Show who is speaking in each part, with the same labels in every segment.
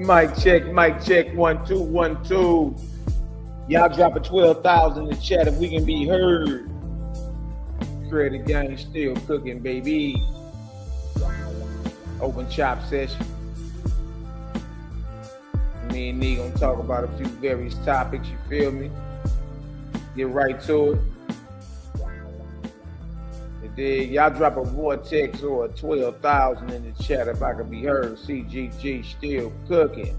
Speaker 1: Mic check, 1 2 1 2. Y'all drop a 12,000 in the chat if we can be heard. Credit gang still cooking, baby. Open chop session. Me and Nee gonna talk about a few various topics, you feel me? Get right to it. And then y'all drop a vortex or a 12,000 in the chat if I can be heard. CGG still cooking.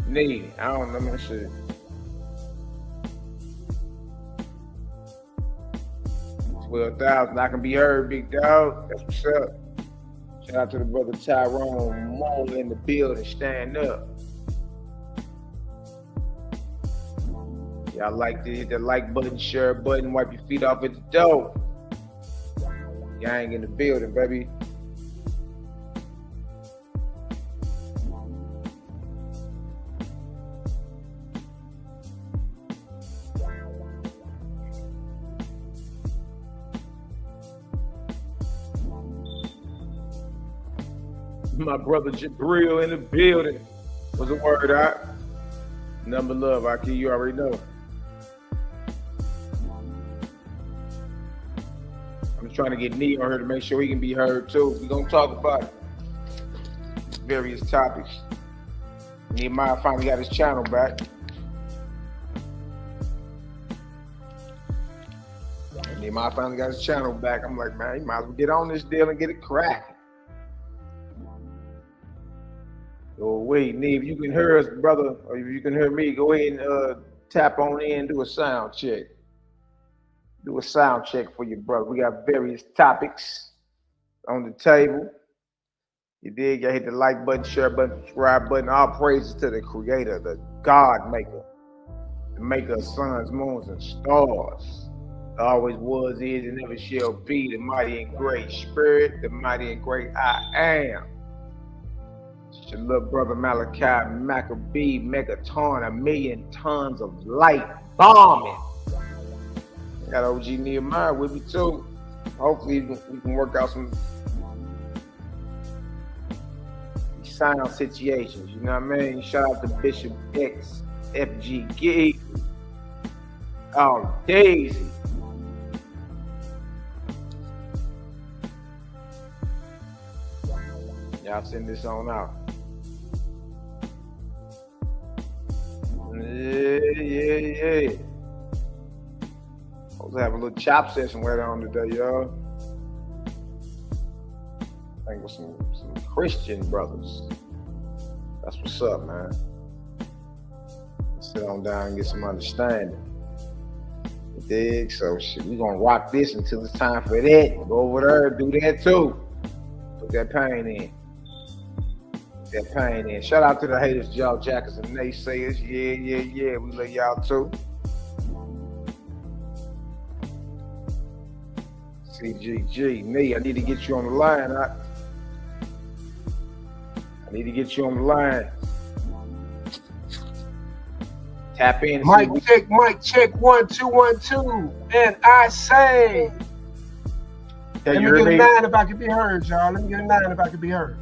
Speaker 1: Nee, I don't know, let me see. 12,000, I can be heard, big dog. That's what's up. Shout out to the brother Tyrone Moore in the building. Stand up. Y'all like to hit the like button, share button, wipe your feet off at the door. Y'all ain't in the building, baby. My brother Jabril in the building. What's the word out? Number love, Aki, you already know. I'm just trying to get Nee on her to make sure he can be heard too. We're gonna talk about various topics. Nehemiyah finally got his channel back. Nehemiyah finally got his channel back. I'm like, man, you might as well get on this deal and get it cracked. Oh wait, Neve, you can hear us, brother, or if you can hear me, go ahead and tap on in and do a sound check. Do a sound check for your brother. We got various topics on the table. You dig? You hit the like button, share button, subscribe button. All praises to the creator, the God maker, the maker of suns, moons, and stars. Always was, is, and never shall be, the mighty and great spirit, the mighty and great I am. It's your little brother Malaki, Maccabee, Megaton, 1,000,000 tons of light bombing. I got OG Nehemiyah with me too. Hopefully we can work out some sound situations, you know what I mean? Shout out to Bishop X, FGG, oh Daisy. Y'all send this on out. Yeah. I was having a little chop session later on today, y'all. I think with some Christian brothers. That's what's up, man. Sit on down and get some understanding. You dig? So shit, we gonna rock this until it's time for that. Go over there, do that too. Put that pain in. That pain in. Shout out to the haters, jaw jackers, and naysayers. Yeah. We love y'all too. CGG, Nee, I need to get you on the line. I need to get you on the line. Tap in.
Speaker 2: Mic check, 1 2 1 2. And I say, let me get a 9 if I can be heard, y'all. Let me get a 9 if I can be heard.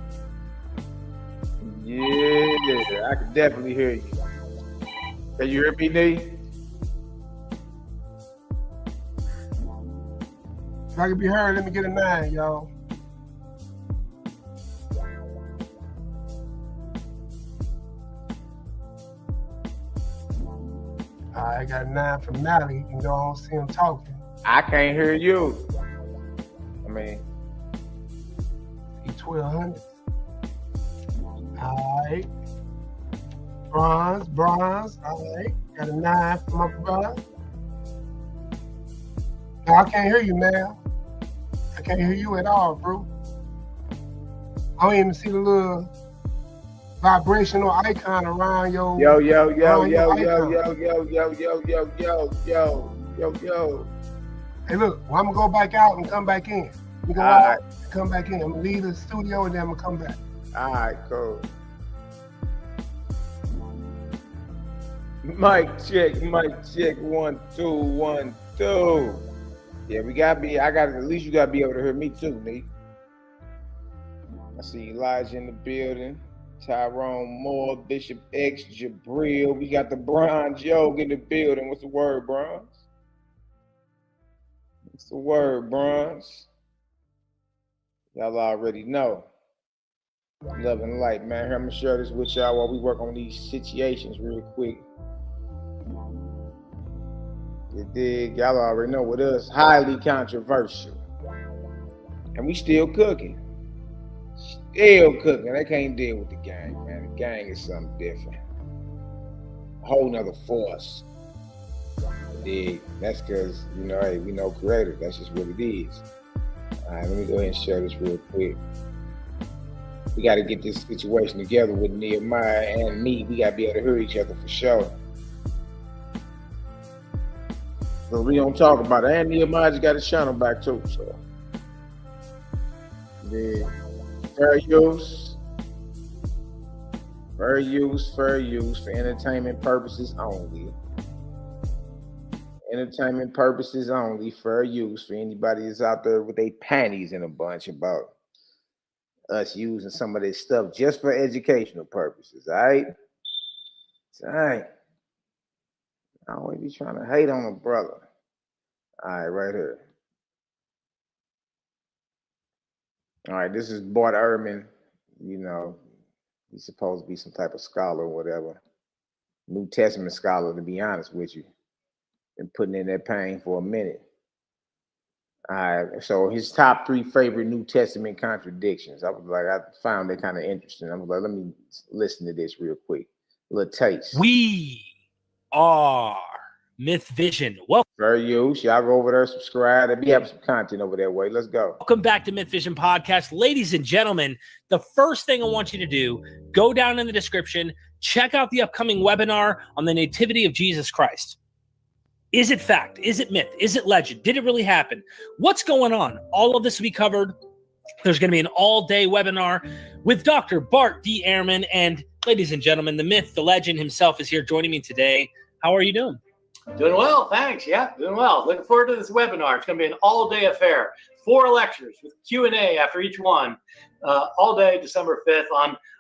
Speaker 1: Yeah, I can definitely hear you. Can you hear me, Nee?
Speaker 2: If I can be heard, let me get a 9, y'all. I got a 9 from Malaki. You can go on and see him talking.
Speaker 1: I can't hear you. I mean,
Speaker 2: he 1,200. All right. Bronze. All right. Got a 9 from my brother. No, I can't hear you, man. I can't hear you at all, bro. I don't even see the little vibrational icon around your.
Speaker 1: Yo.
Speaker 2: Hey, look. Well, I'm gonna go back out and come back in. I'm gonna go out and come back in. I'm gonna leave the studio and then I'm gonna come back.
Speaker 1: All right, cool. Mic check, 1 2 1 2. Yeah, at least you gotta be able to hear me too, Nate. I see Elijah in the building. Tyrone Moore, Bishop X, Jabril. We got the Bronze Yoke in the building. What's the word, Bronze? What's the word, Bronze? Y'all already know. Love and light, man. I'm gonna share this with y'all while we work on these situations real quick. You dig? Y'all already know with us, highly controversial. And we still cooking. Still cooking. They can't deal with the gang, man. The gang is something different. A whole nother force. Dig? That's because, hey, we know creator. That's just what it is. All right, let me go ahead and share this real quick. We got to get this situation together with Nehemiyah and me. We got to be able to hear each other for sure. But we don't talk about it. And Nehemiyah just got his channel back too, so. Yeah. Fair use for entertainment purposes only. Entertainment purposes only, fair use for anybody that's out there with their panties in a bunch about us using some of this stuff just for educational purposes, all right? All right. I don't want to be trying to hate on a brother. All right, right here. All right, this is Bart Ehrman. He's supposed to be some type of scholar or whatever. New Testament scholar, to be honest with you. Been putting in that pain for a minute. All right, so his top 3 favorite New Testament contradictions. I found that kind of interesting. I was like, let me listen to this real quick. A little taste.
Speaker 3: We are Myth Vision.
Speaker 1: Fair use. Y'all go over there, subscribe. They be having some content over that way. Let's go.
Speaker 3: Welcome back to Myth Vision Podcast. Ladies and gentlemen, the first thing I want you to do, go down in the description, check out the upcoming webinar on the nativity of Jesus Christ. Is it fact? Is it myth? Is it legend? Did it really happen? What's going on? All of this will be covered. There's going to be an all-day webinar with Dr. Bart D. Ehrman. And ladies and gentlemen, the myth, the legend himself is here joining me today. How are you doing?
Speaker 4: Doing well, thanks. Yeah, doing well. Looking forward to this webinar. It's going to be an all-day affair. 4 lectures with Q&A after each one. All day, December 5th,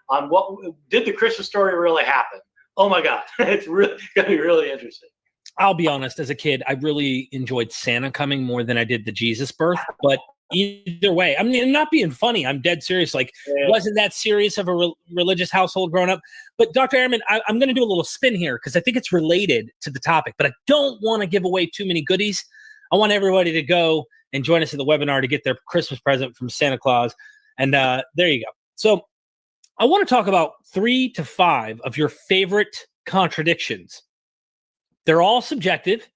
Speaker 4: on what did the Christmas story really happen? Oh my God, it's really going to be really interesting.
Speaker 3: I'll be honest, as a kid, I really enjoyed Santa coming more than I did the Jesus birth. But either way, I mean, I'm not being funny. I'm dead serious. Wasn't that serious of a religious household growing up? But Dr. Ehrman, I'm going to do a little spin here because I think it's related to the topic. But I don't want to give away too many goodies. I want everybody to go and join us at the webinar to get their Christmas present from Santa Claus. And there you go. So I want to talk about 3 to 5 of your favorite contradictions. They're all subjective.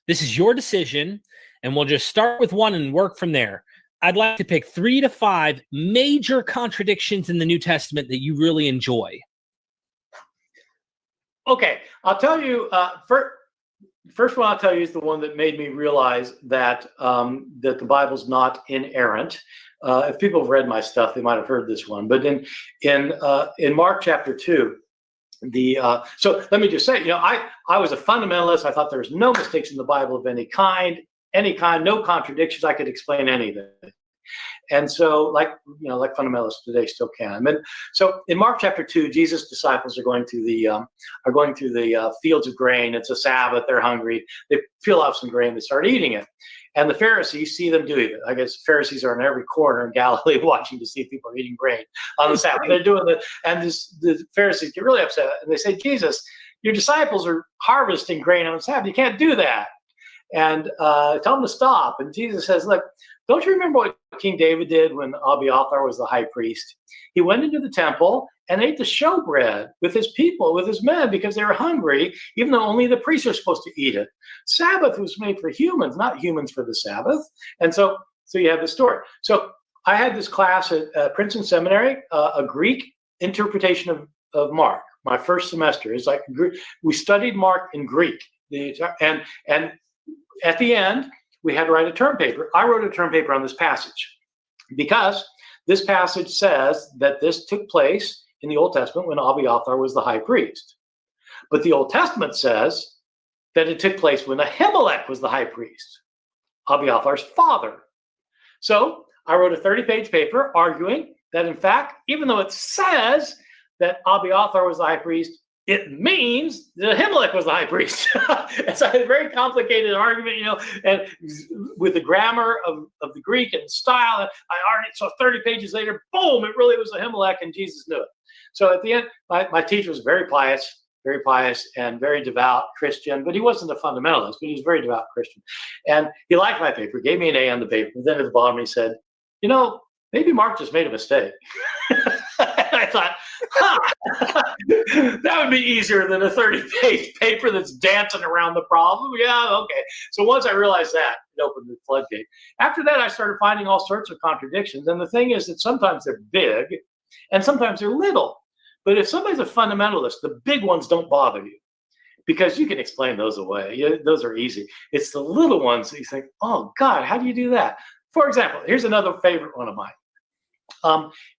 Speaker 3: This is your decision, and we'll just start with one and work from there. I'd like to pick 3 to 5 major contradictions in the New Testament that you really enjoy.
Speaker 4: Okay, I'll tell you, first one I'll tell you is the one that made me realize that that the Bible's not inerrant. If people have read my stuff, they might have heard this one. But in Mark chapter 2, so let me just say, I was a fundamentalist. I thought there was no mistakes in the Bible of any kind, no contradictions. I could explain anything. And so like fundamentalists today still can. And so in Mark chapter 2, Jesus' disciples are going through the fields of grain. It's a Sabbath. They're hungry. They peel off some grain. They start eating it. And the Pharisees see them doing it. I guess Pharisees are in every corner in Galilee watching to see if people are eating grain on the Sabbath. They're doing it. And the Pharisees get really upset. And they say, Jesus, your disciples are harvesting grain on the Sabbath. You can't do that. And tell them to stop. And Jesus says, look, don't you remember what King David did when Abiathar was the high priest? He went into the temple and ate the showbread with his people, with his men, because they were hungry, even though only the priests are supposed to eat it. Sabbath was made for humans, not humans for the Sabbath. And so you have the story. So I had this class at Princeton Seminary, a Greek interpretation of Mark. My first semester is like we studied Mark in Greek, and at the end we had to write a term paper. I wrote a term paper on this passage because this passage says that this took place in the Old Testament when Abiathar was the high priest. But the Old Testament says that it took place when Ahimelech was the high priest, Abiathar's father. So I wrote a 30-page paper arguing that, in fact, even though it says that Abiathar was the high priest, it means that Ahimelech was the high priest. And so I had a very complicated argument, and with the grammar of the Greek and style, so 30 pages later, boom, it really was Ahimelech, and Jesus knew it. So at the end, my teacher was very pious and very devout Christian, but he wasn't a fundamentalist, but he was a very devout Christian. And he liked my paper, gave me an A on the paper. Then at the bottom, he said, maybe Mark just made a mistake. I thought, that would be easier than a 30-page paper that's dancing around the problem. Yeah, okay. So once I realized that, it opened the floodgate. After that, I started finding all sorts of contradictions. And the thing is that sometimes they're big and sometimes they're little. But if somebody's a fundamentalist, the big ones don't bother you because you can explain those away. Those are easy. It's the little ones that you think, oh, God, how do you do that? For example, here's another favorite one of mine.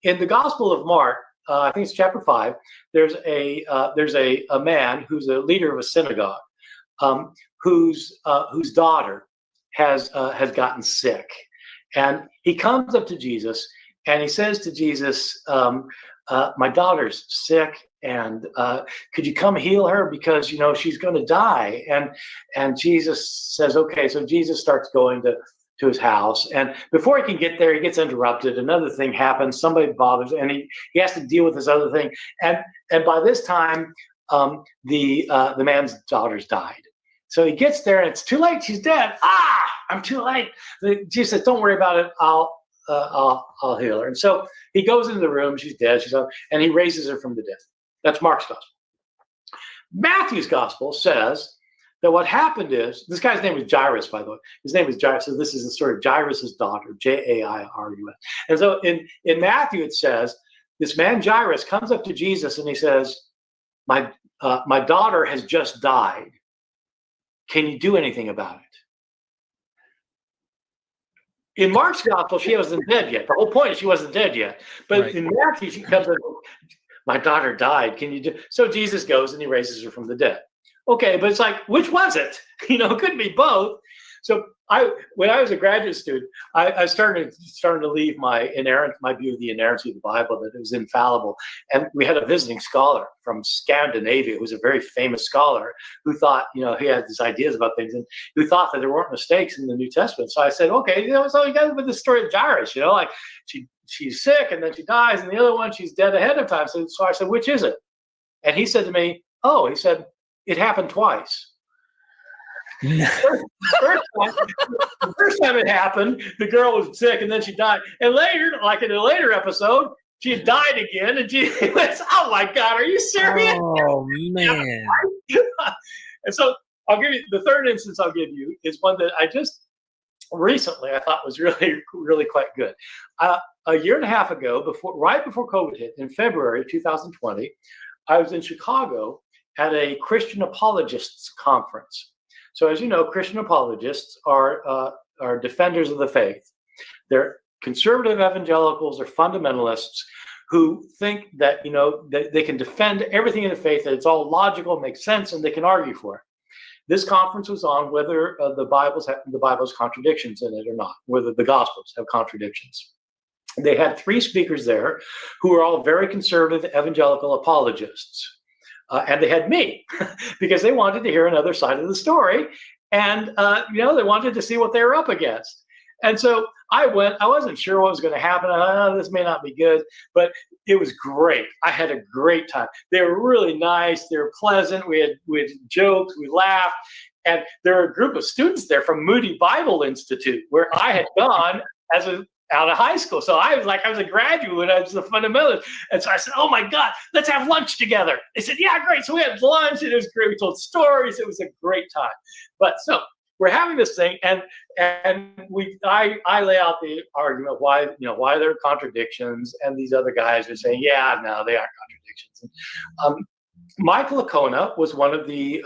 Speaker 4: In the Gospel of Mark, I think it's chapter 5, there's a man who's a leader of a synagogue whose daughter has gotten sick. And he comes up to Jesus and he says to Jesus, my daughter's sick, and could you come heal her because she's going to die? And Jesus says, okay. So Jesus starts going to his house, and before he can get there, he gets interrupted. Another thing happens. Somebody bothers, and he has to deal with this other thing. And by this time, the man's daughter's died. So he gets there, and it's too late. She's dead. I'm too late. Jesus says, don't worry about it. I'll heal her. And so he goes into the room. She's dead. And he raises her from the dead. That's Mark's gospel. Matthew's gospel says that what happened is, this guy's name was Jairus, by the way. His name was Jairus. So this is the story of Jairus' daughter, Jairus. And so in Matthew, it says, this man Jairus comes up to Jesus and he says, my daughter has just died. Can you do anything about it? In Mark's gospel, she wasn't dead yet. The whole point is she wasn't dead yet. But right. In Matthew, she comes up, my daughter died. Can you do? So Jesus goes and he raises her from the dead. Okay, but it's like, which was it? It couldn't be both. So when I was a graduate student, I started to leave my view of the inerrancy of the Bible, that it was infallible. And we had a visiting scholar from Scandinavia, who was a very famous scholar, who thought, he had these ideas about things, and who thought that there weren't mistakes in the New Testament. So I said, okay, so you got with the story of Jairus, like she's sick and then she dies, and the other one, she's dead ahead of time. So I said, which is it? And he said to me, it happened twice. First time it happened, the girl was sick and then she died. And later, like in a later episode, she had died again, and she went, oh my God, are you serious?
Speaker 3: Oh man.
Speaker 4: And so I'll give you the third instance I'll give you is one that I just recently I thought was really, really quite good. A year and a half ago, right before COVID hit, in February 2020, I was in Chicago at a Christian apologists conference. So as you know, Christian apologists are defenders of the faith. They're conservative evangelicals or fundamentalists who think that, that they can defend everything in the faith, that it's all logical, makes sense, and they can argue for it. This conference was on whether the Bible has contradictions in it or not, whether the Gospels have contradictions. They had 3 speakers there who were all very conservative evangelical apologists. And they had me because they wanted to hear another side of the story. And, they wanted to see what they were up against. And so I went. I wasn't sure what was going to happen. I thought, this may not be good, but it was great. I had a great time. They were really nice. They were pleasant. We had jokes. We laughed. And there were a group of students there from Moody Bible Institute, where I had gone out of high school. So I was a graduate. I was a fundamentalist. And so I said, oh my God, let's have lunch together. They said, yeah, great. So we had lunch and it was great. We told stories. It was a great time. But so we're having this thing, and I lay out the argument why there are contradictions, and these other guys are saying, yeah, no, they aren't contradictions. And, Michael Licona was one of the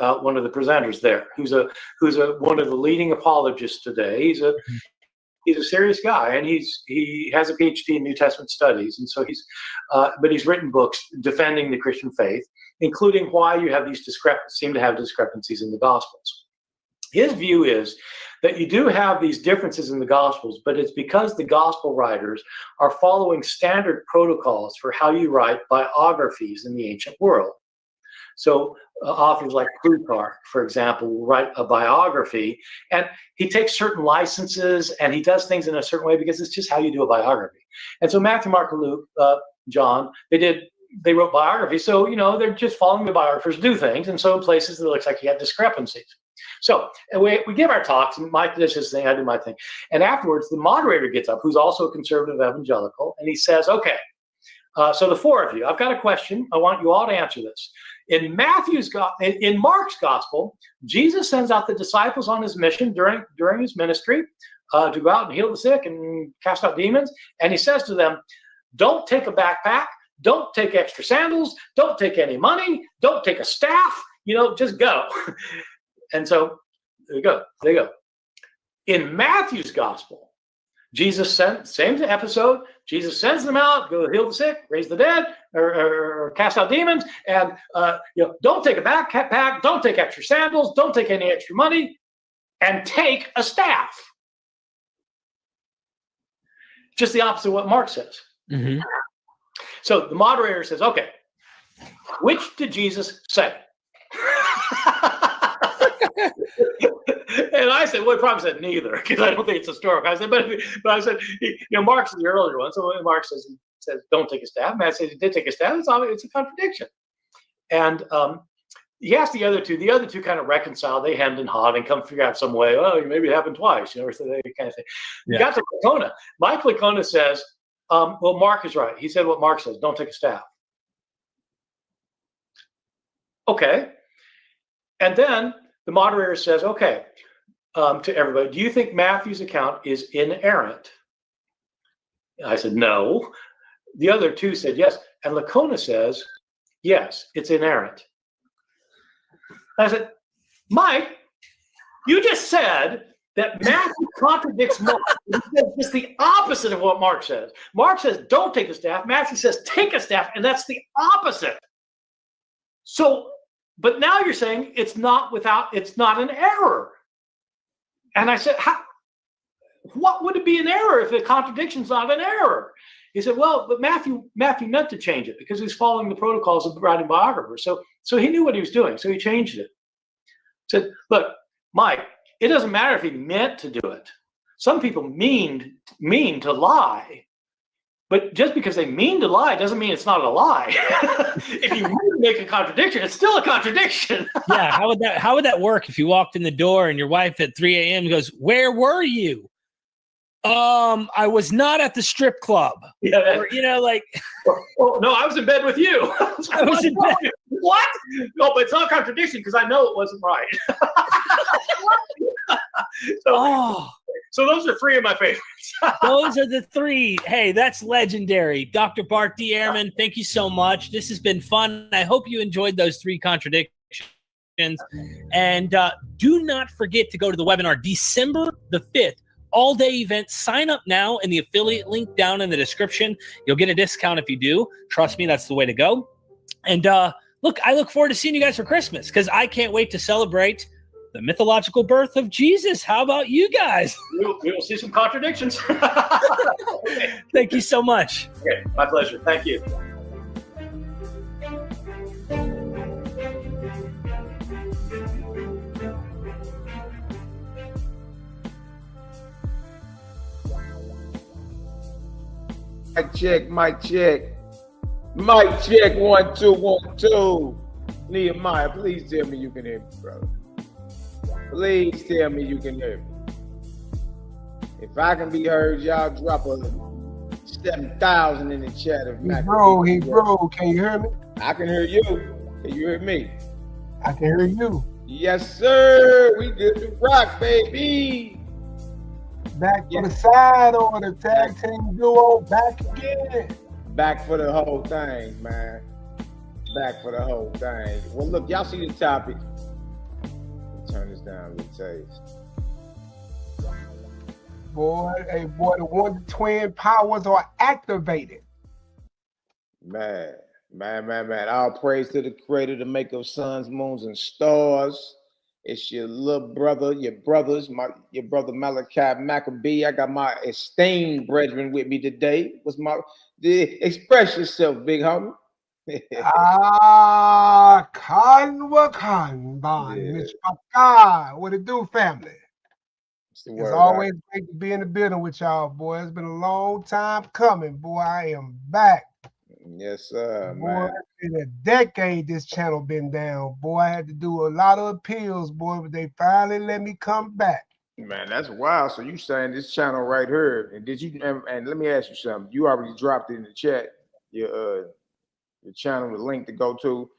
Speaker 4: presenters there, who's one of the leading apologists today. He's a serious guy, and he has a PhD in New Testament studies, and so he's written books defending the Christian faith, including why you have seem to have discrepancies in the Gospels. His view is that you do have these differences in the Gospels, but it's because the Gospel writers are following standard protocols for how you write biographies in the ancient world. So authors like Plutarch, for example, will write a biography, and he takes certain licenses and he does things in a certain way because it's just how you do a biography. And so Matthew, Mark, and Luke, John, they wrote biographies. So, they're just following the biographers do things. And so in places it looks like you have discrepancies. So we give our talks, and Mike does his thing, I do my thing. And afterwards, the moderator gets up, who's also a conservative evangelical, and he says, okay, so the four of you, I've got a question. I want you all to answer this. In Mark's gospel, Jesus sends out the disciples on his mission during his ministry to go out and heal the sick and cast out demons. And he says to them, don't take a backpack, don't take extra sandals, don't take any money, don't take a staff, just go. And so there you go. In Matthew's gospel, same episode, Jesus sends them out, go heal the sick, raise the dead, or cast out demons, and don't take a backpack, don't take extra sandals, don't take any extra money, and take a staff. Just the opposite of what Mark says.
Speaker 3: Mm-hmm.
Speaker 4: So the moderator says, okay, which did Jesus say? And I said, well, he probably said neither, because I don't think it's historical. I said, but I said, Mark's the earlier one. So when Mark says, don't take a staff, Matt says he did take a staff. It's a contradiction. And he asked the other two. The other two kind of reconcile. They hemmed and hawed and come figure out some way. Oh, maybe it happened twice, so they kind of thing. Yeah. Got to Licona. Mike Licona says, well, Mark is right. He said what Mark says, don't take a staff. Okay. And then the moderator says, okay, to everybody, do you think Matthew's account is inerrant? I said, no. The other two said yes. And Licona says, yes, it's inerrant. I said, Mike, you just said that Matthew contradicts Mark. It's the opposite of what Mark says. Mark says, don't take a staff. Matthew says, take a staff. And that's the opposite. So, but now you're saying it's not an error. And I said, what would it be an error if the contradiction's not an error? He said, well, but Matthew meant to change it because he's following the protocols of writing biographers. So he knew what he was doing, so he changed it. Said, look, Mike, it doesn't matter if he meant to do it. Some people mean to lie. But just because they mean to lie doesn't mean it's not a lie. If you really make a contradiction, it's still a contradiction.
Speaker 3: Yeah, how would that work if you walked in the door and your wife at 3 a.m. goes, "Where were you?" I was not at the strip club.
Speaker 4: Yeah,
Speaker 3: or,
Speaker 4: Oh no, I was in bed with you.
Speaker 3: I was in bed.
Speaker 4: What? No, but it's not a contradiction because I know it wasn't right. So those are three of my favorites.
Speaker 3: Those are the three. Hey, that's legendary. Dr. Bart D. Ehrman, thank you so much. This has been fun. I hope you enjoyed those three contradictions. And do not forget to go to the webinar December the 5th, all-day event. Sign up now in the affiliate link down in the description. You'll get a discount if you do. Trust me, that's the way to go. And look, I look forward to seeing you guys for Christmas because I can't wait to celebrate the mythological birth of Jesus. How about you guys?
Speaker 4: We will see some contradictions.
Speaker 3: Thank you so much.
Speaker 4: Okay, my pleasure. Thank you.
Speaker 1: Mic check. Mic check. 1 2 1 2. Nehemiyah, please tell me you can hear me, brother. Please tell me you can hear me. If I can be heard, y'all drop a 7,000 in the chat.
Speaker 2: He broke. Can you hear me?
Speaker 1: I can hear you. Can you hear me?
Speaker 2: I can hear you.
Speaker 1: Yes, sir. We good to rock, baby.
Speaker 2: Back for the side order, tag team duo, back again.
Speaker 1: Back for the whole thing, man. Back for the whole thing. Well, look, y'all see the topic. Turn this down a little taste.
Speaker 2: Boy, the one twin powers are activated.
Speaker 1: Man. All praise to the creator, the maker of suns, moons, and stars. It's your little brother, your brother Malaki Maccabee. I got my esteemed brethren with me today. Express yourself, big homie?
Speaker 2: Kanban,
Speaker 1: Yeah,
Speaker 2: Mitch Paka. What it do, family?
Speaker 1: it's the
Speaker 2: It's
Speaker 1: word.
Speaker 2: always great to be in the building with y'all, boy. It's been a long time coming, boy. I am back.
Speaker 1: Yes, sir,
Speaker 2: Boy,
Speaker 1: man.
Speaker 2: it's been a decade this channel been down. Boy, I had to do a lot of appeals, boy, but they finally let me come back.
Speaker 1: Man, that's wild. So you saying this channel right here, and did you? And let me ask you something. You already dropped it in the chat. Your channel, the link to go to.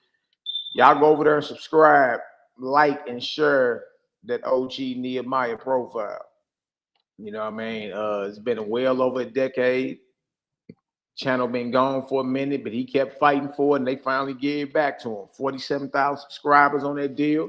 Speaker 1: Y'all go over there and subscribe, like, and share that OG Nehemiyah profile. You know what I mean? It's been well over a decade. Channel been gone for a minute, but he kept fighting for it, and they finally gave it back to him. 47,000 subscribers on that deal.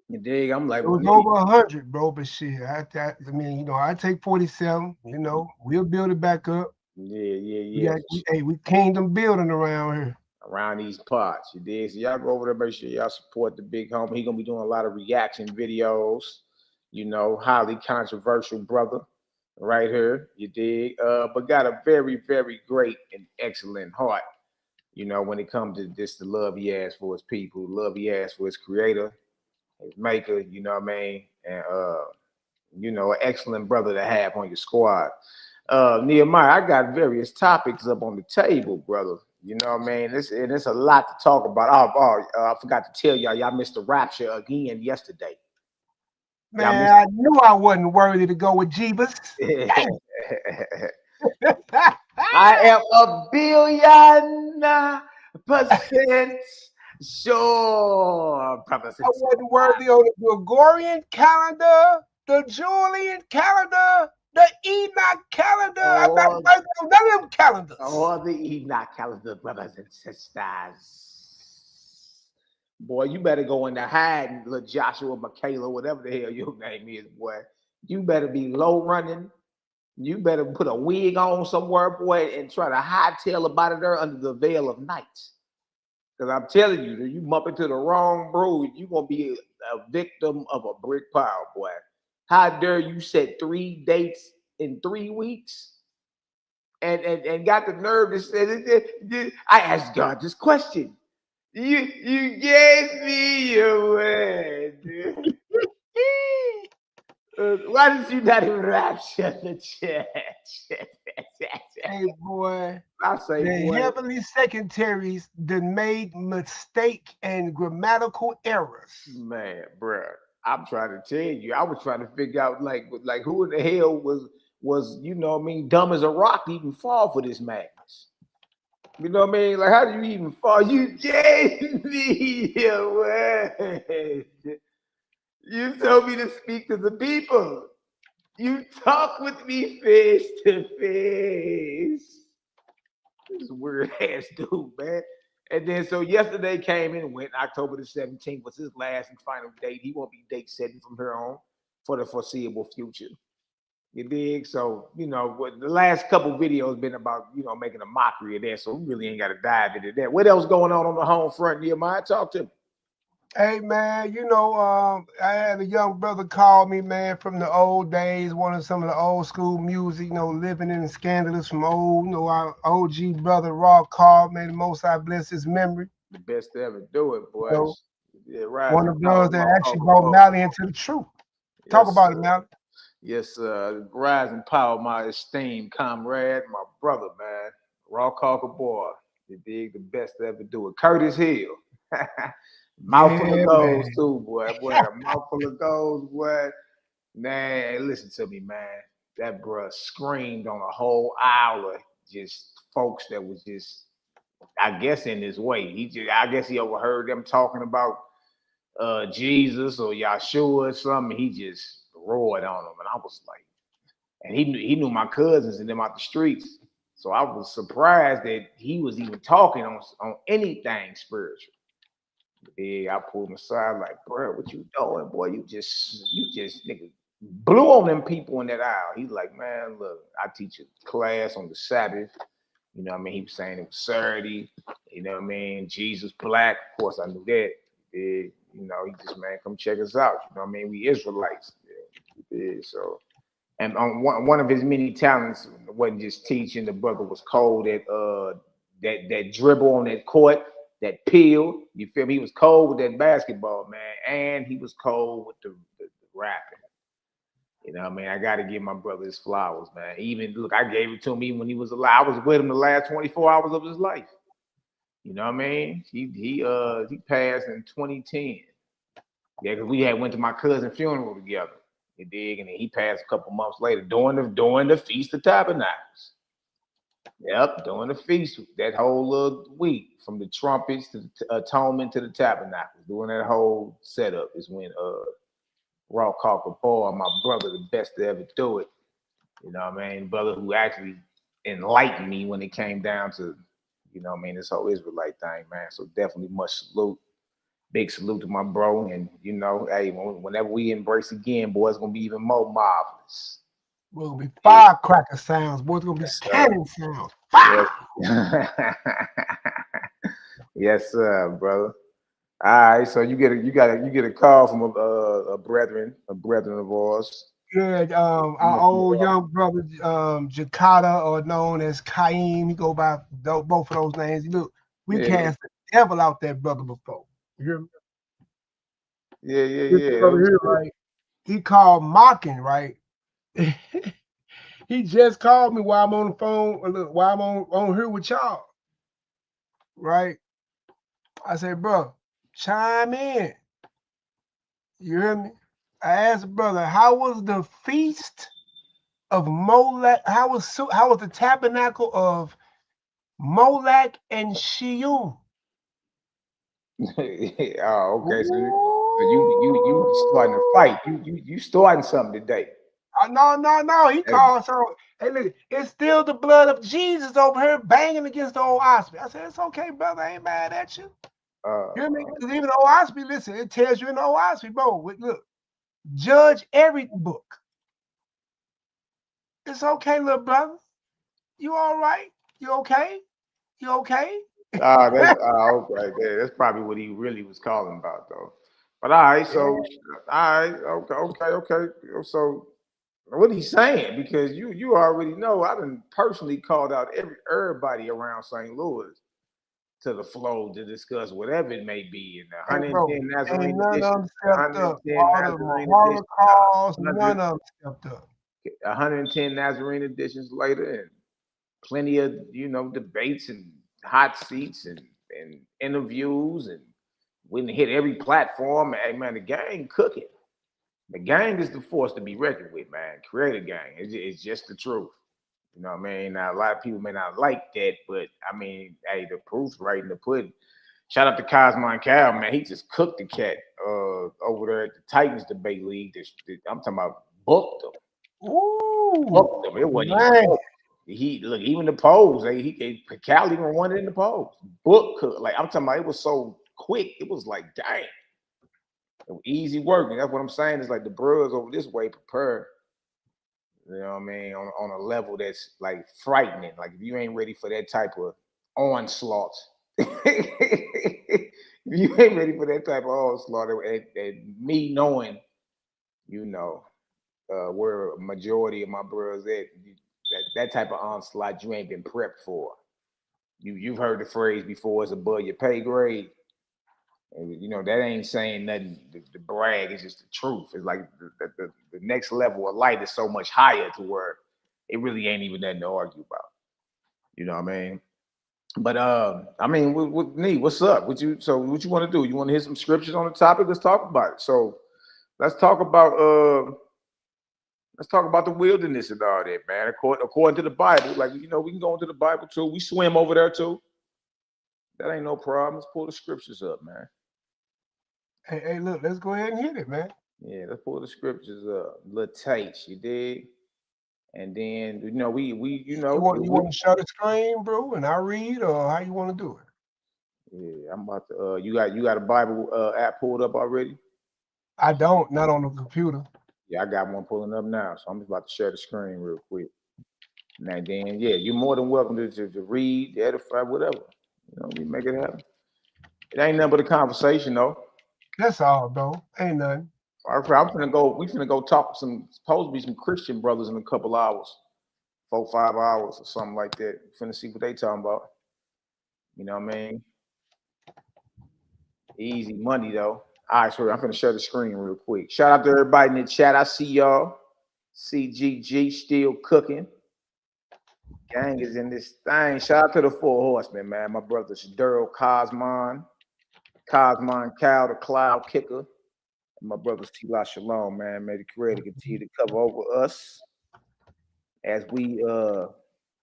Speaker 1: You dig? I'm like,
Speaker 2: It
Speaker 1: well,
Speaker 2: was over 100, bro, but shit. I mean, you know, I take 47. You know, we'll build it back up.
Speaker 1: yeah.
Speaker 2: We kingdom building around here.
Speaker 1: Around these parts, you dig? So y'all go over there, make sure y'all support the big homie. He gonna be doing a lot of reaction videos. You know, highly controversial brother, right here. You dig? But got a very, very great and excellent heart. You know, when it comes to this, the love he has for his people, love he has for his creator, his maker. You know what I mean? And you know, an excellent brother to have on your squad. Nehemiyah, I got various topics up on the table, brother. You know what I mean? It's a lot to talk about. I forgot to tell y'all missed the rapture again yesterday.
Speaker 2: Man, I knew I wasn't worthy to go with Jeebus.
Speaker 1: I am a billion% sure.
Speaker 2: I wasn't worthy on the Gregorian calendar, the Julian calendar, the Enoch calendar. I'm not worthy on none of them calendars.
Speaker 1: All the Enoch calendar, brothers and sisters. Boy, you better go into hiding, little Joshua, Michaela, whatever the hell your name is, boy. You better be low running. You better put a wig on somewhere, boy, and try to hightail about it there under the veil of night. Because I'm telling you, you bump into the wrong brood, you're going to be a victim of a brick pile, boy. How dare you set 3 dates in 3 weeks? And got the nerve to say, I asked God this question. You gave me your word. Why did you not even rapture the church?
Speaker 2: Hey, boy.
Speaker 1: I say,
Speaker 2: the
Speaker 1: boy,
Speaker 2: heavenly secretaries that made mistake and grammatical errors.
Speaker 1: man, bro. I'm trying to tell you. I was trying to figure out like who in the hell was you know what I mean, dumb as a rock to even fall for this madness. You know what I mean? Like, how do you even fall? You gave me your word. You told me to speak to the people. You talk with me face to face. This weird ass dude, man. And then so yesterday came and went. October the 17th was his last and final date. He won't be date setting from here on for the foreseeable future. You dig? So, you know, the last couple videos been about, you know, making a mockery of that. So we really ain't got to dive into that. What else going on the home front, Nehemiyah? Talk to me.
Speaker 2: Hey, man, you know, I had a young brother call me, man, from the old days, wanted some of the old school music, you know, living in scandalous from old, you know, our OG brother Raw called, man, the Most High bless his memory.
Speaker 1: The best to ever do it, boys.
Speaker 2: So,
Speaker 1: yeah, right.
Speaker 2: One of the brothers that actually brought Mally into the truth. Talk about it, Mally.
Speaker 1: Yes, rise and power, my esteemed comrade, my brother, man. Raw Cocker boy. You dig? The best to ever do it. Curtis Hill. Mouthful of goals, too, boy. Boy, a mouthful of goals, boy. Man, listen to me, man. That bruh screamed on a whole hour. Just folks that was just, I guess, in his way. I guess he overheard them talking about Jesus or Yahshua or something. He just roared on them, and I was like, and he knew my cousins and them out the streets, so I was surprised that he was even talking on anything spiritual. Yeah, I pulled him aside like, bro, what you doing, boy? You just nigga blew on them people in that aisle. He's like, man, look, I teach a class on the Sabbath. You know what I mean? He was saying it was Saturday. You know what I mean? Jesus black. Of course, I knew that. You you know, he just, man, come check us out. You know what I mean? We Israelites. Yeah, so. And on one of his many talents wasn't just teaching. The brother was cold at that dribble on that court, that peel. You feel me? He was cold with that basketball, man, and he was cold with the rapping. You know what I mean? I got to give my brother his flowers, man. Even look, I gave it to him even when he was alive. I was with him the last 24 hours of his life. You know what I mean? He passed in 2010. Yeah, because we had went to my cousin's funeral together. You dig? And then he passed a couple months later during the Feast of Tabernacles. Yep, during the feast, that whole week, from the trumpets to the atonement to the tabernacles, doing that whole setup is when Raw Cocker Boy, my brother, the best to ever do it. You know what I mean? Brother who actually enlightened me when it came down to, you know what I mean, this whole Israelite thing, man. So definitely much salute. Big salute to my bro. And, you know, hey, whenever we embrace again, boy, it's going to be even more marvelous.
Speaker 2: Boy, it's going to be firecracker sounds. Boy, it's going to be cannon sounds.
Speaker 1: Yes. Yes, sir, brother. All right, so you get a call from a brethren of ours.
Speaker 2: Yeah, our old young brother, Jakata, or known as Kaim, he go by both of those names. Look, we cast the devil out that brother before. You hear me?
Speaker 1: Yeah.
Speaker 2: Brother here, right? He called mocking, right? He just called me while I'm on the phone. Look, while I'm on here with y'all, right? I said, bro, chime in. You hear me? I asked brother, how was the feast of Molech? How was the tabernacle of Molech and Shium?
Speaker 1: Oh, okay. So you starting to fight. You starting something today.
Speaker 2: No. He called so. Hey, look, it's still the blood of Jesus over here banging against the old Osby. I said, it's okay, brother. I ain't mad at you. You hear me? Because even the old Osby, listen, it tells you in the old Osby, bro. Look, judge every book. It's okay, little brother. You all right? You okay? You okay?
Speaker 1: That's okay. Yeah, that's probably what he really was calling about, though. But all right, so okay. So what he's saying, because you already know, I done personally called out everybody around St. Louis to the flow to discuss whatever it may be in the 110 Nazarene edition, 110 Nazarene edition,
Speaker 2: none of them stepped up.
Speaker 1: 110 Nazarene editions later, and plenty of, you know, debates and hot seats and interviews, and we hit every platform. Hey, man, the gang cooking. The gang is the force to be reckoned with, man. Create a gang. It's just the truth. You know what I mean? Now, a lot of people may not like that, but I mean, hey, the proof's right in the pudding. Shout out to Cosmo and Cal, man. He just cooked the cat over there at the Titans debate league. I'm talking about booked them.
Speaker 2: Ooh,
Speaker 1: Booked them. It wasn't even booked. He look, even the polls, Cal even won it in the polls. Book cook. Like, I'm talking about, it was so quick. It was like, dang. It was easy work. And that's what I'm saying. Is like the bros over this way prepare. You know what I mean? On a level that's like frightening. Like, if you ain't ready for that type of onslaught, if you ain't ready for that type of onslaught, and me knowing, you know, where a majority of my bros at, that type of onslaught you ain't been prepped for. You've heard the phrase before, it's above your pay grade. And, you know, that ain't saying nothing to brag. It's just the truth. It's like the next level of light is so much higher to where it really ain't even nothing to argue about. You know what I mean? But I mean, with Nee, what's up? What you want to do? You want to hit some scriptures on the topic? Let's talk about it. So let's talk about the wilderness and all that, man. According to the Bible, like, you know, we can go into the Bible too. We swim over there too. That ain't no problem. Let's pull the scriptures up, man.
Speaker 2: Hey, look, let's go ahead and hit it, man.
Speaker 1: Yeah, let's pull the scriptures up. Little taste, you dig? And then, you know, we you know,
Speaker 2: you want to share the screen, bro, and I read, or how you want to do it?
Speaker 1: Yeah, I'm about to. You got a Bible app pulled up already?
Speaker 2: I don't, not on the computer.
Speaker 1: Yeah, I got one pulling up now, so I'm just about to share the screen real quick. And then, yeah, you're more than welcome to read, edify, whatever. You know, we make it happen. It ain't nothing but a conversation, though.
Speaker 2: That's all, bro. Ain't nothing.
Speaker 1: I'm finna go. We finna go talk to supposed to be some Christian brothers in a couple hours, 4-5 hours or something like that. Finna see what they talking about. You know what I mean? Easy money though. All right, so I'm finna share the screen real quick. Shout out to everybody in the chat. I see y'all. CGG still cooking. Gang is in this thing. Shout out to the Four Horsemen, man. My brothers Daryl Cosmon, Cal, the Cloud Kicker, and my brothers T-La Shalom, man. May the Creator continue to cover over us as we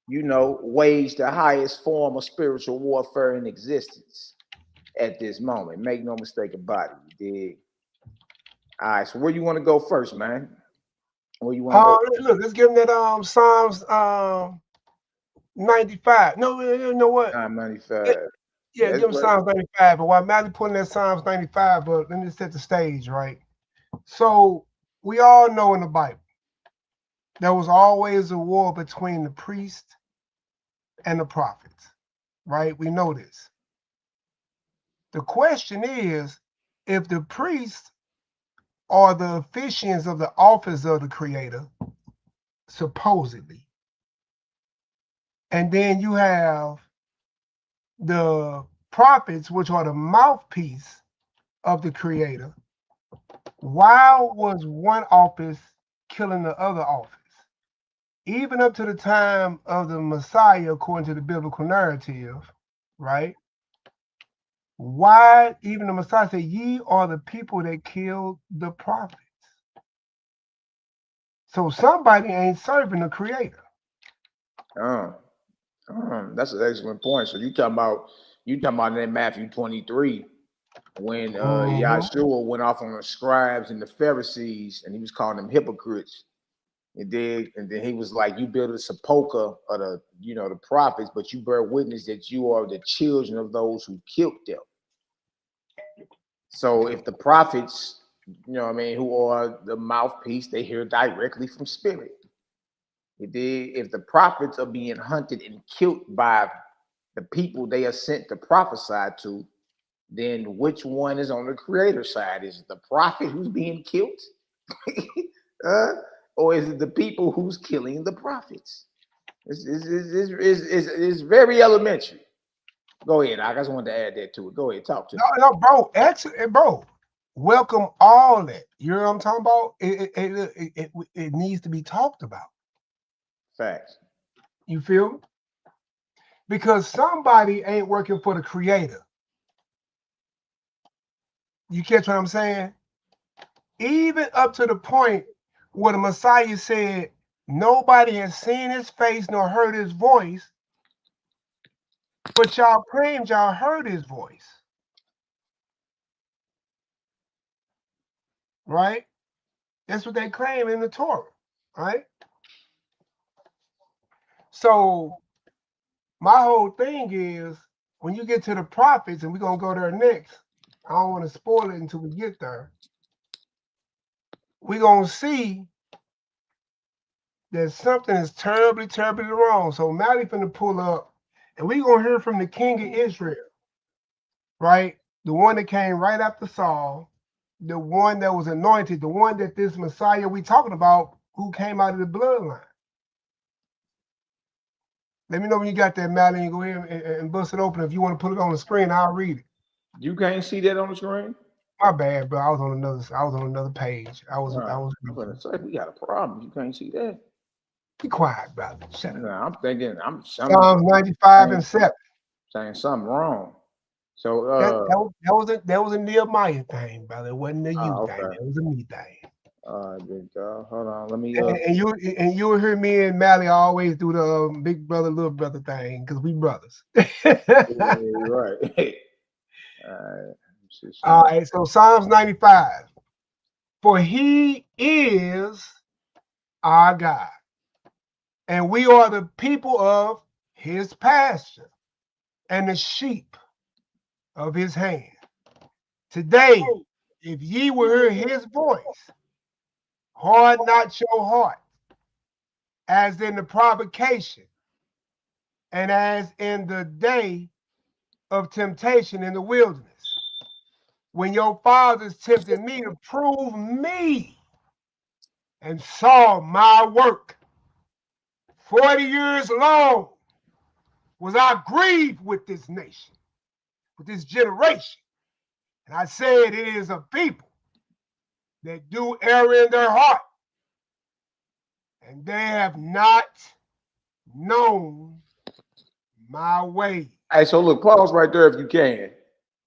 Speaker 1: wage the highest form of spiritual warfare in existence at this moment. Make no mistake about it. You dig? All right, so where you want to go first, man? Where you want to go?
Speaker 2: Look, let's give them that Psalms 95. No, you know what?
Speaker 1: 95.
Speaker 2: Yeah, give them Psalms 95. But while Mally putting that Psalms 95, but let me set the stage, right? So we all know in the Bible there was always a war between the priest and the prophets, right? We know this. The question is, if the priests are the officiants of the office of the Creator, supposedly, and then you have the prophets, which are the mouthpiece of the Creator, why was one office killing the other office? Even up to the time of the Messiah, according to the biblical narrative, right? Why even the Messiah said, ye are the people that killed the prophets. So somebody ain't serving the Creator.
Speaker 1: That's an excellent point. So you talking about in Matthew 23 when Yahshua went off on the scribes and the Pharisees, and he was calling them hypocrites. And then he was like, you build a sepulcher of the prophets, but you bear witness that you are the children of those who killed them. So if the prophets, who are the mouthpiece, they hear directly from spirit. If the prophets are being hunted and killed by the people they are sent to prophesy to, then which one is on the Creator side? Is it the prophet who's being killed? Or is it the people who's killing the prophets? It's very elementary. Go ahead. I just wanted to add that to it. Go ahead, talk to me.
Speaker 2: No, bro. Excellent, bro. Welcome all that. You know what I'm talking about? It needs to be talked about.
Speaker 1: Facts.
Speaker 2: You feel me? Because somebody ain't working for the Creator. You catch what I'm saying? Even up to the point where the Messiah said, nobody has seen his face nor heard his voice, but y'all claimed y'all heard his voice. Right? That's what they claim in the Torah, right? So my whole thing is, when you get to the prophets, and we're going to go there next, I don't want to spoil it until we get there, we're going to see that something is terribly, terribly wrong. So Mally finna pull up, and we're going to hear from the king of Israel, right? The one that came right after Saul, the one that was anointed, the one that this Messiah we talking about, who came out of the bloodline. Let me know when you got that, Mally, and go ahead and bust it open. If you want to put it on the screen, I'll read it.
Speaker 1: You can't see that on the screen?
Speaker 2: My bad, bro. I was on another page. I was.
Speaker 1: I'm gonna say we got a problem. You can't see that.
Speaker 2: Be quiet, brother. Shut up.
Speaker 1: I'm thinking
Speaker 2: Psalms 95 and 7.
Speaker 1: Saying something wrong. So
Speaker 2: that was a Nehemiyah thing, brother. It wasn't a you thing. It was a me thing.
Speaker 1: All right, big dog. Hold on. Let me.
Speaker 2: And you will hear me and Mally always do the big brother, little brother thing because we brothers.
Speaker 1: Yeah, right.
Speaker 2: All right. So Psalms 95. For he is our God, and we are the people of his pasture and the sheep of his hand. Today, if ye will hear his voice, harden not your heart, as in the provocation, and as in the day of temptation in the wilderness, when your fathers tempted me to prove me and saw my work. 40 years long was I grieved with this nation, with this generation. And I said, it is a people that do err in their heart, and they have not known my way.
Speaker 1: Hey, so look, pause right there if you can.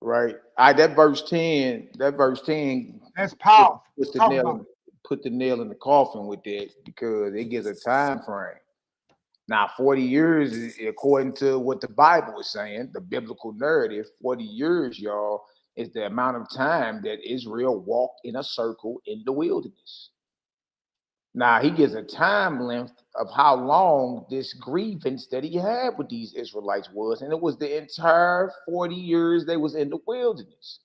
Speaker 1: Right. That verse 10,
Speaker 2: That's powerful.
Speaker 1: put the nail in the coffin with that, because it gives a time frame. Now, 40 years, according to what the Bible is saying, the biblical narrative, 40 years, y'all, is the amount of time that Israel walked in a circle in the wilderness. Now, he gives a time length of how long this grievance that he had with these Israelites was, and it was the entire 40 years they was in the wilderness.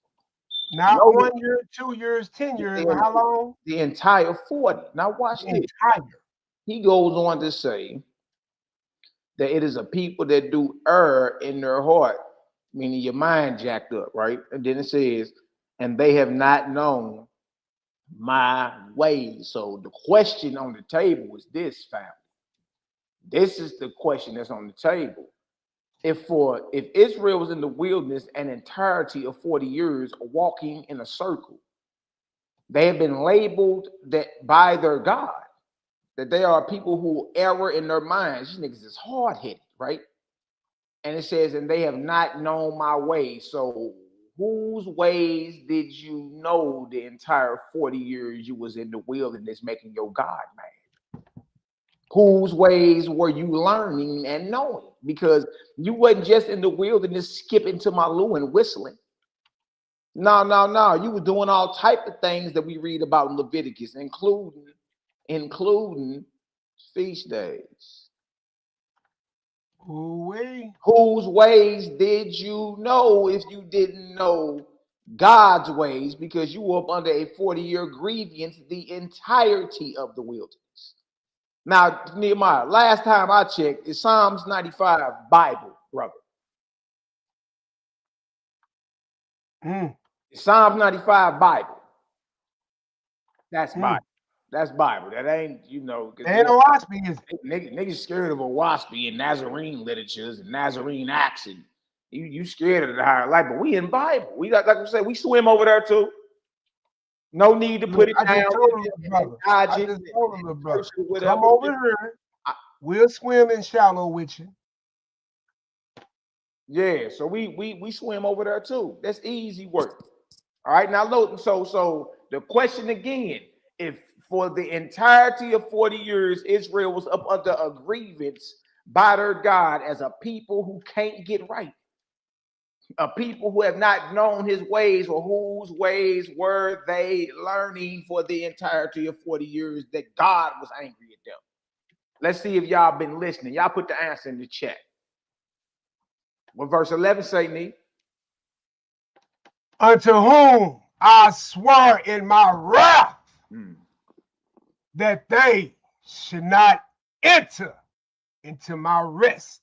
Speaker 2: Not 1 year, 2 years, 10 years, but how long?
Speaker 1: The entire 40. Now, watch this. He goes on to say that it is a people that do err in their heart, meaning your mind jacked up, right? And then it says, and they have not known my ways. So the question on the table is this, family. This is the question that's on the table. If Israel was in the wilderness an entirety of 40 years walking in a circle, they have been labeled that by their God, that they are people who err in their minds. These niggas is hard-headed, right? And it says, and they have not known my ways. So whose ways did you know the entire 40 years you was in the wilderness making your God mad? Whose ways were you learning and knowing? Because you wasn't just in the wilderness skipping to my loo and whistling. No. You were doing all type of things that we read about in Leviticus, including feast days.
Speaker 2: Ooh-wee.
Speaker 1: Whose ways did you know if you didn't know God's ways, because you were up under a 40-year grievance the entirety of the wilderness? Now, Nehemiah, last time I checked, is Psalms 95 Bible, brother? Psalms 95 Bible. That's Bible. That's Bible. That ain't, Ain't no
Speaker 2: waspy, is it?
Speaker 1: Niggas scared of a waspy and Nazarene literatures and Nazarene acts, and you scared of the higher life, but we in Bible. We got, like I said, we swim over there too. No need to put it down.
Speaker 2: I just told him, little brother. Come over here. We'll swim in shallow with you.
Speaker 1: Yeah, so we swim over there too. That's easy work. All right, now look. So the question again: if for the entirety of 40 years Israel was up under a grievance by their God as a people who can't get right, a people who have not known his ways, or whose ways were they learning for the entirety of 40 years that God was angry at them? Let's see if y'all been listening. Y'all put the answer in the chat. What verse 11 say, Nee?
Speaker 2: Unto whom I swore in my wrath that they should not enter into my rest.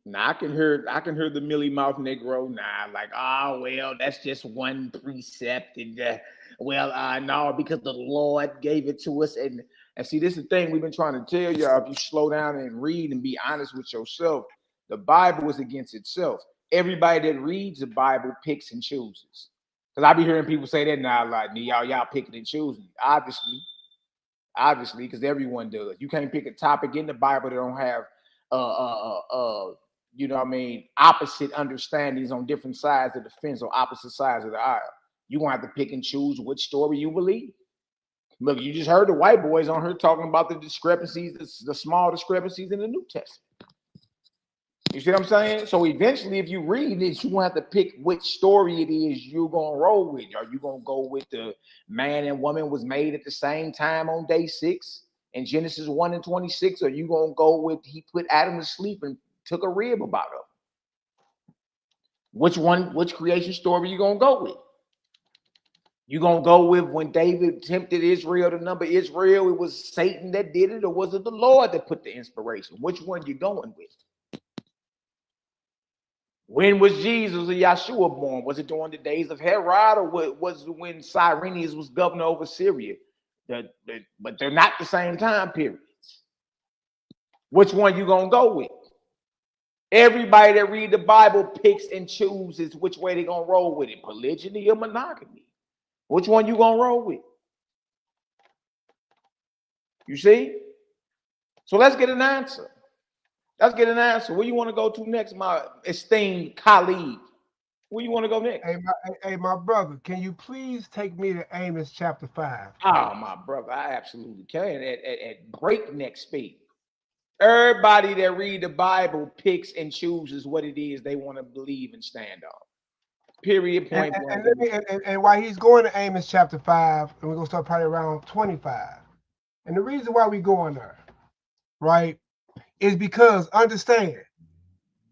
Speaker 1: Now I can hear the Millie Mouth Negro now, like, oh well, that's just one precept, and no, because the Lord gave it to us, and see, this is the thing we've been trying to tell y'all. If you slow down and read and be honest with yourself, the Bible is against itself. Everybody that reads the Bible picks and chooses. Because I be hearing people say that now, like, y'all picking and choosing. Obviously, because everyone does. You can't pick a topic in the Bible that don't have opposite understandings on different sides of the fence or opposite sides of the aisle. You're gonna have to pick and choose which story you believe. Look, you just heard the white boys on here talking about the discrepancies, the small discrepancies in the New Testament. You see what I'm saying? So eventually, if you read this, you're gonna have to pick which story it is you're gonna roll with. Are you gonna go with the man and woman was made at the same time on day 6 in Genesis 1:26? Or you gonna go with he put Adam to sleep and took a rib about him? Which creation story you gonna go with? You gonna go with when David tempted Israel to number Israel, it was Satan that did it, or was it the Lord that put the inspiration? Which one you going with? When was Jesus or Yahshua born? Was it during the days of Herod, or was it when Cyrenius was governor over Syria? But they're not the same time periods. Which one you gonna go with? Everybody that read the Bible picks and chooses which way they gonna roll with it, polygyny or monogamy. Which one you gonna roll with? You see? So let's get an answer. Let's get an answer. Where you want to go to next, my esteemed colleague? Where you want to go next?
Speaker 2: Hey, my brother, can you please take me to Amos chapter 5?
Speaker 1: Oh, my brother, I absolutely can at breakneck speed. Everybody that read the Bible picks and chooses what it is they want to believe and stand on. Period. Point blank.
Speaker 2: And while he's going to Amos chapter 5, and we're gonna start probably around 25. And the reason why we going there, right, is because understand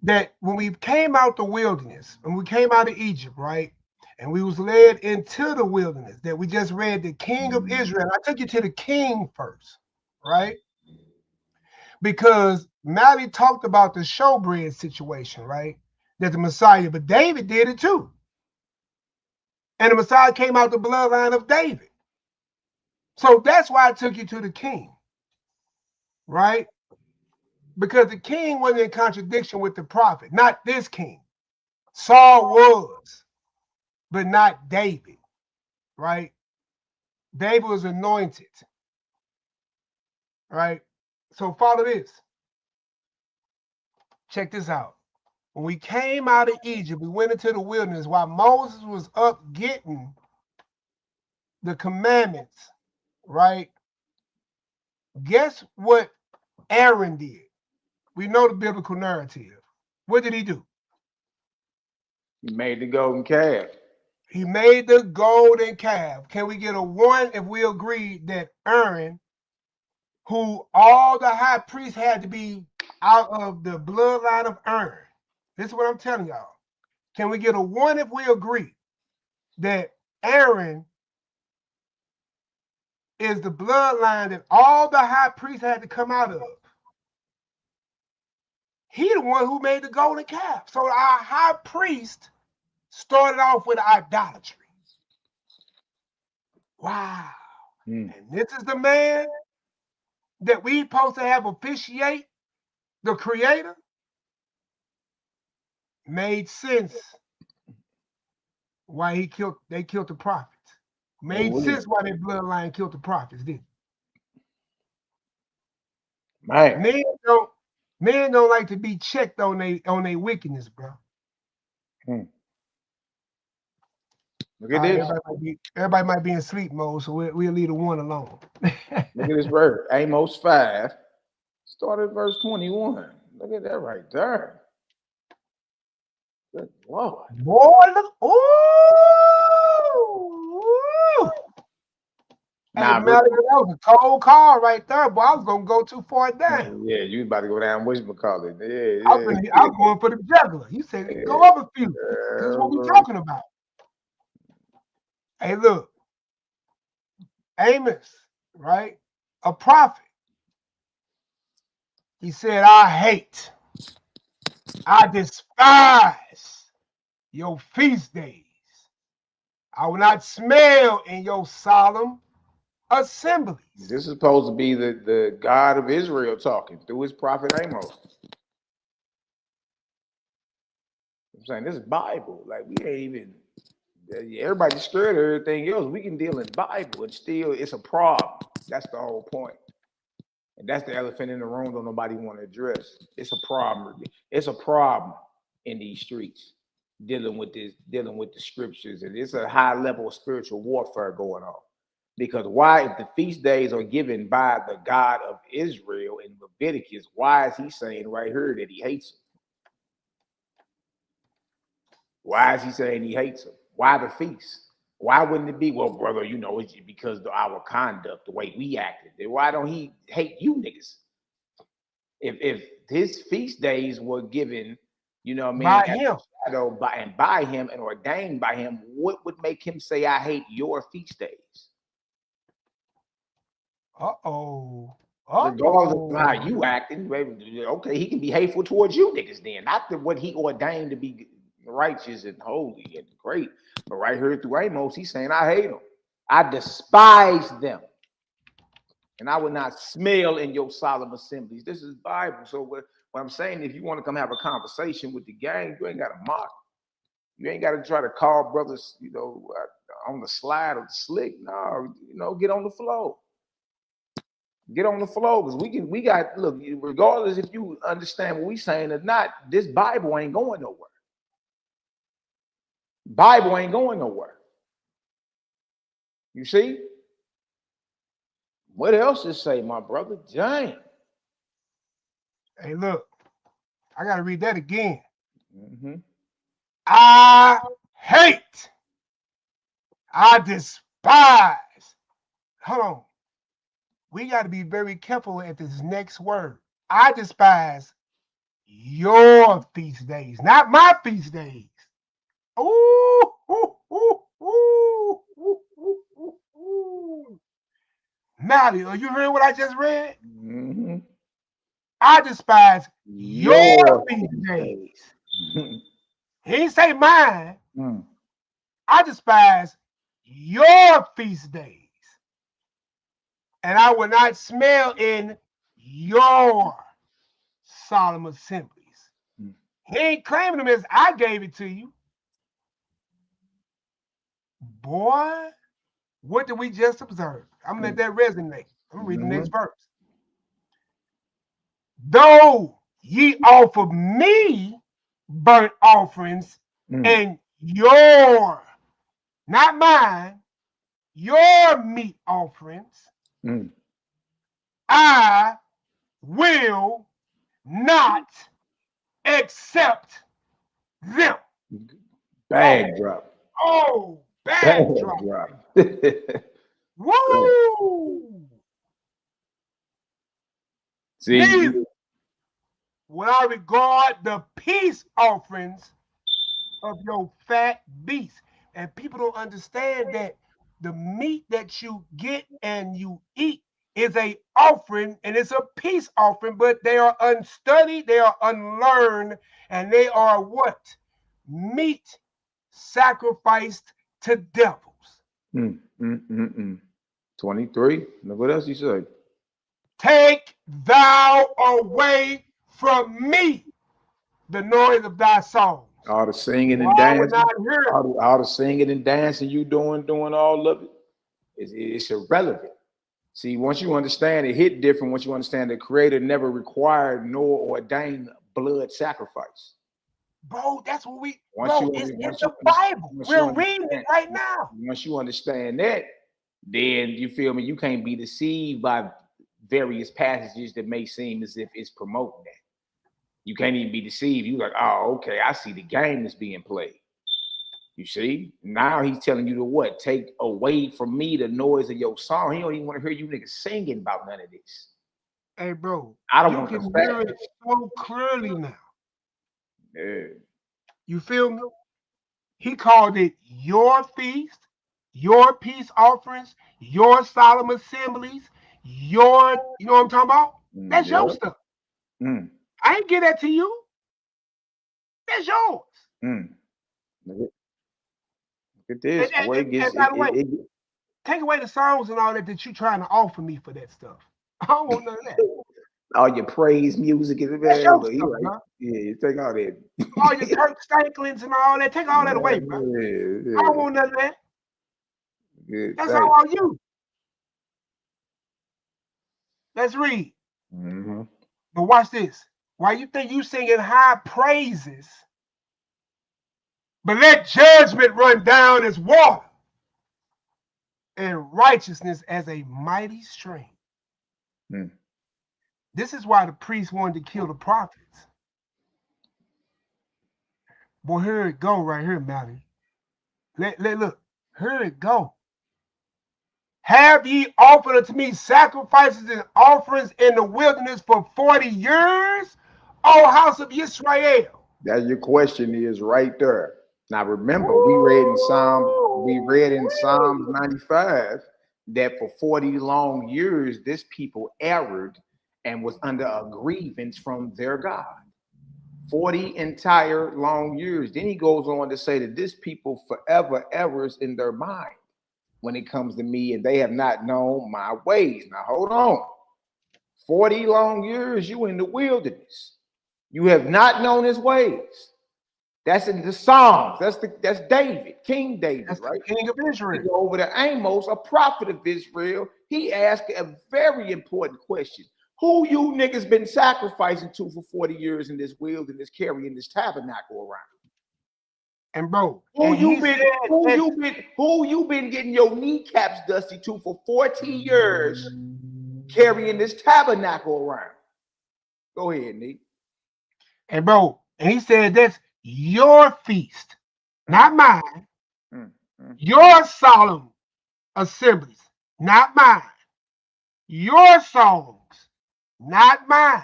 Speaker 2: that when we came out the wilderness, when we came out of Egypt, right, and we was led into the wilderness, that we just read the king of Israel. I took you to the king first, right? Because Mally talked about the showbread situation, right? That the Messiah, but David did it too. And the Messiah came out the bloodline of David. So that's why I took you to the king, right? Because the king wasn't in contradiction with the prophet, not this king. Saul was, but not David, right? David was anointed, right? So follow this. Check this out. When we came out of Egypt, we went into the wilderness while Moses was up getting the commandments, right? Guess what Aaron did? We know the biblical narrative. What did he do?
Speaker 1: He made the golden calf.
Speaker 2: He made the golden calf. Can we get a 1 if we agree that Aaron, who all the high priests had to be out of the bloodline of Aaron? This is what I'm telling y'all. Can we get a 1 if we agree that Aaron is the bloodline that all the high priests had to come out of? He the one who made the golden calf. So our high priest started off with idolatry. Wow. And this is the man that we supposed to have officiate the creator. Made sense why they killed the prophets. Made sense why their bloodline killed the prophets, didn't it? Men don't like to be checked on their wickedness, bro.
Speaker 1: Look at this.
Speaker 2: Everybody might be in sleep mode, so we'll leave the 1 alone.
Speaker 1: Look at this verse. Amos 5, started verse 21. Look at that right there. Good Lord.
Speaker 2: Boy, look. Ooh. Now, hey, Malaki, that was a cold call right there, boy. I was going to go too far down.
Speaker 1: Yeah, you about to go down whatchamacallit. Yeah.
Speaker 2: I'm going for the jugular. You said go up a few. This is what we're talking about. Hey, look. Amos, right? A prophet. He said, I despise your feast days. I will not smell in your solemn assemblies.
Speaker 1: This is supposed to be the God of Israel talking through his prophet Amos. I'm saying this is Bible. Like we ain't even, everybody's scared of everything else. We can deal in Bible and still it's a problem. That's the whole point. And that's the elephant in the room that nobody want to address. It's a problem. It's a problem in these streets dealing with the scriptures. And it's a high level of spiritual warfare going on. Because why, if the feast days are given by the God of Israel in Leviticus, why is he saying right here that he hates them? Why is he saying he hates them? Why the feast? Why wouldn't it be, well, brother, you know, it's because of our conduct, the way we acted. Why don't he hate you niggas? If his feast days were given, you know what I mean, by him and ordained by him, what would make him say, I hate your feast days?
Speaker 2: Uh-oh.
Speaker 1: Regardless of how you acting, baby, okay, he can be hateful towards you niggas then. Not what he ordained to be righteous and holy and great. But right here through Amos, he's saying, I hate them. I despise them. And I would not smell in your solemn assemblies. This is Bible. So what I'm saying, if you want to come have a conversation with the gang, you ain't got to mock. You ain't got to try to call brothers, on the slide or the slick. No, get on the flow. Get on the flow, because look, regardless if you understand what we saying or not, this Bible ain't going nowhere. Bible ain't going nowhere. You see? What else is say, my brother? Dang.
Speaker 2: Hey, look, I got to read that again.
Speaker 1: Mm-hmm.
Speaker 2: I hate, I despise. Hold on. We got to be very careful at this next word. I despise your feast days, not my feast days. Ooh, ooh, ooh, ooh, ooh, ooh, ooh. Mally, are you hearing what I just read?
Speaker 1: Mm-hmm.
Speaker 2: I despise your feast days. He didn't say mine. I despise your feast days. And I will not smell in your solemn assemblies. He ain't claiming them as I gave it to you. Boy, what did we just observe? I'm gonna let that resonate. I'm gonna read the next verse. Though ye offer me burnt offerings and your, not mine, your meat offerings, I will not accept them.
Speaker 1: Bag drop.
Speaker 2: Oh, bag drop. Woo!
Speaker 1: See,
Speaker 2: neither will I regard the peace offerings of your fat beasts. And people don't understand that the meat that you get and you eat is a offering, and it's a peace offering, but they are unstudied, they are unlearned, and they are what? Meat sacrificed to devils.
Speaker 1: 23. Look what else he said.
Speaker 2: Take thou away from me the noise of thy songs.
Speaker 1: All the singing and dancing, all the singing and dancing you doing all of it, it's irrelevant. See, once you understand, it hit different once you understand the Creator never required nor ordained blood sacrifice.
Speaker 2: Bro, that's what it's in the Bible. We're reading it right now.
Speaker 1: Once you understand that, then you feel me, you can't be deceived by various passages that may seem as if it's promoting that. You can't even be deceived. You like, oh, okay, I see the game that's being played. You see? Now he's telling you to what? Take away from me the noise of your song. He don't even want to hear you niggas singing about none of this.
Speaker 2: Hey, bro,
Speaker 1: I don't want to
Speaker 2: hear it so clearly now.
Speaker 1: Yeah.
Speaker 2: You feel me? He called it your feast, your peace offerings, your solemn assemblies, your, you know what I'm talking about? That's your stuff. I ain't give that to you. That's yours.
Speaker 1: Look at this.
Speaker 2: And by the way, take away the songs and all that you're trying to offer me for that stuff. I don't want none of that.
Speaker 1: All your praise music is available. Yeah, take all that.
Speaker 2: All your Kirk Stanklins and all that. Take all that away, bro. I don't want none of that. That's all you. Let's read. But watch this. Why you think you singing high praises, but let judgment run down as water and righteousness as a mighty stream? This is why the priests wanted to kill the prophets. Boy, here it go right here, Malaki. Look, here it go. Have ye offered unto me sacrifices and offerings in the wilderness for 40 years, O house of Israel?
Speaker 1: That your question is right there. Now remember, we read in Psalms 95 that for 40 long years, this people erred and was under a grievance from their God. 40 entire long years. Then he goes on to say that this people forever errors in their mind when it comes to me, and they have not known my ways. Now, hold on. 40 long years, you in the wilderness. You have not known his ways. That's in the Psalms. That's David, King David,
Speaker 2: That's
Speaker 1: right?
Speaker 2: the king of
Speaker 1: We
Speaker 2: Israel.
Speaker 1: go over to Amos, a prophet of Israel. He asked a very important question. Who you niggas been sacrificing to for 40 years in this wilderness, carrying this tabernacle around?
Speaker 2: And bro,
Speaker 1: Who
Speaker 2: and
Speaker 1: you
Speaker 2: he
Speaker 1: been,
Speaker 2: said
Speaker 1: who
Speaker 2: that-
Speaker 1: you been getting your kneecaps dusty to for 40 years, carrying this tabernacle around? Go ahead, Nick.
Speaker 2: and bro, and he said that's your feast, not mine. Your solemn assemblies, not mine. Your songs, not mine.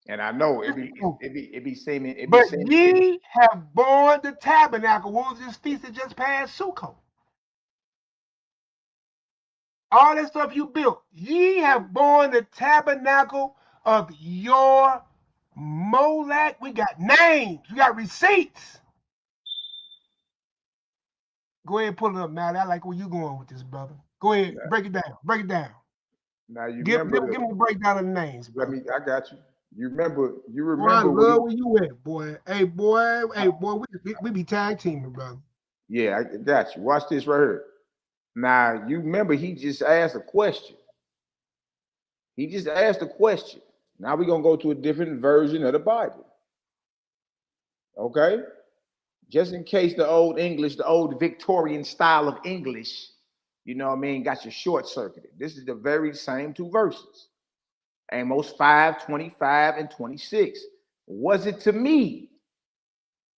Speaker 1: And I know it be seeming,
Speaker 2: But ye have borne the tabernacle. What was this feast that just passed? Sukkot. All that stuff you built. Ye have borne the tabernacle of your Molech. We got names. We got receipts. Go ahead and pull it up, Matt. I like where you going with this, brother. Go ahead, break it down. Break it down.
Speaker 1: Now you
Speaker 2: Give
Speaker 1: remember
Speaker 2: me the breakdown of the names,
Speaker 1: I got you. You remember
Speaker 2: Boy, I love where you at, boy. Hey, boy, we be tag teaming, brother.
Speaker 1: Yeah, I got you. Watch this right here. Now you remember he just asked a question. He just asked a question. Now we're gonna go to a different version of the Bible. Okay? Just in case the old English, the old Victorian style of English, you know what I mean, got you short circuited. This is the very same two verses. Amos 5, 25 and 26. Was it to me?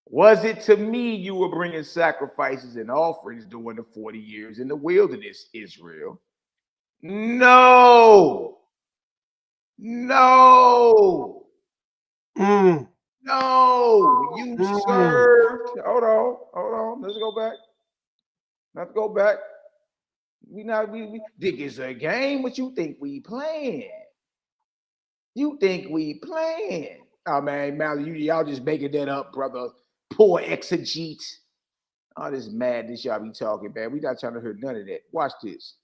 Speaker 1: Was it to me you were bringing sacrifices and offerings during the 40 years in the wilderness, Israel? No. No. No. You served. Hold on. Let's go back. Let's go back. We think it's a game. What you think we playing? You think we playing? Oh man, Malaki, y'all just making that up, brother. Poor exegete. All this madness y'all be talking, man. We not trying to hear none of that. Watch this.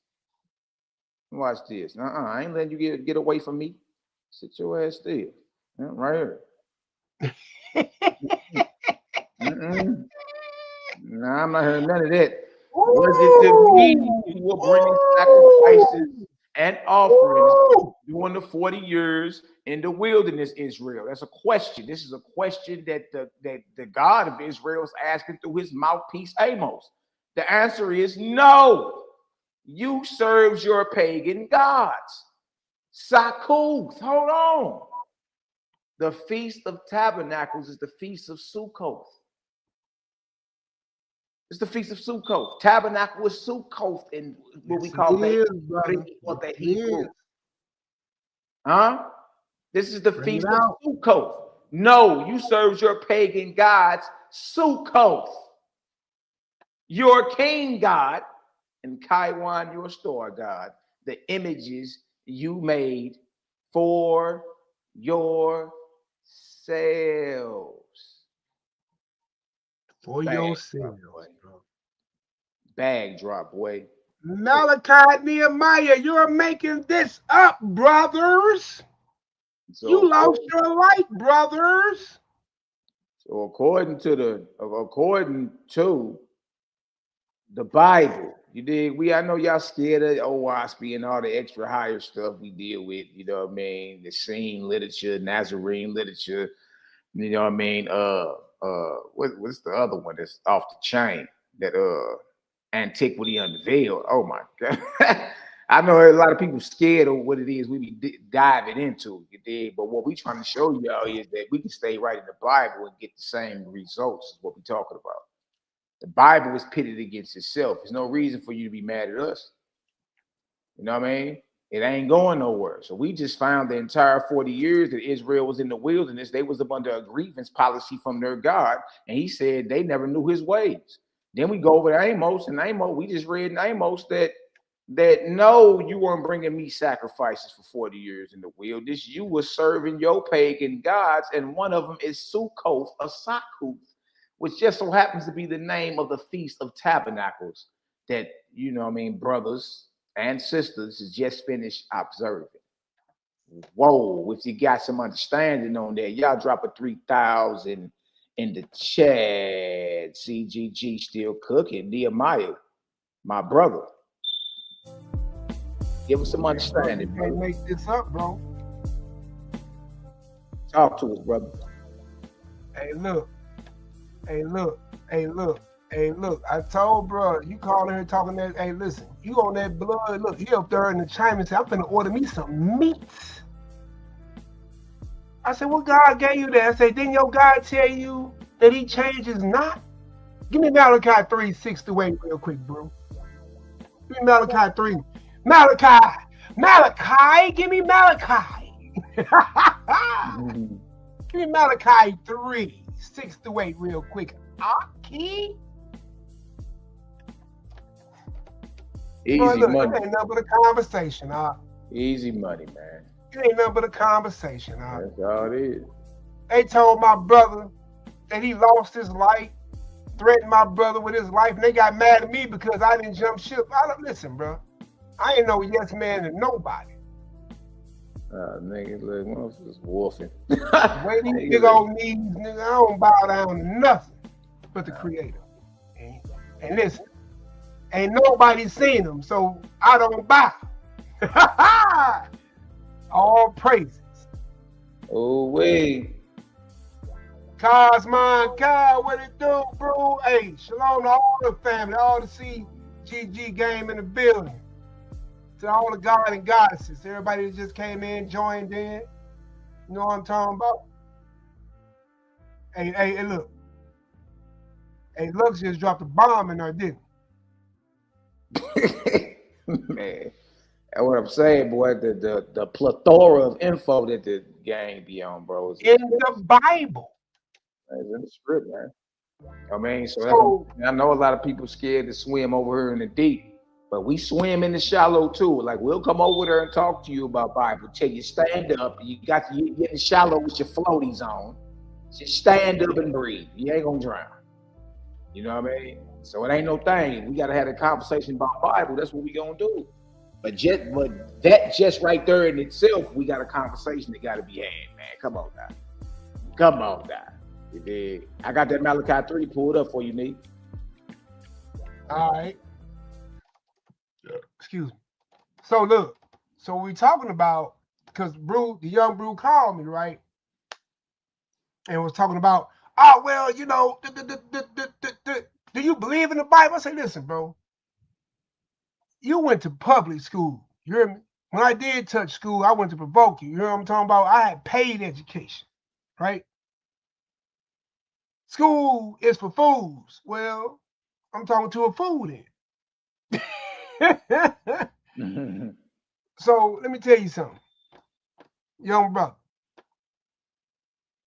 Speaker 1: Watch this. I ain't letting you get away from me. Sit your ass still. Right here. Nah, I'm not hearing none of that. Was it to me you were bringing sacrifices and offerings during the 40 years in the wilderness, Israel? That's a question. This is a question that the God of Israel is asking through his mouthpiece, Amos. The answer is no. You served your pagan gods. Sakuth, hold on. The Feast of Tabernacles is the Feast of Sukkoth. It's the Feast of Sukkoth. Tabernacle is Sukkoth in what we call that Hebrew. Huh? This is the Feast of Sukkoth. No, you serve your pagan gods, Sukkoth. Your king god, and Kaiwan, your store god, the images you made for yourselves.
Speaker 2: For yourselves.
Speaker 1: Bag drop, boy.
Speaker 2: Malachi, Nehemiah, you're making this up, brothers. So, you lost your light, brothers.
Speaker 1: So according to the Bible, you dig? I know y'all scared of OWASP and all the extra higher stuff we deal with, you know what I mean? The Scene literature, Nazarene literature, you know what I mean? What's the other one that's off the chain? That Antiquity Unveiled. Oh my God. I know a lot of people scared of what it is we be diving into, you dig? But what we trying to show y'all is that we can stay right in the Bible and get the same results as what we're talking about. The Bible is pitted against itself. There's no reason for you to be mad at us. You know what I mean? It ain't going nowhere. So we just found the entire 40 years that Israel was in the wilderness. They was up under a grievance policy from their God. And he said they never knew his ways. Then we go over to Amos, and Amos, we just read in Amos that no, you weren't bringing me sacrifices for 40 years in the wilderness. You were serving your pagan gods, and one of them is Sukkoth, or Sakkuth, which just so happens to be the name of the Feast of Tabernacles that, brothers and sisters has just finished observing. Whoa, if you got some understanding on that, y'all drop a 3,000 in the chat. CGG still cooking. Nehemiyah, my brother. Give us some understanding,
Speaker 2: bro. You can't make this up, bro.
Speaker 1: Talk to us, brother.
Speaker 2: Hey, look. I told bro, you calling here talking that. Hey, listen, you on that blood. Look, he up there in the chime and say, I'm finna order me some meats. I said, what God gave you that? I said, didn't your God tell you that he changes not? Give me Malachi 3:6-8 real quick, bro. Give me Malachi 3. Malachi, give me Malachi. Give me Malachi 3:6-8 real quick. Aki.
Speaker 1: Easy
Speaker 2: look,
Speaker 1: money.
Speaker 2: It ain't nothing but a conversation,
Speaker 1: Easy money, man.
Speaker 2: It ain't nothing but a conversation,
Speaker 1: That's all it is.
Speaker 2: They told my brother that he lost his life, threatened my brother with his life, and they got mad at me because I didn't jump ship. Listen, bro, I ain't no yes man to nobody.
Speaker 1: Niggas, look, motherfuckers wolfing.
Speaker 2: Way these big old knees, nigga, I don't bow down to nothing but the Creator. And listen, ain't nobody seen him, so I don't bow. All praises.
Speaker 1: Oh, wait.
Speaker 2: Cosmon, Kai, what it do, bro? Hey, shalom to all the family, all the CGG game in the building. To all the God and goddesses, everybody that just came in, joined in. You know what I'm talking about? Hey, look. Hey, Lux just dropped a bomb in there, didn't
Speaker 1: he? Man, that's what I'm saying, boy. The plethora of info that the gang be on, bro.
Speaker 2: In the Bible.
Speaker 1: It's in the script, man. I mean, so I know a lot of people scared to swim over here in the deep. But we swim in the shallow too. Like, we'll come over there and talk to you about Bible. Tell you stand up. You get in the shallow with your floaties on. Just stand up and breathe. You ain't gonna drown. You know what I mean? So it ain't no thing. We gotta have a conversation about Bible. That's what we gonna do. But that just right there in itself, we got a conversation that gotta be had, man. Come on now. Come on now. You dig? I got that Malachi 3 pulled up for you, Nate.
Speaker 2: All right. Excuse me. So look, we talking about, because the young Brew called me, right? And was talking about, well, do you believe in the Bible? I say, listen, bro, you went to public school. You hear me? When I did touch school, I went to provoke you. You hear what I'm talking about? I had paid education, right? School is for fools. Well, I'm talking to a fool then. So let me tell you something, young brother.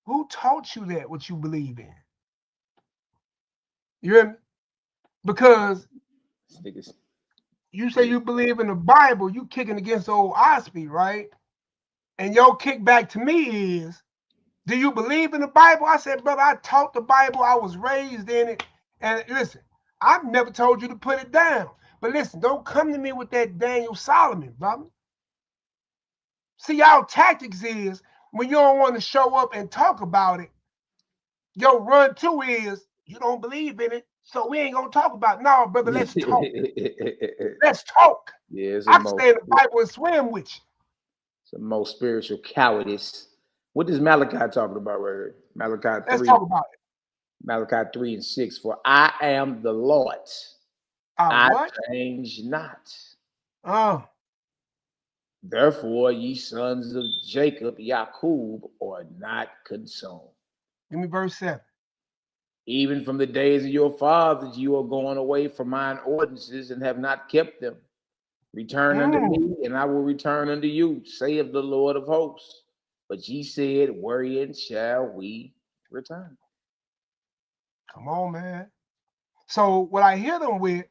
Speaker 2: Who taught you that, what you believe in? You hear me? Because you say you believe in the Bible, you kicking against old Osby, right? And your kickback to me is, do you believe in the Bible? I said, brother, I taught the Bible. I was raised in it. And listen, I've never told you to put it down. But listen, don't come to me with that Daniel Solomon, brother. See, our tactics is, when you don't want to show up and talk about it, your run to is, you don't believe in it, so we ain't gonna talk about it. No, brother, let's talk. Let's talk.
Speaker 1: Yeah,
Speaker 2: I can stay in the Bible and swim with you.
Speaker 1: It's the most spiritual cowardice. What is Malachi talking about right here? Malachi 3.
Speaker 2: Let's talk about it.
Speaker 1: Malachi 3:6. For I am the Lord. I change not. Therefore, ye sons of Jacob, Jacob, are not consumed.
Speaker 2: Give me verse 7.
Speaker 1: Even from the days of your fathers, you are going away from mine ordinances and have not kept them. Return unto me, and I will return unto you, saith the Lord of hosts. But ye said, wherein shall we return?
Speaker 2: Come on, man. So what I hit them with,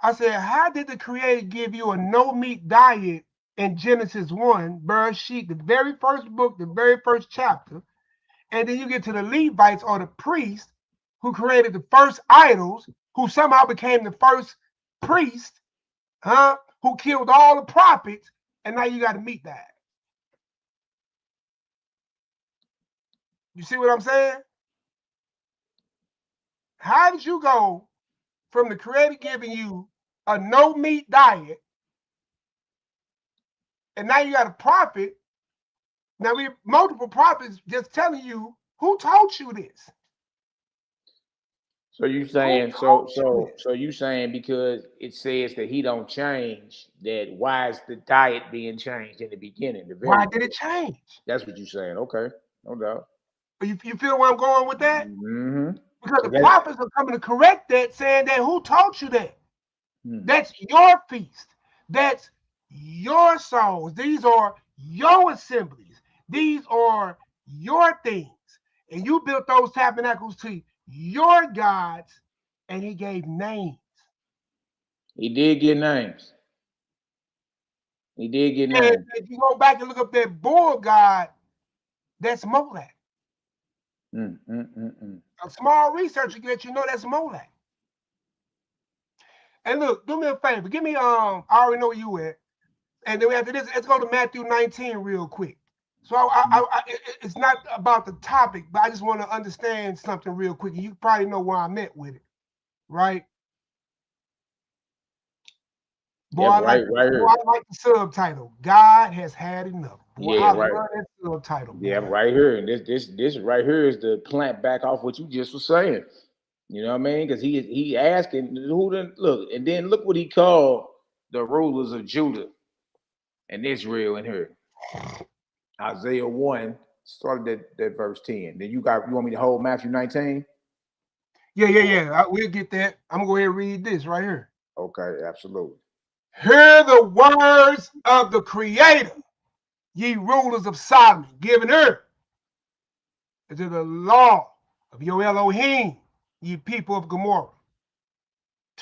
Speaker 2: I said, how did the Creator give you a no-meat diet in Genesis 1, Bereshit, the very first book, the very first chapter, and then you get to the Levites or the priests who created the first idols, who somehow became the first priest, who killed all the prophets, and now you got a meat diet. You see what I'm saying? How did you go from the Creator giving you a no-meat diet, and now you got a prophet? Now we have multiple prophets just telling you, who taught you this?
Speaker 1: So you saying so you saying because it says that he don't change, that why is the diet being changed in the beginning?
Speaker 2: Why did it change?
Speaker 1: That's what you're saying. Okay, no doubt.
Speaker 2: You feel where I'm going with that?
Speaker 1: Mm-hmm.
Speaker 2: Because the prophets are coming to correct that, saying that who taught you that? That's your feast. That's your songs. These are your assemblies. These are your things. And you built those tabernacles to your gods, and he gave names.
Speaker 1: He did get names. He did get names.
Speaker 2: And if you go back and look up that bull god, that's Molech. A small research will get you know that's Molech. And look, do me a favor. Give me I already know where you at. And then after this, let's go to Matthew 19 real quick. So it's not about the topic, but I just want to understand something real quick. You probably know where I'm at with it, right? Boy,
Speaker 1: Yeah,
Speaker 2: I like the subtitle. God has had enough. Boy, I love that subtitle.
Speaker 1: Yeah, right here. And this right here is the plant back off what you just was saying. You know what I mean? Because he asking who didn't look, and then look what he called the rulers of Judah and Israel in here. Isaiah 1 started at verse 10. Then you want me to hold Matthew 19?
Speaker 2: Yeah. We'll get that. I'm gonna go ahead and read this right here.
Speaker 1: Okay, absolutely.
Speaker 2: Hear the words of the Creator, ye rulers of Sodom, giving earth to the law of your Elohim, ye people of Gomorrah.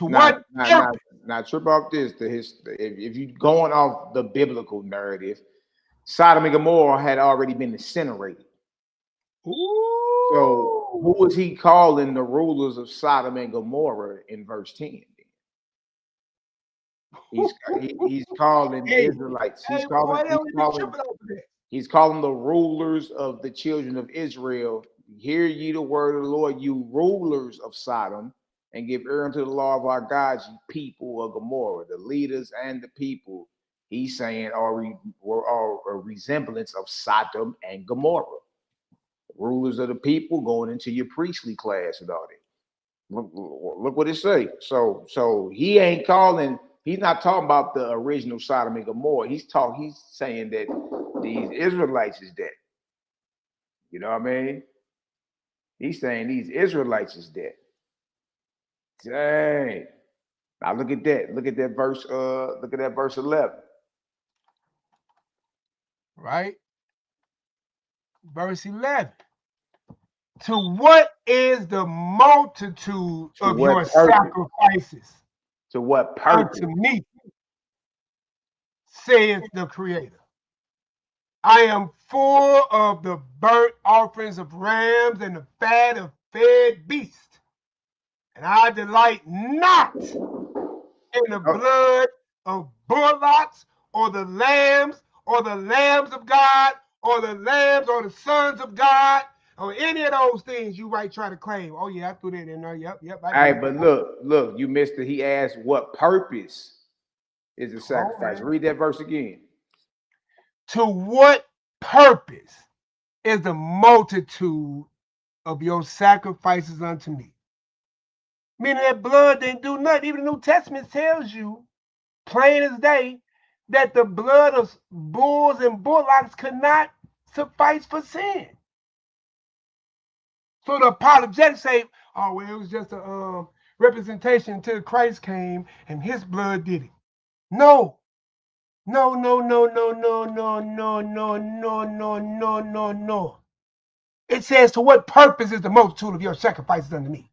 Speaker 1: Now trip off this. If you going off the biblical narrative, Sodom and Gomorrah had already been incinerated.
Speaker 2: Ooh.
Speaker 1: So who was he calling the rulers of Sodom and Gomorrah in verse 10? He's calling the Israelites. He's calling the rulers of the children of Israel. Hear ye the word of the Lord, you rulers of Sodom, and give ear unto the law of our God, you people of Gomorrah. The leaders and the people, he's saying, are a resemblance of Sodom and Gomorrah. Rulers of the people going into your priestly class and all that. Look what it say. So he ain't calling. He's not talking about the original Sodom and Gomorrah. He's saying that these Israelites is dead. You know what I mean? He's saying these Israelites is dead. Dang. Now look at that. Look at that verse. Look at that verse 11.
Speaker 2: Right. Verse 11. To what is the multitude of your sacrifices?
Speaker 1: To what purpose?
Speaker 2: Unto me, saith the Creator. I am full of the burnt offerings of rams and the fat of fed beasts, and I delight not in the blood of bullocks or the lambs of God or the lambs or the sons of God or any of those things you might try to claim. Oh yeah, I threw that in there. Yep.
Speaker 1: All right, but look, you missed it. He asked, what purpose is the sacrifice? Read that verse again.
Speaker 2: To what purpose is the multitude of your sacrifices unto me? Meaning that blood didn't do nothing. Even the New Testament tells you, plain as day, that the blood of bulls and bullocks could not suffice for sin. So the apologetics say, oh, well, it was just a representation until Christ came and his blood did it. No. It says, to what purpose is the multitude of your sacrifices unto me?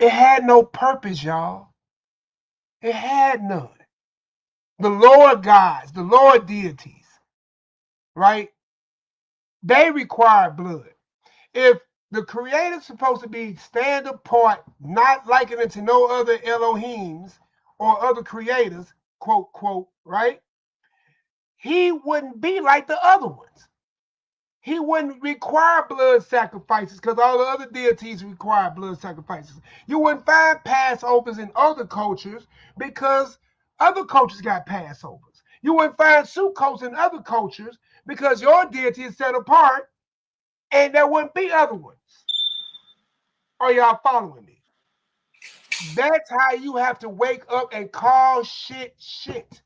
Speaker 2: It had no purpose, y'all. It had none. The Lord gods, the Lord deities, right? They require blood. If the creator's supposed to be stand apart, not likening to no other Elohims or other creators, quote, quote, right? He wouldn't be like the other ones. He wouldn't require blood sacrifices because all the other deities require blood sacrifices. You wouldn't find Passovers in other cultures because other cultures got Passovers. You wouldn't find Sukkos in other cultures because your deity is set apart and there wouldn't be other ones. Are y'all following me? That's how you have to wake up and call shit shit.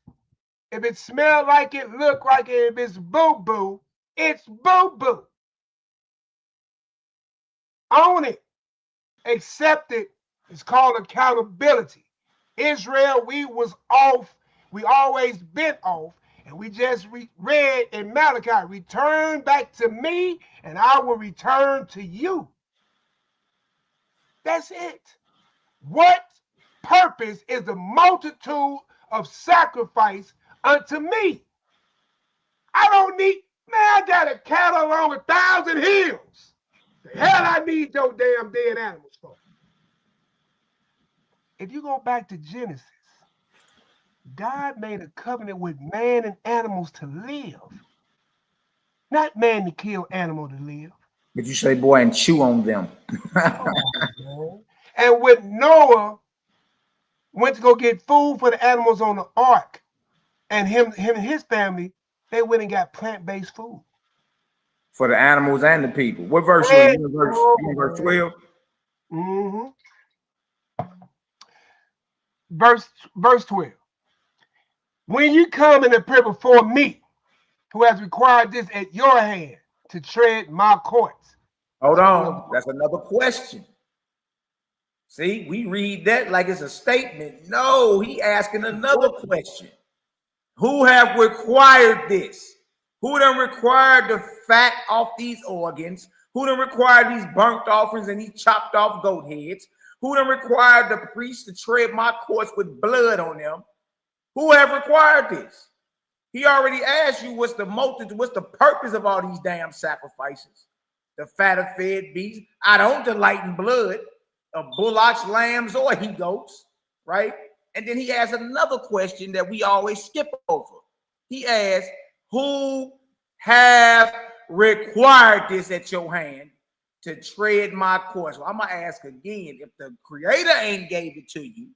Speaker 2: If it smell like it, look like it, if it's boo-boo, it's boo-boo. Own it. Accept it. It's called accountability. Israel, we was off. We always been off. And we just read in Malachi, return back to me and I will return to you. That's it. What purpose is the multitude of sacrifice unto me? I don't need, man, I got a cattle on 1,000 hills. The hell I need those damn dead animals for? If you go back to Genesis, God made a covenant with man and animals to live. Not man to kill, animal to live.
Speaker 1: But you say, boy, and chew on them.
Speaker 2: Oh, and when Noah went to go get food for the animals on the ark, and him and his family, they went and got plant-based food.
Speaker 1: For the animals and the people. What verse you in? Verse 12?
Speaker 2: Mm-hmm. Verse 12. When you come and appear before me, who has required this at your hand to tread my courts.
Speaker 1: Hold on. That's another question. See, we read that like it's a statement. No, he asking another question. Who have required this? Who done required the fat off these organs? Who done required these burnt offerings and these chopped off goat heads? Who done required the priest to tread my courts with blood on them? Who have required this? He already asked you what's the purpose of all these damn sacrifices. The fat of fed beasts. I don't delight in blood of bullocks, lambs, or he goats, right? And then he asks another question that we always skip over. He asks, who have required this at your hand to tread my course? Well, I'm going to ask again, if the creator ain't gave it to you,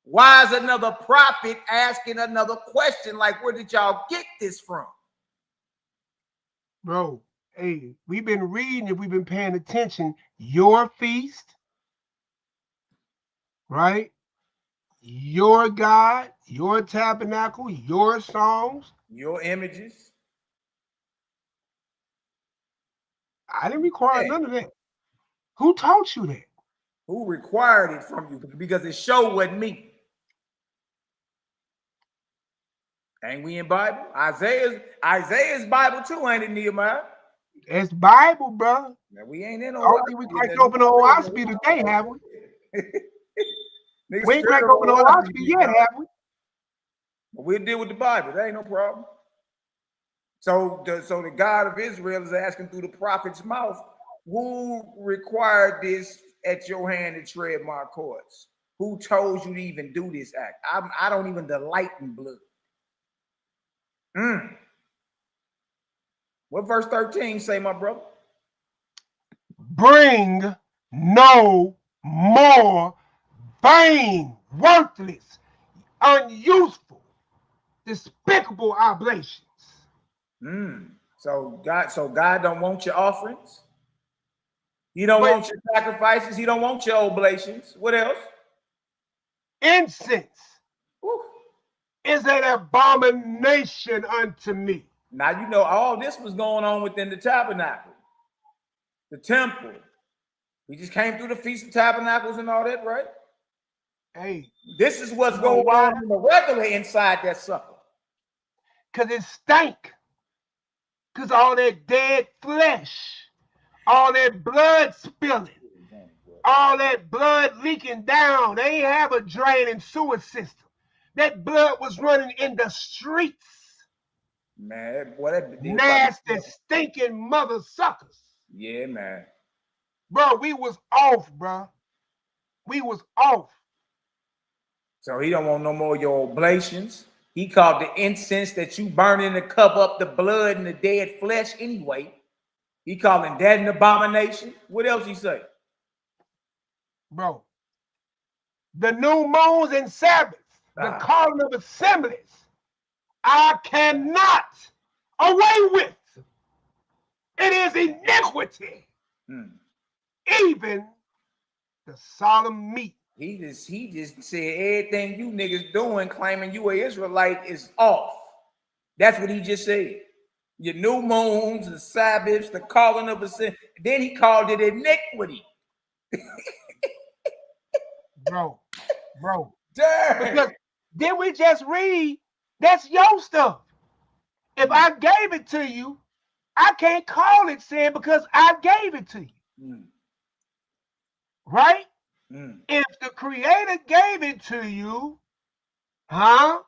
Speaker 1: why is another prophet asking another question like, where did y'all get this from?
Speaker 2: Bro, hey, we've been reading, if we've been paying attention, your feast, right? Your God, your tabernacle, your songs.
Speaker 1: Your images.
Speaker 2: I didn't require none of that. Who taught you that?
Speaker 1: Who required it from you? Because it sure wasn't me. Ain't we in Bible? Isaiah's Bible too, ain't it, Nehemiah?
Speaker 2: It's Bible, bro.
Speaker 1: Now, we ain't in
Speaker 2: I don't think we cracked open the OSB today, have we? We ain't cracked open the OSB yet, have we?
Speaker 1: We'll deal with the Bible. That ain't no problem. So the God of Israel is asking through the prophet's mouth, who required this at your hand to tread my courts? Who told you to even do this act? I don't even delight in blood. What verse 13 say, my brother?
Speaker 2: Bring no more vain, worthless, unuseful, despicable oblations.
Speaker 1: So God don't want your offerings. He don't want your sacrifices. He don't want your oblations. What else?
Speaker 2: Incense is an abomination unto me.
Speaker 1: Now you know all this was going on within the tabernacle, the temple. We just came through the Feast of Tabernacles and all that, right?
Speaker 2: Hey,
Speaker 1: this is what's going on in the regular inside that sucker.
Speaker 2: Because it stank. Because all that dead flesh, all that blood spilling, all that blood leaking down. They ain't have a drain and sewer system. That blood was running in the streets.
Speaker 1: Man, what
Speaker 2: Nasty, stinking mother suckers.
Speaker 1: Yeah, man.
Speaker 2: Bro, we was off, bro. We was off.
Speaker 1: So he don't want no more of your oblations. He called the incense that you burning to cover up the blood and the dead flesh anyway. He calling that an abomination. What else he say?
Speaker 2: Bro, the new moons and Sabbaths, the calling of assemblies, I cannot away with. It is iniquity. Even the solemn meat. He just said everything you niggas doing, claiming you an Israelite, is off. That's what he just said. Your new moons, the Sabbaths, the calling of assemblies. Then he called it iniquity. Bro. Damn. Because then we just read, that's your stuff. If I gave it to you, I can't call it sin because I gave it to you. Right? If the Creator gave it to you, right?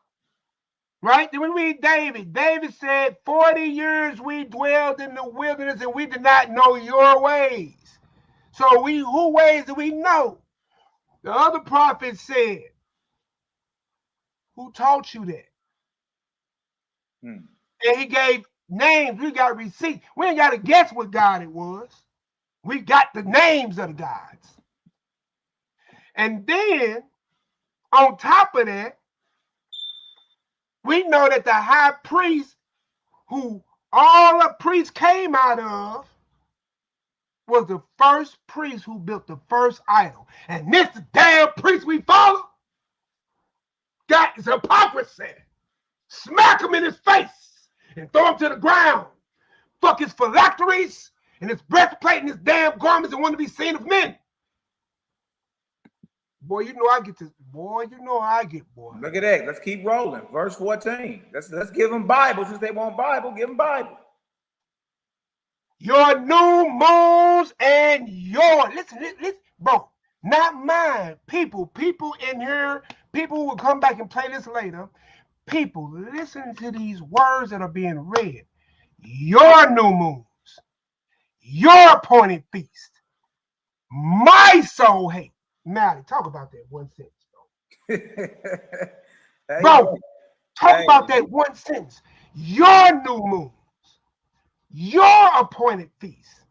Speaker 2: Then we read David. David said, 40 years we dwelled in the wilderness and we did not know your ways. So who ways do we know? The other prophet said, who taught you that? And he gave names. We got receipts. We ain't got to guess what God it was. We got the names of the gods. And then, on top of that, we know that the high priest, who all the priests came out of, was the first priest who built the first idol. And this damn priest we follow got his hypocrisy. Smack him in his face and throw him to the ground. Fuck his phylacteries and his breastplate and his damn garments and want to be seen of men. Boy, you know I get this. Boy, you know I get, boy. Look at that. Let's keep rolling. Verse 14. Let's give them Bible. Since they want Bible, give them Bible. Your new moons and your, listen, bro, not mine. People in here, people will come back and play this later. People, listen to these words that are being read. Your new moons, your appointed feast, my soul hate. Malaki, talk about that one sentence, bro. Bro, talk about that one sentence. Your new moons, your appointed feast,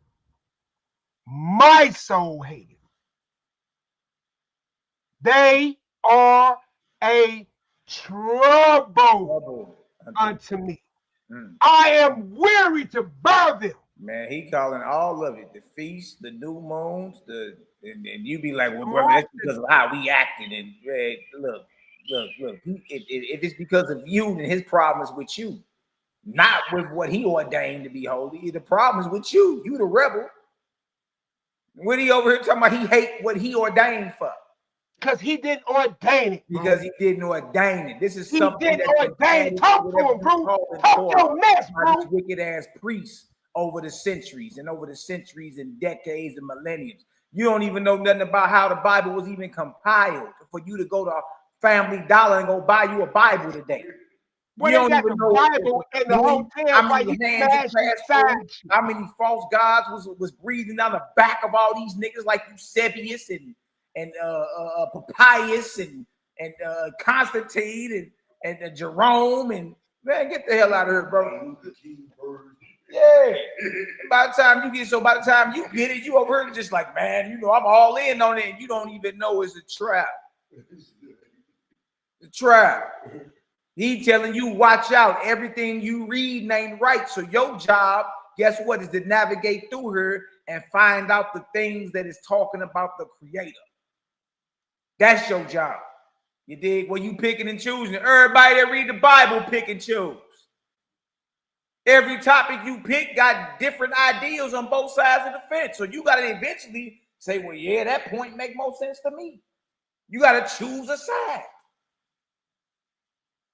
Speaker 2: my soul hated. They are a trouble unto me. I am weary to bear them. Man, he calling all of it, the feast, the new moons, and you be like, well, brother, that's because of how we acted. And look. If it's because of you, then his problem is with you, not with what he ordained to be holy. The problem is with you. You the rebel. What he over here talking about? He hate what he ordained for. Because he didn't ordain it. Bro. Because he didn't ordain it. This is something he didn't ordain it. Talk to him, bro. Talk your mess, bro. These wicked ass priests over the centuries and decades and millenniums. You don't even know nothing about how the Bible was even compiled for you to go to Family Dollar and go buy you a Bible today. Well, you don't even know Bible in the hotel. How many false gods was breathing down the back of all these niggas like Eusebius and Papias and Constantine and Jerome, and man, get the hell out of here, bro. Yeah. By the time you get it, you over here just like, man, you know, I'm all in on it, and you don't even know it's a trap. The trap. He telling you, watch out. Everything you read ain't right. So your job, guess what, is to navigate through her and find out the things that is talking about the Creator. That's your job. You dig? Well, you picking and choosing. Everybody that read the Bible pick and choose. Every topic you pick got different ideas on both sides of the fence. So you got to eventually say, well, yeah, that point make more sense to me. You got to choose a side.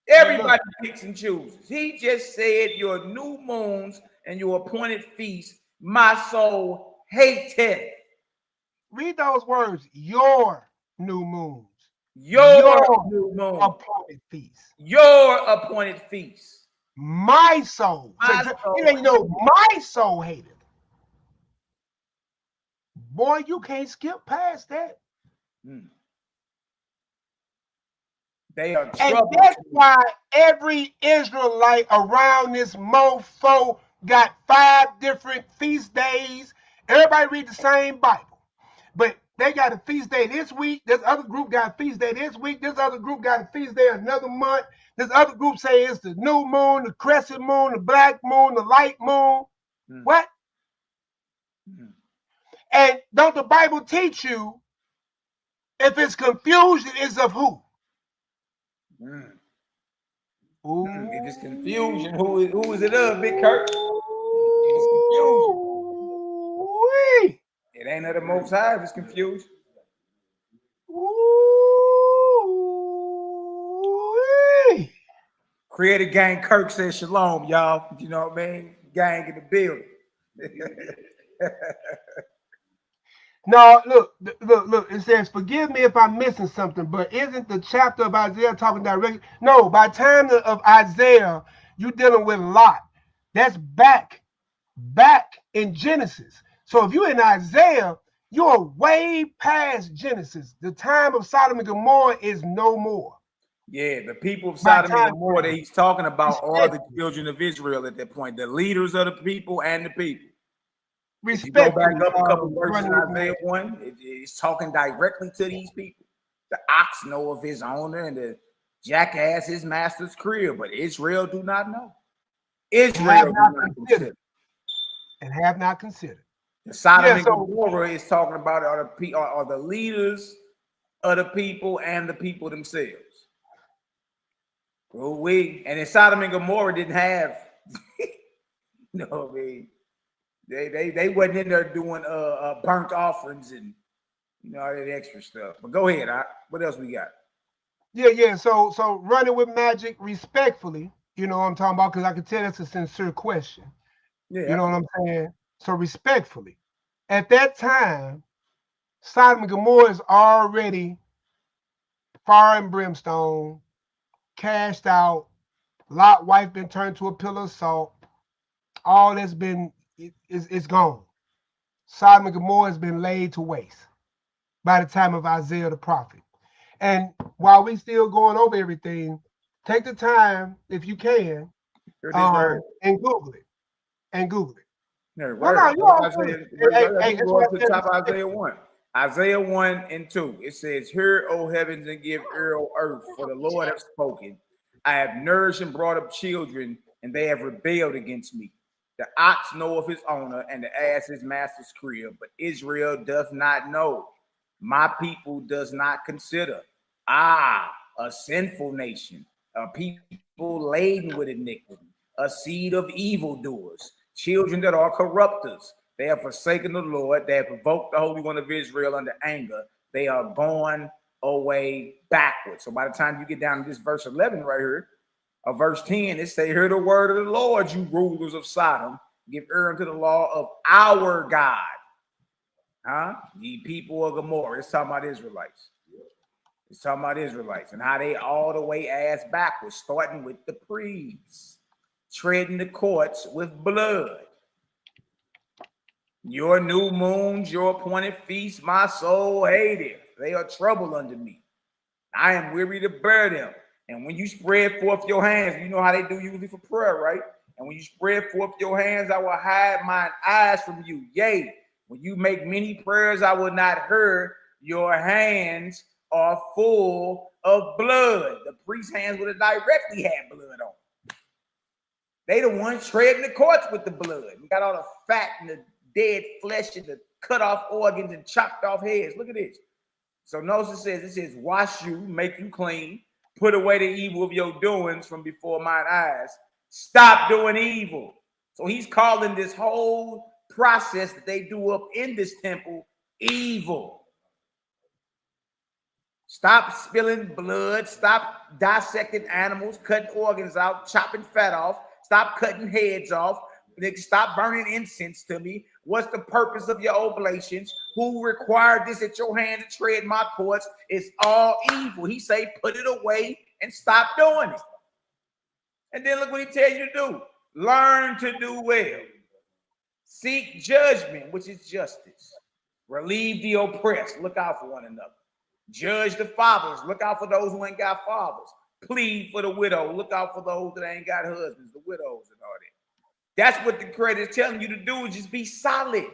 Speaker 2: Everybody picks and chooses. He just said your new moons and your appointed feasts, my soul hateth. Read those words. Your new moons.
Speaker 5: Your new moon.
Speaker 2: Appointed feast.
Speaker 5: Your appointed feast.
Speaker 2: My soul.
Speaker 5: My soul.
Speaker 2: My soul hated. Boy, you can't skip past that.
Speaker 5: They are
Speaker 2: And
Speaker 5: trouble.
Speaker 2: that's why every Israelite around this mofo got 5 different feast days. Everybody read the same Bible, but they got a feast day this week. This other group got a feast day this week. This other group got a feast day another month. This other group say it's the new moon, the crescent moon, the black moon, the light moon. What? And don't the Bible teach you if it's confusion, is of who?
Speaker 5: If it's confusion, who is it of, Big Kirk? If it's confusion. It ain't of the Most High if it's confusion. Creator Gang Kirk says shalom, y'all. You know what I mean? Gang in the building.
Speaker 2: No, look. It says, forgive me if I'm missing something, but isn't the chapter of Isaiah talking directly? No, by the time of Isaiah, you're dealing with Lot. That's back in Genesis. So if you're in Isaiah, you're way past Genesis. The time of Sodom and Gomorrah is no more.
Speaker 5: Yeah, the people of Sodom and Gomorrah that he's talking about are the children of Israel at that point, the leaders of the people and the people. If you go back up a couple verses in Isaiah 1, it's talking directly to these people. The ox know of his owner and the jackass his master's crib, but Israel do not know. Israel do not consider.
Speaker 2: And have not considered.
Speaker 5: The Sodom and Gomorrah is talking about are the leaders of the people and the people themselves. Well, and in Sodom and Gomorrah didn't have, they wasn't in there doing burnt offerings and all that extra stuff. But go ahead, what else we got?
Speaker 2: Yeah. So running with magic respectfully, you know what I'm talking about, because I can tell that's a sincere question.
Speaker 5: Yeah,
Speaker 2: you know what I'm saying? So respectfully, at that time, Sodom and Gomorrah is already fire and brimstone, cashed out. Lot wife been turned to a pillar of salt. All that's been it's gone. Sodom and Gomorrah has been laid to waste by the time of Isaiah the prophet. And while we still going over everything, take the time, if you can, and Google it.
Speaker 5: Isaiah 1. Isaiah 1 and 2. It says, "Hear, O heavens, and give ear, O earth, for the Lord hath spoken. I have nourished and brought up children, and they have rebelled against me. The ox know of his owner, and the ass his master's crib, but Israel doth not know. My people does not consider. A sinful nation, a people laden with iniquity, a seed of evildoers, children that are corrupters. They have forsaken the Lord. They have provoked the Holy One of Israel under anger. They are gone away backwards." So by the time you get down to this verse 11 right here, or verse 10, it say, "Hear the word of the Lord, you rulers of Sodom. Give ear unto the law of our God." Ye people of Gomorrah. It's talking about Israelites. It's talking about Israelites and how they all the way ass backwards, starting with the priests, treading the courts with blood. Your new moons, your appointed feasts, my soul hateth. They are trouble unto me. I am weary to bear them. And when you spread forth your hands, you know how they do usually for prayer, right? And when you spread forth your hands, I will hide mine eyes from you. Yea, when you make many prayers, I will not hear. Your hands are full of blood. The priest's hands would have directly had blood on. They the ones treading the courts with the blood. You got all the fat and the dead flesh and the cut off organs and chopped off heads. Look at this. So notice it says, "Wash you, make you clean, put away the evil of your doings from before mine eyes. Stop doing evil." So he's calling this whole process that they do up in this temple evil. Stop spilling blood. Stop dissecting animals, cutting organs out, chopping fat off. Stop cutting heads off. Stop burning incense to me. What's the purpose of your oblations? Who required this at your hand to tread my courts? It's all evil. He say, put it away and stop doing it. And then look what he tell you to do. Learn to do well. Seek judgment, which is justice. Relieve the oppressed. Look out for one another. Judge the fathers. Look out for those who ain't got fathers. Plead for the widow. Look out for those that ain't got husbands, the widows and all that. That's what the credit is telling you to do, is just be solid.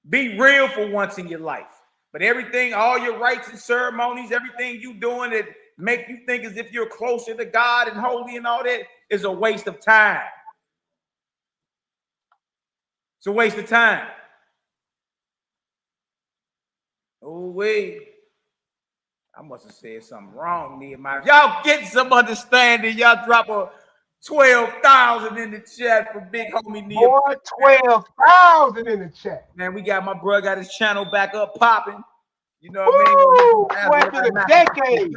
Speaker 5: Be real for once in your life. But everything, all your rites and ceremonies, everything you doing that make you think as if you're closer to God and holy and all that is a waste of time. It's a waste of time. Oh, wait. I must have said something wrong, Nehemiah. Y'all get some understanding. Y'all drop a 12,000 in the chat for big homie Nehemiah.
Speaker 2: Boy, 12,000 in the chat.
Speaker 5: Man, we got my brother got his channel back up popping. You know
Speaker 2: Woo!
Speaker 5: what I
Speaker 2: Boy,
Speaker 5: mean?
Speaker 2: it's been a decade.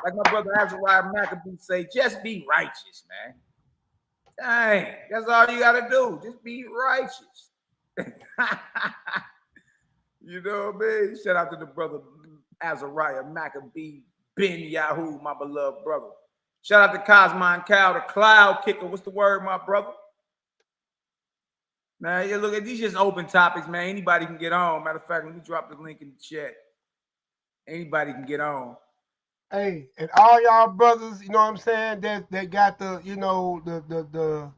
Speaker 5: Like my brother Azariah Maccabee say, just be righteous, man. Dang, that's all you gotta do. Just be righteous. You know what I mean? Shout out to the brother Azariah Maccabee Ben Yahoo, my beloved brother. Shout out to Cosmine Cow, the cloud kicker. What's the word, my brother? Man, yeah, look at these just open topics, man. Anybody can get on. Matter of fact, let me drop the link in the chat. Anybody can get on.
Speaker 2: Hey, and all y'all brothers, you know what I'm saying, that got the, you know, the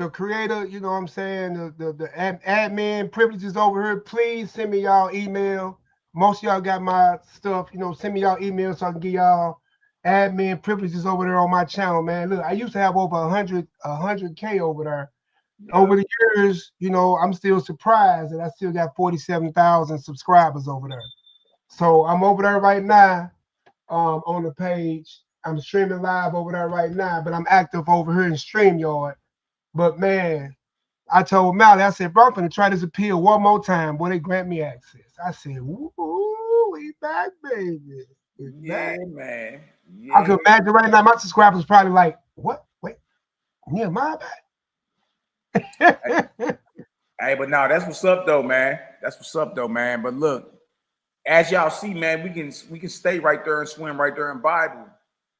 Speaker 2: creator, you know what I'm saying, the admin privileges over here, please send me y'all email. Most of y'all got my stuff, you know, send me y'all email so I can give y'all admin privileges over there on my channel, man. Look, I used to have over 100K over there. Yeah. Over the years, you know, I'm still surprised that I still got 47,000 subscribers over there. So I'm over there right now on the page. I'm streaming live over there right now, but I'm active over here in StreamYard. But man, I told Mally, I said, bro, I'm gonna try this appeal one more time. Boy, they grant me access. I said, ooh, we back, baby.
Speaker 5: Yeah, man. Yeah.
Speaker 2: I could imagine right now my subscribers probably like, what? Wait, Nehemiah back?
Speaker 5: Hey, but no, that's what's up though, man. That's what's up though, man. But look, as y'all see, man, we can stay right there and swim right there in Bible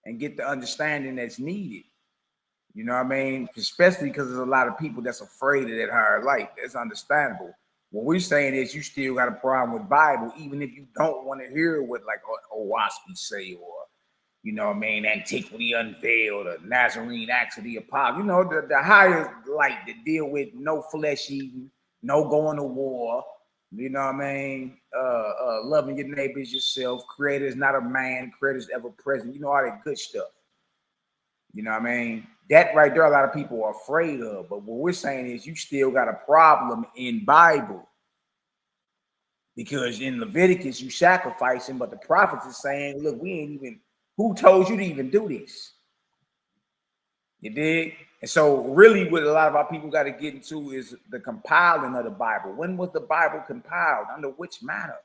Speaker 5: and get the understanding that's needed. You know what I mean? Especially because there's a lot of people that's afraid of that higher life. That's understandable. What we're saying is you still got a problem with Bible, even if you don't want to hear what like Owaspy say, or you know what I mean, Antiquity Unveiled, or Nazarene Acts of the Apostle. You know, the higher light that deal with no flesh eating, no going to war. You know what I mean? Loving your neighbor as yourself. Creator is not a man. Creator is ever present. You know, all that good stuff. You know what I mean? That right there, a lot of people are afraid of. But what we're saying is you still got a problem in Bible. Because in Leviticus, you sacrificing, but the prophets is saying, look, we ain't even, who told you to even do this? You dig? And so really what a lot of our people got to get into is the compiling of the Bible. When was the Bible compiled? Under which manner?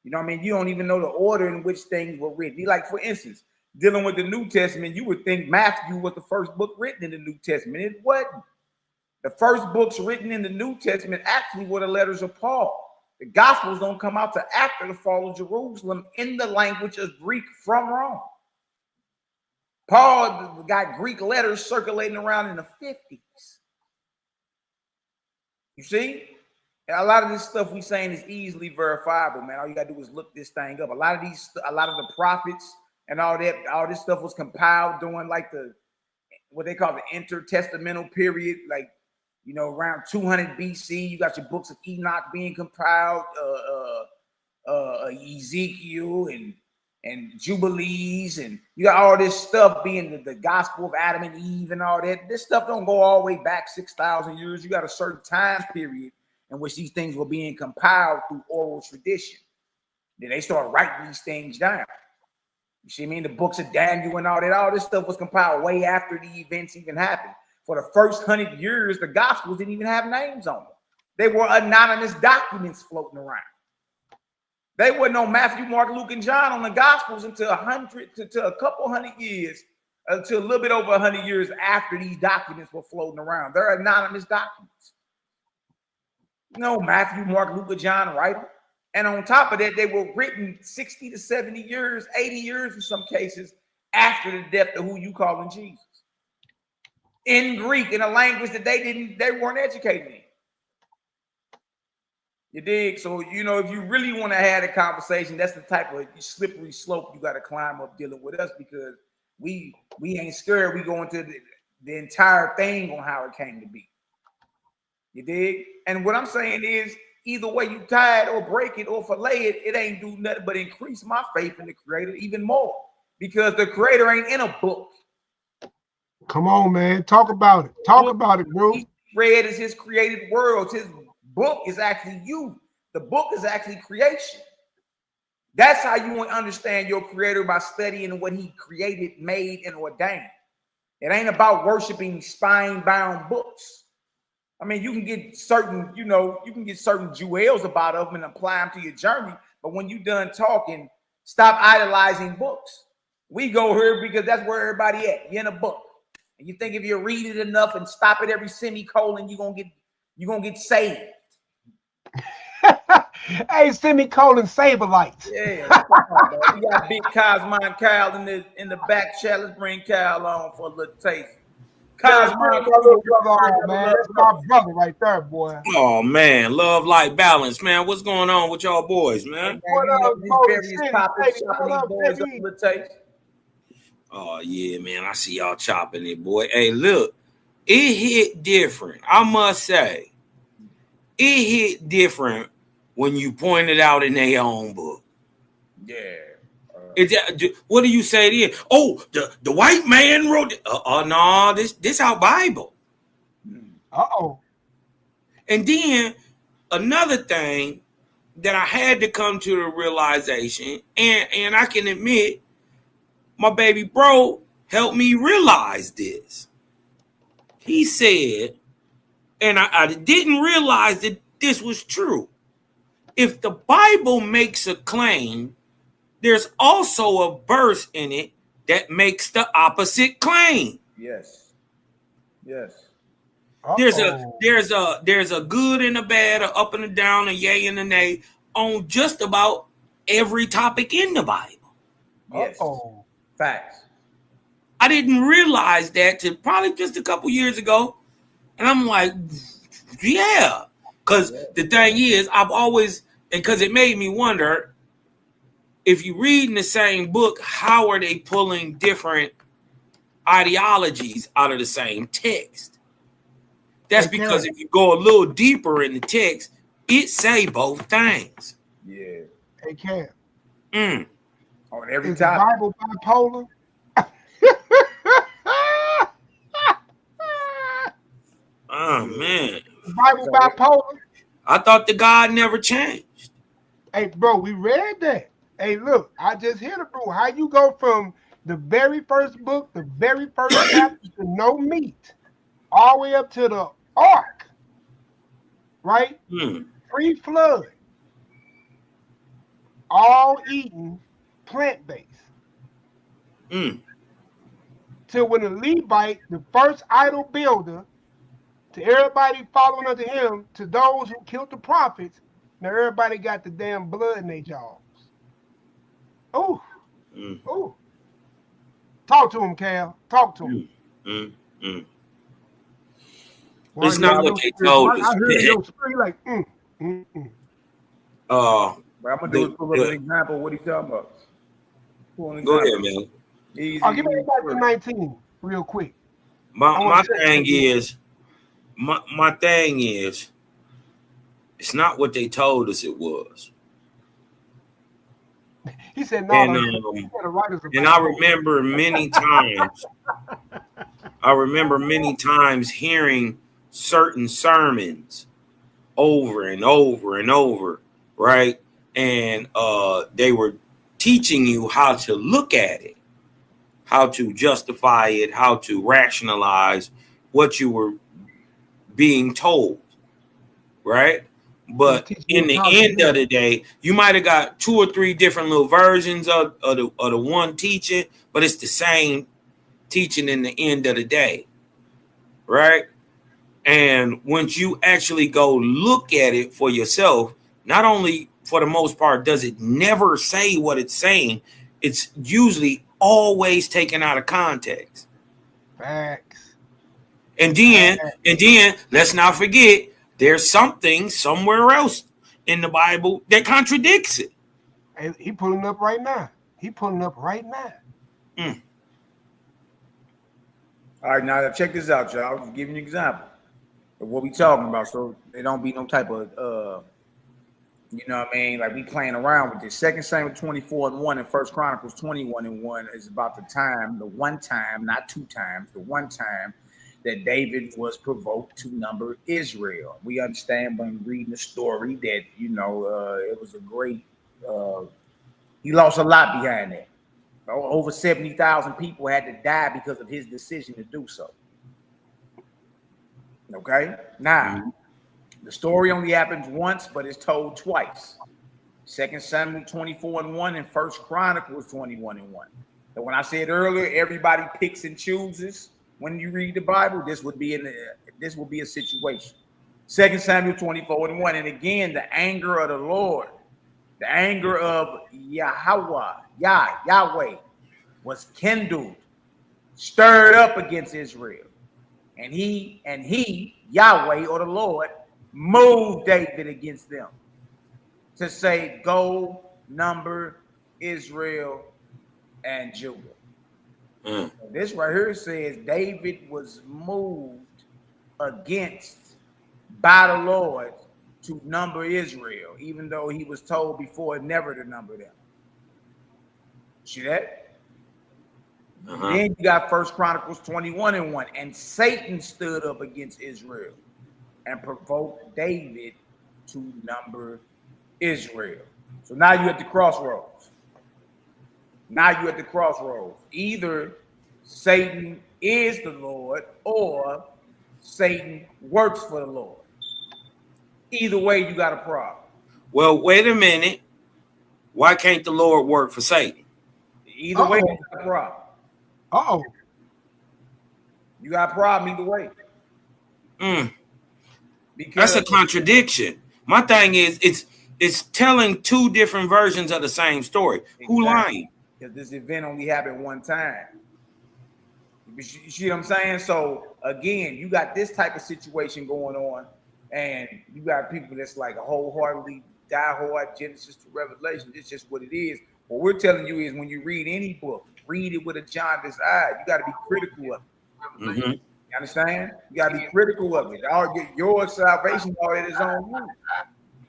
Speaker 5: You know what I mean? You don't even know the order in which things were written. Like, for instance, dealing with the New Testament, you would think Matthew was the first book written in the New Testament. It wasn't. The first books written in the New Testament actually were the letters of Paul. The Gospels don't come out till after the fall of Jerusalem in the language of Greek from Rome. Paul got Greek letters circulating around in the 50s. You see? And a lot of this stuff we saying is easily verifiable, man. All you gotta do is look this thing up. A lot of the prophets and all this stuff was compiled during like what they call the intertestamental period, like, you know, around 200 BC. You got your books of Enoch being compiled, Ezekiel and Jubilees, and you got all this stuff being the gospel of Adam and Eve and all that. This stuff don't go all the way back 6,000 years. You got a certain time period in which these things were being compiled through oral tradition. Then they started writing these things down. You see what I mean? The books of Daniel and all that, all this stuff was compiled way after the events even happened. For the first 100 years, the Gospels didn't even have names on them. They were anonymous documents floating around. They were no Matthew, Mark, Luke, and John on the Gospels until a couple hundred years, until a little bit over 100 years after these documents were floating around. They're anonymous documents. No, Matthew, Mark, Luke, John, right? And on top of that, they were written 60 to 70 years, 80 years in some cases after the death of who you calling Jesus. In Greek, in a language that they weren't educated in. You dig? So, you know, if you really want to have a conversation, that's the type of slippery slope you got to climb up dealing with us, because we ain't scared. We go into the entire thing on how it came to be. You dig? And what I'm saying is, either way you tie it or break it or fillet it, it ain't do nothing but increase my faith in the Creator even more, because the Creator ain't in a book.
Speaker 2: Come on, man. Talk about it. Talk about it, bro.
Speaker 5: He read is his created worlds. His book is actually you. The book is actually creation. That's how you want to understand your Creator, by studying what he created, made, and ordained. It ain't about worshiping spine-bound books. I mean, you can get certain, you can get certain jewels about them and apply them to your journey. But when you're done talking, stop idolizing books. We go here because that's where everybody at. You're in a book. And you think if you read it enough and stop at every semicolon, you're gonna get saved.
Speaker 2: Hey, semicolon saber lights.
Speaker 5: Yeah, we got big Cosmine Kyle in the back chat. Let's bring Kyle on for a little taste.
Speaker 2: Cosmine, man. That's my brother right there, boy.
Speaker 6: Oh man, love, light, balance, man. What's going on with y'all boys, man?
Speaker 2: What up,
Speaker 6: Oh yeah, man. I see y'all chopping it, boy. Hey, look, it hit different. I must say, it hit different when you point it out in their own book.
Speaker 5: Yeah.
Speaker 6: What do you say then? Oh, the white man wrote it. No, this our Bible.
Speaker 2: Uh-oh.
Speaker 6: And then another thing that I had to come to the realization, and I can admit, my baby bro helped me realize this. He said, and I didn't realize that this was true. If the Bible makes a claim, there's also a verse in it that makes the opposite claim.
Speaker 5: Yes. Yes.
Speaker 6: There's a good and a bad, a up and a down, a yay and a nay on just about every topic in the Bible.
Speaker 5: Yes. Uh-oh. Facts.
Speaker 6: I didn't realize that till probably just a couple years ago. And I'm like, yeah. Because the thing is, I've always, because it made me wonder, if you read in the same book, how are they pulling different ideologies out of the same text? That's because if you go a little deeper in the text, it say both things.
Speaker 5: Yeah.
Speaker 2: They can.
Speaker 5: On every
Speaker 2: Is
Speaker 5: topic.
Speaker 2: the Bible bipolar?
Speaker 6: Oh man.
Speaker 2: The Bible bipolar?
Speaker 6: I thought the God never changed.
Speaker 2: Hey, bro, we read that. Hey, look, I just hit it, bro. How you go from the very first book, the very first chapter to no meat, all the way up to the ark, right? Pre-flood, all eating plant-based. Till when the Levite, the first idol builder, to everybody following unto him, to those who killed the prophets, now everybody got the damn blood in their jaws. Oh, oh. Talk to him, Cal. Talk to him.
Speaker 6: It's not what they told us.
Speaker 2: I heard your scream like,
Speaker 5: But I'm gonna do an example of what he's talking about.
Speaker 6: Go ahead, man.
Speaker 2: I'll give it back to 19 real quick.
Speaker 6: My thing is, it's not what they told us it was.
Speaker 2: He said, no.
Speaker 6: And I remember many times, hearing certain sermons over and over and over, right? And they were teaching you how to look at it, how to justify it, how to rationalize what you were being told, right? But in the end of the day, you might have got 2 or 3 different little versions of the one teaching, but it's the same teaching in the end of the day, right? And once you actually go look at it for yourself, not only for the most part does it never say what it's saying, it's usually always taken out of context.
Speaker 2: Facts.
Speaker 6: And then let's not forget, there's something somewhere else in the Bible that contradicts it.
Speaker 2: And he pulling up right now.
Speaker 5: All right, now check this out, y'all. I'll give you an example of what we talking about, so there don't be no type of you know what I mean, like we playing around with this. 2 Samuel 24:1 and 1 Chronicles 21:1 is about the one time, not two times, the one time that David was provoked to number Israel. We understand when reading the story that, you know, it was a great, he lost a lot behind that. Over 70,000 people had to die because of his decision to do so. Okay, now the story only happens once, but it's told twice. 2 Samuel 24:1 and 1 Chronicles 21:1. So when I said earlier, everybody picks and chooses when you read the Bible, this would be a situation. 2 Samuel 24:1, and again, the anger of the Lord, the anger of Yahweh was kindled, stirred up against Israel. And he, Yahweh or the Lord, moved David against them to say, go number Israel and Judah. This right here says David was moved against by the Lord to number Israel, even though he was told before never to number them. See that? Then you got 1 Chronicles 21:1, and Satan stood up against Israel and provoked David to number Israel. So now you're at the crossroads. Either Satan is the Lord or Satan works for the Lord. Either way, you got a problem.
Speaker 6: Well, wait a minute. Why can't the Lord work for Satan?
Speaker 5: Either way, you got a problem. You got a problem either way. Because
Speaker 6: that's a contradiction. My thing is, it's telling two different versions of the same story. Exactly. Who lying?
Speaker 5: Because this event only happened one time. You see what I'm saying? So again, you got this type of situation going on, and you got people that's like a wholeheartedly diehard Genesis to Revelation. It's just what it is. What we're telling you is when you read any book, read it with a jaundiced eye. You got to be critical of it. You understand? You got to be critical of it. Your salvation already is on you.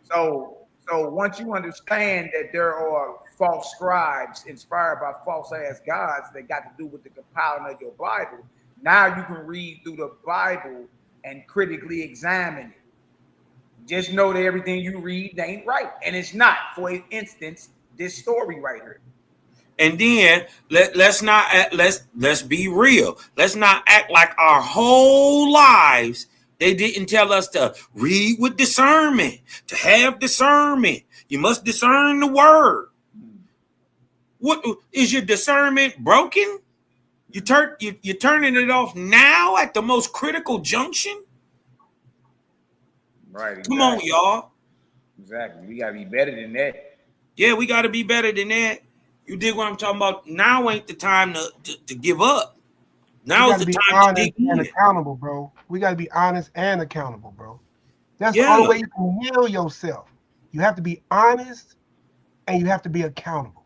Speaker 5: So once you understand that there are false scribes inspired by false ass gods that got to do with the compiling of your Bible, now you can read through the Bible and critically examine it. Just know that everything you read ain't right, and it's not. For instance, this story right here.
Speaker 6: And then let's be real. Let's not act like our whole lives they didn't tell us to read with discernment, to have discernment. You must discern the word. What is your discernment broken? You're turning it off now at the most critical junction.
Speaker 5: Right.
Speaker 6: Come on, y'all.
Speaker 5: Exactly. We gotta be better than that.
Speaker 6: Yeah, we gotta be better than that. You dig what I'm talking about? Now ain't the time to give up. Now is the time to dig in.
Speaker 2: Accountable, bro. We gotta be honest and accountable, bro. That's the only way you can heal yourself. You have to be honest and you have to be accountable.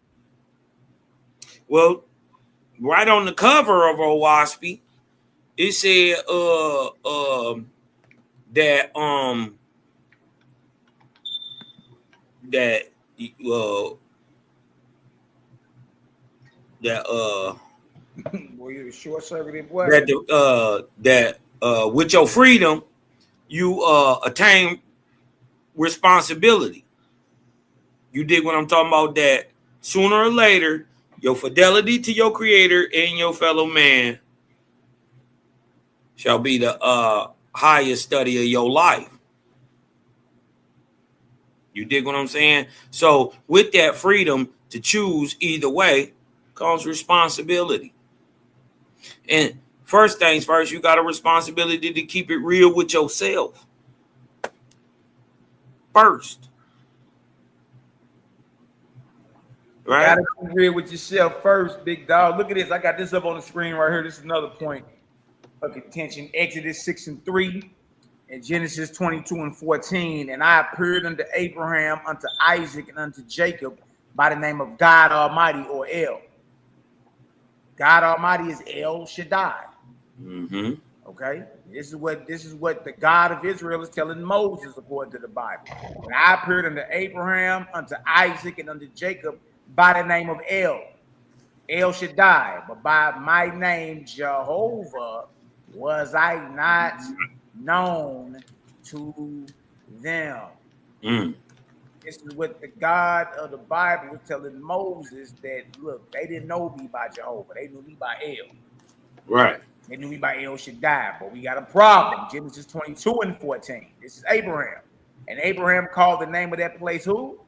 Speaker 6: Well, right on the cover of OWASP, it said
Speaker 5: Well, you're short-circuited boy.
Speaker 6: That with your freedom, you attain responsibility. You dig what I'm talking about? That sooner or later, your fidelity to your creator and your fellow man shall be the highest study of your life. You dig what I'm saying? So with that freedom to choose either way comes responsibility. And First things first, you got a responsibility to keep it real with yourself. First. Right?
Speaker 5: Gotta be real with yourself first, big dog. Look at this. I got this up on the screen right here. This is another point of contention. Exodus 6:3 and Genesis 22:14. And I appeared unto Abraham, unto Isaac, and unto Jacob by the name of God Almighty, or El. God Almighty is El Shaddai.
Speaker 6: Mm-hmm.
Speaker 5: Okay, this is what the God of Israel is telling Moses according to the Bible. And I appeared unto Abraham, unto Isaac, and unto Jacob by the name of El Shaddai, but by my name Jehovah was I not known to them.
Speaker 6: Mm.
Speaker 5: This is what the God of the Bible was telling Moses, that look, they didn't know me by Jehovah, they knew me by El.
Speaker 6: Right.
Speaker 5: They knew me by El Shaddai, but we got a problem. Genesis 22:14. This is Abraham. And Abraham called the name of that place who?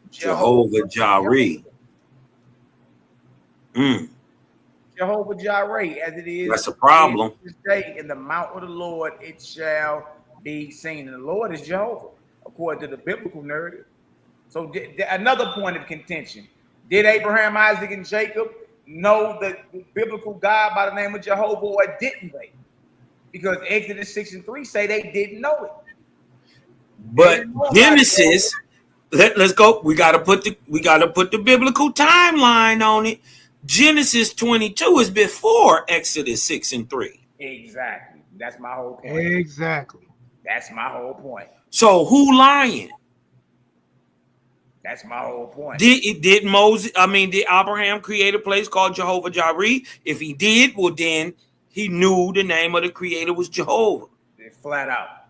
Speaker 6: Jehovah Jireh. Mm.
Speaker 5: Jehovah Jireh, as it is.
Speaker 6: That's a problem.
Speaker 5: This day in the mount of the Lord it shall be seen. And the Lord is Jehovah, according to the biblical narrative. So another point of contention. Did Abraham, Isaac, and Jacob know the biblical God by the name of Jehovah, or didn't they? Because Exodus 6:3 say they didn't know it.
Speaker 6: But Genesis, let's go. We gotta put the biblical timeline on it. Genesis 22 is before Exodus 6:3.
Speaker 5: Exactly. That's my whole point.
Speaker 2: Exactly.
Speaker 5: That's my whole point.
Speaker 6: So who lying?
Speaker 5: That's my whole point.
Speaker 6: Did Abraham create a place called Jehovah Jireh? If he did, well then he knew the name of the creator was Jehovah.
Speaker 5: Flat out.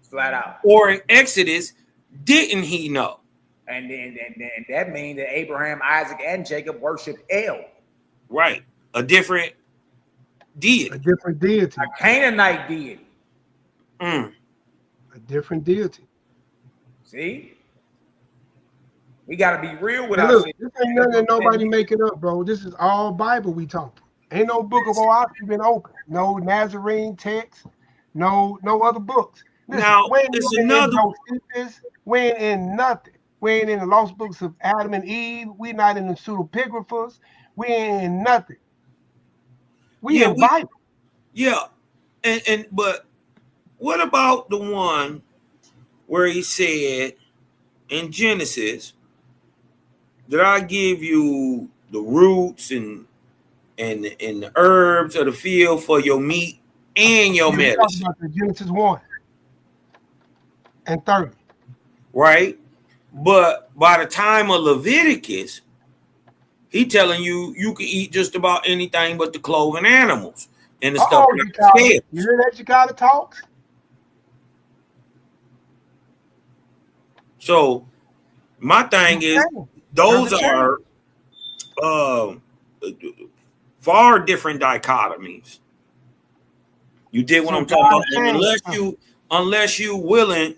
Speaker 5: Flat out.
Speaker 6: Or in Exodus, didn't he know?
Speaker 5: And then that means that Abraham, Isaac, and Jacob worship El.
Speaker 6: Right. A different deity.
Speaker 2: A different deity.
Speaker 5: A Canaanite deity.
Speaker 6: Mm.
Speaker 2: A different deity.
Speaker 5: See? We got to be real with
Speaker 2: Look,
Speaker 5: ourselves.
Speaker 2: this ain't nothing that nobody making up, bro. This is all Bible we talking. Ain't no book of Oahu been open. No Nazarene text. No other books. Listen,
Speaker 6: Now,
Speaker 2: we ain't
Speaker 6: there's
Speaker 2: in
Speaker 6: another.
Speaker 2: Josephus. We ain't in nothing. We ain't in the lost books of Adam and Eve. We not in the pseudepigraphers. We ain't in nothing. We in Bible.
Speaker 6: Yeah. But what about the one where he said in Genesis that I give you the roots and the herbs of the field for your meat and your medicine?
Speaker 2: Genesis 1:30.
Speaker 6: Right? But by the time of Leviticus, he telling you can eat just about anything but the cloven animals and the stuff.
Speaker 2: You hear that, Chicago talks?
Speaker 6: So my thing is, those are far different dichotomies. You did what I'm talking about. And unless you willing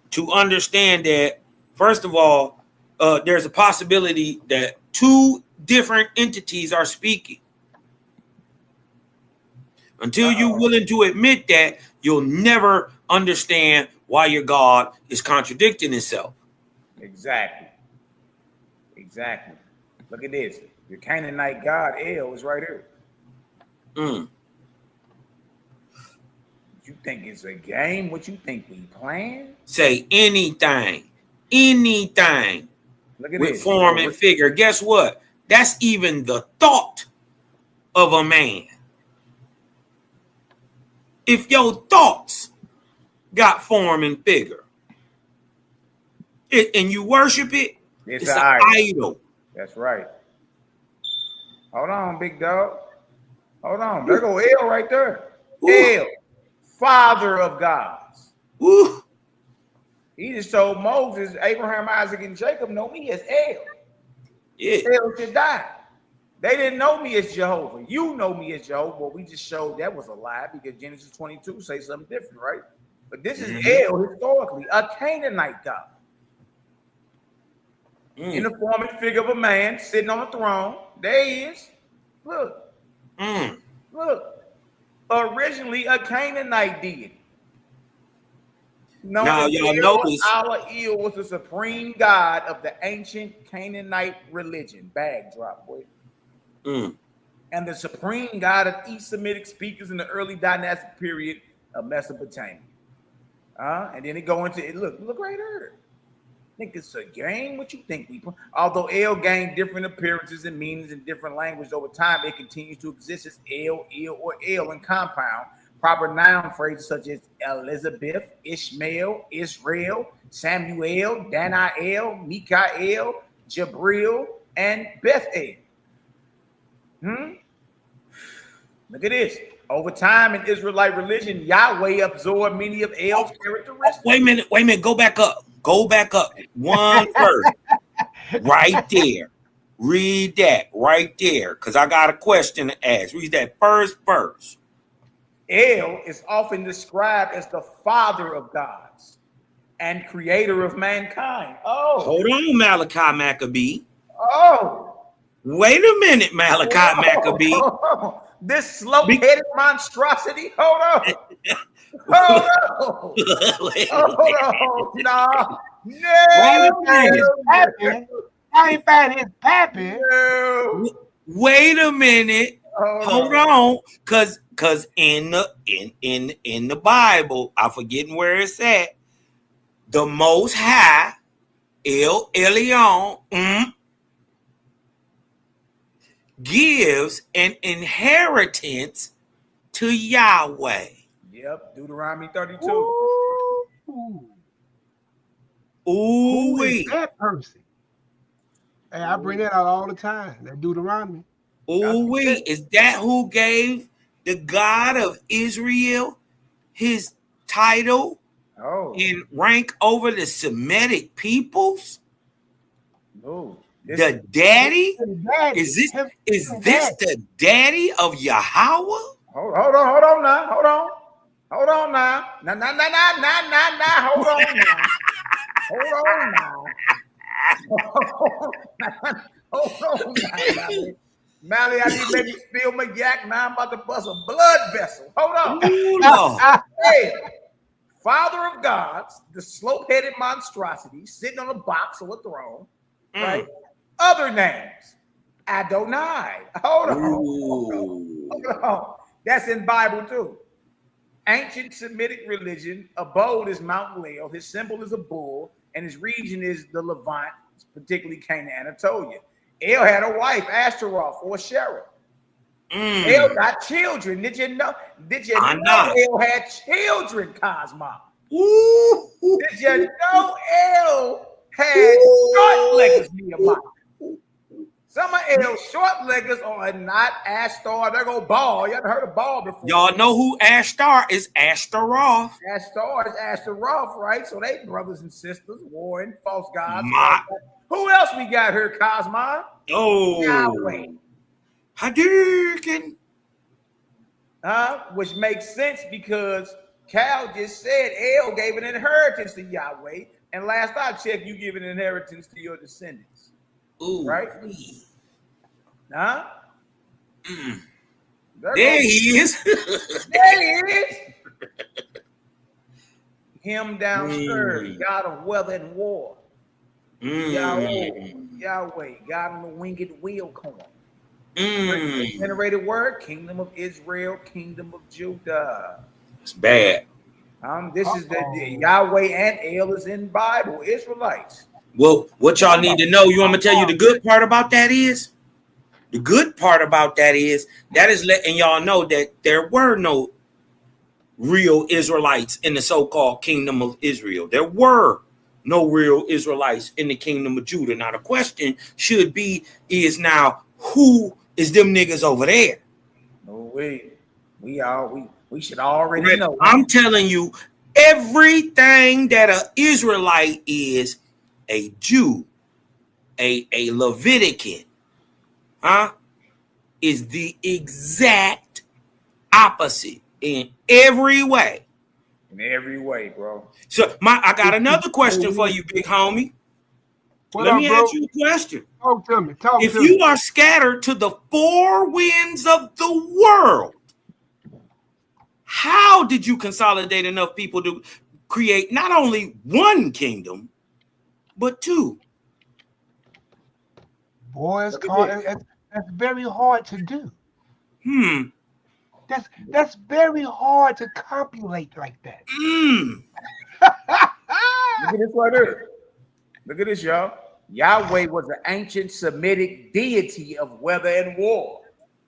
Speaker 6: to understand that, first of all, there's a possibility that two different entities are speaking. Until you're willing to admit that, you'll never understand why your God is contradicting himself.
Speaker 5: Exactly. Look at this. Your Canaanite God, El, is right here.
Speaker 6: Mm.
Speaker 5: You think it's a game? What you think we playing?
Speaker 6: Say anything.
Speaker 5: Look at
Speaker 6: with
Speaker 5: this.
Speaker 6: Form and figure. Guess what? That's even the thought of a man. If your thoughts got form and figure, and you worship it, it's an idol.
Speaker 5: That's right. Hold on, big dog. Hold on. There go El right there. Ooh. El, Father of gods.
Speaker 6: Ooh.
Speaker 5: He just told Moses, Abraham, Isaac, and Jacob know me as El.
Speaker 6: Yeah.
Speaker 5: El Shaddai. They didn't know me as Jehovah. You know me as Jehovah. Well, we just showed that was a lie because Genesis 22 say something different, right? But this is El historically, a Canaanite god. In the form and figure of a man sitting on a throne. There he is. Look. Look. originally a Canaanite deity.
Speaker 6: Now, y'all notice
Speaker 5: El was the supreme god of the ancient Canaanite religion. Bag drop, boy. And the supreme god of East Semitic speakers in the early dynastic period of Mesopotamia. And then it go into it. Look right here. Think it's a game? What you think, people? Although El gained different appearances and meanings in different languages over time, it continues to exist as El, or El in compound. Proper noun phrases such as Elizabeth, Ishmael, Israel, Samuel, Daniel, Mikael, Jabril, and Bethel. Look at this. Over time in Israelite religion, Yahweh absorbed many of El's characteristics.
Speaker 6: Wait a minute. Go back up. One verse. Right there. Read that right there. Because I got a question to ask. Read that first verse.
Speaker 5: El is often described as the father of gods and creator of mankind. Oh.
Speaker 6: Hold on, Malachi Maccabee.
Speaker 5: Oh.
Speaker 6: Wait a minute, Malachi Maccabee.
Speaker 5: This slow-headed monstrosity. Hold on. Hold on. No.
Speaker 2: I ain't find his pappy.
Speaker 5: No.
Speaker 6: Wait a minute. Hold on. Cause in the Bible, I'm forgetting where it's at. The Most High, El Elyon, gives an inheritance to Yahweh.
Speaker 5: Yep, Deuteronomy 32.
Speaker 2: Who is that person? Hey, I bring that out all the time. That Deuteronomy.
Speaker 6: Is that who gave the God of Israel his title and rank over the Semitic peoples?
Speaker 5: No.
Speaker 6: The daddy? Is this the daddy of Yahweh?
Speaker 5: Hold on now. Hold on now. Hold on now. Mally, I need to maybe spill my yak. Now I'm about to bust a blood vessel. Hold on. Hey, Father of gods, the slope-headed monstrosity sitting on a box or a throne, right? Other names, Adonai. Hold on. That's in Bible too. Ancient Semitic religion, abode is Mount Leil. His symbol is a bull, and his region is the Levant, particularly Canaan, Anatolia. El had a wife, Ashtaroth or Shera. El got children. Did you know El had children, Cosmo? Did you know El had short leggers, Nehemiah? Some of El's short leggers are not Ashtar. They're going to Baal. You haven't heard of Baal before.
Speaker 6: Y'all know who Ashtar is? Ashtaroth.
Speaker 5: Ashtar is Ashtaroth, right? So they brothers and sisters, warring false gods. Who else we got here, Cosmo? Yahweh.
Speaker 6: Hadouken.
Speaker 5: Which makes sense because Cal just said El gave an inheritance to Yahweh. And last I checked, you give an inheritance to your descendants. Right? Huh?
Speaker 6: There he is.
Speaker 5: There he is. Him downstairs, God of weather and war. Yahweh, God on the winged wheel corn. Generated word, kingdom of Israel, kingdom of Judah.
Speaker 6: It's bad.
Speaker 5: This is the Yahweh and El is in Bible, Israelites.
Speaker 6: Well, what y'all need to know, you want me to tell you the good part about that is? The good part about that is letting y'all know that there were no real Israelites in the so-called kingdom of Israel. There were no real Israelites in the kingdom of Judah. Now, the question should be is now, who is them niggas over there?
Speaker 5: No way. We should already know.
Speaker 6: I'm telling you, everything that an Israelite is, a Jew, a Levitican, is the exact opposite in every way.
Speaker 5: In every way, bro.
Speaker 6: So I got another question for you, big homie. Let me ask you a question.
Speaker 2: Talk to me.
Speaker 6: If you are scattered to the four winds of the world, How did you consolidate enough people to create not only one kingdom, but two?
Speaker 2: Boy, that's very hard to do. That's very hard to copulate like that.
Speaker 5: Look at this right here. Look at this, y'all. Yahweh was an ancient Semitic deity of weather and war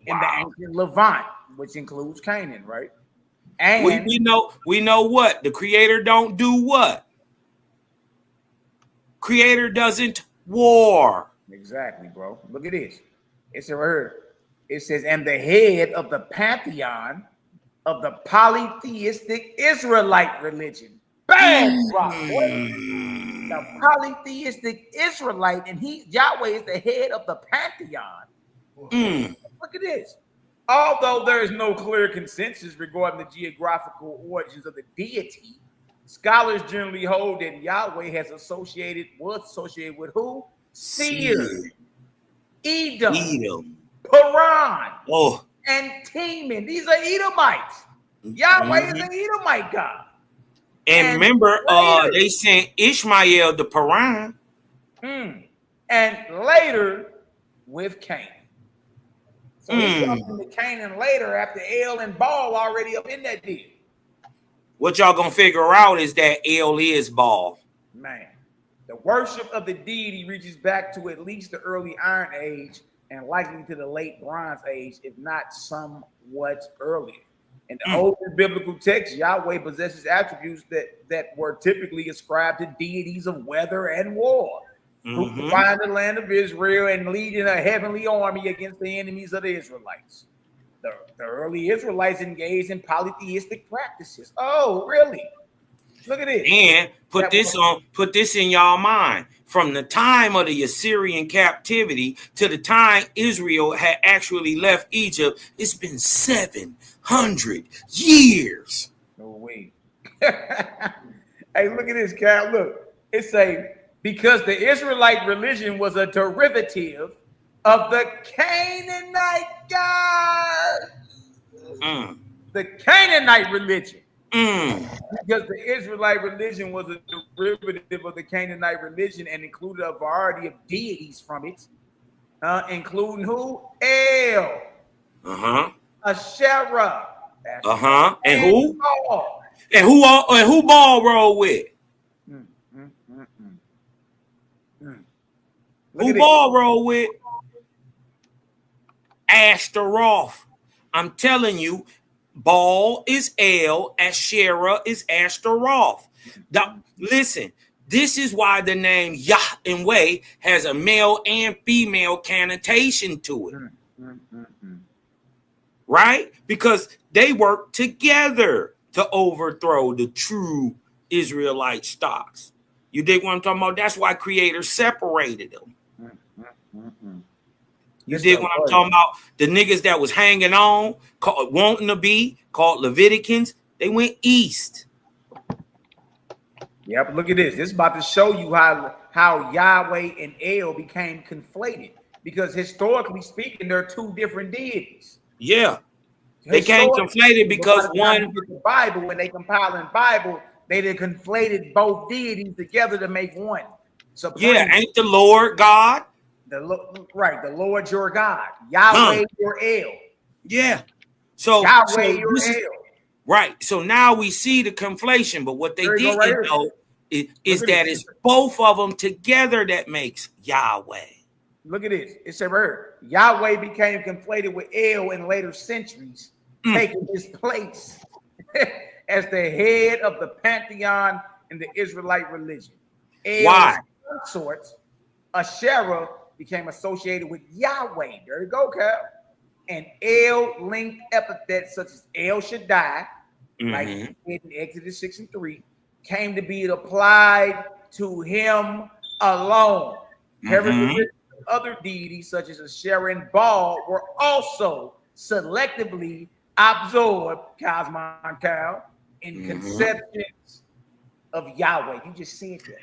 Speaker 5: in the ancient Levant, which includes Canaan, right? And
Speaker 6: we know what the Creator don't do. What Creator doesn't war.
Speaker 5: Exactly, bro. Look at this. It's right here. It says, and the head of the pantheon of the polytheistic Israelite religion. Bang! The polytheistic Israelite, and Yahweh is the head of the pantheon. Look at this. Although there is no clear consensus regarding the geographical origins of the deity, scholars generally hold that Yahweh was associated with who? Seir, Edom, Paran, and Teman. These are Edomites. Yahweh is an Edomite God.
Speaker 6: And remember, they sent Ishmael to Paran.
Speaker 5: And later with Canaan. So he comes into Canaan later after El and Baal already up in that deal.
Speaker 6: What y'all gonna figure out is that El is Baal.
Speaker 5: Man, the worship of the deity reaches back to at least the early Iron Age and likely to the late Bronze Age, if not somewhat earlier. In the oldest biblical text, Yahweh possesses attributes that were typically ascribed to deities of weather and war, who combined the land of Israel and leading a heavenly army against the enemies of the Israelites. The early Israelites engaged in polytheistic practices. Oh, really? Look at this.
Speaker 6: And put this in y'all mind. From the time of the Assyrian captivity to the time Israel had actually left Egypt, it's been 700 years.
Speaker 5: No way. Hey, look at this, Cal. Look, because the Israelite religion was a derivative of the Canaanite God. The Canaanite religion. Because the Israelite religion was a derivative of the Canaanite religion and included a variety of deities from it, including who? El. Asherah.
Speaker 6: And who? Baal. And who Baal roll with? Who Baal roll with? Ashtaroth. I'm telling you, Baal is El, Asherah is Ashtaroth. Listen, this is why the name Yahweh has a male and female connotation to it. Right? Because they work together to overthrow the true Israelite stocks. You dig what I'm talking about? That's why Creator separated them. You dig what I'm talking about? The niggas that was hanging on, wanting to be, called Leviticans, they went east.
Speaker 5: Yeah, but look at this. This is about to show you how Yahweh and El became conflated. Because historically speaking, they're two different deities.
Speaker 6: Yeah. They came conflated because one...
Speaker 5: The Bible, when they compile in Bible, they conflated both deities together to make one.
Speaker 6: Ain't the Lord God?
Speaker 5: The Lord your God, Yahweh your El.
Speaker 6: Yeah. So
Speaker 5: Yahweh your El.
Speaker 6: Right. So now we see the conflation, but what they didn't know is that it's both of them together that makes Yahweh.
Speaker 5: Look at this. It said right here, Yahweh became conflated with El in later centuries, taking his place as the head of the pantheon in the Israelite religion.
Speaker 6: Why?
Speaker 5: Consort, Asherah, became associated with Yahweh. There you go, Cal. And El-linked epithets such as El Shaddai, like in Exodus 6 and 3, came to be applied to him alone. Other deities such as Asherah and Baal were also selectively absorbed, Cosmon Cal, in conceptions of Yahweh. You just said that.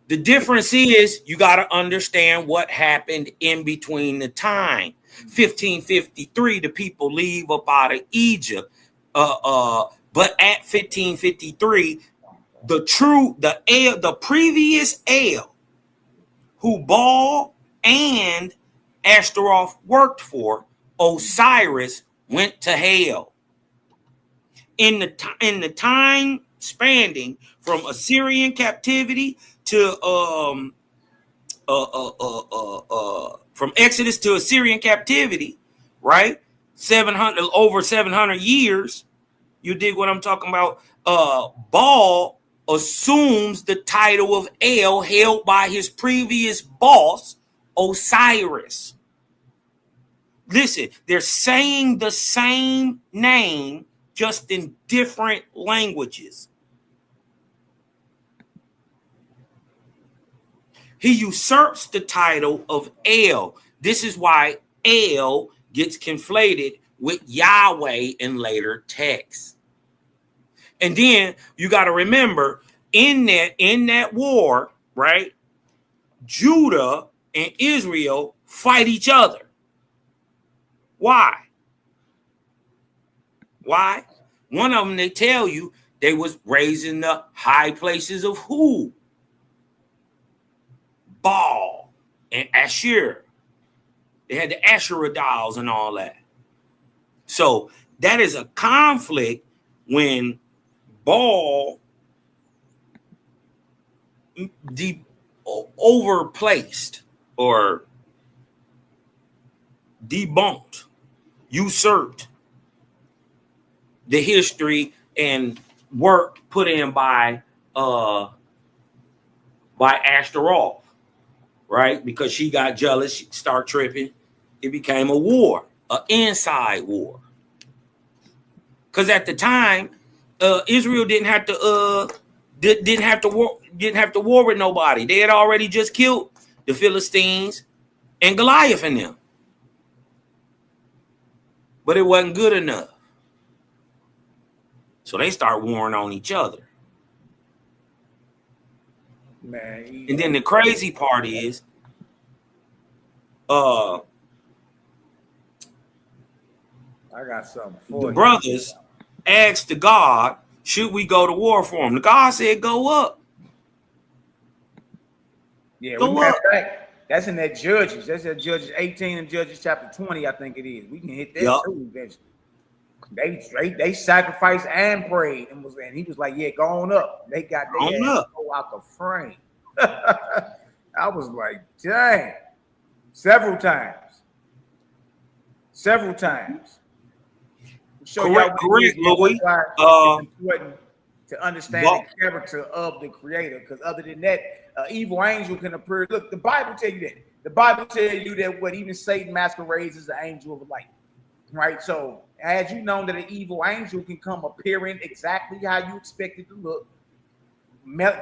Speaker 6: The difference is you got to understand what happened in between the time. 1553, the people leave up out of Egypt. But at 1553, the previous El, who Baal and Ashtaroth worked for, Osiris, went to hell. In the time spanning from Assyrian captivity to from Exodus to Assyrian captivity, right? 700 years. You dig what I'm talking about? Baal assumes the title of El held by his previous boss, Osiris. Listen, they're saying the same name, just in different languages. He usurps the title of El. This is why El gets conflated with Yahweh in later texts. And then you got to remember, in that war, right? Judah and Israel fight each other. Why? Why? One of them, they tell you they was raising the high places of who? Baal and Asher. They had the Asherah dolls and all that. So that is a conflict when Baal overplaced or debunked, usurped the history and work put in by Ashtaroth, right? Because she got jealous, she started tripping. It became a war, an inside war. Because at the time, Israel didn't have to war with nobody. They had already just killed the Philistines and Goliath and them. But it wasn't good enough. So they start warring on each other.
Speaker 5: Man,
Speaker 6: and then the crazy part is,
Speaker 5: I got something for
Speaker 6: the
Speaker 5: you.
Speaker 6: brothers asked the God, should we go to war for them? The God said, go up.
Speaker 5: Yeah,
Speaker 6: Go
Speaker 5: we
Speaker 6: up.
Speaker 5: that's in that Judges. That's in Judges 18 and Judges chapter 20, I think it is. We can hit that too eventually. They sacrificed and prayed and he was like, yeah, go on up. They got their ass go out the frame. I was like, dang. Several times.
Speaker 6: Correct, Louis.
Speaker 5: Important to understand the character of the Creator, because other than that, evil angel can appear. Look, the Bible tell you that. The Bible tell you that what even Satan masquerades as the angel of light, right? So, as you know, that an evil angel can come appearing exactly how you expect it to look,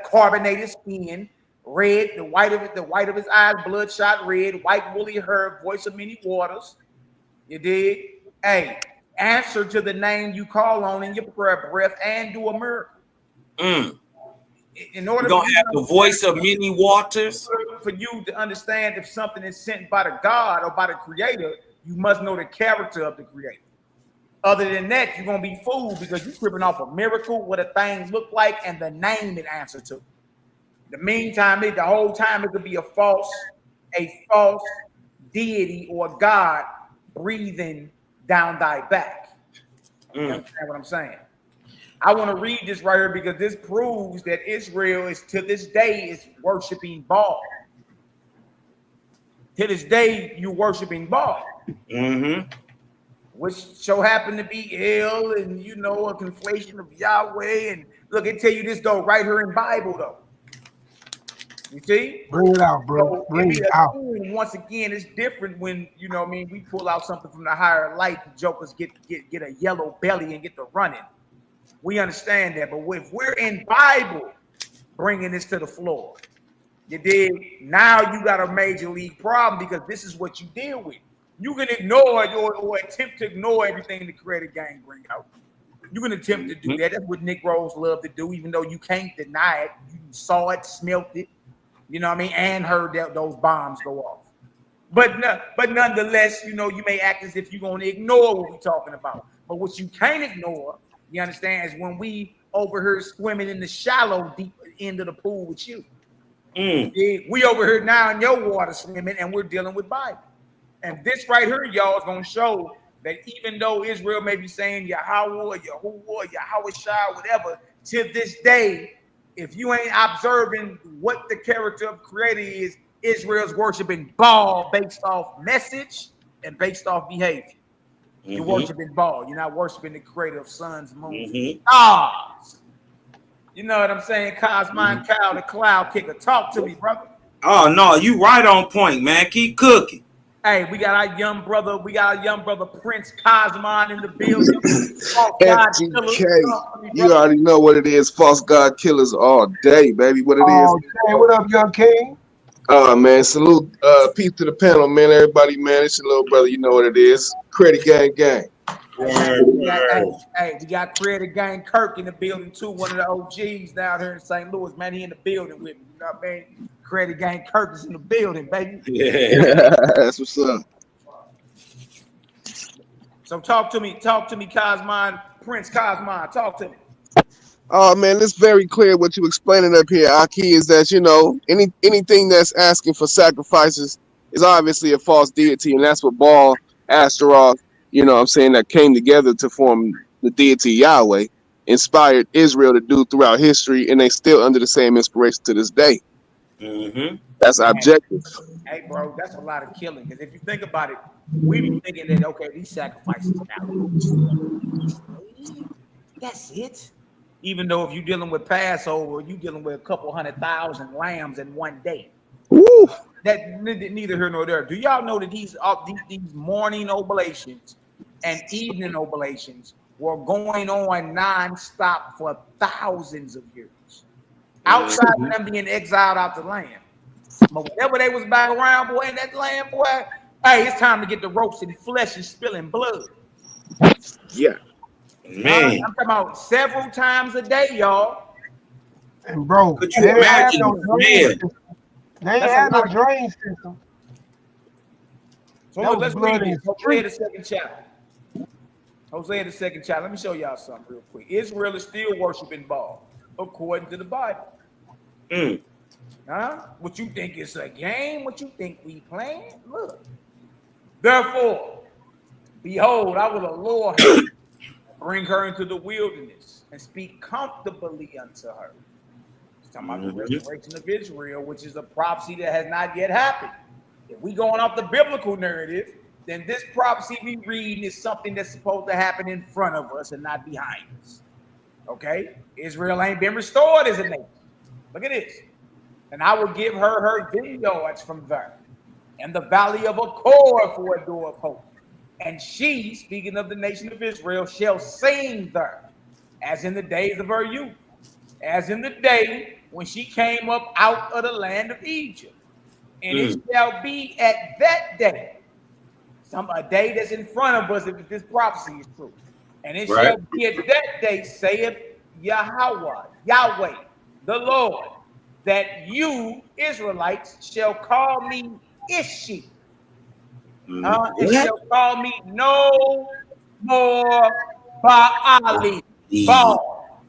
Speaker 5: carbonated skin, red, the white of his eyes, bloodshot red, white woolly hair, voice of many waters. You did? Hey, answer to the name you call on in your prayer breath and do a miracle. In order,
Speaker 6: you're gonna have the voice of many waters.
Speaker 5: For you to understand if something is sent by the God or by the Creator, you must know the character of the Creator. Other than that, you're gonna be fooled because you're tripping off a miracle, what a thing look like, and the name it answers to. The meantime, the whole time it could be a false deity or God breathing down thy back. You understand what I'm saying? I want to read this right here because this proves that Israel is to this day is worshiping Baal. To this day, you worshiping Baal. Which so happen to be El and a conflation of Yahweh. And look, it tell you this though right here in Bible though. You see?
Speaker 2: Bring it out, bro.
Speaker 5: So
Speaker 2: Bring it out.
Speaker 5: Once again, it's different when we pull out something from the higher light. The jokers get a yellow belly and get to running. We understand that, but if we're in Bible, bringing this to the floor, you did. Now you got a major league problem because this is what you deal with. You can ignore or attempt to ignore everything the Creator gang bring out. You can attempt to do that. That's what Negroes love to do, even though you can't deny it. You saw it, smelt it, and heard those bombs go off. But nonetheless, you may act as if you're going to ignore what we're talking about. But what you can't ignore You understand? Is when we over here swimming in the shallow, deep end of the pool with you. We over here now in your water swimming, and we're dealing with Bible. And this right here, y'all, is going to show that even though Israel may be saying Yahweh, Yahuwah, Yahweh Shai, whatever, to this day, if you ain't observing what the character of Creator is, Israel's worshiping Baal based off message and based off behavior. You're worshiping Baal. You're not worshiping the Creator of suns, moons, stars. You know what I'm saying? Cosmine Cow, the cloud kicker. Talk to me, brother.
Speaker 6: Oh no, you right on point, man. Keep cooking.
Speaker 5: Hey, we got our young brother. We got our young brother Prince Cosmine in the building.
Speaker 7: FGK, you already know what it is. False God killers all day, baby. What it is?
Speaker 2: Hey, what up, young king?
Speaker 7: Man, salute, peace to the panel, man. Everybody, man, it's your little brother. You know what it is. Credit gang.
Speaker 5: Hey, we got Creator Gang Kirk in the building too. One of the OGs down here in St. Louis, man. He in the building with me. You know what I mean? Creator Gang Kirk is in the building, baby.
Speaker 7: Yeah, that's what's up.
Speaker 5: So talk to me, Cosmine, Prince Cosmine. Talk to me.
Speaker 7: Oh man, it's very clear what you explaining up here, Aki, is that anything that's asking for sacrifices is obviously a false deity, and that's what Baal, Astaroth, that came together to form the deity Yahweh, inspired Israel to do throughout history, and they still under the same inspiration to this day. That's objective.
Speaker 5: Hey, bro, that's a lot of killing. Because if you think about it, we be thinking that, okay, these sacrifices now. That's it. Even though if you're dealing with Passover, you're dealing with a couple 100,000 lambs in one day.
Speaker 7: Woo.
Speaker 5: That neither here nor there. Do y'all know that these morning oblations and evening oblations were going on nonstop for thousands of years? Outside of them being exiled out the land. But whenever they was back around, boy, in that land, boy, hey, it's time to get the roasting flesh and spilling blood.
Speaker 7: Yeah.
Speaker 6: Man.
Speaker 5: I'm talking about several times a day, y'all.
Speaker 2: And bro,
Speaker 6: Could you imagine?
Speaker 2: They ain't had no drain system.
Speaker 5: So let's read this. Hosea the second chapter. Hosea the second chapter. Let me show y'all something real quick. Israel is still worshiping Baal, according to the Bible. What you think is a game? What you think we playing? Look. Therefore, behold, I will allure her, bring her into the wilderness, and speak comfortably unto her. It's talking about the restoration of Israel, which is a prophecy that has not yet happened. If we going off the biblical narrative, then this prophecy we read is something that's supposed to happen in front of us and not behind us. Okay? Israel ain't been restored as a nation. Look at this. And I will give her vineyards from there, and the valley of Achor for a door of hope. And she, speaking of the nation of Israel, shall sing there, as in the days of her youth, as in the day when she came up out of the land of Egypt. And it shall be at that day, a day that's in front of us if this prophecy is true. And it shall be at that day, saith Yahweh, the Lord, that you, Israelites, shall call me Ishi. It shall call me no more Baali. Baal.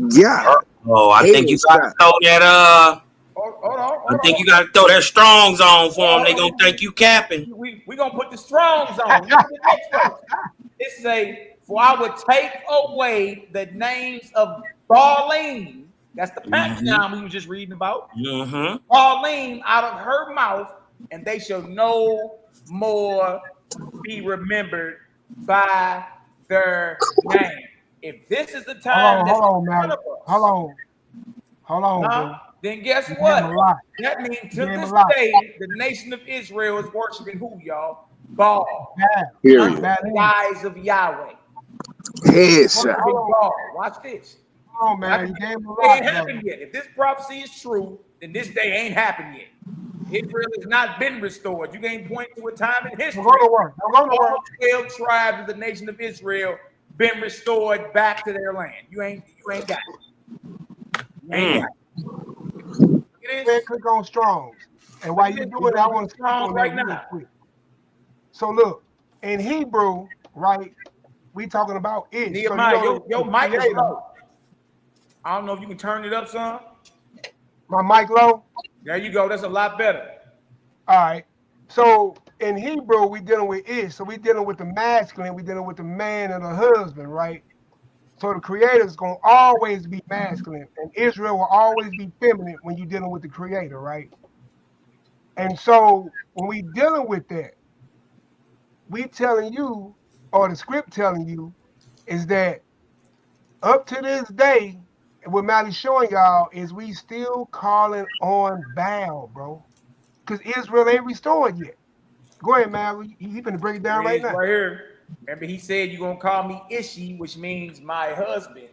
Speaker 7: Yeah.
Speaker 6: Oh, I think you got to throw that.
Speaker 5: Hold on.
Speaker 6: I think you got to throw that Strongs on for them. They gonna think you capping.
Speaker 5: We gonna put the Strongs on. It say, for I would take away the names of Baalim. That's the pantheon we were just reading about. Baalim out of her mouth, and they shall no more be remembered by their name. If this is the time,
Speaker 2: hold on, bro.
Speaker 5: Then guess what? That means to this day, the nation of Israel is worshiping who, y'all? Baal. Under the eyes of Yahweh. Watch this.
Speaker 2: Oh man, you gave him a
Speaker 5: lot. It ain't happened yet. If this prophecy is true, then this day ain't happened yet. Israel has not been restored. You can't point to a time in history. All 12 tribes of the nation of Israel been restored back to their land. You ain't got it. You ain't got it.
Speaker 2: Click on Strong's. And while you do it, I want to speak on that real quick. So look, in Hebrew, right, We talking about it.
Speaker 5: Nehemiah,
Speaker 2: So,
Speaker 5: your
Speaker 2: the
Speaker 5: mic is
Speaker 2: creator-
Speaker 5: low. I don't know if you can turn it up, son.
Speaker 2: My mic low?
Speaker 5: There you go. That's a lot better.
Speaker 2: All right. So in Hebrew, we dealing with it. So we dealing with the masculine, we dealing with the man and the husband, right? So the creator is going to always be masculine, and Israel will always be feminine when you're dealing with the creator, right? And so when we dealing with that, we telling you, or the script telling you, is that up to this day, and what Mally's showing y'all is we still calling on Baal, bro. Because Israel ain't restored yet. Go ahead, Mally. You finna break it down
Speaker 5: Here it
Speaker 2: right
Speaker 5: is
Speaker 2: now.
Speaker 5: right here. Remember, he said you're gonna call me Ishi, which means my husband,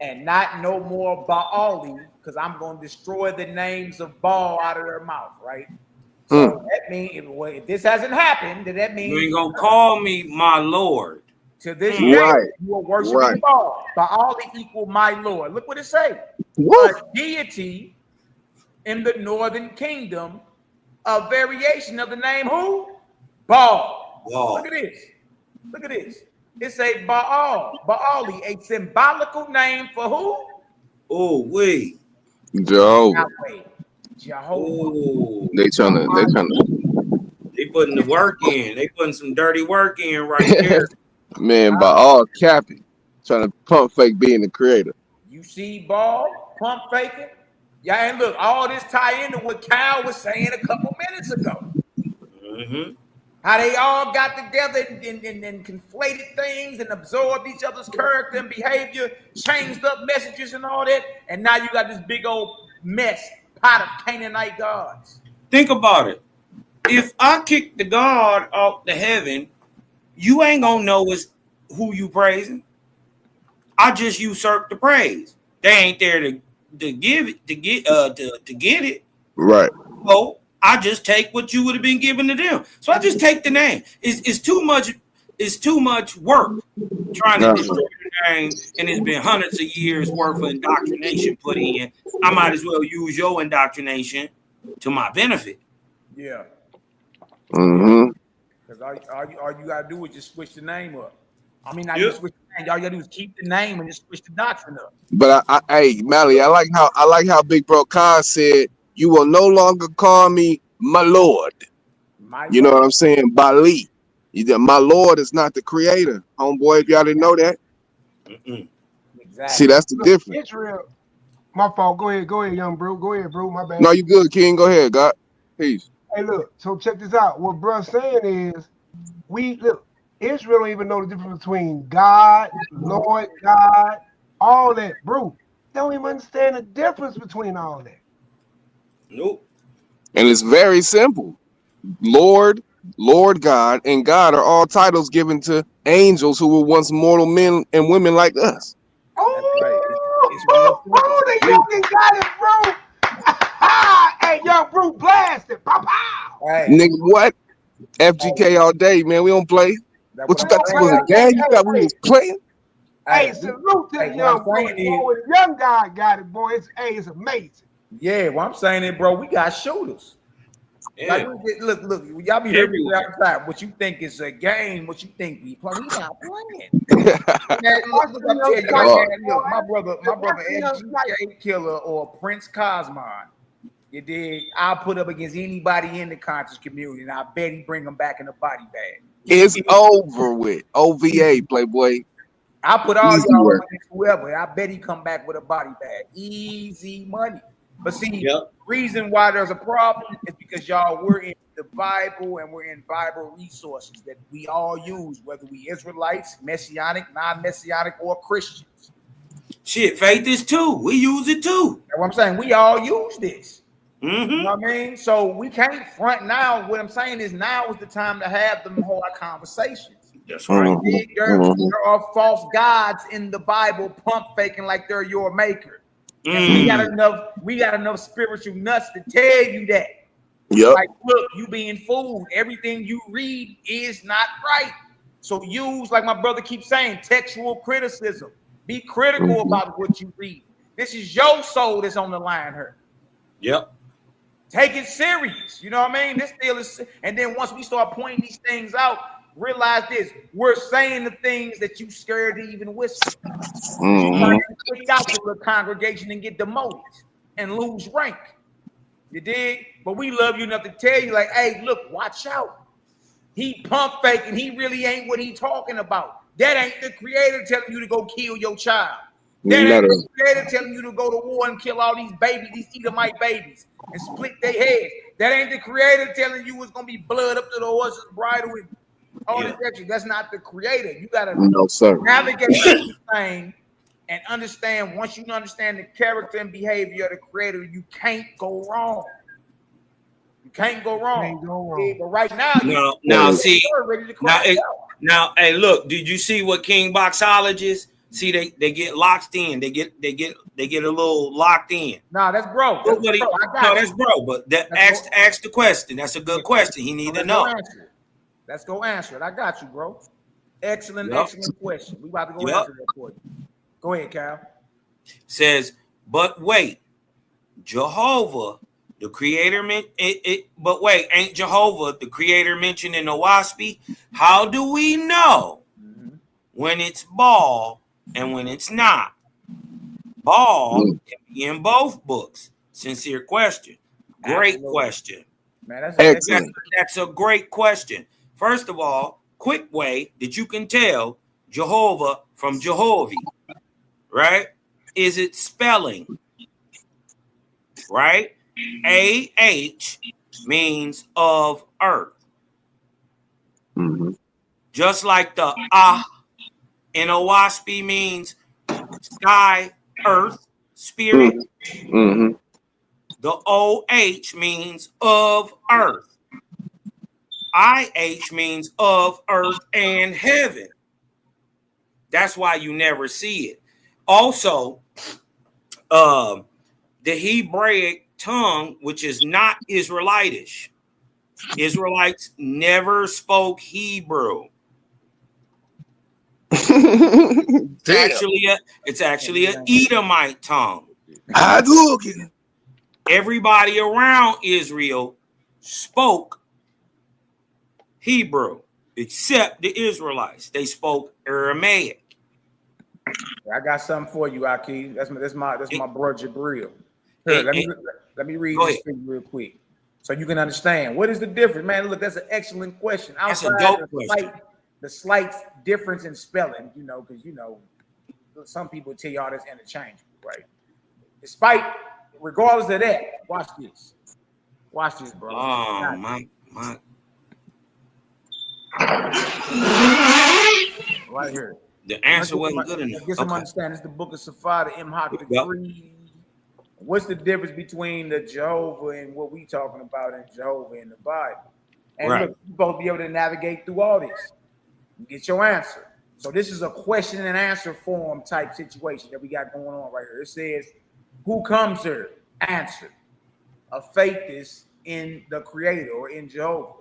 Speaker 5: and not no more Baali, because I'm gonna destroy the names of Baal out of their mouth, right? So that means if this hasn't happened, then that means
Speaker 6: You ain't gonna call me my Lord.
Speaker 5: to this
Speaker 6: Hmm.
Speaker 5: day
Speaker 7: Right.
Speaker 5: you are worshiping
Speaker 7: Right.
Speaker 5: Baal. Baali equal my Lord. Look what it say.
Speaker 7: Woo.
Speaker 5: A deity in the northern kingdom, a variation of the name who? Baal.
Speaker 6: Wow.
Speaker 5: Look at this. Look at this. It's a Baal, Baali, a symbolical name for who?
Speaker 6: Oh, wait.
Speaker 7: Jehovah.
Speaker 5: Yahweh. Jehovah.
Speaker 6: Oh,
Speaker 7: They trying to.
Speaker 6: they putting the work in. They putting some dirty work in right there.
Speaker 7: Man, by all capping, trying to pump fake being the creator.
Speaker 5: You see Baal pump faking? Yeah, and look, all this tie into what Kyle was saying a couple minutes ago.
Speaker 6: Mm-hmm.
Speaker 5: How they all got together and conflated things and absorbed each other's character and behavior, changed up messages and all that. And now you got this big old mess, pot of Canaanite gods.
Speaker 6: Think about it. If I kick the God off the heaven, you ain't gonna know it's who you praising. I just usurp the praise. They ain't there to give it to get it.
Speaker 7: Right.
Speaker 6: So I just take what you would have been given to them. So I just take the name. It's too much. It's too much work trying to destroy the name, and it's been hundreds of years worth of indoctrination put in. I might as well use your indoctrination to my benefit.
Speaker 5: Yeah.
Speaker 7: Mm-hmm.
Speaker 5: Because all you gotta do is just switch the name up. I mean, not
Speaker 6: Yep.
Speaker 5: even switch the name. All you gotta do is keep the name and just switch the doctrine up.
Speaker 7: But hey, Mally, I like how Big Bro Khan said, "You will no longer call me my Lord." You know what I'm saying? Bali. My Lord is not the creator, homeboy. If y'all didn't know that,
Speaker 5: Exactly.
Speaker 7: see, that's the difference.
Speaker 2: Israel. My fault. Go ahead, young bro. Go ahead, bro. My bad.
Speaker 7: No, you good, King. Go ahead, God. Peace.
Speaker 2: Hey, look. So check this out. What bruh's saying is, Israel don't even know the difference between God, Lord, God, all that, bro. They don't even understand the difference between all that.
Speaker 6: Nope.
Speaker 7: And it's very simple. Lord, Lord God, and God are all titles given to angels who were once mortal men and women like us.
Speaker 2: Oh, bro, the youngin got it, bro. Hey, young bro, blast it. Pow, pow.
Speaker 5: Hey,
Speaker 7: Nigga, what? FGK all day, man. We don't play. What you thought this was a game? You thought we was playing?
Speaker 2: Hey, salute to the young bro. Boy, the young guy got it, boy. It's amazing.
Speaker 5: Yeah, well, I'm saying it, bro. We got shooters.
Speaker 6: Yeah.
Speaker 5: Like, look, y'all be hearing me all the time. What you think is a game? What you think we play? We not playing. Man, look, I'm telling you, man, look, my brother, FGK Killer or Prince Cosmon. You dig? I'll put up against anybody in the conscious community, and I bet he bring them back in a body bag.
Speaker 7: It's over with. OVA, Playboy.
Speaker 5: I put all
Speaker 7: Easy
Speaker 5: y'all
Speaker 7: work.
Speaker 5: against whoever. I bet he come back with a body bag. Easy money. But see, the reason why there's a problem is because y'all, we're in the Bible and we're in Bible resources that we all use, whether we Israelites, Messianic, non-Messianic, or Christians.
Speaker 6: Shit, faith is too. We use it too.
Speaker 5: That's what I'm saying. We all use this.
Speaker 6: Mm-hmm.
Speaker 5: You know what I mean? So we can't front now. What I'm saying is now is the time to have them hard conversations.
Speaker 6: That's right.
Speaker 5: There are false gods in the Bible pump faking like they're your maker. And we got enough spiritual nuts to tell you that.
Speaker 7: Yep.
Speaker 5: Like, look, you being fooled. Everything you read is not right. So use, like my brother keeps saying, textual criticism. Be critical about what you read. This is your soul that's on the line here.
Speaker 6: Yep.
Speaker 5: Take it serious. You know what I mean? This deal is, and then once we start pointing these things out, realize this. We're saying the things that you scared to even whisper.
Speaker 7: Mhm.
Speaker 5: Kicked out the congregation and get demoted and lose rank. You dig? But we love you enough to tell you, like, hey, look, watch out. He pump faking. He really ain't what he talking about. That ain't the creator telling you to go kill your child. That ain't the creator telling you to go to war and kill all these babies, these Edomite babies, and split their heads. That ain't the creator telling you it's gonna be blood up to the horse's bridle and all this extra. That's not the creator. You gotta navigate this thing and understand. Once you understand the character and behavior of the creator, you can't go wrong. You can't go wrong.
Speaker 2: Can't go wrong.
Speaker 5: Yeah, but right now,
Speaker 6: now see,
Speaker 5: ready to cry
Speaker 6: now, hey, look, did you see what King Boxologist? See, they get locked in. They get a little locked in.
Speaker 5: Nah, that's bro.
Speaker 6: That's bro. But ask the question. That's a good question. He need to know.
Speaker 5: Let's go answer it. I got you, bro. Excellent question. We about to go answer that for you. Go ahead, Cal.
Speaker 6: Says, but wait, Jehovah, the creator but wait, ain't Jehovah the creator mentioned in the WASPy? How do we know when it's Baal and when it's not? Baal can be in both books. Sincere question. Great question. Man, that's a great question. First of all, quick way that you can tell Jehovah from Jehovah, right? Is it spelling? Right? AH means of earth. Just like the in a WASPy means sky, earth, spirit. The OH means of earth. IH means of earth and heaven. That's why you never see it. Also, the Hebraic tongue, which is not Israelitish. Israelites never spoke Hebrew. It's actually an Edomite tongue. Everybody around Israel spoke Hebrew except the Israelites. They spoke Aramaic.
Speaker 5: I got something for you, Aki. That's my bro Jabril. Here, let me read this thing real quick so you can understand. What is the difference? Man, look, that's an excellent question.
Speaker 6: That's a dope question.
Speaker 5: The slight difference in spelling, because some people tell you all this interchangeable, right? Regardless of that, watch this. Watch this, bro.
Speaker 6: Oh, my.
Speaker 5: Right here.
Speaker 6: The answer wasn't good enough.
Speaker 5: Get some understanding. It's the book of Safar, the Imhak degree. What's the difference between the Jehovah and what we talking about in Jehovah in the Bible? And look, you're supposed to be able to navigate through all this. Get your answer. So this is a question and answer form type situation that we got going on right here. It says, who comes here? Answer. A faith is in the Creator or in Jehovah.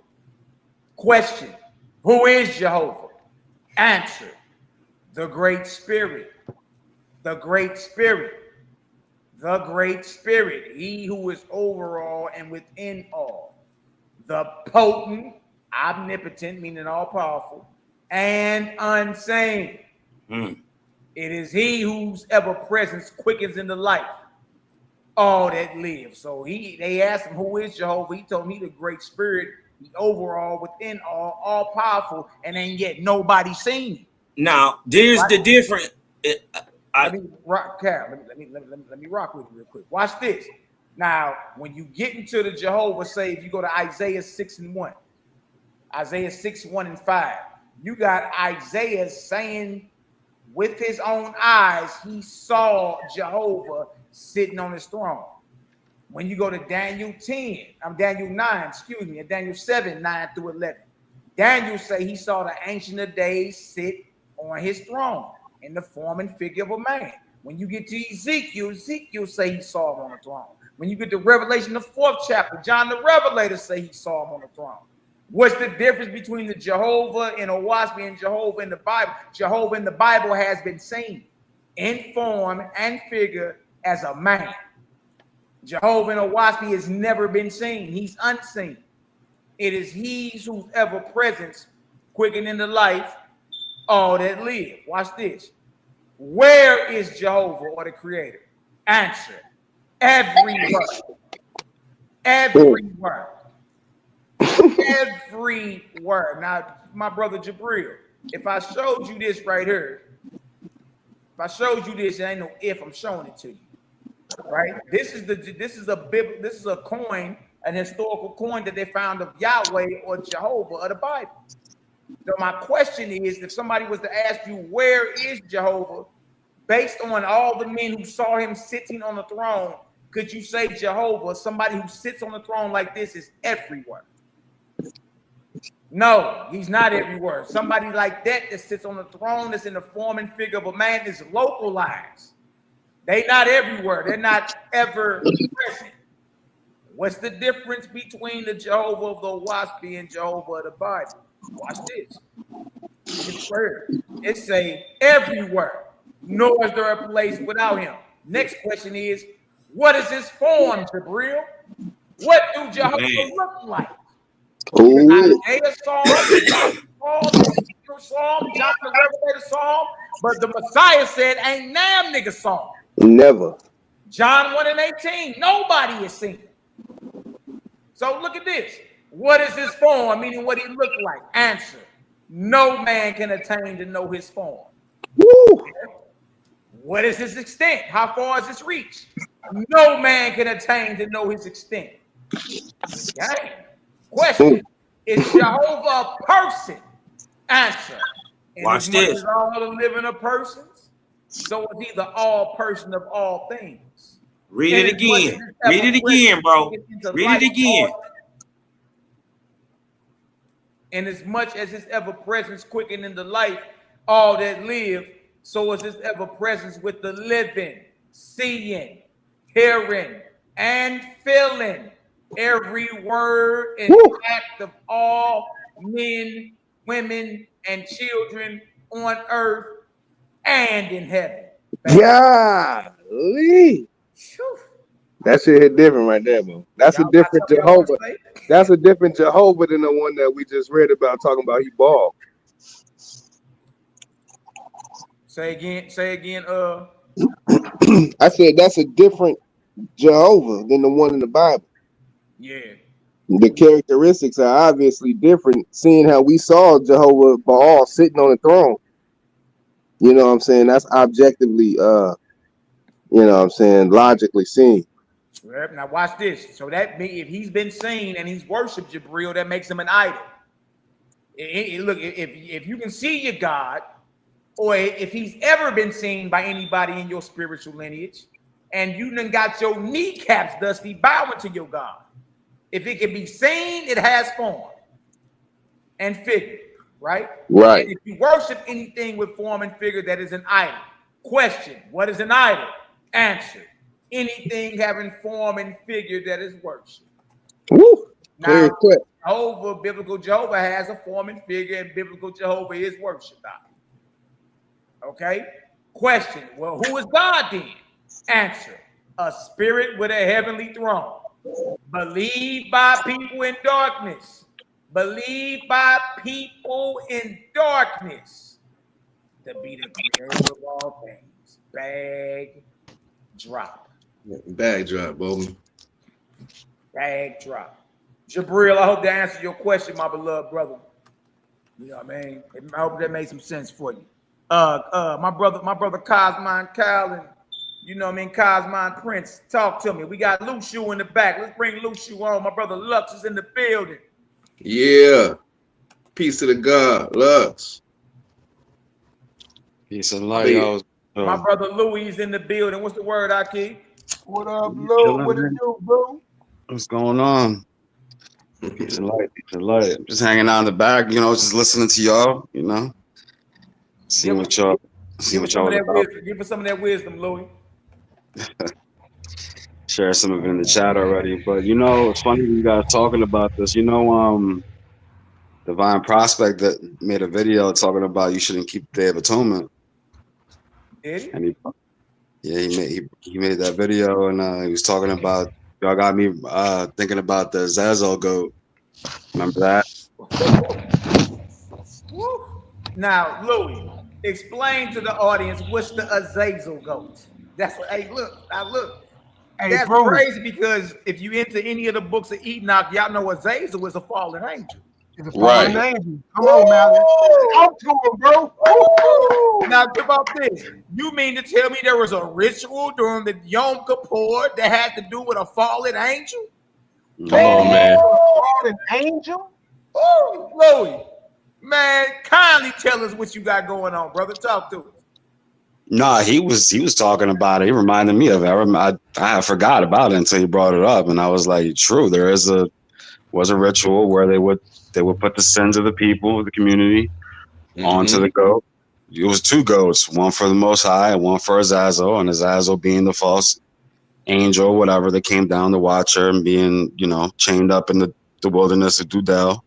Speaker 5: Question. Who is Jehovah? Answer. The Great Spirit. The Great Spirit. The Great Spirit. He who is over all and within all. The potent, omnipotent, meaning all powerful, and unseen. It is he whose ever presence quickens in the life all that live. So they asked him, who is Jehovah? He told me the Great Spirit, the overall, within all powerful, and ain't yet nobody seen him.
Speaker 6: Now, there's the difference.
Speaker 5: Let me rock with you real quick. Watch this. Now, when you get into the Jehovah, say if you go to Isaiah 6:1, Isaiah 6:1-5, you got Isaiah saying with his own eyes he saw Jehovah sitting on his throne. When you go to Daniel 9, and Daniel 7:9-11, Daniel say he saw the Ancient of Days sit on his throne in the form and figure of a man. When you get to Ezekiel say he saw him on the throne. When you get to Revelation, the 4th chapter, John the Revelator say he saw him on the throne. What's the difference between the Jehovah in Owaspi and Jehovah in the Bible? Jehovah in the Bible has been seen in form and figure as a man. Jehovah in Owaspi has never been seen. He's unseen. It is he whose ever presence quicken into life all that live. Watch this. Where is Jehovah or the Creator? Answer. Everywhere. Everywhere. Everywhere. Now, my brother Jabril, if I showed you this right here, if I showed you this, it ain't no if, I'm showing it to you. Right? This is a coin, an historical coin that they found of Yahweh or Jehovah or the Bible. So my question is, if somebody was to ask you, where is Jehovah, based on all the men who saw him sitting on the throne, could you say Jehovah, somebody who sits on the throne like this, is everywhere? No, he's not everywhere. Somebody like that sits on the throne, that's in the form and figure of a man, is localized. They're not everywhere. They're not ever present. What's the difference between the Jehovah of the Waspy and Jehovah of the Bible? Watch this. It's where it say everywhere, nor is there a place without him. Next question is, what is his form, Jabril? What do Jehovah look like? Isaiah Psalm, John the Revelator Psalm, but the Messiah said, ain't damn nigga Psalm.
Speaker 7: Never.
Speaker 5: John 1:18, nobody is seen. So look at this. What is his form? Meaning what he looked like. Answer. No man can attain to know his form.
Speaker 7: Woo.
Speaker 5: What is his extent? How far is his reach? No man can attain to know his extent. Okay. Question. Is Jehovah a person? Answer. And
Speaker 6: watch this.
Speaker 5: All the living of persons, so is he the all person of all things.
Speaker 6: Read it again. Read it again, bro. Read it again.
Speaker 5: And as much as his ever presence quickened into life all that live, so is his ever presence with the living, seeing, hearing, and feeling every word and act of all men, women, and children on earth and in heaven.
Speaker 7: Golly. That shit hit different right there, bro. That's a different Jehovah. That's a different Jehovah than the one that we just read about, talking about he bald.
Speaker 5: Say again.
Speaker 7: I said that's a different Jehovah than the one in the Bible.
Speaker 5: Yeah.
Speaker 7: The characteristics are obviously different, seeing how we saw Jehovah Baal sitting on the throne. You know what I'm saying? That's objectively, you know what I'm saying, logically seen.
Speaker 5: Now watch this. So that means if he's been seen and he's worshipped Jabril, that makes him an idol. Look, if you can see your God, or if he's ever been seen by anybody in your spiritual lineage, and you done got your kneecaps dusty bowing to your God, if it can be seen, it has form and figure, right?
Speaker 7: Right.
Speaker 5: And if you worship anything with form and figure, that is an idol. Question: what is an idol? Answer: anything having form and figure that is worship.
Speaker 7: Woo.
Speaker 5: Now, Jehovah, biblical Jehovah has a form and figure, and biblical Jehovah is worship. Okay? Question: well, who is God then? Answer: a spirit with a heavenly throne, believed by people in darkness. Believed by people in darkness to be the creator of all things. Bag drop.
Speaker 7: Bag drop, Bowman.
Speaker 5: Bag drop. Jabril, I hope that answered your question, my beloved brother. You know what I mean? I hope that made some sense for you. My brother Cosmine Kyle, and you know what I mean, Cosmine Prince, talk to me. We got Luciu in the back. Let's bring Luciu on. My brother Lux is in the building.
Speaker 7: Yeah. Peace to the God, Lux.
Speaker 8: Peace and light.
Speaker 5: My brother Louis is in the building. What's the word, Aki?
Speaker 2: What up, Lou? What it do, bro?
Speaker 8: What's going on? Peace and light. Peace and light. Just hanging out in the back, you know, just listening to y'all, you know. Seeing what y'all about.
Speaker 5: Give us some of that wisdom, Louis.
Speaker 8: Share some of it in the chat already. But you know, it's funny you guys talking about this. You know, Divine Prospect that made a video talking about you shouldn't keep the Day of Atonement.
Speaker 5: Did he?
Speaker 8: And he made that video, and he was talking about, y'all got me thinking about the Zazzle goat. Remember that?
Speaker 5: Woo. Now, Louis, explain to the audience what's the Azazel goat. That's what. Hey, look.
Speaker 2: Hey,
Speaker 5: That's
Speaker 2: Bruce.
Speaker 5: crazy because if you into any of the books of Enoch, y'all know Azazel is a fallen angel.
Speaker 2: It's a fallen
Speaker 7: Right.
Speaker 2: angel. Come on, Malaki. Talk to him, bro.
Speaker 5: Now, think about this. You mean to tell me there was a ritual during the Yom Kippur that had to do with a fallen angel?
Speaker 7: Come on, man.
Speaker 2: Fallen angel?
Speaker 5: Ooh, Louis, man, kindly tell us what you got going on, brother. Talk to us.
Speaker 8: No, he was talking about it. He reminded me of it. I forgot about it until he brought it up, and I was like, true. There was a ritual where they would put the sins of the people, the community, onto the goat. It was 2 goats, one for the Most High and one for Azazel, and Azazel being the false angel, whatever, that came down to watch her and being, chained up in the wilderness of Dudel,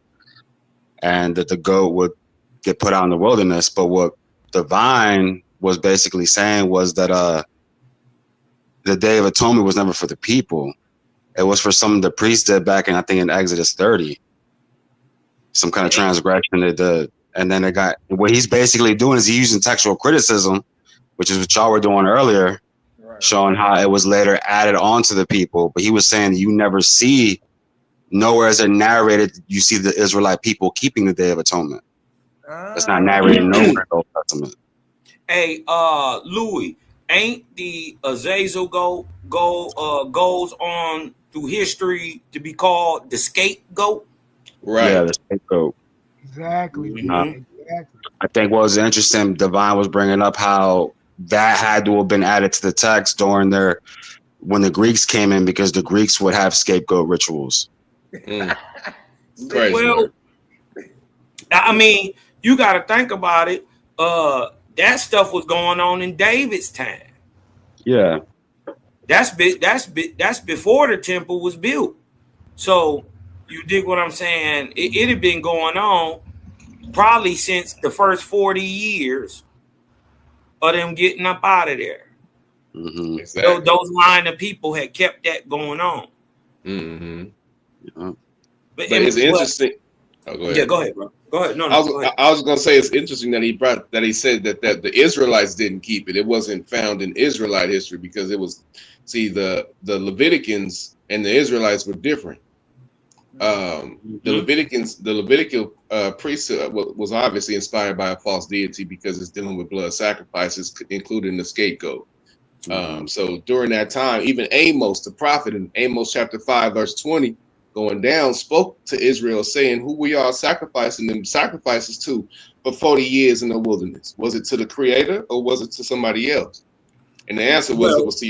Speaker 8: and that the goat would get put out in the wilderness. But what Divine was basically saying was that the Day of Atonement was never for the people. It was for something the priests did back in, I think, in Exodus 30. Some kind of transgression they did. And then what he's basically doing is he's using textual criticism, which is what y'all were doing earlier, showing how it was later added on to the people. But he was saying you never see, nowhere is it narrated, you see the Israelite people keeping the Day of Atonement. It's not narrated nowhere in the Old Testament.
Speaker 6: Hey, Louis, ain't the Azazel goes on through history to be called the scapegoat?
Speaker 7: Right.
Speaker 8: Yeah, the scapegoat.
Speaker 2: Exactly.
Speaker 8: Exactly. I think what was interesting, Divine was bringing up how that had to have been added to the text when the Greeks came in, because the Greeks would have scapegoat rituals.
Speaker 7: Crazy.
Speaker 6: Well, I mean, you got to think about it. That stuff was going on in David's time.
Speaker 8: Yeah,
Speaker 6: that's before the temple was built. So you dig what I'm saying? It had been going on probably since the first 40 years of them getting up out of there.
Speaker 7: Mm-hmm. Exactly.
Speaker 6: So those line of people had kept that going on.
Speaker 7: Mm-hmm.
Speaker 8: Yeah.
Speaker 7: But it's interesting. Oh, go ahead.
Speaker 6: Yeah, go ahead, bro. Go ahead. No, go ahead.
Speaker 7: I was going to say it's interesting that he said that the Israelites didn't keep it. It wasn't found in Israelite history because it was, the Leviticans and the Israelites were different. The Levitical priesthood was obviously inspired by a false deity because it's dealing with blood sacrifices, including the scapegoat. So during that time, even Amos, the prophet, in Amos chapter 5, verse 20, going down, spoke to Israel saying, who we are sacrificing them sacrifices to for 40 years in the wilderness? Was it to the Creator or was it to somebody else? And the answer was, it was to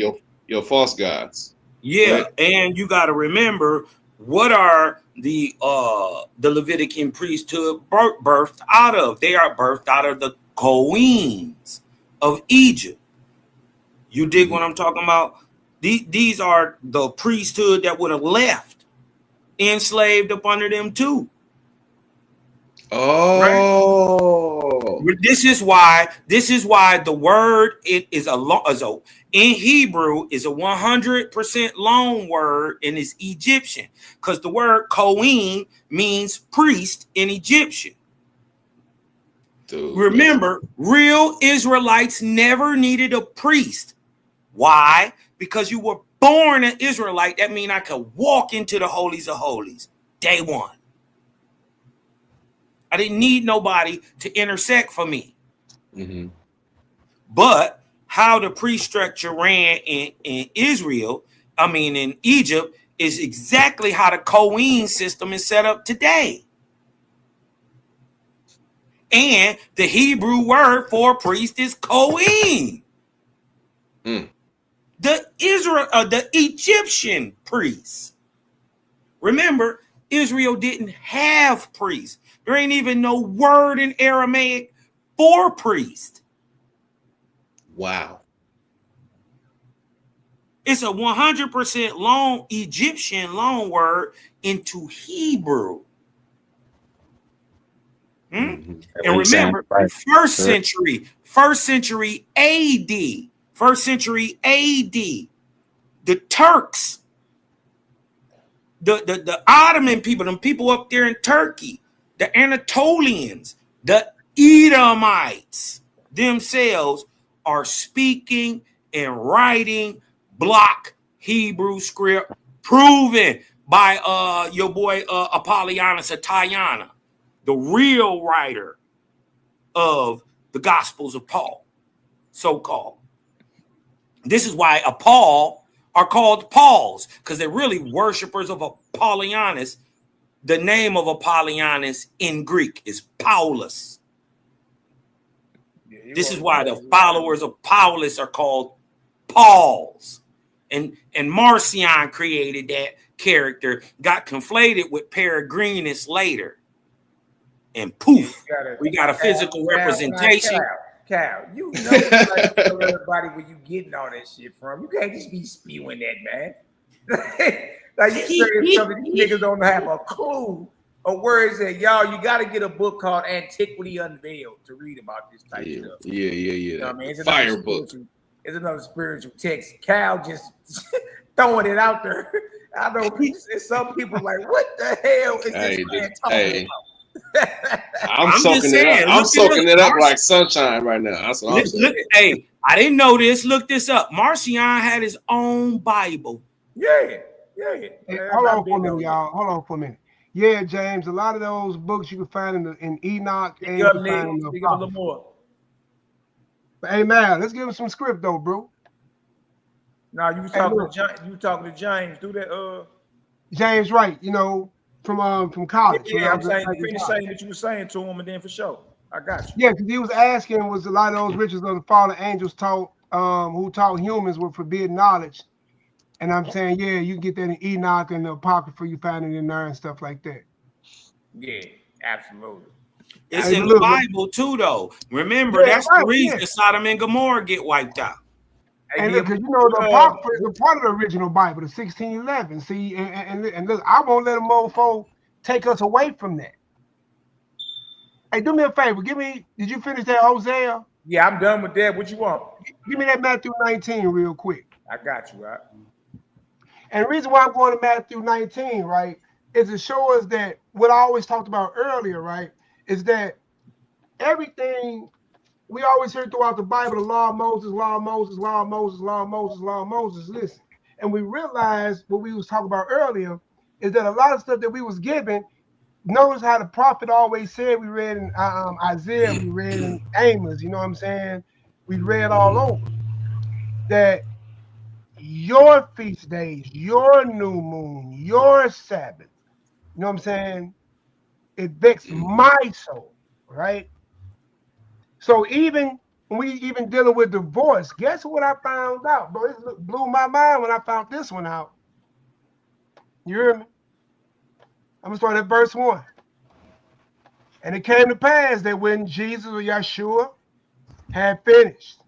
Speaker 7: your false gods.
Speaker 6: Yeah, right? And you got to remember, what are the Levitican priesthood birthed out of? They are birthed out of the Kohenes of Egypt. You dig what I'm talking about? These are the priesthood that would have left enslaved up under them too.
Speaker 7: Oh,
Speaker 6: right? This is why the word in Hebrew is a 100% loan word and is Egyptian, because the word Kohen means priest in Egyptian. Dude, remember, real Israelites never needed a priest. Why? Because you were born an Israelite. That means I could walk into the holies of holies day one. I didn't need nobody to intersect for me. Mm-hmm. But how the priest structure ran in Egypt, is exactly how the Kohen system is set up today. And the Hebrew word for priest is Kohen. The Egyptian priests. Remember, Israel didn't have priests. There ain't even no word in Aramaic for priest.
Speaker 7: Wow.
Speaker 6: It's a 100% long Egyptian loan word into Hebrew. Mm-hmm. And remember, first century AD, the Turks, the Ottoman people, them people up there in Turkey, the Anatolians, The Edomites themselves are speaking and writing block Hebrew script, proven by your boy Apollonius of Tyana, the real writer of the Gospels of Paul, so-called. This is why Paul are called Pauls, because they're really worshipers of Apollonius. The name of Apollonius in Greek is Paulus. Yeah, this is why the followers of Paulus are called Pauls. And Marcion created that character, got conflated with Peregrinus later. And poof, we got a physical representation.
Speaker 5: Cal, you know, like, tell everybody where you getting all that shit from. You can't just be spewing that, man. Like, you saying something these niggas don't have a clue of where is it. Y'all, you got to get a book called Antiquity Unveiled to read about this type of stuff.
Speaker 9: Yeah.
Speaker 5: You know what I mean? It's
Speaker 9: Fire book.
Speaker 5: It's another spiritual text. Cal just throwing it out there. I know some people like, what the hell is this man talking about?
Speaker 9: I'm soaking it up. I'm soaking it up like sunshine right now. That's what I'm saying.
Speaker 6: Hey, I didn't know this. Look this up. Marcion had his own Bible.
Speaker 5: Yeah.
Speaker 2: Hey, hold on for a minute, y'all. Hold on for a minute. Yeah, James, a lot of those books you can find in Enoch and you can find in the
Speaker 5: a little more.
Speaker 2: But hey, man, let's give him some script though, bro.
Speaker 5: Now you talking to James. Do that,
Speaker 2: James Wright, you know, from college.
Speaker 5: Yeah, I'm saying finish saying what you were saying to him, and then for sure, I got you.
Speaker 2: Yeah, because he was asking, was a lot of those riches of the fallen angels taught, who taught humans with forbidden knowledge, and I'm saying, yeah, you can get that in Enoch and the Apocrypha, you find it in there and stuff like that.
Speaker 5: Yeah, absolutely.
Speaker 6: It's in the Bible too, though. Remember, that's the reason Sodom and Gomorrah get wiped out.
Speaker 2: And look, because you know the Apocrypha is a part of the original Bible, the 1611. See, and look, I won't let a mofo take us away from that. Hey, do me a favor. Did you finish that Hosea?
Speaker 5: Yeah, I'm done with that. What you want?
Speaker 2: Give me that Matthew 19 real quick.
Speaker 5: I got you, right?
Speaker 2: And the reason why I'm going to Matthew 19, right, is to show us that what I always talked about earlier, right, is that everything we always hear throughout the Bible, the law of Moses, law of Moses, law of Moses, law of Moses, law of Moses. Listen, and we realize what we was talking about earlier is that a lot of stuff that we was given, notice how the prophet always said, we read in Isaiah, we read in Amos, you know what I'm saying? We read all over that your feast days, your new moon, your Sabbath, you know what I'm saying? It vexed my soul, right? So even when we even dealing with divorce, guess what I found out, bro? It blew my mind when I found this one out. You hear me? I'm gonna start at verse 1. And it came to pass that when Jesus or Yeshua had finished,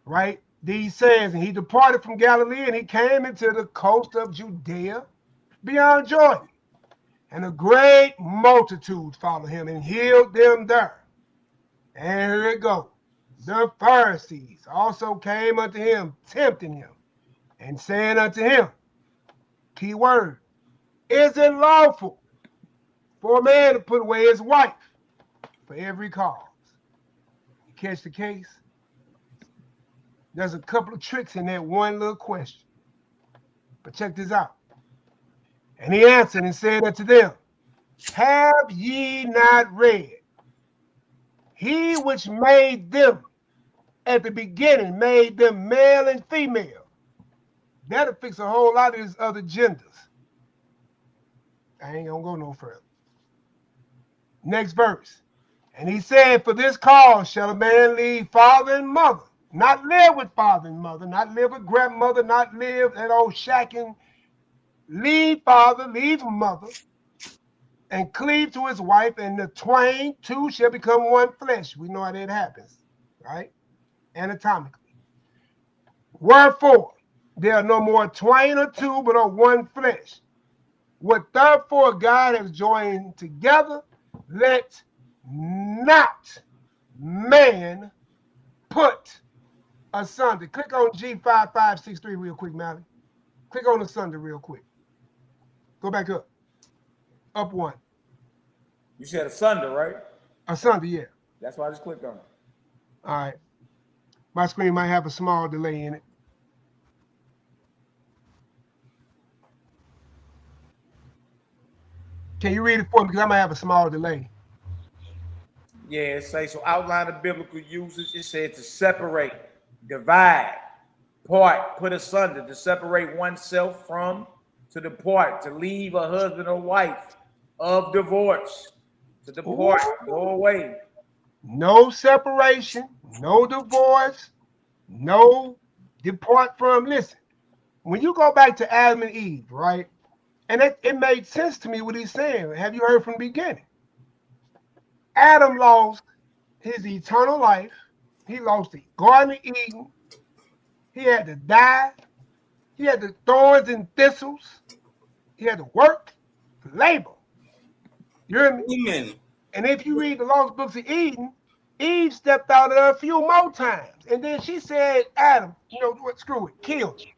Speaker 2: right? These says, and he departed from Galilee and he came into the coast of Judea beyond Jordan. And a great multitude followed him and healed them there. And here it goes. The Pharisees also came unto him, tempting him, and saying unto him, key word, is it lawful for a man to put away his wife for every cause? You catch the case? There's a couple of tricks in that one little question. But check this out. And he answered and said unto them, have ye not read? He which made them at the beginning, made them male and female. That'll fix a whole lot of these other genders. I ain't gonna go no further. Next verse. And he said, for this cause shall a man leave father and mother, not live with father and mother, not live with grandmother, not live that old shacking, leave father, leave mother, and cleave to his wife, and the twain two shall become one flesh. We know how that happens, right? Anatomically. Wherefore, there are no more twain or two, but are one flesh. What therefore God has joined together, let not man put asunder. Click on G5563 real quick, Mally. Click on asunder real quick. Go back up. Up one.
Speaker 5: You said asunder, right?
Speaker 2: Asunder, yeah.
Speaker 5: That's why I just clicked on it.
Speaker 2: All right. My screen might have a small delay in it. Can you read it for me? Because I might have a small delay.
Speaker 5: Yeah, it say so. Outline the biblical usage. It said to separate, divide, part, put asunder, to separate oneself from, to depart, to leave a husband or wife, of divorce, to depart, go away.
Speaker 2: No separation, no divorce, no depart from. Listen, when you go back to Adam and Eve, right? And it made sense to me what he's saying. Have you heard from the beginning? Adam lost his eternal life. He lost the Garden of Eden. He had to die. He had the thorns and thistles. He had to work, labor. You hear me?
Speaker 6: Amen.
Speaker 2: And if you read the lost books of Eden, Eve stepped out of there a few more times. And then she said, Adam, you know what, screw it, kill me.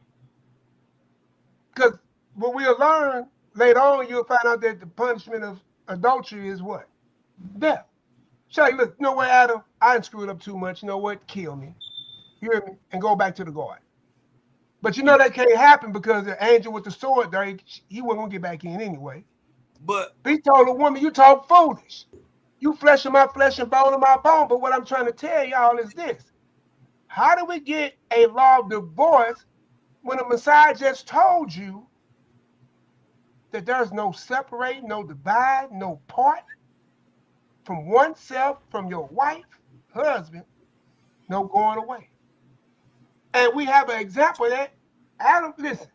Speaker 2: Because what we'll learn later on, you'll find out that the punishment of adultery is what? Death. She's like, look, you know what, Adam? I done screwed up too much. You know what? Kill me. You hear me? And go back to the garden. But you know that can't happen because the angel with the sword there, he wasn't going to get back in anyway.
Speaker 6: But
Speaker 2: he told the woman, you talk foolish. You flesh of my flesh and bone of my bone. But what I'm trying to tell y'all is this. How do we get a law of divorce when the Messiah just told you that there's no separate, no divide, no part from oneself, from your wife, husband, no going away? And we have an example of that. Adam, listen,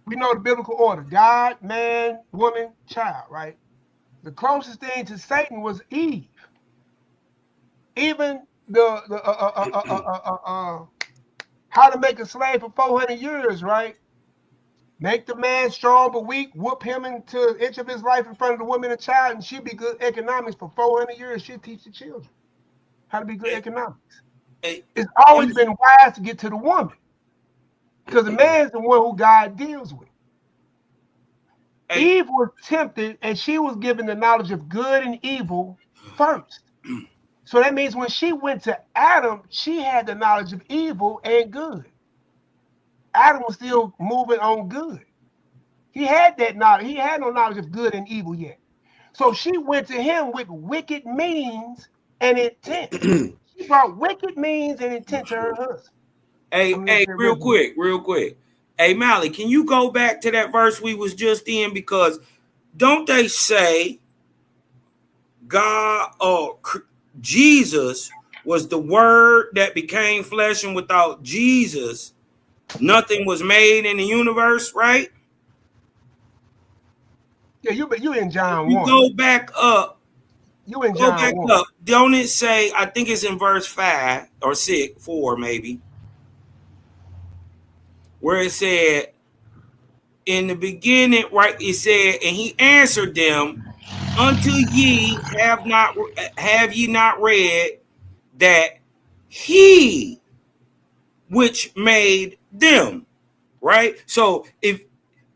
Speaker 2: we know the biblical order, God, man, woman, child, right? The closest thing to Satan was Eve. Even how to make a slave for 400 years, right? Make the man strong but weak, whoop him into an inch of his life in front of the woman and child, and she'll be good economics for 400 years. She'll teach the children how to be good economics. It's always been wise to get to the woman because the man's the one who God deals with. Eve was tempted and she was given the knowledge of good and evil first. So that means when she went to Adam, she had the knowledge of evil and good. Adam was still moving on good. He had that knowledge. He had no knowledge of good and evil yet. So she went to him with wicked means and intent. She brought wicked means and intent to her husband.
Speaker 6: Hey, real quick. Hey, Mally, can you go back to that verse we was just in? Because don't they say God or Jesus was the word that became flesh, and without Jesus, nothing was made in the universe, right?
Speaker 2: Yeah, you in John 1.
Speaker 6: You go back up.
Speaker 2: You in John 1.
Speaker 6: Up. Don't it say, I think it's in verse 5 or 4 maybe, where it said, in the beginning, right, it said, and he answered them, unto ye have ye not read that he which made them, right? So if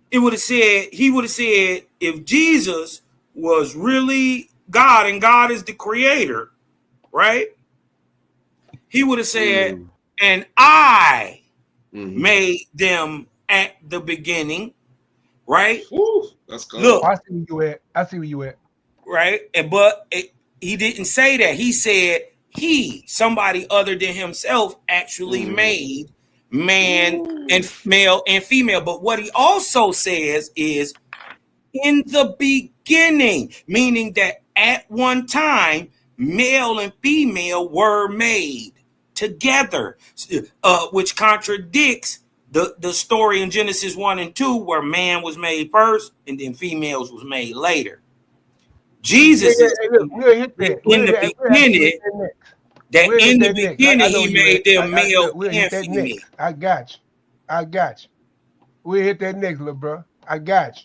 Speaker 6: it would have said, he would have said, if Jesus was really God and God is the creator, right? He would have said, and I made them at the beginning, right?
Speaker 9: That's cool.
Speaker 6: Look,
Speaker 2: I see where you at.
Speaker 6: Right, but he didn't say that. He said somebody other than himself, actually made man and male and female. But what he also says is in the beginning, meaning that at one time, male and female were made together, which contradicts the story in Genesis 1 and 2, where man was made first and then females was made later. Jesus is in the beginning. That in the beginning he made them male and female.
Speaker 2: I got you. We'll hit that next, little bro. I got you.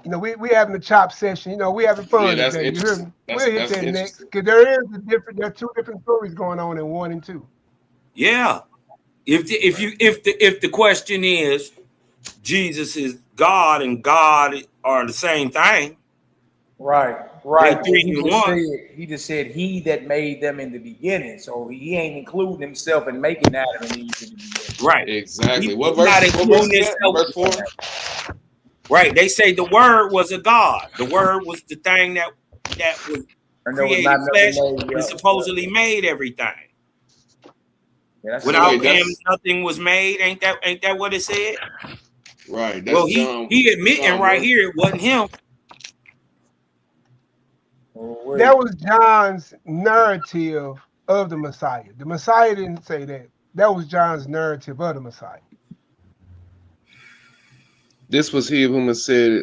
Speaker 2: You know, we having a chop session. You know, we having fun today. You hear me? We'll hit that next because there are two different stories going on in 1 and 2.
Speaker 6: Yeah. If the question is, Jesus is God and God are the same thing,
Speaker 5: Right.
Speaker 6: They
Speaker 5: But
Speaker 6: three and one.
Speaker 5: he just said he that made them in the beginning. So he ain't including himself in making Adam and Eve in the beginning.
Speaker 6: Right.
Speaker 9: Exactly.
Speaker 6: He's
Speaker 9: What verse?
Speaker 6: not
Speaker 9: What verse
Speaker 6: including
Speaker 9: is that?
Speaker 6: himself.
Speaker 9: Verse 4.
Speaker 6: Right. They say the word was a God. The word was the thing that was
Speaker 5: And there was
Speaker 6: created
Speaker 5: not
Speaker 6: flesh
Speaker 5: nothing made.
Speaker 6: and supposedly made everything.
Speaker 5: Yeah,
Speaker 6: Without
Speaker 9: wait,
Speaker 6: him, nothing was made. Ain't that what it said?
Speaker 9: Right. That's
Speaker 6: Well,
Speaker 9: John.
Speaker 6: he admitting
Speaker 9: John
Speaker 6: right
Speaker 9: 1.
Speaker 6: here it wasn't him.
Speaker 2: That was John's narrative of the Messiah. The Messiah didn't say that. That was John's narrative of the Messiah.
Speaker 9: This was he whom has said.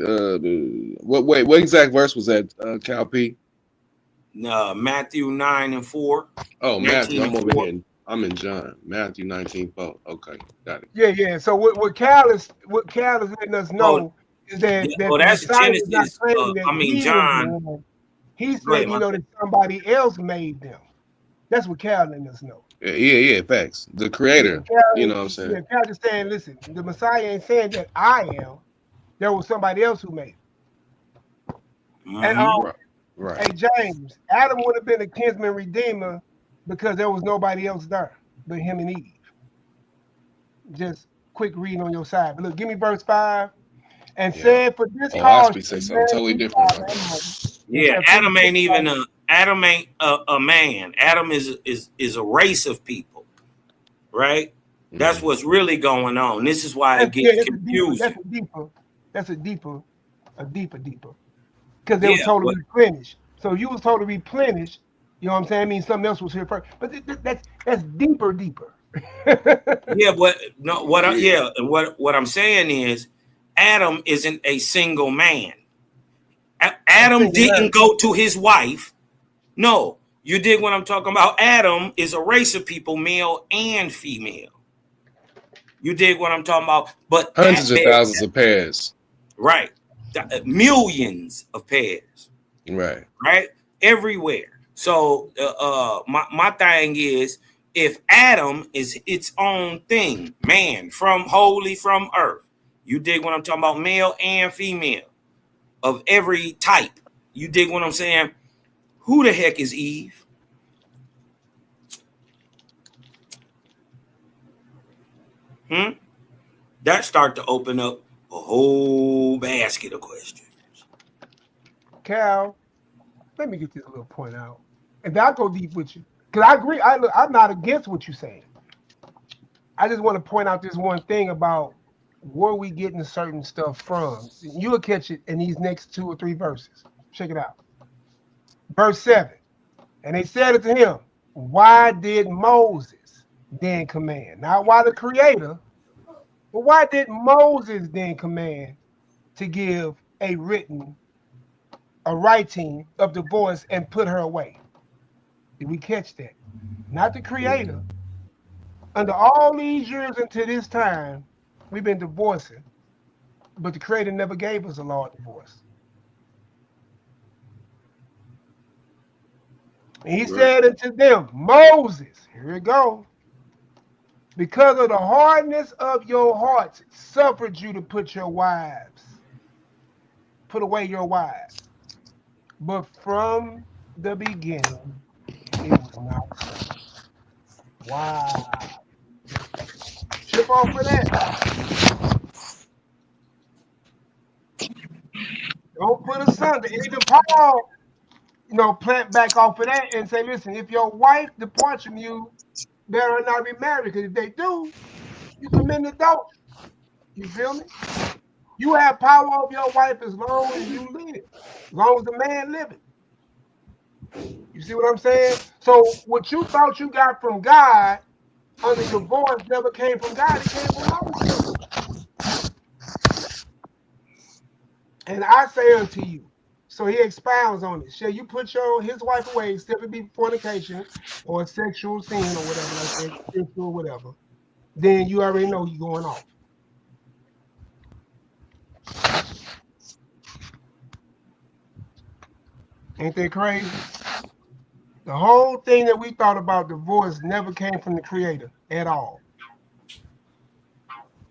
Speaker 9: What exact verse was that? Cal P.
Speaker 6: Matthew 9:4.
Speaker 9: Oh, Matthew. I'm over
Speaker 6: 19:4.
Speaker 9: here. I'm in John. Matthew 19:4. Okay, got it.
Speaker 2: Yeah. So what Cal is letting us know is that the
Speaker 6: That's
Speaker 2: Messiah is not
Speaker 6: Genesis.
Speaker 2: claiming that he was
Speaker 6: John.
Speaker 2: the one. He's
Speaker 6: Go ahead,
Speaker 2: saying, that somebody else made them. That's what Cal letting us know.
Speaker 9: Yeah, facts. The creator.
Speaker 2: Cal,
Speaker 9: You know what I'm saying?
Speaker 2: Yeah, Cal just saying, listen, the Messiah ain't saying that I am. There was somebody else who made it. And
Speaker 9: right.
Speaker 2: Hey James, Adam would have been a kinsman redeemer because there was nobody else there but him and Eve. Just quick reading on your side. But look, give me verse 5. And said for this cause.
Speaker 9: I say something totally different.
Speaker 6: Yeah, Adam ain't even a man. Adam is a race of people, right? That's what's really going on. This is why it gets confusing.
Speaker 2: That's a deeper. Because they were told to replenish. So you was told to replenish. You know what I'm saying? I mean, something else was here first. But that's deeper.
Speaker 6: Yeah, but no, what I'm saying is, Adam isn't a single man. Adam didn't go to his wife. No, you dig what I'm talking about? Adam is a race of people, male and female. You dig what I'm talking about? But
Speaker 9: hundreds of thousands of pairs.
Speaker 6: Right. Millions of pairs. Right. Everywhere. So my thing is, if Adam is its own thing, man, wholly from earth, you dig what I'm talking about? Male and female of every type. You dig what I'm saying? Who the heck is Eve? That start to open up a whole basket of questions.
Speaker 2: Cal, let me get this little point out. And I'll go deep with you. Because I agree. I'm not against what you're saying. I just want to point out this one thing about where we getting certain stuff from. You'll catch it in these next 2 or 3 verses. Check it out. Verse 7. And they said unto him, why did Moses then command? Not why the creator, but why did Moses then command to give a writing of divorce and put her away? Did we catch that? Not the creator. Under all these years until this time, we've been divorcing, but the creator never gave us a law of divorce. And he said unto them, Moses, here we go, because of the hardness of your hearts, suffered you to put away your wives. But from the beginning, it was not so. Wow. Chip off of that. Don't put asunder. Even Paul, plant back off of that and say, listen, if your wife departs from you, better not be married. Because if they do, you commit adultery. You feel me? You have power over your wife as long as you live. As long as the man living. You see what I'm saying? So what you thought you got from God under divorce never came from God. It came from Moses. And I say unto you, so he expounds on it. Shall you put his wife away, except it be fornication or sexual sin or whatever, like that, spiritual or whatever? Then you already know you're going off. Ain't that crazy? The whole thing that we thought about divorce never came from the creator at all.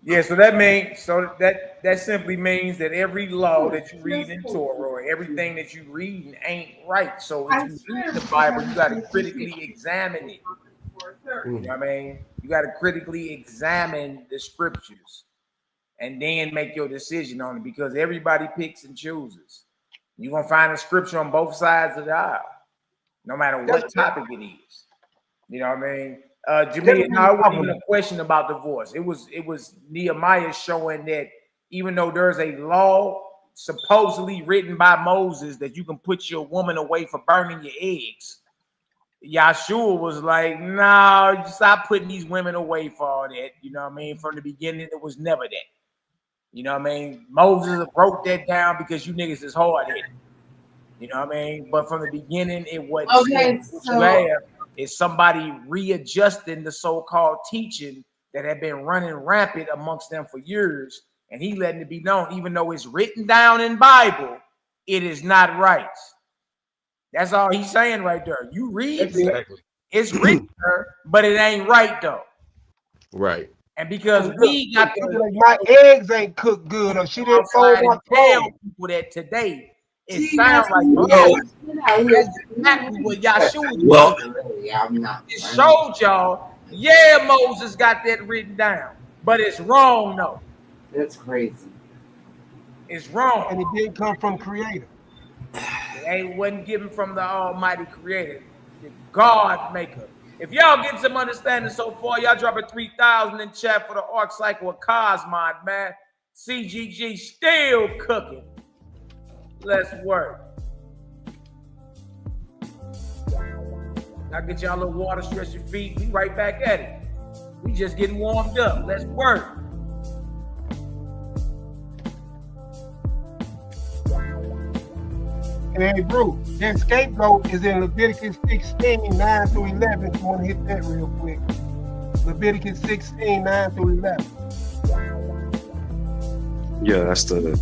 Speaker 5: Yeah, so that simply means that every law that you read in Torah or everything that you read ain't right. So if you read the Bible, you got to critically examine it. You know what I mean? You got to critically examine the scriptures and then make your decision on it, because everybody picks and chooses. You're gonna find a scripture on both sides of the aisle, no matter what topic it is. You know what I mean? Jamia, no, it wasn't even a question about divorce. It was Nehemiah showing that even though there's a law supposedly written by Moses that you can put your woman away for burning your eggs, Yahshua was like, no, stop putting these women away for all that. You know what I mean? From the beginning, it was never that. You know what I mean? Moses broke that down because you niggas is hard-headed. You know what I mean? But from the beginning, it wasn't.
Speaker 10: Okay,
Speaker 5: so is somebody readjusting the so-called teaching that had been running rampant amongst them for years, and he letting it be known, even though it's written down in Bible, it is not right. That's all he's saying right there. You read
Speaker 9: exactly.
Speaker 5: It's written there, but it ain't right though.
Speaker 9: Right.
Speaker 5: And because we got
Speaker 2: my eggs ain't cooked good, or she didn't fold my
Speaker 5: tell people that today. It sounds like that's exactly what Yahshua was. It showed y'all, yeah, Moses got that written down, but it's wrong though.
Speaker 10: That's crazy.
Speaker 5: It's wrong,
Speaker 2: and it didn't come from Creator.
Speaker 5: It wasn't given from the Almighty Creator, the God Maker. If y'all get some understanding so far, y'all drop a 3,000 in chat for the Arc Cycle of Cosmod, man. CGG still cooking. Let's work. Now get y'all a little water, stretch your feet. We right back at it. We just getting warmed up. Let's work.
Speaker 2: And hey, Bruce, that scapegoat is in Leviticus 16, 9 through 11. If you want to hit that real quick. Leviticus 16, 9 through 11.
Speaker 8: Yeah, that's the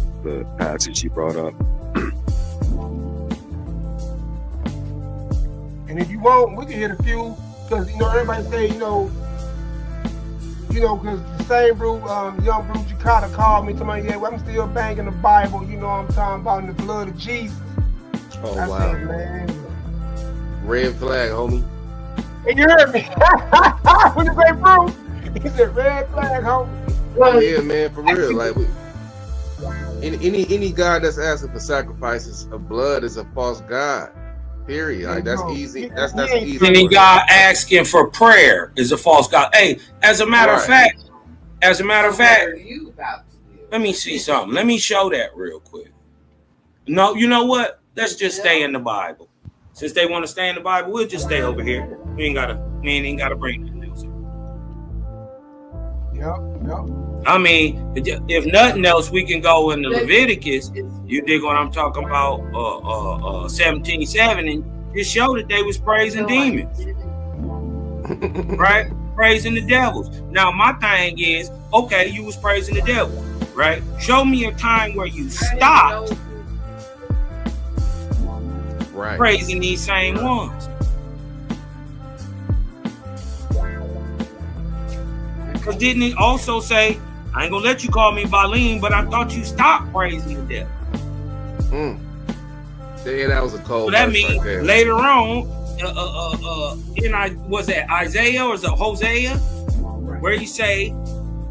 Speaker 8: passage he brought up.
Speaker 2: And if you want, we can hit a few, because everybody say, because the same young Bruce Jakarta called me to my I'm still banging the Bible, I'm talking about in the blood of Jesus.
Speaker 9: Oh,
Speaker 2: I
Speaker 9: wow.
Speaker 2: said, man.
Speaker 9: Red flag, homie.
Speaker 2: And you heard me. What did you say, Bruce? He said, red flag, homie.
Speaker 9: Yeah, man, for real. Like, any God that's asking for sacrifices of blood is a false God. Period. Like, that's easy. That's easy.
Speaker 6: Any God asking for prayer is a false God. Hey, as a matter of fact, let me see something. Let me show that real quick. No, you know what? Let's just stay in the Bible. Since they want to stay in the Bible, we'll just stay over here. We ain't gotta bring nothing else.
Speaker 2: Yep.
Speaker 6: I mean, if nothing else, we can go into Leviticus. You dig what I'm talking about? 17:7, and just show that they was praising demons, right? Praising the devils. Now, my thing is, okay, you was praising the devil, right? Show me a time where you stopped praising these same ones. Because didn't it also say, I ain't gonna let you call me Baalim, but I thought you stopped praising the devil.
Speaker 9: Yeah, that was a cold.
Speaker 6: So that means later on, was it Isaiah or is it Hosea, where he say,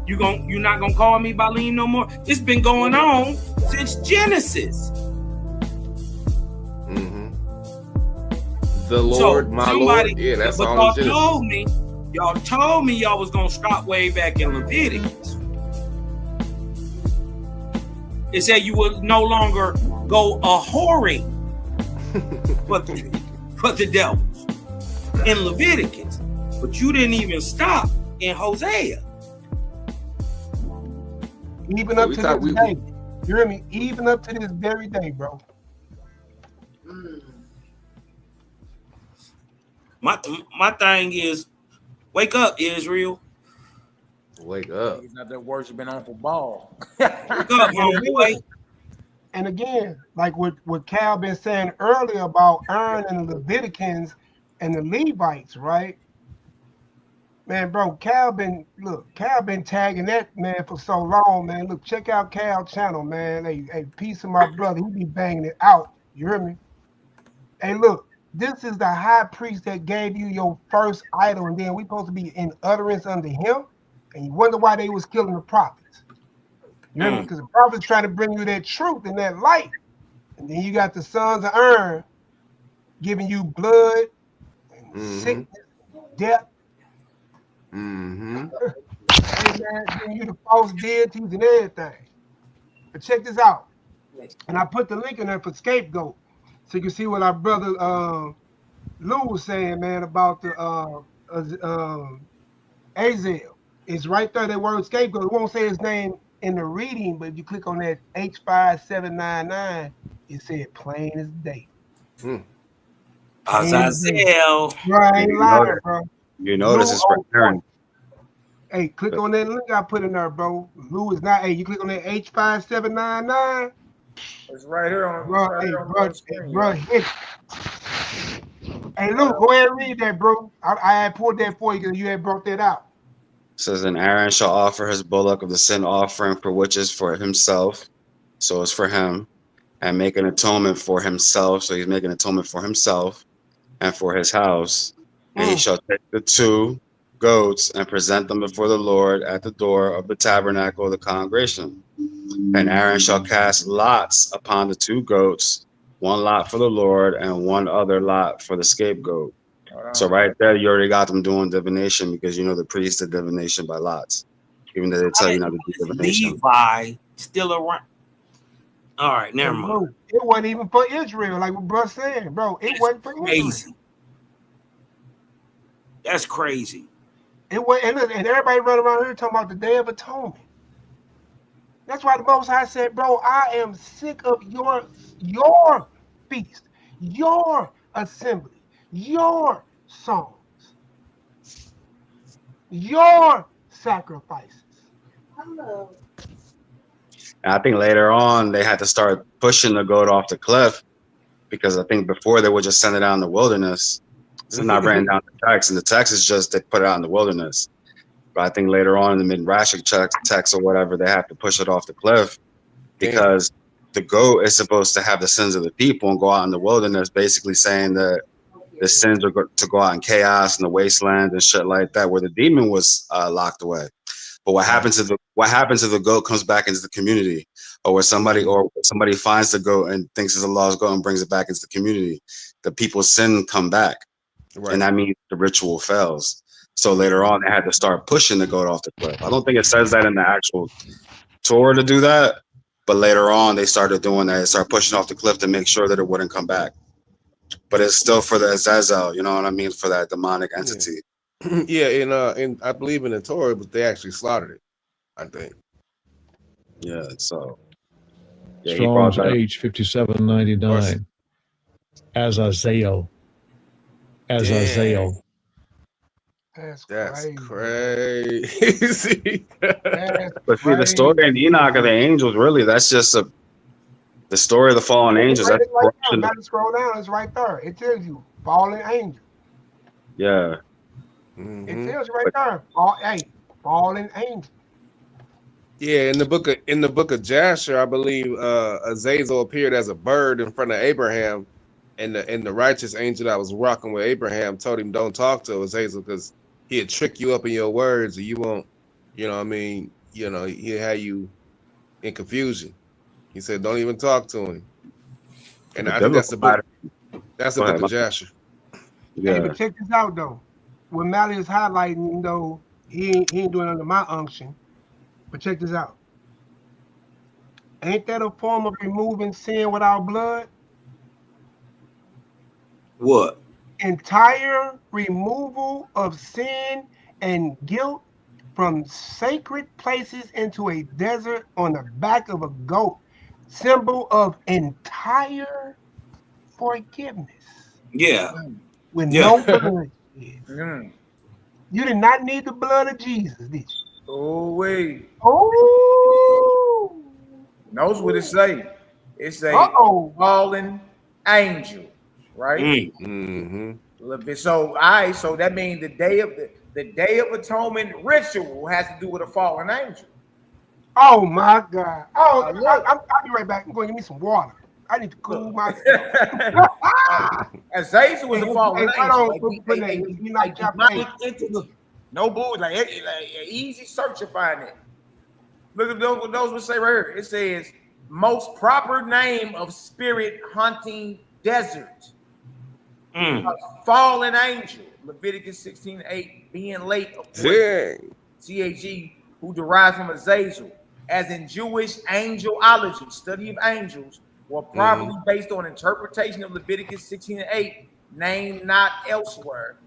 Speaker 6: you're not gonna call me Baalim no more? It's been going on since Genesis.
Speaker 9: The Lord, my Lord. Yeah, that's all in Genesis.
Speaker 6: Y'all told me y'all was gonna stop way back in Leviticus. It said you would no longer go a-whoring for the devils in Leviticus, but you didn't even stop in Hosea.
Speaker 2: Even up to this day. You hear me? Even up to this very day, bro.
Speaker 6: My thing is, wake up, Israel.
Speaker 9: Wake up.
Speaker 5: He's not that worshiping Uncle Ball.
Speaker 6: Wake up, homeboy.
Speaker 2: And again, like what Cal been saying earlier about Aaron and the Leviticans and the Levites, right? Man, bro, Cal been tagging that man for so long, man. Look, check out Cal channel, man. Hey, peace of my brother. He be banging it out. You hear me? Hey, look, this is the high priest that gave you your first idol, and then we supposed to be in utterance under him. And you wonder why they was killing the prophets. You hear me? Because the prophets trying to bring you that truth and that light. And then you got the sons of Aaron giving you blood and sickness, death. Hey man, giving you the false deities and everything. But check this out. And I put the link in there for scapegoat. So you can see what our brother Lou was saying, man, about the Azel. It's right there, that word scapegoat. It won't say his name in the reading, but if you click on that H5799, it said plain as day.
Speaker 6: Azazel.
Speaker 2: Bro, I ain't lying, bro.
Speaker 8: You notice it's right there.
Speaker 2: Hey, click on that link I put in there, bro. Lou is not. Hey, you click on that H5799.
Speaker 5: It's right here on,
Speaker 2: bro.
Speaker 5: right
Speaker 2: Hey,
Speaker 5: here on
Speaker 2: bro,
Speaker 5: the screen.
Speaker 2: bro, hit. Hey, Lou, go ahead and read that, bro. I had pulled that for you because you had brought that out.
Speaker 8: It says, and Aaron shall offer his bullock of the sin offering, for which is for himself. So it's for him. And make an atonement for himself. So he's making atonement for himself and for his house. And he shall take the 2 goats and present them before the Lord at the door of the tabernacle of the congregation. And Aaron shall cast lots upon the 2 goats, 1 lot for the Lord and 1 other lot for the scapegoat. So right there, you already got them doing divination, because you know the priest did divination by lots, even though they tell you not to do divination.
Speaker 6: Levi still around. All right, never mind.
Speaker 2: Bro, it wasn't even for Israel, like what bro said, bro. It wasn't for Israel.
Speaker 6: That's crazy.
Speaker 2: It was, and everybody running around here talking about the Day of Atonement. That's why the Most High said, bro, I am sick of your feast, your assembly, your songs, your sacrifices.
Speaker 8: And I think later on they had to start pushing the goat off the cliff, because I think before they would just send it out in the wilderness. It's not written down the text, and the text is just they put it out in the wilderness. But I think later on in the Midrashic text or whatever, they have to push it off the cliff, because the goat is supposed to have the sins of the people and go out in the wilderness, basically saying that the sins are to go out in chaos in the wasteland and shit like that, where the demon was locked away. But what happens if the goat comes back into the community, or where somebody finds the goat and thinks it's a lost goat and brings it back into the community? The people's sin come back, and that means the ritual fails. So later on, they had to start pushing the goat off the cliff. I don't think it says that in the actual Torah to do that, but later on they started doing that. They started pushing off the cliff to make sure that it wouldn't come back. But it's still for the Azazel, you know what I mean, for that demonic entity.
Speaker 9: Yeah, and I believe in the Torah, but they actually slaughtered it, I think.
Speaker 8: Yeah, so
Speaker 10: Strong's H5799. Azazel. Azazel.
Speaker 9: That's crazy.
Speaker 8: But see, the story in Enoch of the angels, really, that's just the story of the fallen angels. That's
Speaker 2: right now. Scroll down, it's right there. It tells you fallen angel.
Speaker 8: Yeah.
Speaker 2: It tells you right there. Fallen angel.
Speaker 9: Yeah, in the book of Jasher, I believe Azazel appeared as a bird in front of Abraham, and the righteous angel that was rocking with Abraham told him, don't talk to Azazel, because he'd trick you up in your words, and you won't, you know what I mean, you know, he'll have you in confusion. He said, don't even talk to him. And I think that's the book. That's the book of Jasher.
Speaker 2: Yeah. Hey, but check this out though. What Mally is highlighting, though, he ain't doing it under my unction. But check this out. Ain't that a form of removing sin without blood?
Speaker 6: What?
Speaker 2: Entire removal of sin and guilt from sacred places into a desert on the back of a goat. Symbol of entire forgiveness.
Speaker 6: Yeah.
Speaker 2: With no blood. You did not need the blood of Jesus, did you?
Speaker 5: Oh, wait.
Speaker 2: Oh.
Speaker 5: Knows what it say. It's a fallen angel, right?
Speaker 9: Mm-hmm.
Speaker 5: So that means the the Day of Atonement ritual has to do with a fallen angel.
Speaker 2: Oh my God. Oh,
Speaker 5: Look.
Speaker 2: I'll be right back. I'm going to give me some water. I need to cool myself.
Speaker 5: Azazel was a fallen angel,
Speaker 2: a
Speaker 5: demonic entity. No bull, like easy search to find it. Look at those would say right here. It says most proper name of spirit hunting desert. A fallen angel. Leviticus 16:8, being late. CAG, who derived from Azazel, as in Jewish angelology, study of angels, were probably based on interpretation of Leviticus 16:8, named not elsewhere.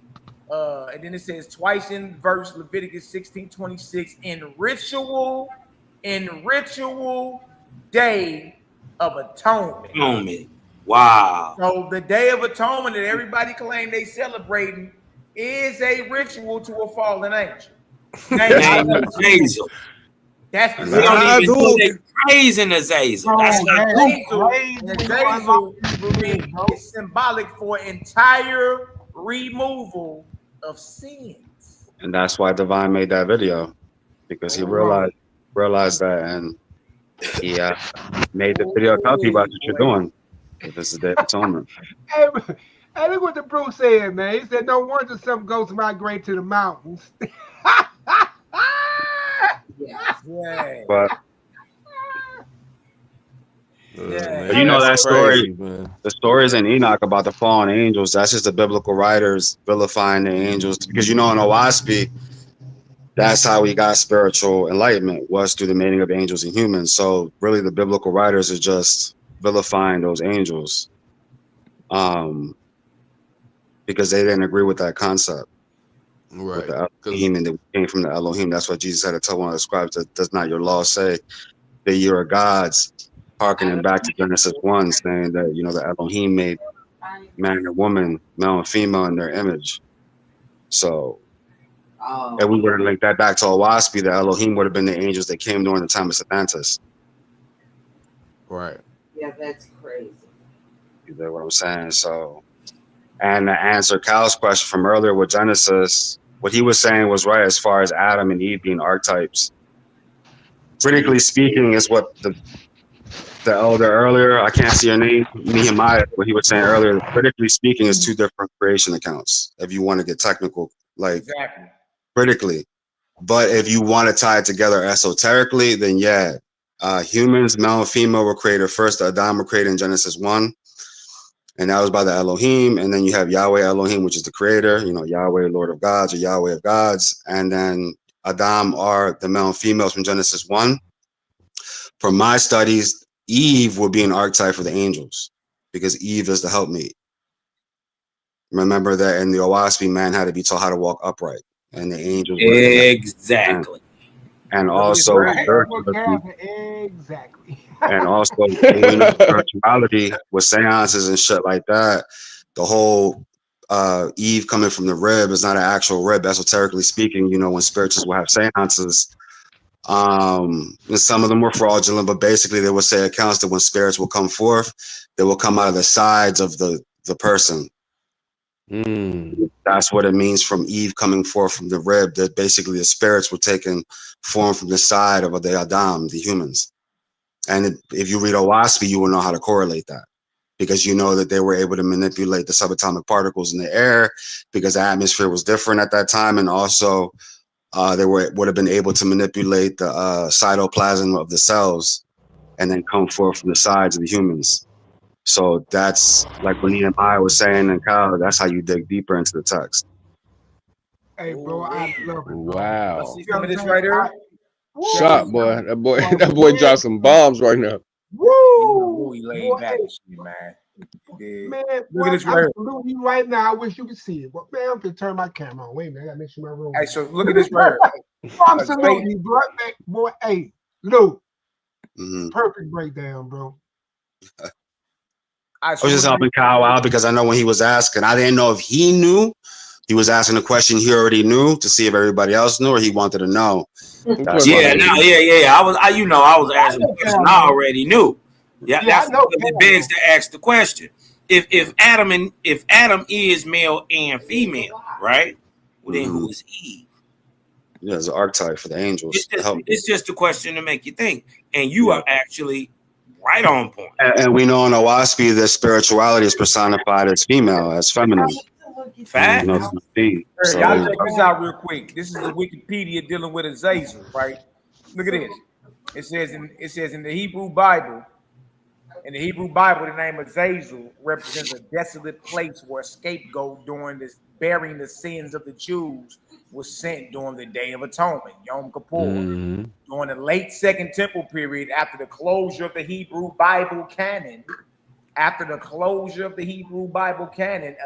Speaker 5: And then it says twice in verse Leviticus 16:26, in ritual day of atonement.
Speaker 6: Wow.
Speaker 5: So the Day of Atonement that everybody claim they celebrating is a ritual to a fallen angel.
Speaker 6: Azazel.
Speaker 5: That's
Speaker 6: we don't even do they praising Azazel. That's
Speaker 5: Azazel is symbolic for entire removal of sins.
Speaker 8: And that's why Divine made that video, because he realized that, and he made the video tell people what you're doing. This is the Day of Atonement.
Speaker 2: Hey, look what the Bruce said, man. He said, no wonder some ghosts migrate to the mountains.
Speaker 8: But you know that story, the stories in Enoch about the fallen angels, that's just the biblical writers vilifying the angels, because in Owaspy, that's how we got spiritual enlightenment, was through the mating of angels and humans. So really the biblical writers are just vilifying those angels, because they didn't agree with that concept. Right. With the Elohim, and they came from the Elohim. That's what Jesus had to tell one of the scribes, that does not your law say that you are gods, harkening back to Genesis 1, saying that, the Elohim made man and woman, male and female, in their image. So, and we were to link that back to Owaspy, the Elohim would have been the angels that came during the time of Atlantis.
Speaker 9: Right.
Speaker 11: Yeah, that's crazy.
Speaker 8: You know what I'm saying? So, and to answer Cal's question from earlier with Genesis, what he was saying was right as far as Adam and Eve being archetypes. Critically speaking, is what the elder earlier, I can't see your name, Nehemiyah, what he was saying earlier, critically speaking, is two different creation accounts, if you want to get technical, critically. But if you want to tie it together esoterically, then humans, male and female, were created first. The Adam were created in Genesis 1. And that was by the Elohim. And then you have Yahweh Elohim, which is the creator, Yahweh, Lord of gods, or Yahweh of gods. And then Adam are the male and females from Genesis 1. From my studies, Eve would be an archetype for the angels, because Eve is the helpmate. Remember that in the Owaspy, man had to be taught how to walk upright. And the angels were
Speaker 6: exactly.
Speaker 8: And also and also spirituality with seances and shit like that. The whole Eve coming from the rib is not an actual rib, esoterically speaking. When spiritualists will have seances, and some of them were fraudulent, but basically they would say accounts that when spirits will come forth, they will come out of the sides of the person. That's what it means from Eve coming forth from the rib, that basically the spirits were taking form from the side of the Adam, the humans. And if you read Owaspy, you will know how to correlate that, because you know that they were able to manipulate the subatomic particles in the air, because the atmosphere was different at that time. And also they would have been able to manipulate the cytoplasm of the cells and then come forth from the sides of the humans. So that's like what Nehemiah was saying, and Kyle, that's how you dig deeper into the text.
Speaker 2: Hey, bro, I love it. Bro.
Speaker 9: Wow.
Speaker 5: See some of this right here?
Speaker 9: Shot, boy. That boy dropped some bombs right now.
Speaker 2: Woo!
Speaker 5: He laid back, man.
Speaker 2: Man,
Speaker 5: look at this right
Speaker 2: I'm
Speaker 5: here.
Speaker 2: saluting you right now. I wish you could see it. But man, I'm gonna turn my camera on. Wait a minute, I gotta make sure my room.
Speaker 5: Hey, so look at this right here.
Speaker 2: I'm saluting you, bro. Boy, hey, Lou. Perfect breakdown, bro.
Speaker 8: I was just helping Kyle out because I know when he was asking, I didn't know if he knew. He was asking a question he already knew to see if everybody else knew, or he wanted to know.
Speaker 6: I was asking a question I already knew. That's what it begs to ask the question. If Adam is male and female, right? Well, then who is Eve?
Speaker 8: Yeah, it's an archetype for the angels.
Speaker 6: It's just a question to make you think. And you are actually right on point.
Speaker 8: And we know in Owaspy that spirituality is personified as female, as feminine.
Speaker 6: Fact.
Speaker 8: You know, to be. So,
Speaker 5: Y'all check this out real quick. This is the Wikipedia dealing with Azazel, right? Look at this. It says in the Hebrew Bible, the name Azazel represents a desolate place where a scapegoat during this bearing the sins of the Jews was sent during the Day of Atonement, Yom Kippur. During the late Second Temple period, after the closure of the Hebrew Bible canon,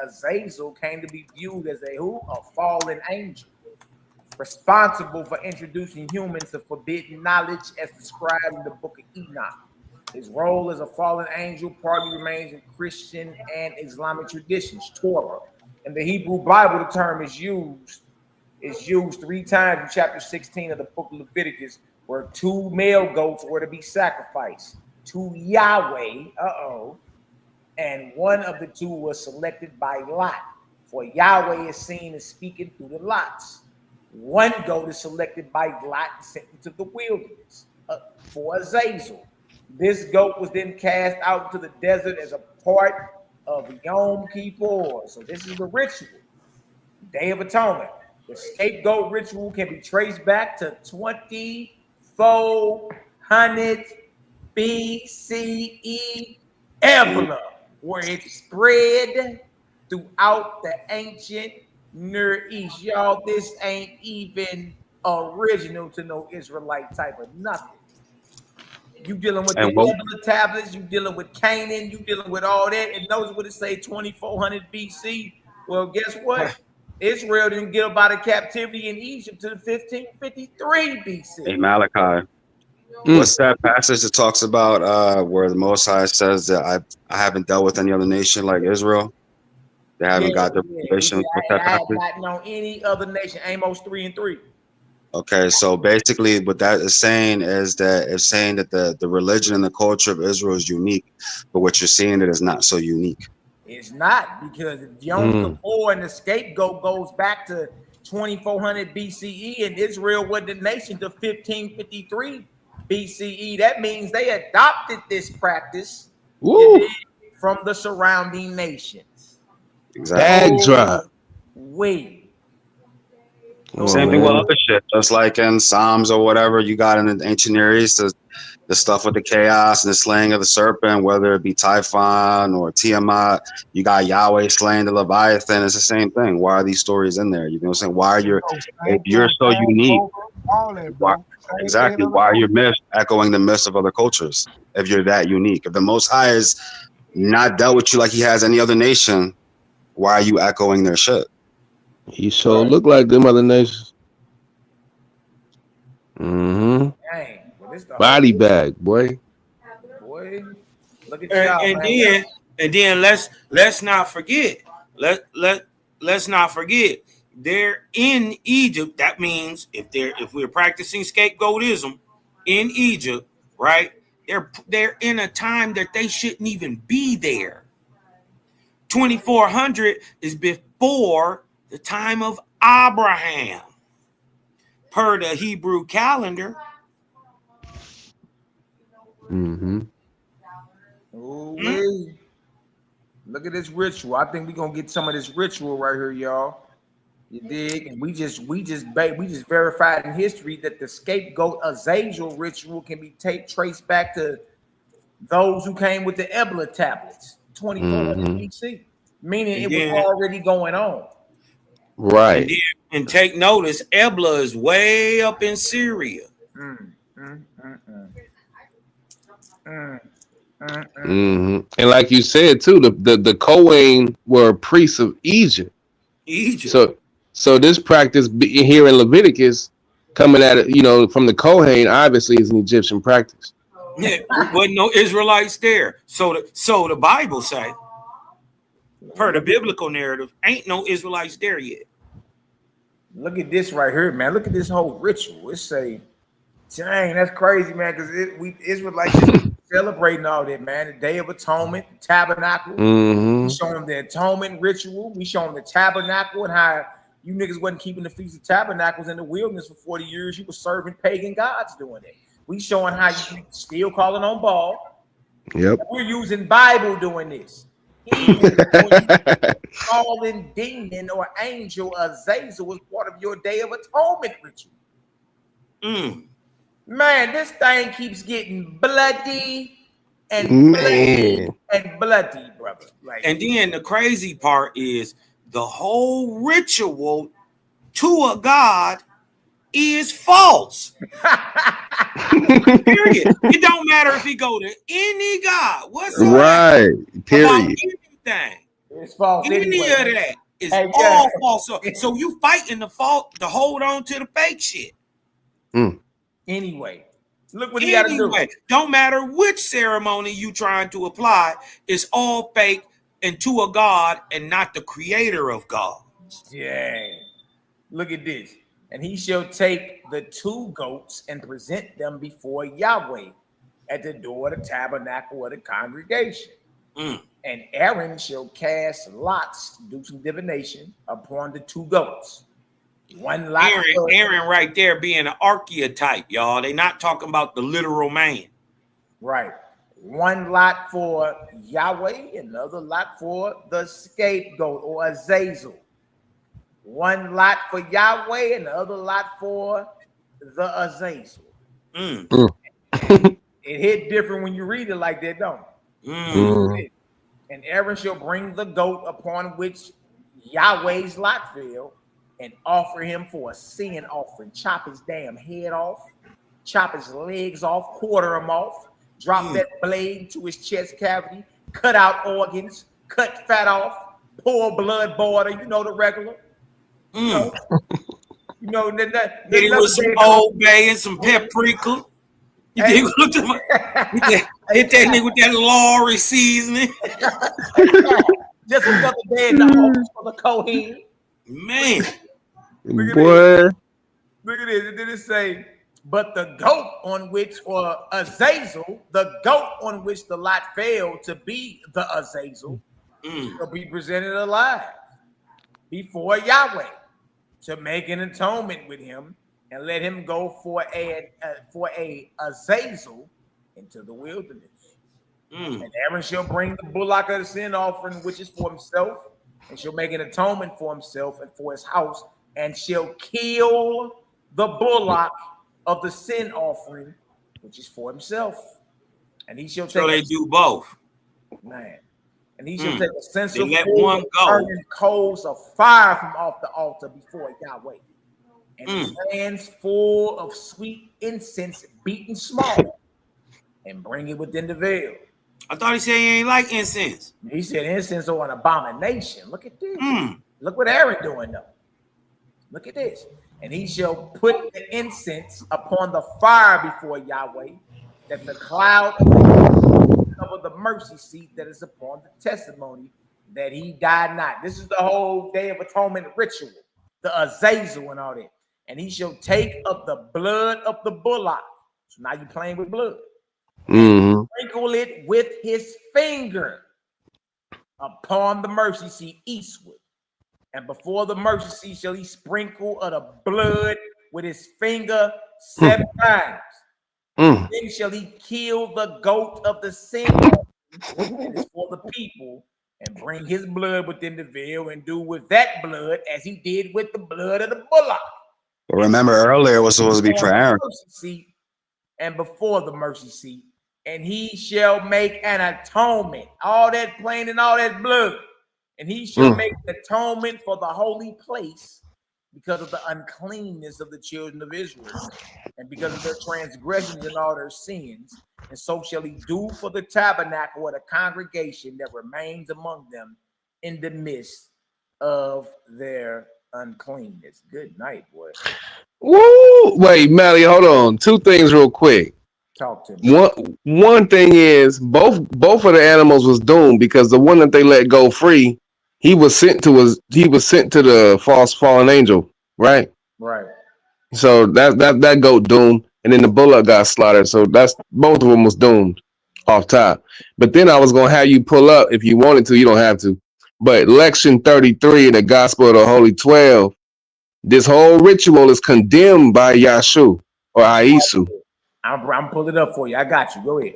Speaker 5: Azazel came to be viewed as a fallen angel, responsible for introducing humans to forbidden knowledge as described in the book of Enoch. His role as a fallen angel partly remains in Christian and Islamic traditions, Torah. In the Hebrew Bible, the term is used 3 times in chapter 16 of the book of Leviticus, where 2 male goats were to be sacrificed to Yahweh, and one of the 2 was selected by lot, for Yahweh is seen as speaking through the lots. 1 goat is selected by lot and sent into the wilderness for Azazel. This goat was then cast out into the desert as a part of Yom Kippur. So this is the ritual, Day of Atonement. The scapegoat ritual can be traced back to 2400 BCE Ebla, where it spread throughout the ancient Near East. Y'all, this ain't even original to no Israelite type of nothing. You dealing with the Ebla tablets, you dealing with Canaan, you dealing with all that, and those would say 2400 BC. Well, guess what? Israel didn't get up out of captivity in Egypt till 1553 BC.
Speaker 8: Hey, Malachi. What's that passage that talks about where the Most High says that I haven't dealt with any other nation like Israel? They haven't got the revelation with that
Speaker 5: I have
Speaker 8: passage?
Speaker 5: not known any other nation. Amos 3:3.
Speaker 8: Okay, so basically what that is saying is that it's saying that the religion and the culture of Israel is unique, but what you're seeing it is not so unique.
Speaker 5: It's not, because Yom Kippur and the scapegoat goes back to 2400 BCE, and Israel was the nation to 1553 BCE. That means they adopted this practice from the surrounding nations.
Speaker 8: Exactly.
Speaker 9: Bag drop.
Speaker 8: Same thing with other shit. Just like in Psalms or whatever, you got in the ancient Near East, the stuff with the chaos and the slaying of the serpent, whether it be Typhon or Tiamat, you got Yahweh slaying the Leviathan. It's the same thing. Why are these stories in there? You know what I'm saying? Why are if you're so unique, why are your myths echoing the myths of other cultures? If you're that unique, if the Most High is not dealt with you like he has any other nation, why are you echoing their shit?
Speaker 9: He sure look like them other nations.
Speaker 5: Dang, well,
Speaker 9: Body bag, boy.
Speaker 5: Look at y'all,
Speaker 6: and then let's not forget. Let's not forget. They're in Egypt. That means if we're practicing scapegoatism in Egypt, right? They're in a time that they shouldn't even be there. 2400 is before the time of Abraham, per the Hebrew calendar.
Speaker 5: Look at this ritual. I think we're gonna get some of this ritual right here, y'all. You dig? And we just verified in history that the scapegoat Azazel ritual can be traced back to those who came with the Ebla tablets, 2400 BC, meaning it was already going on.
Speaker 9: Right.
Speaker 6: And take notice, Ebla is way up in Syria.
Speaker 9: And like you said too, the Kohen were priests of Egypt. So this practice here in Leviticus, coming at it, from the Kohen, obviously is an Egyptian practice.
Speaker 6: Yeah, wasn't no Israelites there. So the Bible say, per the biblical narrative, ain't no Israelites there yet.
Speaker 5: Look at this right here, man. Look at this whole ritual. It say, dang, that's crazy, man. Because we Israelites celebrating all that, man. The Day of Atonement, the Tabernacle. We show them the atonement ritual. We show them the Tabernacle and how You niggas wasn't keeping the Feast of Tabernacles in the wilderness for 40 years. You were serving pagan gods doing it. We showing how you still calling on Baal.
Speaker 9: Yep.
Speaker 5: We're using Bible doing this. Even calling demon or angel Azazel was part of your Day of Atonement ritual. Man, this thing keeps getting bloody and bloody and bloody, brother. Like,
Speaker 6: and then the crazy part is the whole ritual to a god is false. Period. It don't matter if he go to any god whatsoever.
Speaker 9: Right. Period.
Speaker 6: Anything.
Speaker 5: It's false.
Speaker 6: Any
Speaker 5: anyway.
Speaker 6: of that is all false. So you fighting the fault to hold on to the fake shit.
Speaker 5: Anyway, look what he got to do.
Speaker 6: Don't matter which ceremony you trying to apply, it's all fake and to a god and not the creator of God.
Speaker 5: Yeah. Look at this. And he shall take the 2 goats and present them before Yahweh at the door of the tabernacle of the congregation. And Aaron shall cast lots, do some divination upon the 2 goats. One lot.
Speaker 6: Aaron right there being an archetype, y'all. They not talking about the literal man.
Speaker 5: Right. One lot for Yahweh, another lot for the scapegoat or Azazel. One lot for Yahweh and the other lot for the Azazel. It hit different when you read it like that, don't it? And Aaron shall bring the goat upon which Yahweh's lot fell and offer him for a sin offering. Chop his damn head off, chop his legs off, quarter him off, drop that blade to his chest cavity, cut out organs, cut fat off, pour blood border, you know the regular. You know that
Speaker 6: it was some Old Bay and some paprika. You hit that nigga with that Lorry seasoning.
Speaker 5: Just another day in the office for the Kohen.
Speaker 6: Man.
Speaker 5: Look at this. It didn't say, but the goat on which, or Azazel, the goat on which the lot failed to be the Azazel, will be presented alive before Yahweh to make an atonement with him and let him go for a Azazel into the wilderness. And Aaron shall bring the bullock of the sin offering, which is for himself, and shall make an atonement for himself and for his house, and shall kill the bullock of the sin offering, which is for himself. And he shall take.
Speaker 6: So they do both.
Speaker 5: Man. And he shall take a censer
Speaker 6: one go.
Speaker 5: burning coals of fire from off the altar before Yahweh, and hands full of sweet incense beaten small, and bring it within the veil.
Speaker 6: I thought he said he ain't like incense.
Speaker 5: He said incense are an abomination. Look at this. Look what Aaron doing though. Look at this. And he shall put the incense upon the fire before Yahweh, that the cloud of the mercy seat that is upon the testimony that he died not. This is the whole Day of Atonement ritual, the Azazel and all that. And he shall take of the blood of the bullock. So now you're playing with blood. Sprinkle it with his finger upon the mercy seat eastward. And before the mercy seat shall he sprinkle of the blood with his finger 7 times. Then shall he kill the goat of the sin that is for the people, and bring his blood within the veil, and do with that blood as he did with the blood of the bullock.
Speaker 8: Remember earlier it was supposed to be for Aaron.
Speaker 5: And before the mercy seat, and he shall make an atonement. All that plain and all that blood. And he shall make an atonement for the holy place because of the uncleanness of the children of Israel, and because of their transgressions and all their sins. And so shall he do for the tabernacle or the congregation that remains among them in the midst of their uncleanness. Good night, boy.
Speaker 9: Woo! Wait, Mally, hold on. 2 things real quick.
Speaker 5: Talk to me.
Speaker 9: One thing is both of the animals was doomed, because the one that they let go free, he was sent to the false fallen angel, right?
Speaker 5: Right.
Speaker 9: So that goat doomed, and then the bullock got slaughtered. So that's both of them was doomed off top. But then I was gonna have you pull up if you wanted to. You don't have to. But Lection 33 in the Gospel of the Holy 12, This whole ritual is condemned by Yashu or Aisu.
Speaker 5: I'm pulling it up for you. I got you. Go ahead.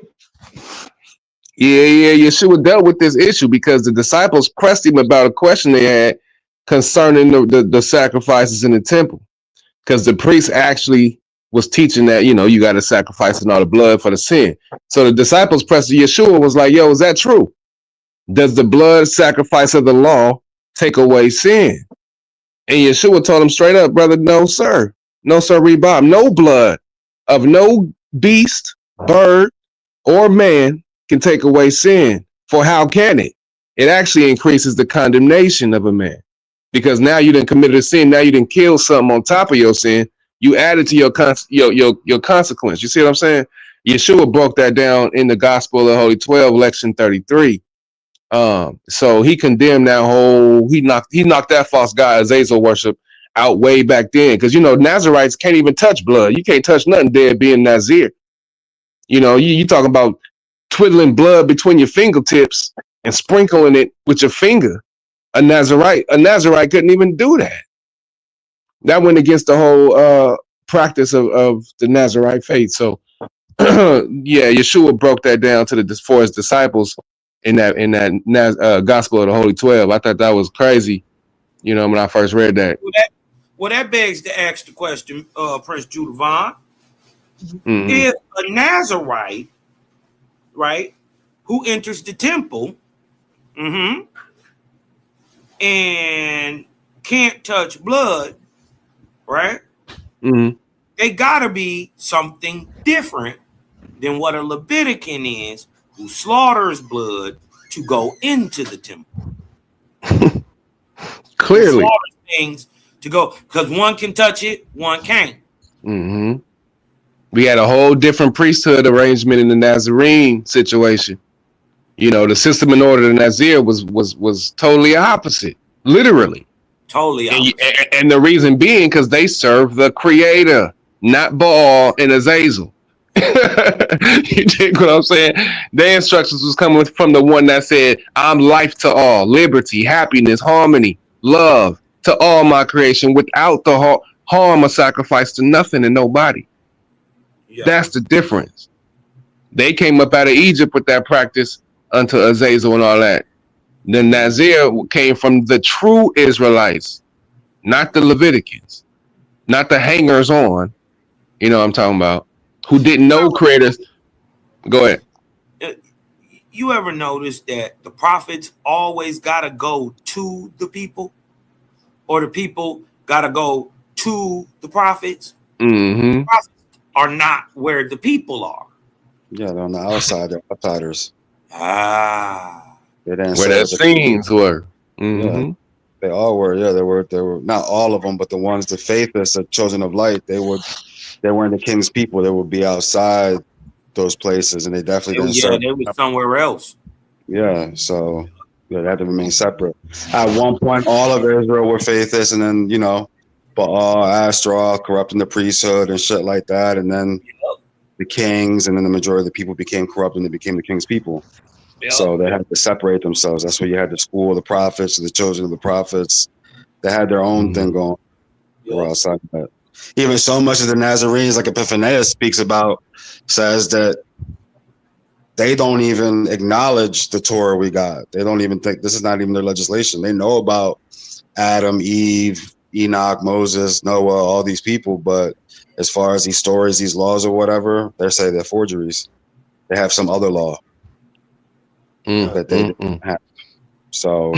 Speaker 9: Yeah, Yeshua dealt with this issue because the disciples pressed him about a question they had concerning the sacrifices in the temple. Because the priest actually was teaching that, you got to sacrifice and all the blood for the sin. So the disciples pressed Yeshua was like, yo, is that true? Does the blood sacrifice of the law take away sin? And Yeshua told him straight up, brother, no, sir. No, sir, Bob. No blood of no beast, bird, or man can take away sin. For how can it? It actually increases the condemnation of a man. Because now you done committed a sin. Now you done killed something on top of your sin. You added to your consequence. You see what I'm saying? Yeshua broke that down in the Gospel of the Holy 12, Lection 33. So he condemned that whole. He knocked that false god Azazel worship out way back then. Because Nazarites can't even touch blood. You can't touch nothing dead being Nazir. You talking about twiddling blood between your fingertips and sprinkling it with your finger. A Nazarite couldn't even do that. That went against the whole practice of the Nazarite faith. So yeah, Yeshua broke that down for his disciples in that Gospel of the Holy 12. I thought that was crazy, when I first read that.
Speaker 6: Well, that begs to ask the question, Prince Judavon.
Speaker 9: Mm-hmm.
Speaker 6: If a Nazarite, right, who enters the temple, and can't touch blood, right?
Speaker 9: Mm-hmm.
Speaker 6: They gotta be something different than what a Levitican is, who slaughters blood to go into the temple.
Speaker 9: Clearly,
Speaker 6: slaughters things to go, because one can touch it, one can't.
Speaker 9: Mm-hmm. We had a whole different priesthood arrangement in the Nazarene situation. The system and order of the Nazir was totally opposite, literally.
Speaker 6: Totally opposite.
Speaker 9: And the reason being because they serve the Creator, not Baal and Azazel. You dig what I'm saying? Their instructions was coming from the one that said, I'm life to all, liberty, happiness, harmony, love to all my creation without the harm or sacrifice to nothing and nobody. Yeah. That's the difference. They came up out of Egypt with that practice unto Azazel and all that. The Nazir came from the true Israelites, not the Leviticans, not the hangers on. You know what I'm talking about? Who didn't know creators. Go ahead.
Speaker 6: You ever notice that the prophets always got to go to the people, or the people got to go to the prophets?
Speaker 9: Mm-hmm.
Speaker 6: The prophets are not where the people are.
Speaker 8: Yeah, they're on the outside. They're outsiders.
Speaker 9: Where their scenes were. Mm-hmm.
Speaker 8: Yeah, they all were. Yeah, they were not all of them, but the ones, the faithless, the children of light, they weren't the king's people. They would be outside those places, and they definitely didn't serve.
Speaker 6: They were somewhere else.
Speaker 8: Yeah, so they had to remain separate. At one point, all of Israel were faithless, and then Baal, Ashtaroth, corrupting the priesthood and shit like that, and then the kings, and then the majority of the people became corrupt, and they became the king's people. Yep. So they had to separate themselves. That's why you had the school of the prophets, the children of the prophets. They had their own thing going. They were outside of that. Even so much of the Nazarenes, like Epiphanius speaks about, says that they don't even acknowledge the Torah we got. They don't even think this is not even their legislation. They know about Adam, Eve, Enoch, Moses, Noah, all these people, but as far as these stories, these laws or whatever, they say they're forgeries. They have some other law that they didn't have. So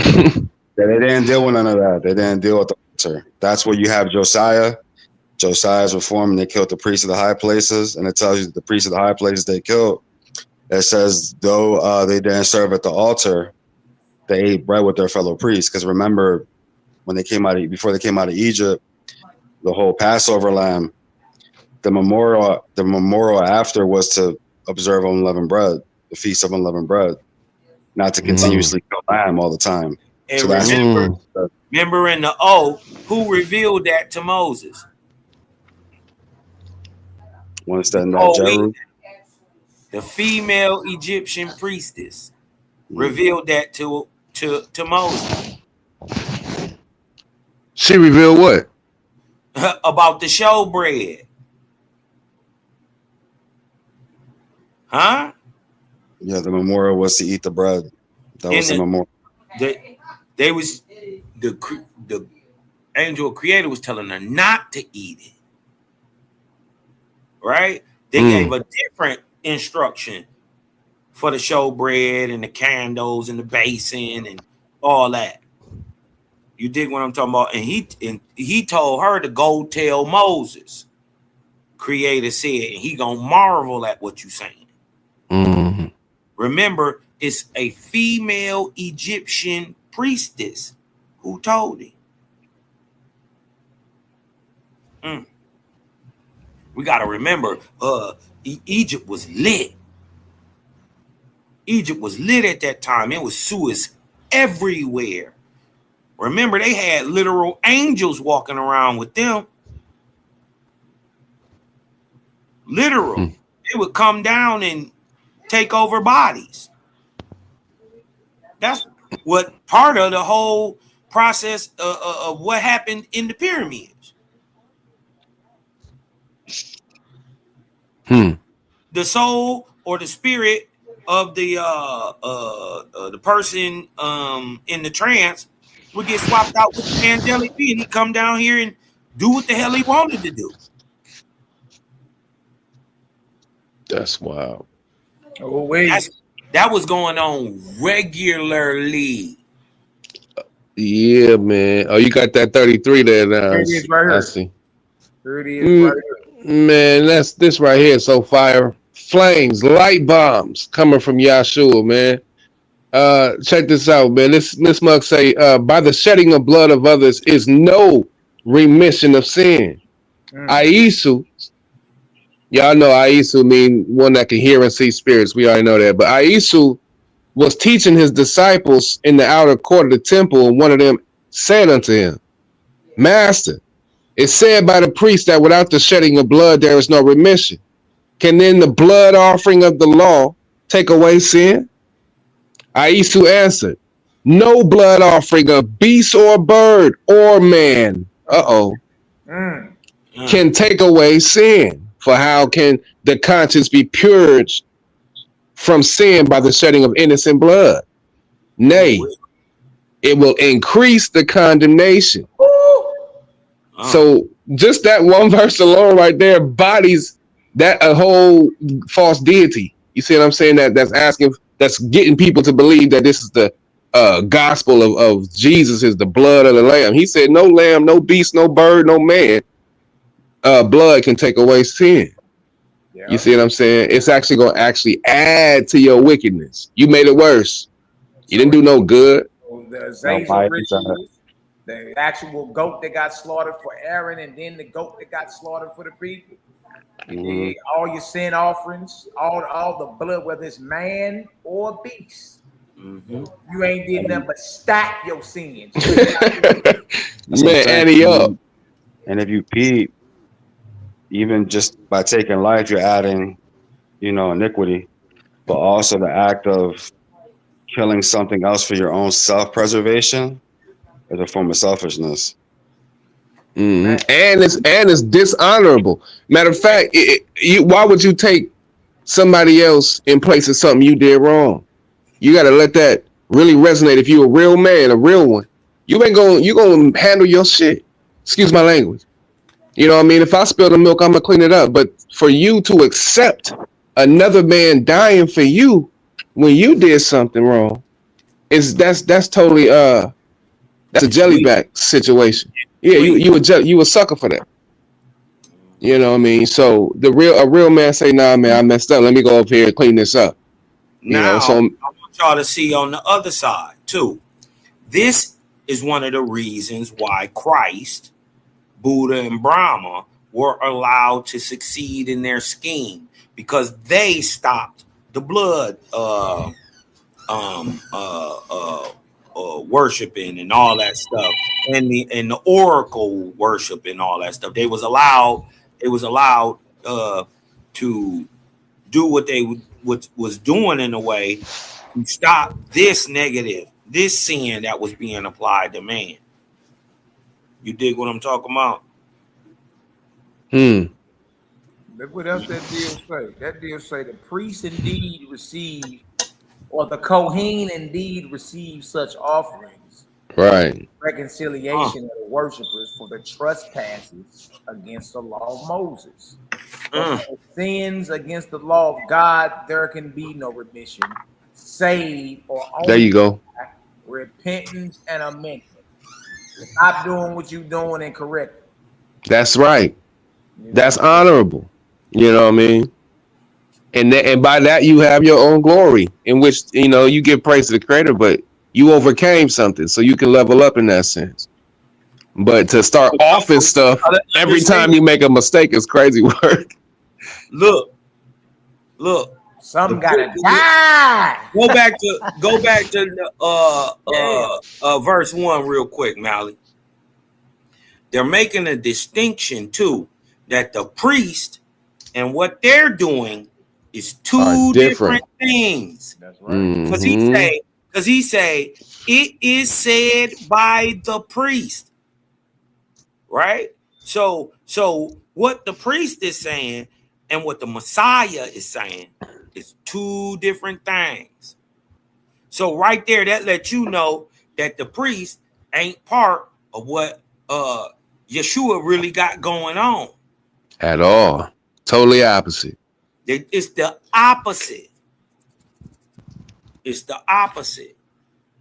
Speaker 8: they didn't deal with none of that. They didn't deal with the altar. That's where you have Josiah's reform, and they killed the priests of the high places, and it tells you the priests of the high places they killed. It says, though they didn't serve at the altar, they ate bread with their fellow priests. Because remember, before they came out of Egypt, the whole Passover lamb, the memorial after was to observe unleavened bread, the feast of unleavened bread, not to continuously kill lamb all the time.
Speaker 6: And so remember in the who revealed that to Moses?
Speaker 8: Once that
Speaker 6: the female Egyptian priestess revealed that to Moses.
Speaker 9: She revealed what?
Speaker 6: about the showbread. Huh?
Speaker 8: Yeah, the memorial was to eat the bread. That was the memorial.
Speaker 6: They was the angel creator was telling her not to eat it. Right? They gave a different instruction for the showbread and the candles and the basin and all that. You dig what I'm talking about? And he told her to go tell Moses. Creator said, and he gonna marvel at what you saying.
Speaker 9: Mm-hmm.
Speaker 6: Remember, it's a female Egyptian priestess who told him. We gotta remember, Egypt was lit. Egypt was lit at that time. It was Suez everywhere. Remember, they had literal angels walking around with them. Literal. They would come down and take over bodies. That's what part of the whole process of what happened in the pyramids. The soul or the spirit of the person in the trance would get swapped out with the angelic being. He'd come down here and do what the hell he wanted to do.
Speaker 9: That's wild.
Speaker 5: Oh wait.
Speaker 6: That was going on regularly.
Speaker 9: Yeah, man. Oh, you got that 33 there now.
Speaker 5: Here it is right here.
Speaker 9: I see.
Speaker 5: Here it is right here.
Speaker 9: Man, this right here. So fire, flames, light bombs coming from Yahshua, man. Check this out, man. This mug say, by the shedding of blood of others is no remission of sin. Aisu, y'all know Aisu mean one that can hear and see spirits. We already know that. But Aisu was teaching his disciples in the outer court of the temple, and one of them said unto him, Master, it's said by the priest that without the shedding of blood there is no remission. Can then the blood offering of the law take away sin? Aisu answered, no blood offering of beast or bird or man can take away sin. For how can the conscience be purged from sin by the shedding of innocent blood? Nay, it will increase the condemnation. So just that one verse alone right there bodies that a whole false deity. You see what I'm saying? That's getting people to believe that this is the gospel of Jesus is the blood of the lamb. He said no lamb, no beast, no bird, no man blood can take away sin. Yeah. You see what I'm saying? It's actually going to actually add to your wickedness. You made it worse. You didn't do no good.
Speaker 5: The Azazel rituals, the actual goat that got slaughtered for Aaron, and then the goat that got slaughtered for the people. All your sin offerings, all the blood, whether it's man or beast. You ain't did nothing but stack your sins.
Speaker 8: Man, add up. And if you peep, even just by taking life, you're adding, iniquity, but also the act of killing something else for your own self-preservation is a form of selfishness.
Speaker 9: And it's dishonorable. Matter of fact, why would you take somebody else in place of something you did wrong? You got to let that really resonate. If you're a real man, a real one, you're gonna handle your shit. Excuse my language. You know what I mean? If I spill the milk, I'm gonna clean it up. But for you to accept another man dying for you when you did something wrong, that's totally that's a jellyback situation. Yeah, you a sucker for that. You know what I mean? So a real man say, nah, man, I messed up. Let me go up here and clean this up.
Speaker 6: Now, I want y'all to see on the other side too. This is one of the reasons why Christ, Buddha, and Brahma were allowed to succeed in their scheme, because they stopped the blood worshiping and all that stuff, and the oracle worship and all that stuff. They was allowed to do what they was doing in a way to stop this sin that was being applied to man. You dig what I'm talking about?
Speaker 5: Look what else that deal say. That deal say the priest indeed receive, or the Kohen indeed receive such offerings.
Speaker 9: Right.
Speaker 5: Reconciliation of the worshipers for the trespasses against the law of Moses. But for sins against the law of God, there can be no remission, save or only
Speaker 9: There you go.
Speaker 5: repentance and amendment. Stop doing what you're doing and correct it.
Speaker 9: That's right.
Speaker 5: You know?
Speaker 9: That's honorable. You know what I mean? And by that you have your own glory, in which you give praise to the Creator, but you overcame something, so you can level up in that sense. But to start off and stuff every time you make a mistake is crazy work.
Speaker 6: Look.
Speaker 5: Some gotta die.
Speaker 6: Go back to the verse 1 real quick, Mally. They're making a distinction too, that the priest and what they're doing is two different things.
Speaker 5: That's right.
Speaker 6: Because he say it is said by the priest, right? So what the priest is saying and what the Messiah is saying is two different things. So right there, that lets you know that the priest ain't part of what Yeshua really got going on
Speaker 9: At all. Totally opposite.
Speaker 6: It's the opposite. It's the opposite.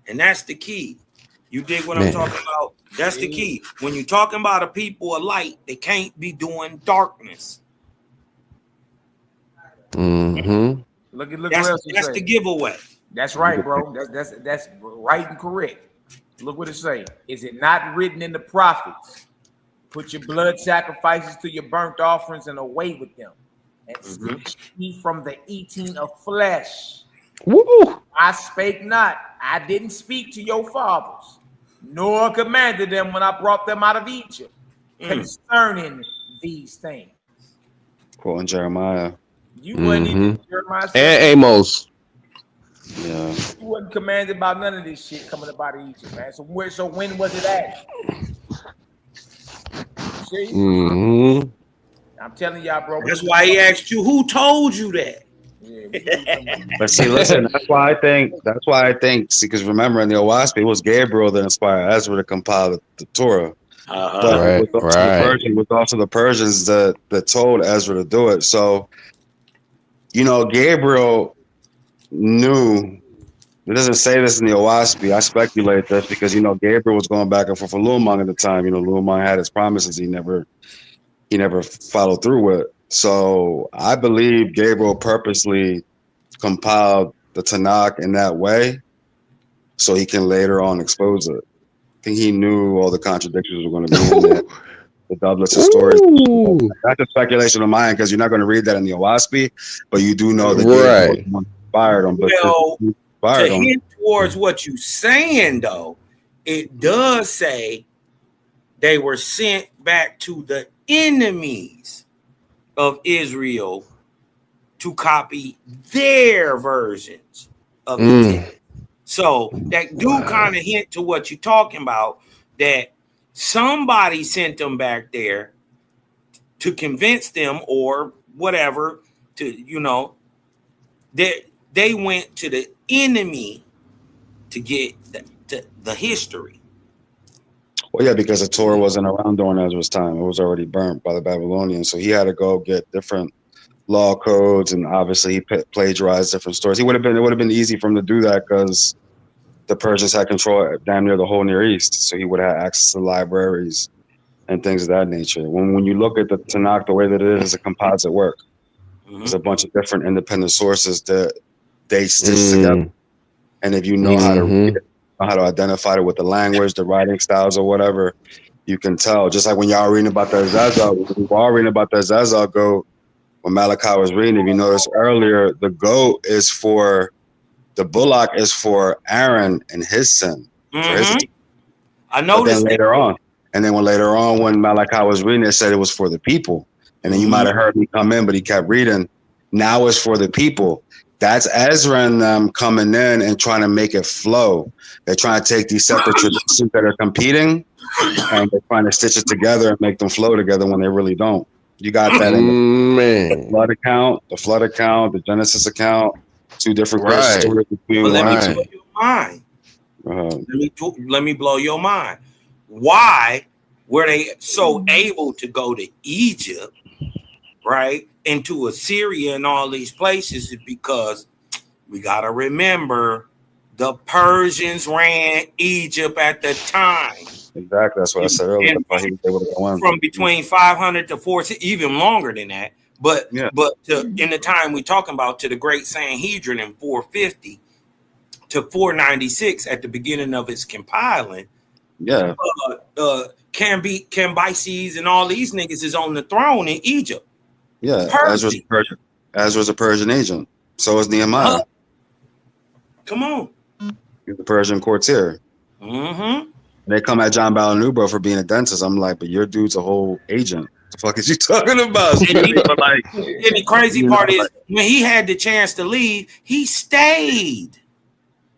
Speaker 6: And that's the key. You dig what I'm talking about? That's the key. When you're talking about a people of light, they can't be doing darkness.
Speaker 9: Mm-hmm.
Speaker 5: Look
Speaker 6: that's the giveaway.
Speaker 5: That's right, bro. That's right and correct. Look what it say. Is it not written in the prophets? Put your blood sacrifices to your burnt offerings and away with them, and cease ye from the eating of flesh.
Speaker 9: Woo!
Speaker 5: I spake not, I didn't speak to your fathers, nor commanded them when I brought them out of Egypt concerning these things.
Speaker 8: Quoting Jeremiah.
Speaker 5: You wasn't even Jeremiah
Speaker 9: and Amos.
Speaker 8: Yeah.
Speaker 5: You wasn't commanded about none of this shit coming up out of Egypt, man. So when was it at? See? I'm telling y'all, bro.
Speaker 6: That's why he asked you, who told you that?
Speaker 8: But see, listen, that's why I think, see, because remember in the Owaspi, it was Gabriel that inspired Ezra to compile the Torah. But it was also the Persians that told Ezra to do it. So, Gabriel knew. It doesn't say this in the Owaspi. I speculate this because Gabriel was going back and forth for Lulman at the time. Lulman had his promises he never followed through with. So I believe Gabriel purposely compiled the Tanakh in that way so he can later on expose it. I think he knew all the contradictions were going to be in there. The doublets of stories. That's a speculation of mine because you're not going to read that in the Owaspi, but you do know that Gabriel inspired him.
Speaker 6: To hint towards what you're saying, though, it does say they were sent back to the enemies of Israel to copy their versions of the text. So that do kind of hint to what you're talking about, that somebody sent them back there to convince them or whatever to, they went to the enemy to get the history.
Speaker 8: Well, yeah, because the Torah wasn't around during Ezra's time. It was already burnt by the Babylonians. So he had to go get different law codes, and obviously he plagiarized different stories. It would have been easy for him to do that because the Persians had control damn near the whole Near East. So he would have access to libraries and things of that nature. When you look at the Tanakh, the way that it is a composite work. There's a bunch of different independent sources that they stitch together. And if you know how to read it, know how to identify it with the language, the writing styles, or whatever, you can tell. Just like when y'all reading about the Azazel goat, when Malachi was reading, if you notice earlier, the bullock is for Aaron and his sin.
Speaker 6: I noticed
Speaker 8: later on. And then later on, when Malachi was reading, it said it was for the people. And then you might have heard me come in, but he kept reading. Now it's for the people. That's Ezra and them coming in and trying to make it flow. They're trying to take these separate traditions that are competing, and they're trying to stitch it together and make them flow together when they really don't. You got that in the
Speaker 9: Man.
Speaker 8: flood account, the Genesis account, two different
Speaker 9: Right.
Speaker 8: stories between
Speaker 6: But let me
Speaker 8: one.
Speaker 6: blow your mind.
Speaker 8: Uh,
Speaker 6: Let me blow your mind. Why were they so able to go to Egypt, right, into Assyria and all these places? Is because we got to remember the Persians ran Egypt at the time.
Speaker 8: Exactly. That's what I said earlier.
Speaker 6: And
Speaker 8: That's why he was able to go in.
Speaker 6: from between 500 to 4, even longer than that. But
Speaker 8: Yeah.
Speaker 6: in the time we're talking about, to the Great Sanhedrin in 450 to 496 at the beginning of its compiling.
Speaker 8: Yeah.
Speaker 6: Cambyses and all these niggas is on the throne in Egypt.
Speaker 8: Yeah. Ezra's a Persian agent. So is Nehemiah.
Speaker 6: Come on.
Speaker 8: He's a Persian courtier.
Speaker 6: Mm-hmm.
Speaker 8: They come at John Balanubro for being a dentist. I'm like, but your dude's a whole agent. What the fuck is you talking about?
Speaker 6: And the crazy part is, when he had the chance to leave, he stayed.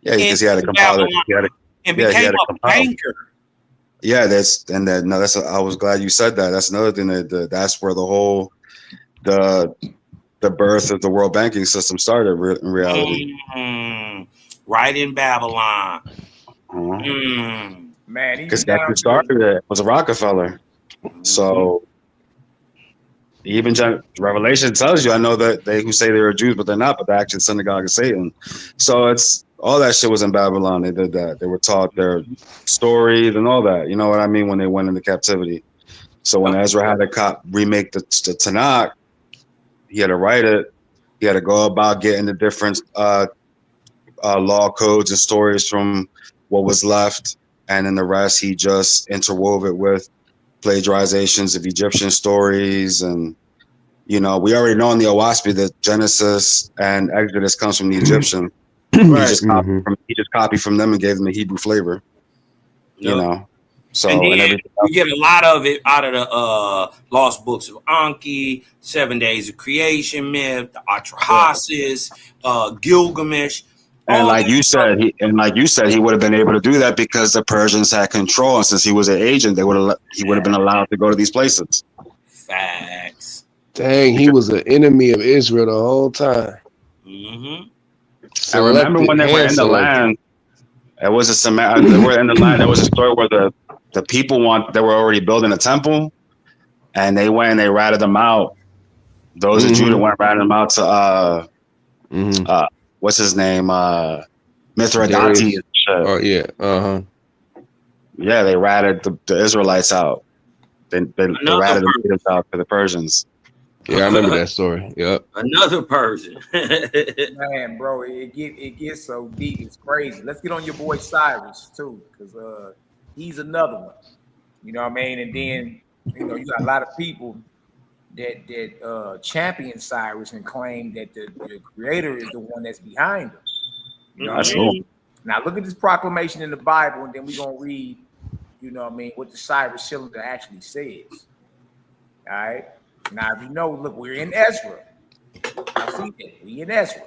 Speaker 8: Yeah, because he had to compile it.
Speaker 6: And became a banker.
Speaker 8: Yeah, I was glad you said that. That's another thing that's where the whole the birth of the world banking system started in reality.
Speaker 6: Right in Babylon.
Speaker 5: Man,
Speaker 8: because that's who started it was a Rockefeller. So even Revelation tells you, I know that they who say they're Jews, but they're not, but they're actually the synagogue of Satan. So it's all that shit was in Babylon. They did that. They were taught their stories and all that. You know what I mean? When they went into captivity. So when Ezra had to remake the Tanakh, he had to write it. He had to go about getting the different law codes and stories from what was left. And then the rest, he just interwove it with plagiarizations of Egyptian stories. And, we already know in the Owaspi that Genesis and Exodus comes from the Egyptian.
Speaker 6: Right.
Speaker 8: He just copied from them and gave them a Hebrew flavor, So,
Speaker 6: and then we get a lot of it out of the Lost Books of Anki, 7 Days of Creation myth, the Atrahasis, Gilgamesh.
Speaker 8: And like you said, he would have been able to do that because the Persians had control, and since he was an agent, he would have been allowed to go to these places.
Speaker 6: Facts.
Speaker 9: Dang, he was an enemy of Israel the whole time.
Speaker 8: I remember when they were in the land. It was they were in the land. There was a story where the people they were already building a temple, and they went and they ratted them out. Those of Judah went ratting them out to what's his name? Mithradati.
Speaker 9: Oh yeah.
Speaker 8: Yeah, they ratted the Israelites out. They ratted them out to the Persians.
Speaker 9: Yeah, I remember that story. Yep.
Speaker 6: Another Persian.
Speaker 5: Man, bro, it gets so deep. It's crazy. Let's get on your boy Cyrus too, because he's another one. You know what I mean? And then you got a lot of people that champion Cyrus and claim that the creator is the one that's behind him. You know what I mean? Now look at this proclamation in the Bible, and then we're gonna read, what the Cyrus cylinder actually says. All right. Now, if look, we're in Ezra. I see that. We in Ezra.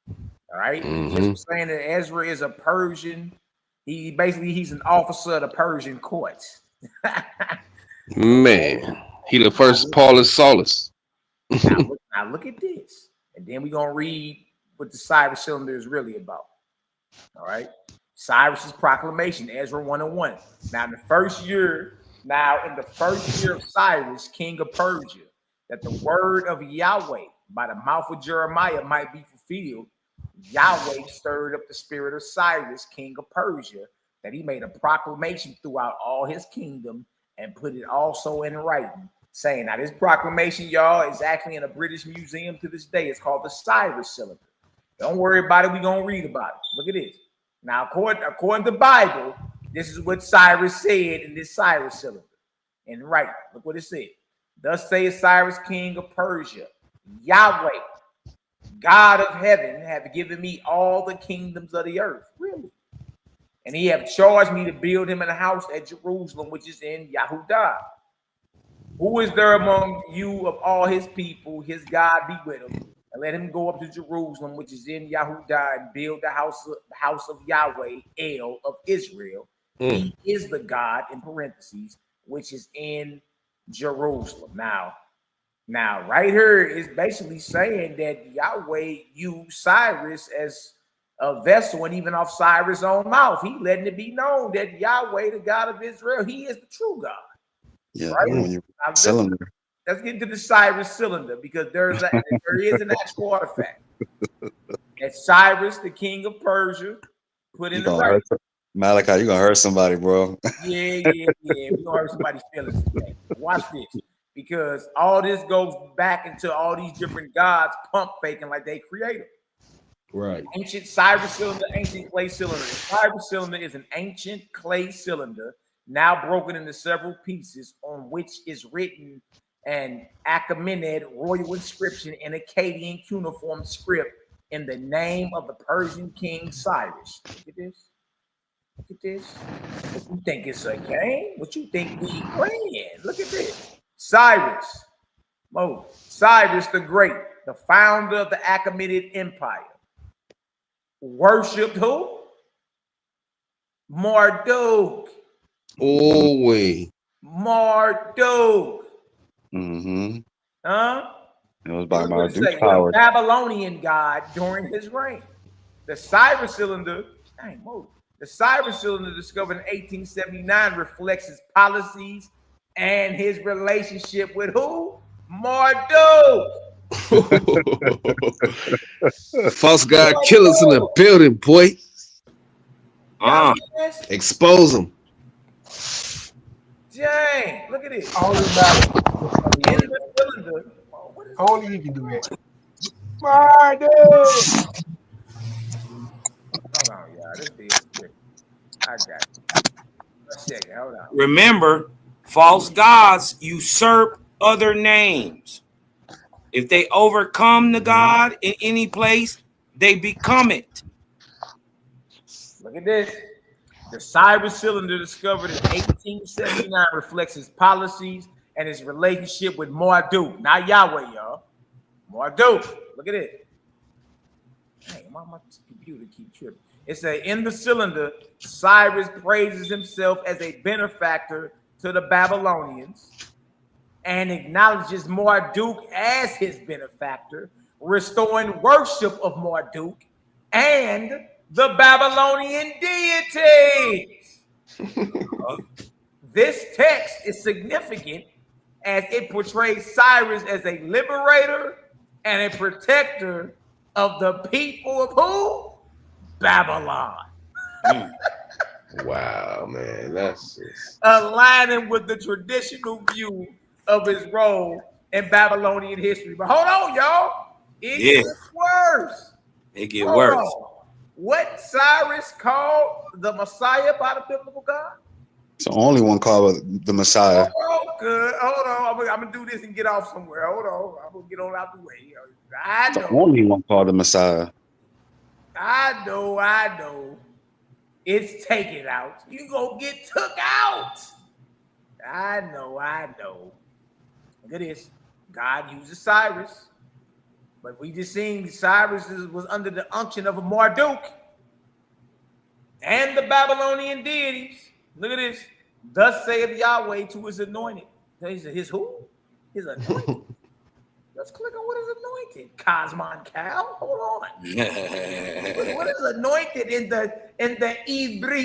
Speaker 5: All right. Just saying that Ezra is a Persian. He's an officer of the Persian courts.
Speaker 9: Man, he the first Paulus Saulus.
Speaker 5: Now look at this. And then we're going to read what the Cyrus cylinder is really about. All right. Cyrus's proclamation, Ezra 1:1. Now, in the first year of Cyrus, king of Persia, that the word of Yahweh by the mouth of Jeremiah might be fulfilled, Yahweh stirred up the spirit of Cyrus, king of Persia, that he made a proclamation throughout all his kingdom and put it also in writing, saying, now this proclamation, y'all, is actually in a British museum to this day. It's called the Cyrus cylinder. Don't worry about it. We're going to read about it. Look at this. Now, according to the Bible, this is what Cyrus said in this Cyrus cylinder. And right, look what it said. Thus saith Cyrus, king of Persia, Yahweh, God of heaven, hath given me all the kingdoms of the earth. Really? And he hath charged me to build him a house at Jerusalem, which is in Yahudah. Who is there among you of all his people? His God be with him. And let him go up to Jerusalem, which is in Yahudah, and build the house of Yahweh, El of Israel. He is the God, in parentheses, which is in Jerusalem. Now, Now, right here is basically saying that Yahweh used Cyrus as a vessel, and even off Cyrus' own mouth, he letting it be known that Yahweh, the God of Israel, he is the true God.
Speaker 8: Yeah,
Speaker 5: right?
Speaker 8: when you
Speaker 5: Now,
Speaker 8: cylinder.
Speaker 5: let's get into the Cyrus cylinder because there is an actual artifact that Cyrus, the king of Persia, put in
Speaker 8: You
Speaker 5: the
Speaker 8: gonna
Speaker 5: right.
Speaker 8: hurt Malachi, you gonna hurt somebody, bro.
Speaker 5: Yeah. We're gonna hurt somebody's feelings today. Watch this. Because all this goes back into all these different gods pump faking like they created.
Speaker 9: Right.
Speaker 5: Ancient Cyrus cylinder, ancient clay cylinder. The Cyrus cylinder is an ancient clay cylinder now broken into several pieces on which is written an Achaemenid royal inscription in Akkadian cuneiform script in the name of the Persian king Cyrus. Look at this. Look at this. What you think it's a game? What you think we playing? Look at this. Cyrus the Great, the founder of the Achaemenid Empire, worshipped who? Marduk.
Speaker 9: Oh, wait.
Speaker 5: Marduk.
Speaker 8: Mm-hmm.
Speaker 5: Huh?
Speaker 8: It was by
Speaker 5: What
Speaker 8: Marduk's
Speaker 5: it say?
Speaker 8: power.
Speaker 5: The Babylonian god during his reign. The Cyrus cylinder, the Cyrus cylinder discovered in 1879 reflects his policies and his relationship with who? Marduk.
Speaker 9: False God killers in the building, boy. Expose them.
Speaker 5: Dang, look at this.
Speaker 2: Only
Speaker 5: In the cylinder.
Speaker 2: Only he can do that. Marduk.
Speaker 5: Hold on, y'all. This is quick. I got it. Let's check it. Hold on.
Speaker 6: Remember, false gods usurp other names. If they overcome the God in any place, they become it.
Speaker 5: Look at this. The Cyrus cylinder discovered in 1879 reflects his policies and his relationship with Marduk. Not Yahweh, y'all. Marduk. Look at it. Hey, my computer keep tripping. It says, in the cylinder, Cyrus praises himself as a benefactor to the Babylonians and acknowledges Marduk as his benefactor, restoring worship of Marduk and the Babylonian deities. This text is significant as it portrays Cyrus as a liberator and a protector of the people of who? Babylon.
Speaker 9: Wow, man. That's just...
Speaker 5: aligning with the traditional view of his role in Babylonian history. But hold on, y'all. It gets worse.
Speaker 6: It get worse.
Speaker 5: What Cyrus called the Messiah by the biblical God?
Speaker 8: It's the only one called the Messiah.
Speaker 5: Oh, good. Hold on. I'm going to do this and get off somewhere. Hold on. I'm going to get on out the way. I know.
Speaker 8: The only one called the Messiah.
Speaker 5: I know. It's taken out. You gonna get took out. I know. Look at this. God uses Cyrus. But we just seen Cyrus was under the unction of a Marduk and the Babylonian deities. Look at this. Thus saith Yahweh to his anointed. He said, his who? His anointed. Let's click on what is anointed. Cosmon Cal. Hold on. What is anointed in the Hebrew?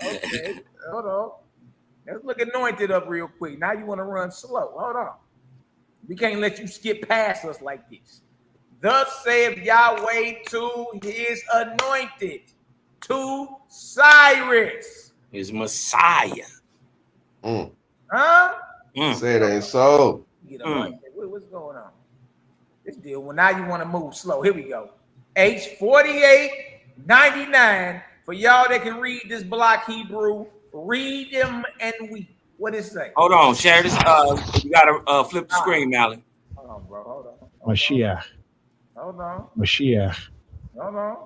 Speaker 5: Okay. Hold on. Let's look anointed up real quick. Now you want to run slow. Hold on. We can't let you skip past us like this. Thus saith Yahweh to his anointed, to Cyrus.
Speaker 6: His Messiah.
Speaker 5: Huh?
Speaker 9: Say it ain't so.
Speaker 5: What's going on? This deal. Well, now you want to move slow. Here we go. H4899 for y'all that can read this block Hebrew. Read them and we. What is it say?
Speaker 6: Hold on, share this. You gotta flip the screen, Malin.
Speaker 5: Hold on, bro. Hold on.
Speaker 10: Mashiach.
Speaker 5: Hold on.
Speaker 10: Mashiach.
Speaker 5: Hold on.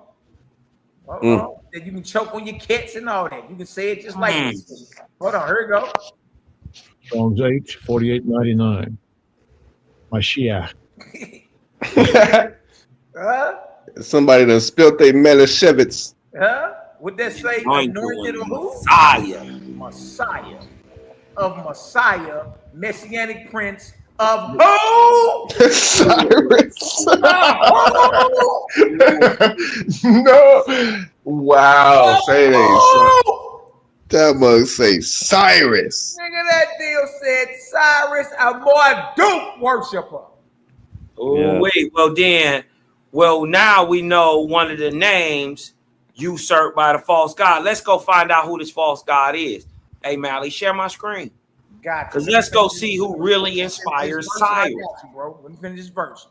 Speaker 5: Then you can choke on your cats and all that. You can say it just like this. Hold on. Here we go.
Speaker 10: Strong's H 4899. Mashiach.
Speaker 9: Somebody done spilt their Melchizedek.
Speaker 5: Would that say anointed or who?
Speaker 6: Messiah.
Speaker 5: Messiah. of Messiah, Messianic Prince of who?
Speaker 9: Cyrus. No. Wow. Say it ain't so. That mug say Cyrus.
Speaker 5: Nigga, that deal said Cyrus, a Marduk worshiper.
Speaker 6: Oh,
Speaker 8: Yeah.
Speaker 6: wait. Well, now we know one of the names usurped by the false god. Let's go find out who this false god is. Hey, Mally, share my screen.
Speaker 5: Gotcha.
Speaker 6: Because let's go see who really inspires Cyrus.
Speaker 5: You, bro. Let me finish this verse.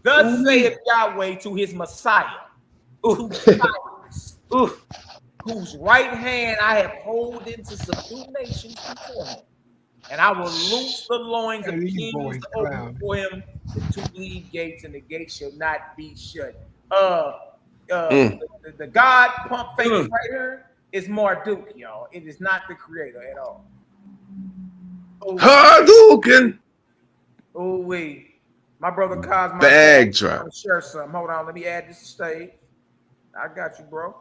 Speaker 5: Thus saith Yahweh to his Messiah, to Cyrus, whose right hand I have hold into subdue nations before him. And I will loose the loins of kings to open before him the two lead gates, and the gates shall not be shut. The God pump face right here is Marduk, y'all. It is not the creator at all.
Speaker 9: Hadouken.
Speaker 5: Oh, wait. My brother Cosmo.
Speaker 9: Bag drop.
Speaker 5: Share something. Hold on. Let me add this to stage. I got you, bro.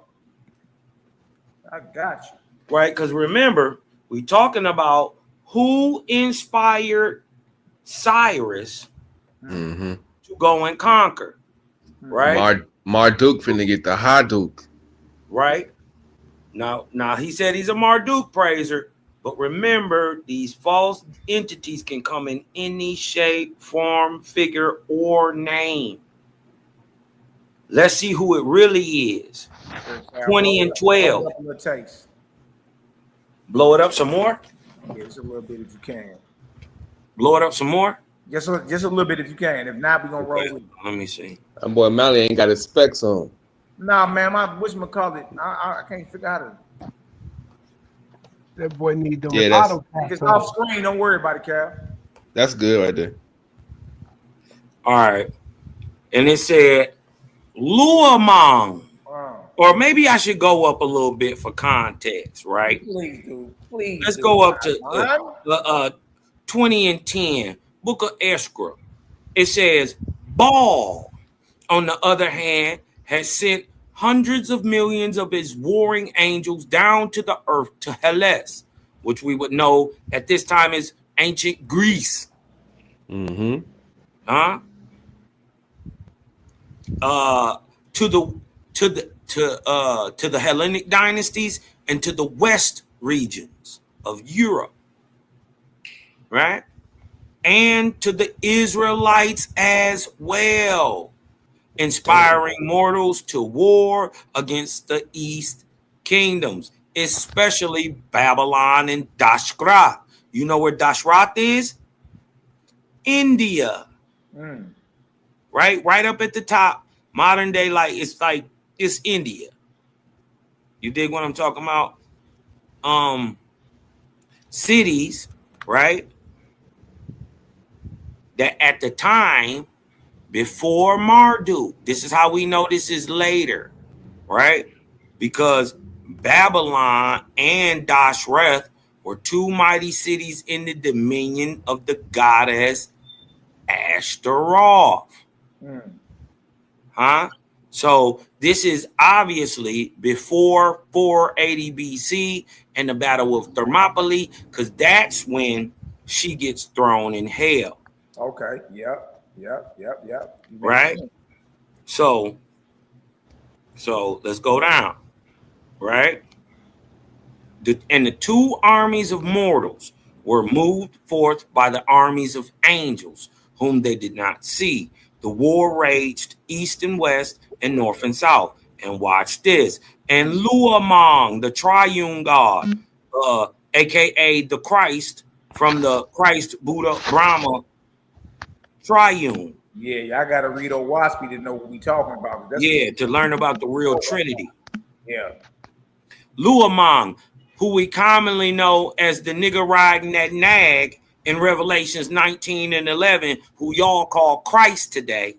Speaker 5: I got you.
Speaker 6: Right? Because remember, we talking about who inspired Cyrus to go and conquer. Right?
Speaker 9: Marduk finna get the Hadouken.
Speaker 6: Right? Now he said he's a Marduk praiser. But remember, these false entities can come in any shape, form, figure, or name. Let's see who it really is. 20 and 12. Blow it up some more?
Speaker 5: Yeah, just a little bit if you can.
Speaker 6: Blow it up some more?
Speaker 5: Just a little bit if you can. If not, we're going to roll with it.
Speaker 6: Let me see.
Speaker 9: That boy Mally ain't got his specs on.
Speaker 5: Nah, man, my whatchamacallit, I can't figure out how to.
Speaker 2: That boy need the
Speaker 5: auto. If it's off screen, don't worry about it, Cal.
Speaker 9: That's good right there.
Speaker 6: All right. And it said Luamong.
Speaker 5: Wow.
Speaker 6: Or maybe I should go up a little bit for context, right?
Speaker 5: Please do. Please.
Speaker 6: Let's go up to 20 and 10. Book of Esdras. It says Baal, on the other hand, has sent hundreds of millions of his warring angels down to the earth to Hellas, which we would know at this time is ancient Greece. To the Hellenic dynasties and to the west regions of Europe, right? And to the Israelites as well, inspiring mortals to war against the East kingdoms, especially Babylon and Dashrath. You know where Dashrath is? India. Right up at the top. Modern day, it's India. You dig what I'm talking about? Cities, right? That at the time, before Marduk, this is how we know this is later, right? Because Babylon and Dashrath were two mighty cities in the dominion of the goddess Ashtaroth. So this is obviously before 480 BC and the Battle of Thermopylae, because that's when she gets thrown in hell.
Speaker 5: Okay. Yep.
Speaker 6: Right? So let's go down. Right? And the two armies of mortals were moved forth by the armies of angels, whom they did not see. The war raged east and west and north and south. And watch this. And Luamong, the triune God, aka the Christ, from the Christ, Buddha, Brahma, triune.
Speaker 5: Yeah, I gotta read Owaspy to know what we talking about.
Speaker 6: To learn about the real Trinity.
Speaker 5: Yeah.
Speaker 6: Luamong, who we commonly know as the nigger riding that nag in Revelations 19 and 11, who y'all call Christ today.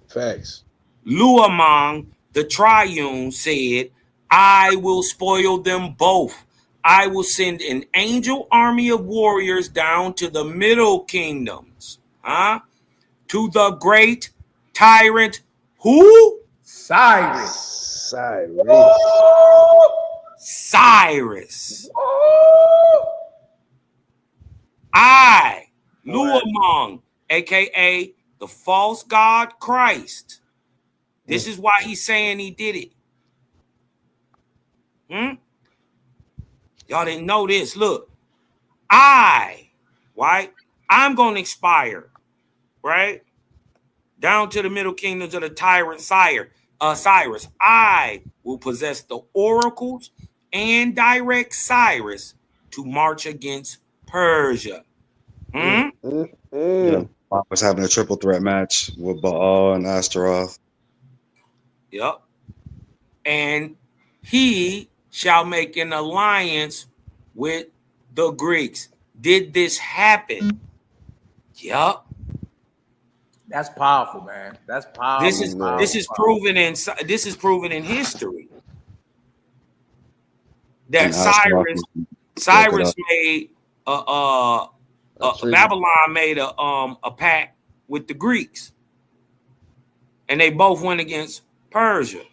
Speaker 9: Facts.
Speaker 6: Luamong, the triune, said, I will spoil them both. I will send an angel army of warriors down to the middle kingdoms. To the great tyrant, who?
Speaker 5: Cyrus.
Speaker 6: Cyrus.
Speaker 5: 1
Speaker 6: I, Luamong, aka the false god Christ. This is why he's saying he did it. Y'all didn't know this. Look, right? I'm going to expire, right? Down to the middle kingdoms of the tyrant Cyrus. I will possess the oracles and direct Cyrus to march against Persia.
Speaker 8: Yeah, I was having a triple threat match with Baal and Astaroth.
Speaker 6: Yep. And he shall make an alliance with the Greeks. Did this happen? Yep.
Speaker 5: That's powerful, man. That's powerful.
Speaker 6: This is proven in history that Cyrus made Babylon made a pact with the Greeks, and they both went against Persia.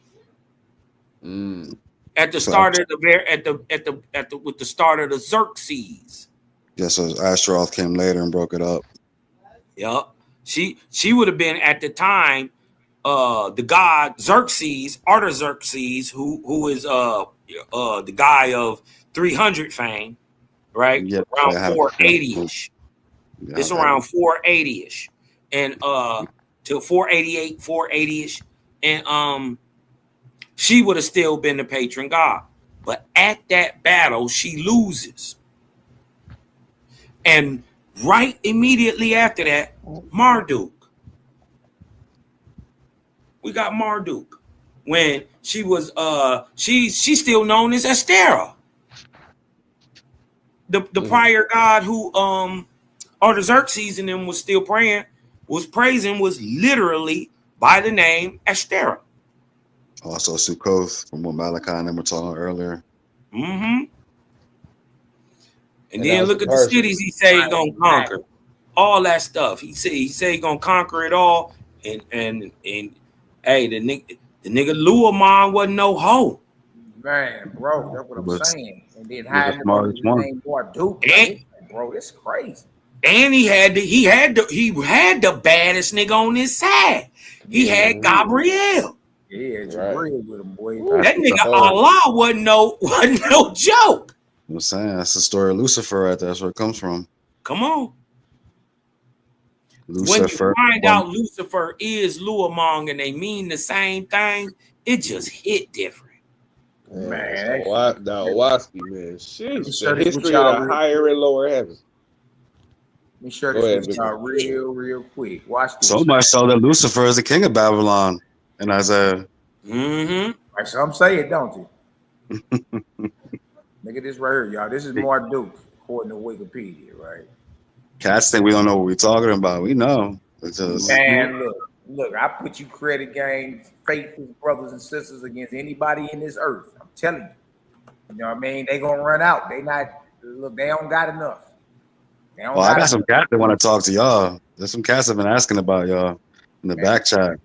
Speaker 6: At the start of with the start of the Xerxes.
Speaker 8: Yeah, so Astaroth came later and broke it up.
Speaker 6: Yep. She would have been at the time the god Xerxes, Artaxerxes, who is the guy of 300 fame, right? Yep, around 480-ish. It's around 480-ish. And to 488, 480-ish. And she would have still been the patron god. But at that battle, she loses. And right immediately after that, Marduk. We got Marduk. When she was she's still known as Astera. The prior god who Artaxerxes and them was still praising was literally by the name Astera.
Speaker 8: Also Sukkoth from what Malaki and them were talking earlier.
Speaker 6: And then look at the cities he say he's gonna conquer. All that stuff. He say he's gonna conquer it all. And hey, the nigga Luamon wasn't no hoe.
Speaker 5: Man, bro, that's what I'm saying. And then hiding his name Duke. Bro, it's crazy.
Speaker 6: And he had the baddest nigga on his side. He had Gabriel.
Speaker 5: Yeah, Gabriel with him, boy.
Speaker 6: That nigga Allah wasn't no joke.
Speaker 8: I'm saying that's the story of Lucifer right there. That's where it comes from.
Speaker 6: Come on. Lucifer. When you find out Lucifer is Luamong and they mean the same thing, it just hit different.
Speaker 9: Man, Waspy, man. Shit. The history of the higher and lower heavens.
Speaker 5: Let me share this with y'all real quick. Watch this.
Speaker 8: So much so that Lucifer is the king of Babylon in Isaiah.
Speaker 5: Like some say it, don't you? Look at this right here, y'all. This is Marduk, according to Wikipedia, right?
Speaker 8: Cats think we don't know what we're talking about. We know. It's just,
Speaker 5: man, look, I put you credit game, faithful brothers and sisters against anybody in this earth. I'm telling you. You know what I mean? They gonna run out. They don't got enough.
Speaker 8: I got some cats that want to talk to y'all. There's some cats that have been asking about y'all in the back chat.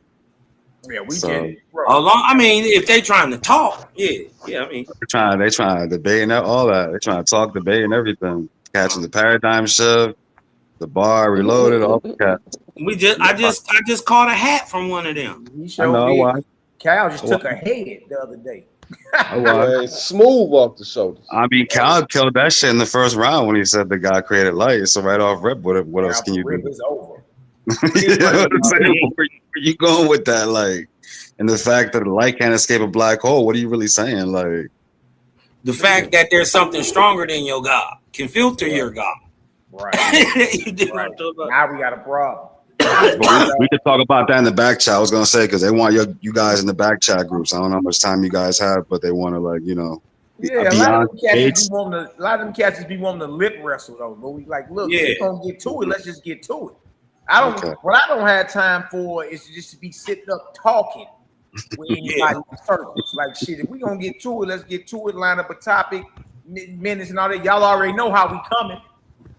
Speaker 5: Yeah, we get it.
Speaker 6: I mean, if they trying to talk, yeah. I mean,
Speaker 8: they trying to debate and all that. They trying to talk, debate, and everything. Catching the paradigm shift, the bar reloaded, all the cats.
Speaker 6: I just caught a hat from one of them.
Speaker 5: I know why. Cal just took a head the other day.
Speaker 9: Smooth off the shoulders.
Speaker 8: I mean, Cal killed that shit in the first round when he said the God created light. So right off rip, what else can you do?
Speaker 5: It's over.
Speaker 8: You know what I'm saying? Where you going with that? Like, and the fact that the light can't escape a black hole. What are you really saying? Like,
Speaker 6: the fact that there's something stronger than your God can filter your God.
Speaker 5: Right. Now we got a problem.
Speaker 8: we could talk about that in the back chat. I was gonna say because they want you guys in the back chat groups. I don't know how much time you guys have, but they want to
Speaker 5: Yeah, a lot of them cats be wanting to lip wrestle though. But we like, look, we're gonna get to it. Let's just get to it. What I don't have time for is just to be sitting up talking with anybody in circles. Like shit, if we gonna get to it, let's get to it. Line up a topic, minutes and all that. Y'all already know how we coming.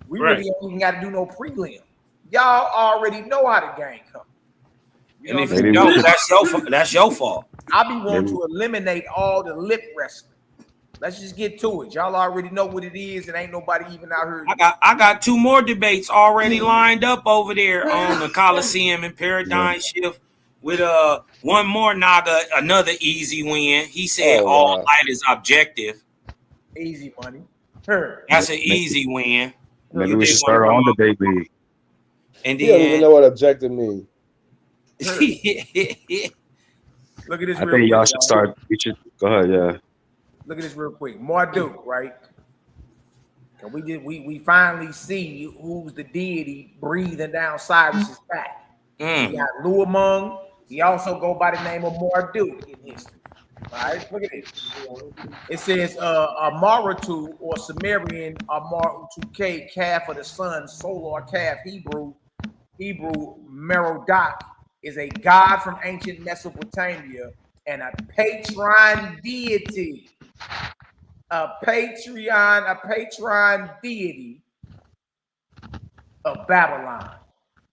Speaker 5: We really ain't even got to do no prelim. Y'all already know how the game comes.
Speaker 6: And if you don't, that's your fault.
Speaker 5: I be wanting to eliminate all the lip wrestling. Let's just get to it. Y'all already know what it is, and ain't nobody even out here.
Speaker 6: I got two more debates already lined up over there on the Coliseum and Paradigm Shift with one more Naga, another easy win. He said all light is objective.
Speaker 5: Easy money.
Speaker 6: That's an easy win.
Speaker 8: Maybe we should start our own debate league.
Speaker 6: And
Speaker 9: He don't even
Speaker 6: then
Speaker 9: know what objective means.
Speaker 5: Look at this.
Speaker 8: I think y'all should start. Go ahead, yeah.
Speaker 5: Look at this real quick. Marduk, right? And we finally see who's the deity breathing down Cyrus's back. He got Luamung. He also go by the name of Marduk in history. All right, look at it. It says Amaratu or Sumerian Amarutuke, calf of the sun, solar calf, Hebrew Merodach, is a god from ancient Mesopotamia and a patron deity. A patron deity of Babylon,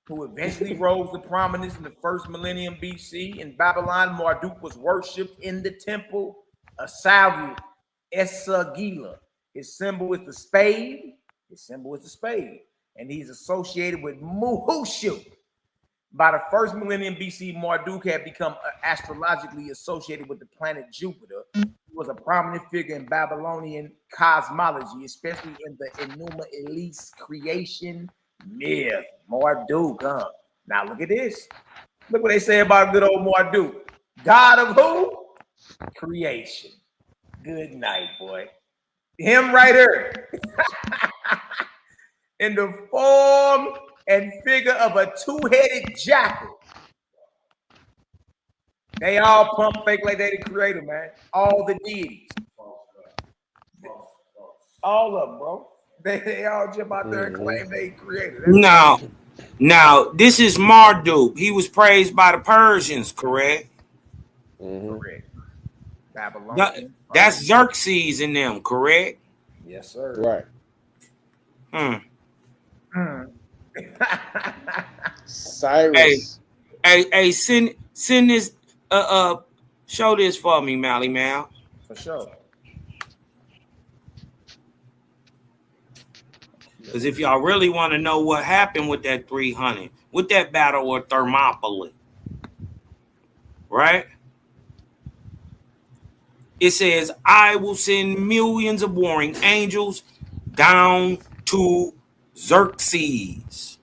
Speaker 5: who eventually rose to prominence in the first millennium BC. In Babylon, Marduk was worshipped in the temple of Sargon Esagila. His symbol is the spade. And he's associated with Muhushu. By the first millennium BC, Marduk had become astrologically associated with the planet Jupiter. He was a prominent figure in Babylonian cosmology, especially in the Enuma Elish creation myth. Marduk, huh? Now look at this. Look what they say about good old Marduk. God of who? Creation. Good night, boy. Him right here. In the form and figure of a two-headed jackal. They all pump fake like they the creator, man. All the deities. All of them, bro. They all jump out there and claim they created.
Speaker 6: Now, this is Marduk. He was praised by the Persians, correct?
Speaker 5: Correct. Babylon.
Speaker 6: That's Xerxes in them, correct?
Speaker 5: Yes, sir.
Speaker 9: Right.
Speaker 6: Cyrus. Hey, send this show this for me, Mally Mal.
Speaker 5: For sure.
Speaker 6: Because if y'all really want to know what happened with that 300, with that battle of Thermopylae, right? It says, I will send millions of warring angels down to Xerxes.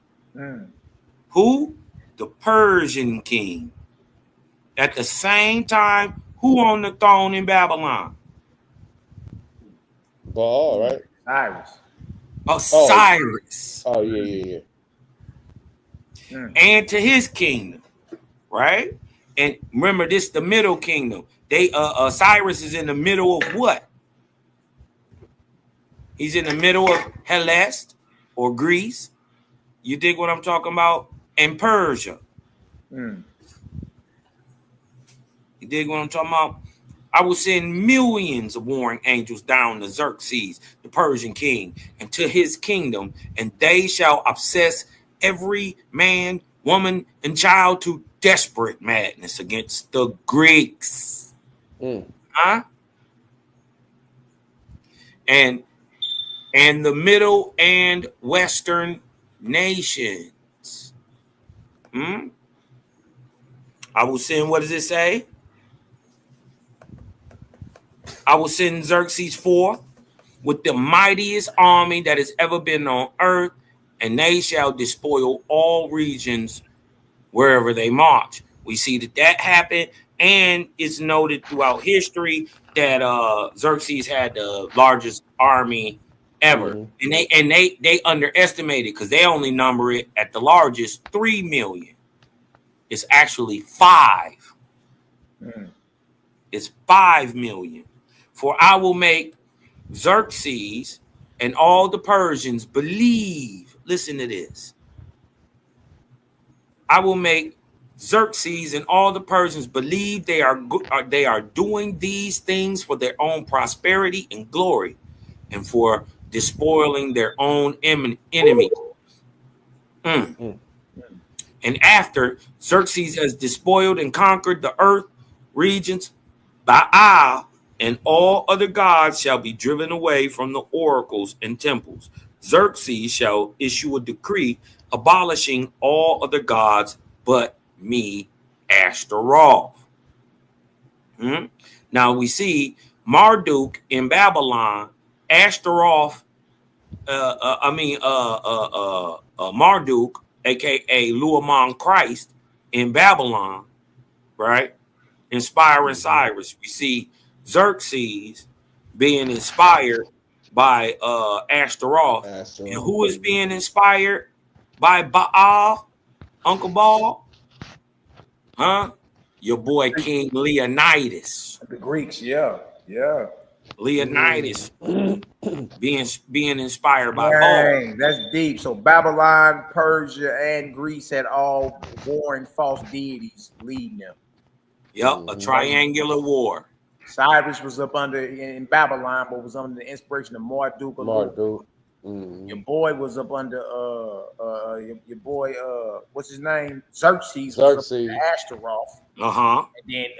Speaker 6: Who? The Persian king. At the same time, who on the throne in Babylon?
Speaker 9: Baal, right?
Speaker 5: Cyrus.
Speaker 6: Cyrus.
Speaker 9: Oh, yeah.
Speaker 6: And to his kingdom, right? And remember, this the middle kingdom. Cyrus is in the middle of what? He's in the middle of Hellas or Greece. You dig what I'm talking about? And Persia. You dig what I'm talking about? I will send millions of warring angels down to Xerxes, the Persian king, and to his kingdom, and they shall obsess every man, woman, and child to desperate madness against the Greeks. Huh? And the middle and western nations. I will send, what does it say? I will send Xerxes forth with the mightiest army that has ever been on earth, and they shall despoil all regions wherever they march. We see that happened, and it's noted throughout history that Xerxes had the largest army ever, and they underestimated because they only number it at the largest 3 million. It's actually 5. It's 5 million. For I will make Xerxes and all the Persians believe. Listen to this. I will make Xerxes and all the Persians believe they are doing these things for their own prosperity and glory, and for despoiling their own enemy. And after Xerxes has despoiled and conquered the earth regions, Baal and all other gods shall be driven away from the oracles and temples. Xerxes shall issue a decree abolishing all other gods but me, Ashtaroth. Now we see Marduk in Babylon, Ashtaroth, Marduk, aka Luamon Christ, in Babylon, right? Inspiring Cyrus. We see Xerxes being inspired by Ashtaroth. And who is being inspired by Baal, Uncle Ball? Huh? Your boy King Leonidas.
Speaker 5: The Greeks, yeah.
Speaker 6: Leonidas being inspired by Baal.
Speaker 5: Dang, that's deep. So Babylon, Persia, and Greece had all warring false deities leading them.
Speaker 6: Yep, a triangular war.
Speaker 5: Cyrus was up under in Babylon, but was under the inspiration of Marduk. Your boy was up under your boy what's his name? Xerxes. Ashtaroth.
Speaker 6: And
Speaker 5: then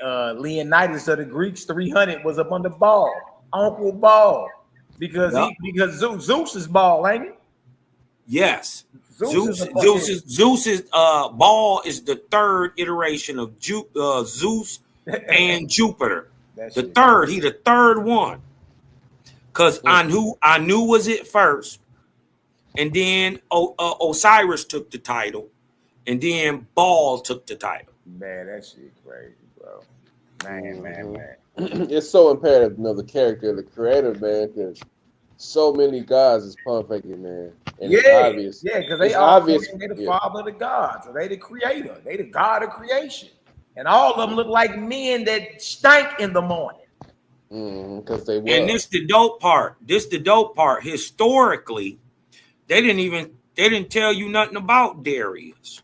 Speaker 5: Leonidas of the Greeks 300 was up under Baal, Uncle Baal, because Zeus is Baal, ain't he?
Speaker 6: Yes. Zeus is Baal is the third iteration of Zeus and Jupiter. He the third one. Because Anu was it first, and then Osiris took the title, and then Baal took the title.
Speaker 5: Man, that shit crazy, bro. Man.
Speaker 9: It's so imperative to know the character of the creator, man, because so many gods is pump faking, man. And it's obvious.
Speaker 5: Yeah, because they are obvious. They the father of the gods. So they the creator. They the God of creation. And all of them look like men that stank in the morning.
Speaker 9: Because they were.
Speaker 6: And this the dope part. Historically, they didn't tell you nothing about Darius.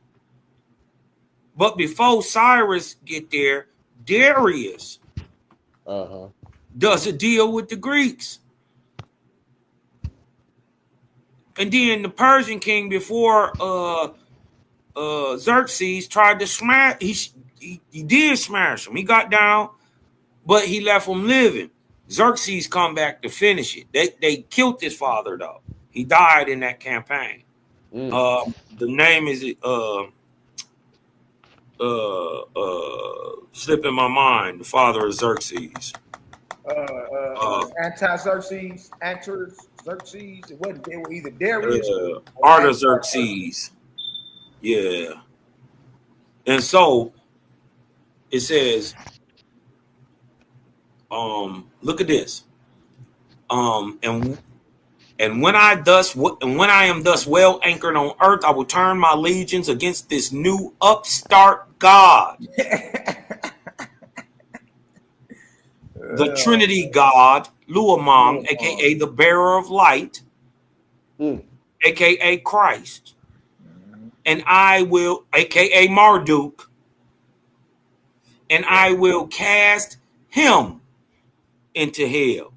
Speaker 6: But before Cyrus get there, Darius does a deal with the Greeks. And then the Persian king before Xerxes tried to smash. He did smash him. He got down, but he left him living. Xerxes come back to finish it. They killed his father though. He died in that campaign. The name is slipping my mind. The father of Xerxes.
Speaker 5: Anti-Xerxes, Xerxes. It wasn't. They were either Darius or
Speaker 6: Artaxerxes. Yeah. And so it says, look at this. And when I am thus well anchored on earth, I will turn my legions against this new upstart God. The Trinity God, Luamong, aka the bearer of light, aka Christ. And I will, aka Marduk, and I will cast him into hell,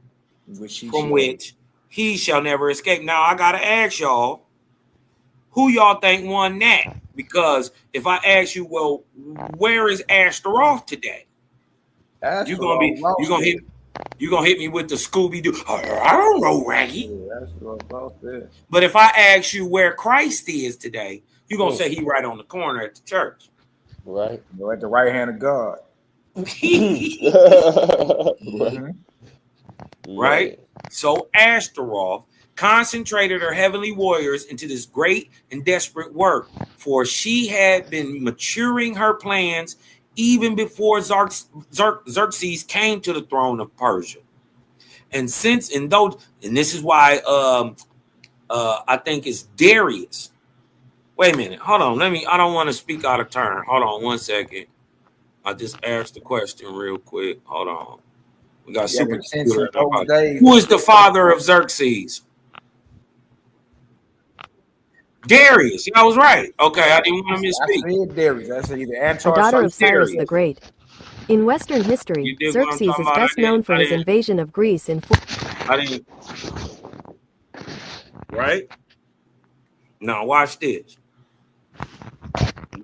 Speaker 6: from which he shall never escape. Now I gotta ask y'all, who y'all think won that? Because if I ask you, well, where is Ashtaroth today? You're gonna hit me with the Scooby Doo. I don't know, Raggy. But if I ask you where Christ is today, you're gonna say he right on the corner at the church,
Speaker 9: right?
Speaker 5: At the right hand of God.
Speaker 6: Right? So Ashtaroth concentrated her heavenly warriors into this great and desperate work, for she had been maturing her plans even before Xerxes came to the throne of Persia. And this is why I think it's Darius. Wait a minute, hold on. I don't want to speak out of turn. Hold on 1 second. I just asked the question real quick. Hold on. We got Who is the father of Xerxes? Darius. Yeah, I was right. Okay, I didn't want to misspeak.
Speaker 5: I said Darius. I said either Antar,
Speaker 11: a daughter of Cyrus the Great. In Western history, Xerxes is best known for his invasion of Greece in
Speaker 6: Right? Now watch this.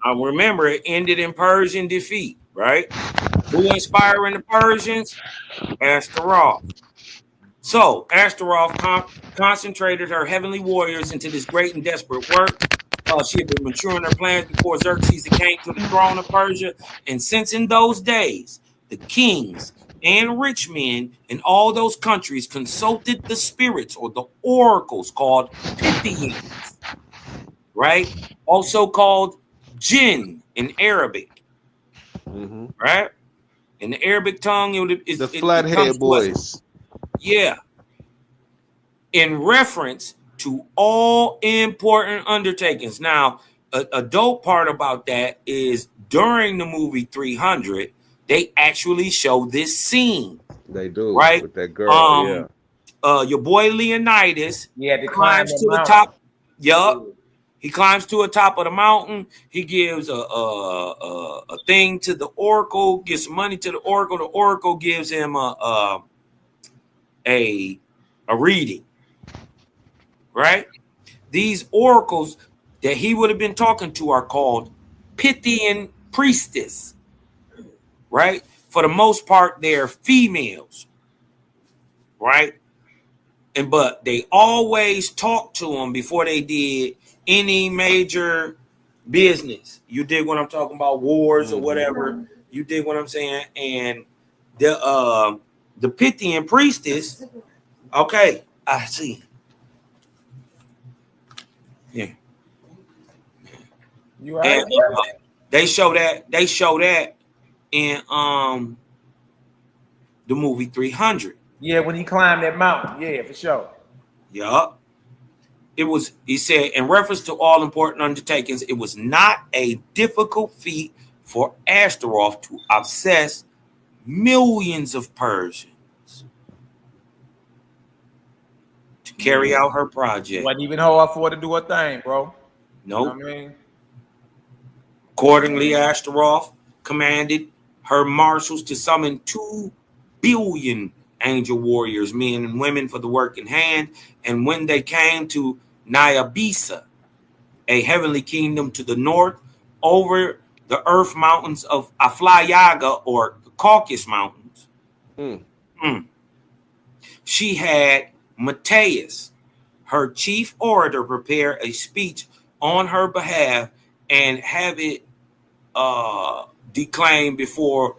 Speaker 6: Now remember, it ended in Persian defeat, right? Who inspiring the Persians? Ashtaroth. So Ashtaroth concentrated her heavenly warriors into this great and desperate work. She had been maturing her plans before Xerxes came to the throne of Persia. And since in those days, the kings and rich men in all those countries consulted the spirits or the oracles called Pythians, right? Also called jinn in Arabic, right? In the Arabic tongue,
Speaker 9: The
Speaker 6: it
Speaker 9: Flathead
Speaker 6: comes to us.
Speaker 9: Boys.
Speaker 6: Yeah. In reference to all important undertakings. Now, a dope part about that is during the movie 300, they actually show this scene.
Speaker 9: They do,
Speaker 6: right?
Speaker 9: with that girl,
Speaker 6: Your boy Leonidas
Speaker 5: to
Speaker 6: climbs to the top. Yup. He climbs to the top of the mountain. He gives a thing to the oracle, gives some money to the oracle. The oracle gives him a reading. Right? These oracles that he would have been talking to are called Pythian priestess. Right? For the most part, they're females. Right? But they always talked to them before they did any major business. You dig what I'm talking about? Wars or whatever. You dig what I'm saying? And the Pythian priestess. Okay, I see. Yeah.
Speaker 5: You right?
Speaker 6: And, they show that in the movie 300.
Speaker 5: Yeah, when he climbed that mountain. Yeah, for sure.
Speaker 6: Yup. He said, in reference to all important undertakings, it was not a difficult feat for Ashtaroth to obsess millions of Persians to carry out her project.
Speaker 5: Wasn't even hard for her to do her thing, bro.
Speaker 6: Nope.
Speaker 5: You know what I mean?
Speaker 6: Accordingly, Ashtaroth commanded her marshals to summon 2 billion angel warriors, men and women, for the work in hand. And when they came to Nyabisa, a heavenly kingdom to the north, over the earth mountains of Aflayaga, or the Caucasus Mountains, she had Matthias, her chief orator, prepare a speech on her behalf and have it declaimed before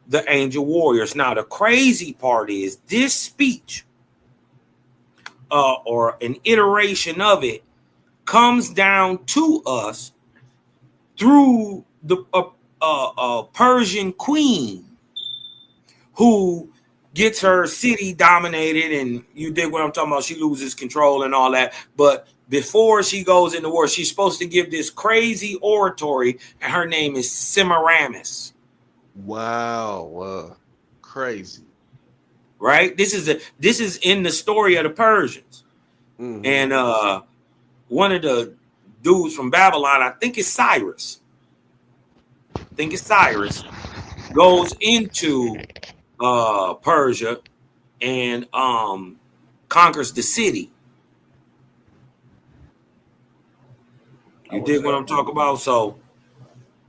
Speaker 6: the angel warriors. Now, the crazy part is this speech, or an iteration of it, comes down to us through the Persian queen, who gets her city dominated, and you dig what I'm talking about. She loses control and all that. But before she goes into war, she's supposed to give this crazy oratory, and her name is Semiramis.
Speaker 9: Wow, crazy.
Speaker 6: Right? This is in the story of the Persians. And one of the dudes from Babylon, I think it's Cyrus. Goes into Persia and conquers the city. You dig what I'm talking about? So,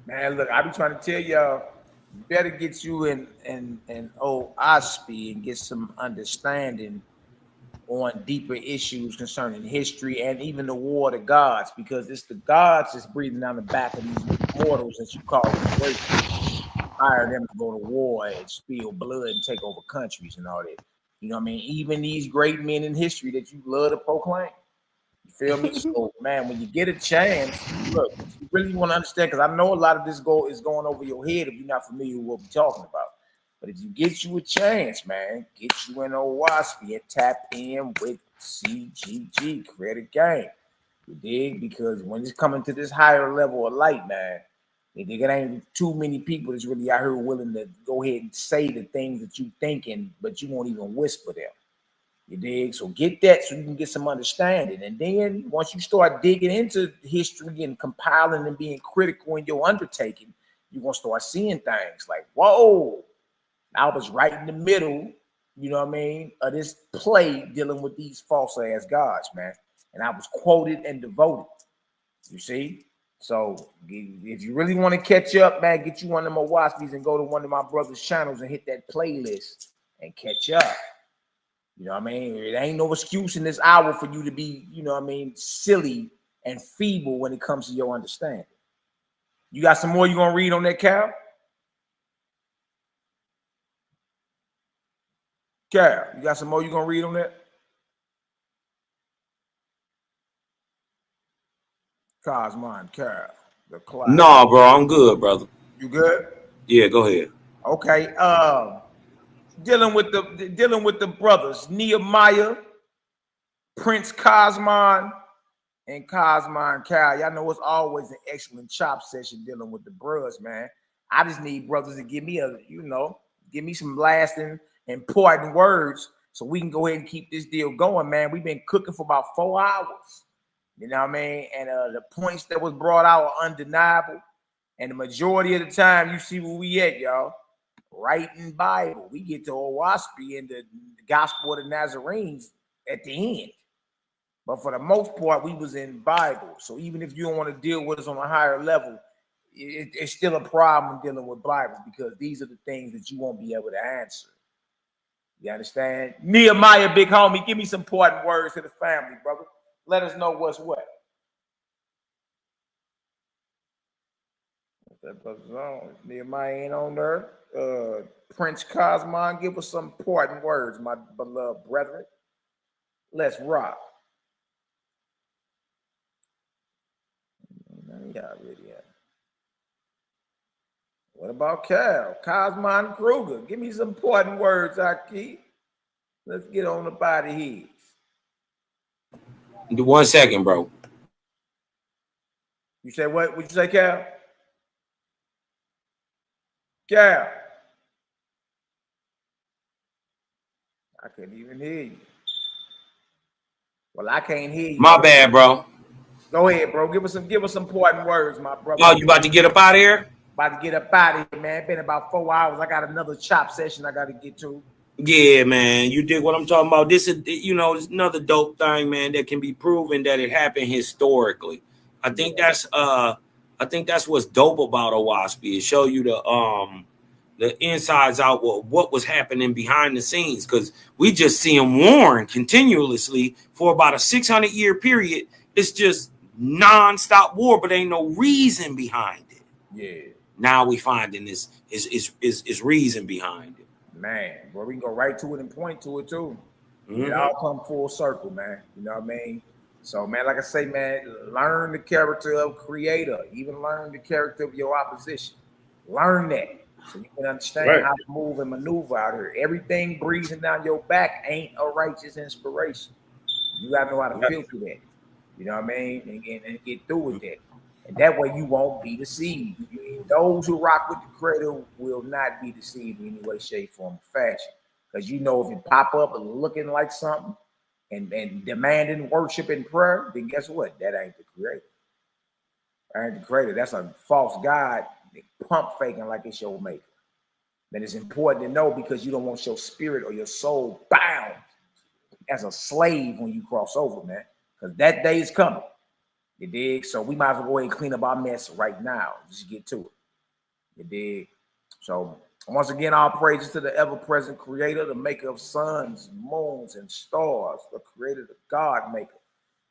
Speaker 5: man, look, I be trying to tell y'all, you better get you in old Osby and get some understanding on deeper issues concerning history and even the war of the gods, because it's the gods that's breathing down the back of these mortals that you call great. Hire them to go to war and spill blood and take over countries and all that. You know what I mean? Even these great men in history that you love to proclaim. You feel me? So, man, when you get a chance, look, you really want to understand, because I know a lot of this is going over your head if you're not familiar with what we're talking about. But if you get you a chance, man, get you in OWASP and tap in with CGG, Credit Game. You dig? Because when it's coming to this higher level of light, man, it ain't too many people that's really out here willing to go ahead and say the things that you thinking, but you won't even whisper them. You dig? So get that so you can get some understanding. And then once you start digging into history and compiling and being critical in your undertaking, you're going to start seeing things like, whoa, I was right in the middle, you know what I mean, of this play dealing with these false ass gods, man. And I was quoted and devoted. You see? So if you really want to catch up, man, get you one of them Waspies and go to one of my brother's channels and hit that playlist and catch up. You know what I mean? It ain't no excuse in this hour for you to be, you know what I mean, silly and feeble when it comes to your understanding. You got some more you gonna read on that, Cal? Cal, you got some more you gonna read on that? Cosmon, Cal, the class.
Speaker 6: No, bro, I'm good, brother.
Speaker 5: You good?
Speaker 6: Yeah, go ahead.
Speaker 5: Okay. Dealing with the brothers, Nehemiyah, Prince Cosmon, and Cosmon Cal. Y'all know it's always an excellent chop session dealing with the bros, man. I just need brothers to give me give me some lasting, important words so we can go ahead and keep this deal going, man. We've been cooking for about 4 hours. You know what I mean? And the points that was brought out are undeniable. And the majority of the time, you see where we at, y'all. Right in Bible. We get to Owaspy and the Gospel of the Nazarenes at the end. But for the most part, we was in Bible. So even if you don't want to deal with us on a higher level, it's still a problem dealing with Bible because these are the things that you won't be able to answer. You understand? Nehemiyah, big homie, give me some important words to the family, brother. Let us know what's what. That brother's on. Nehemiyah ain't on there. Prince Cosmon, give us some important words, my beloved brethren. Let's rock. What about Cal? Cosmon Kruger. Give me some important words, Aki. Let's get on the body heads.
Speaker 6: 1 second, bro.
Speaker 5: You say what? What'd you say, Cal? Cal. I couldn't even hear you. Well, I can't hear you.
Speaker 6: My bad, bro.
Speaker 5: Go ahead, bro. Give us some important words, my brother.
Speaker 6: Oh, you about to get up out of here?
Speaker 5: About to get up out of here, man. It's been about 4 hours. I got another chop session I got to get to.
Speaker 6: Yeah, man. You dig what I'm talking about? This is, it's another dope thing, man, that can be proven that it happened historically. I think that's what's dope about Owaspy. It show you the insides out what was happening behind the scenes, because we just see them warn continuously for about a 600-year period. It's just non-stop war, but ain't no reason behind it.
Speaker 5: Yeah.
Speaker 6: Now we finding this is reason behind it.
Speaker 5: Man, well, we can go right to it and point to it too.
Speaker 6: Mm-hmm.
Speaker 5: It all come full circle, man. You know what I mean? So, man, like I say, man, learn the character of Creator. Even learn the character of your opposition. Learn that so you can understand how to move and maneuver out here. Everything breathing down your back ain't a righteous inspiration. You got to know how to filter that. You know what I mean? And get through with that. And that way you won't be deceived. Those who rock with the Creator will not be deceived in any way, shape, form, or fashion. Because you know if it pop up looking like something and demanding worship and prayer, then guess what? That ain't the Creator. That ain't the Creator. That's a false god pump faking like it's your maker. Then it's important to know because you don't want your spirit or your soul bound as a slave when you cross over, man. Because that day is coming. You dig? So we might as well go ahead and clean up our mess right now. Just get to it. You dig? So once again, all praises to the ever-present Creator, the maker of suns, moons, and stars, the Creator, the God maker,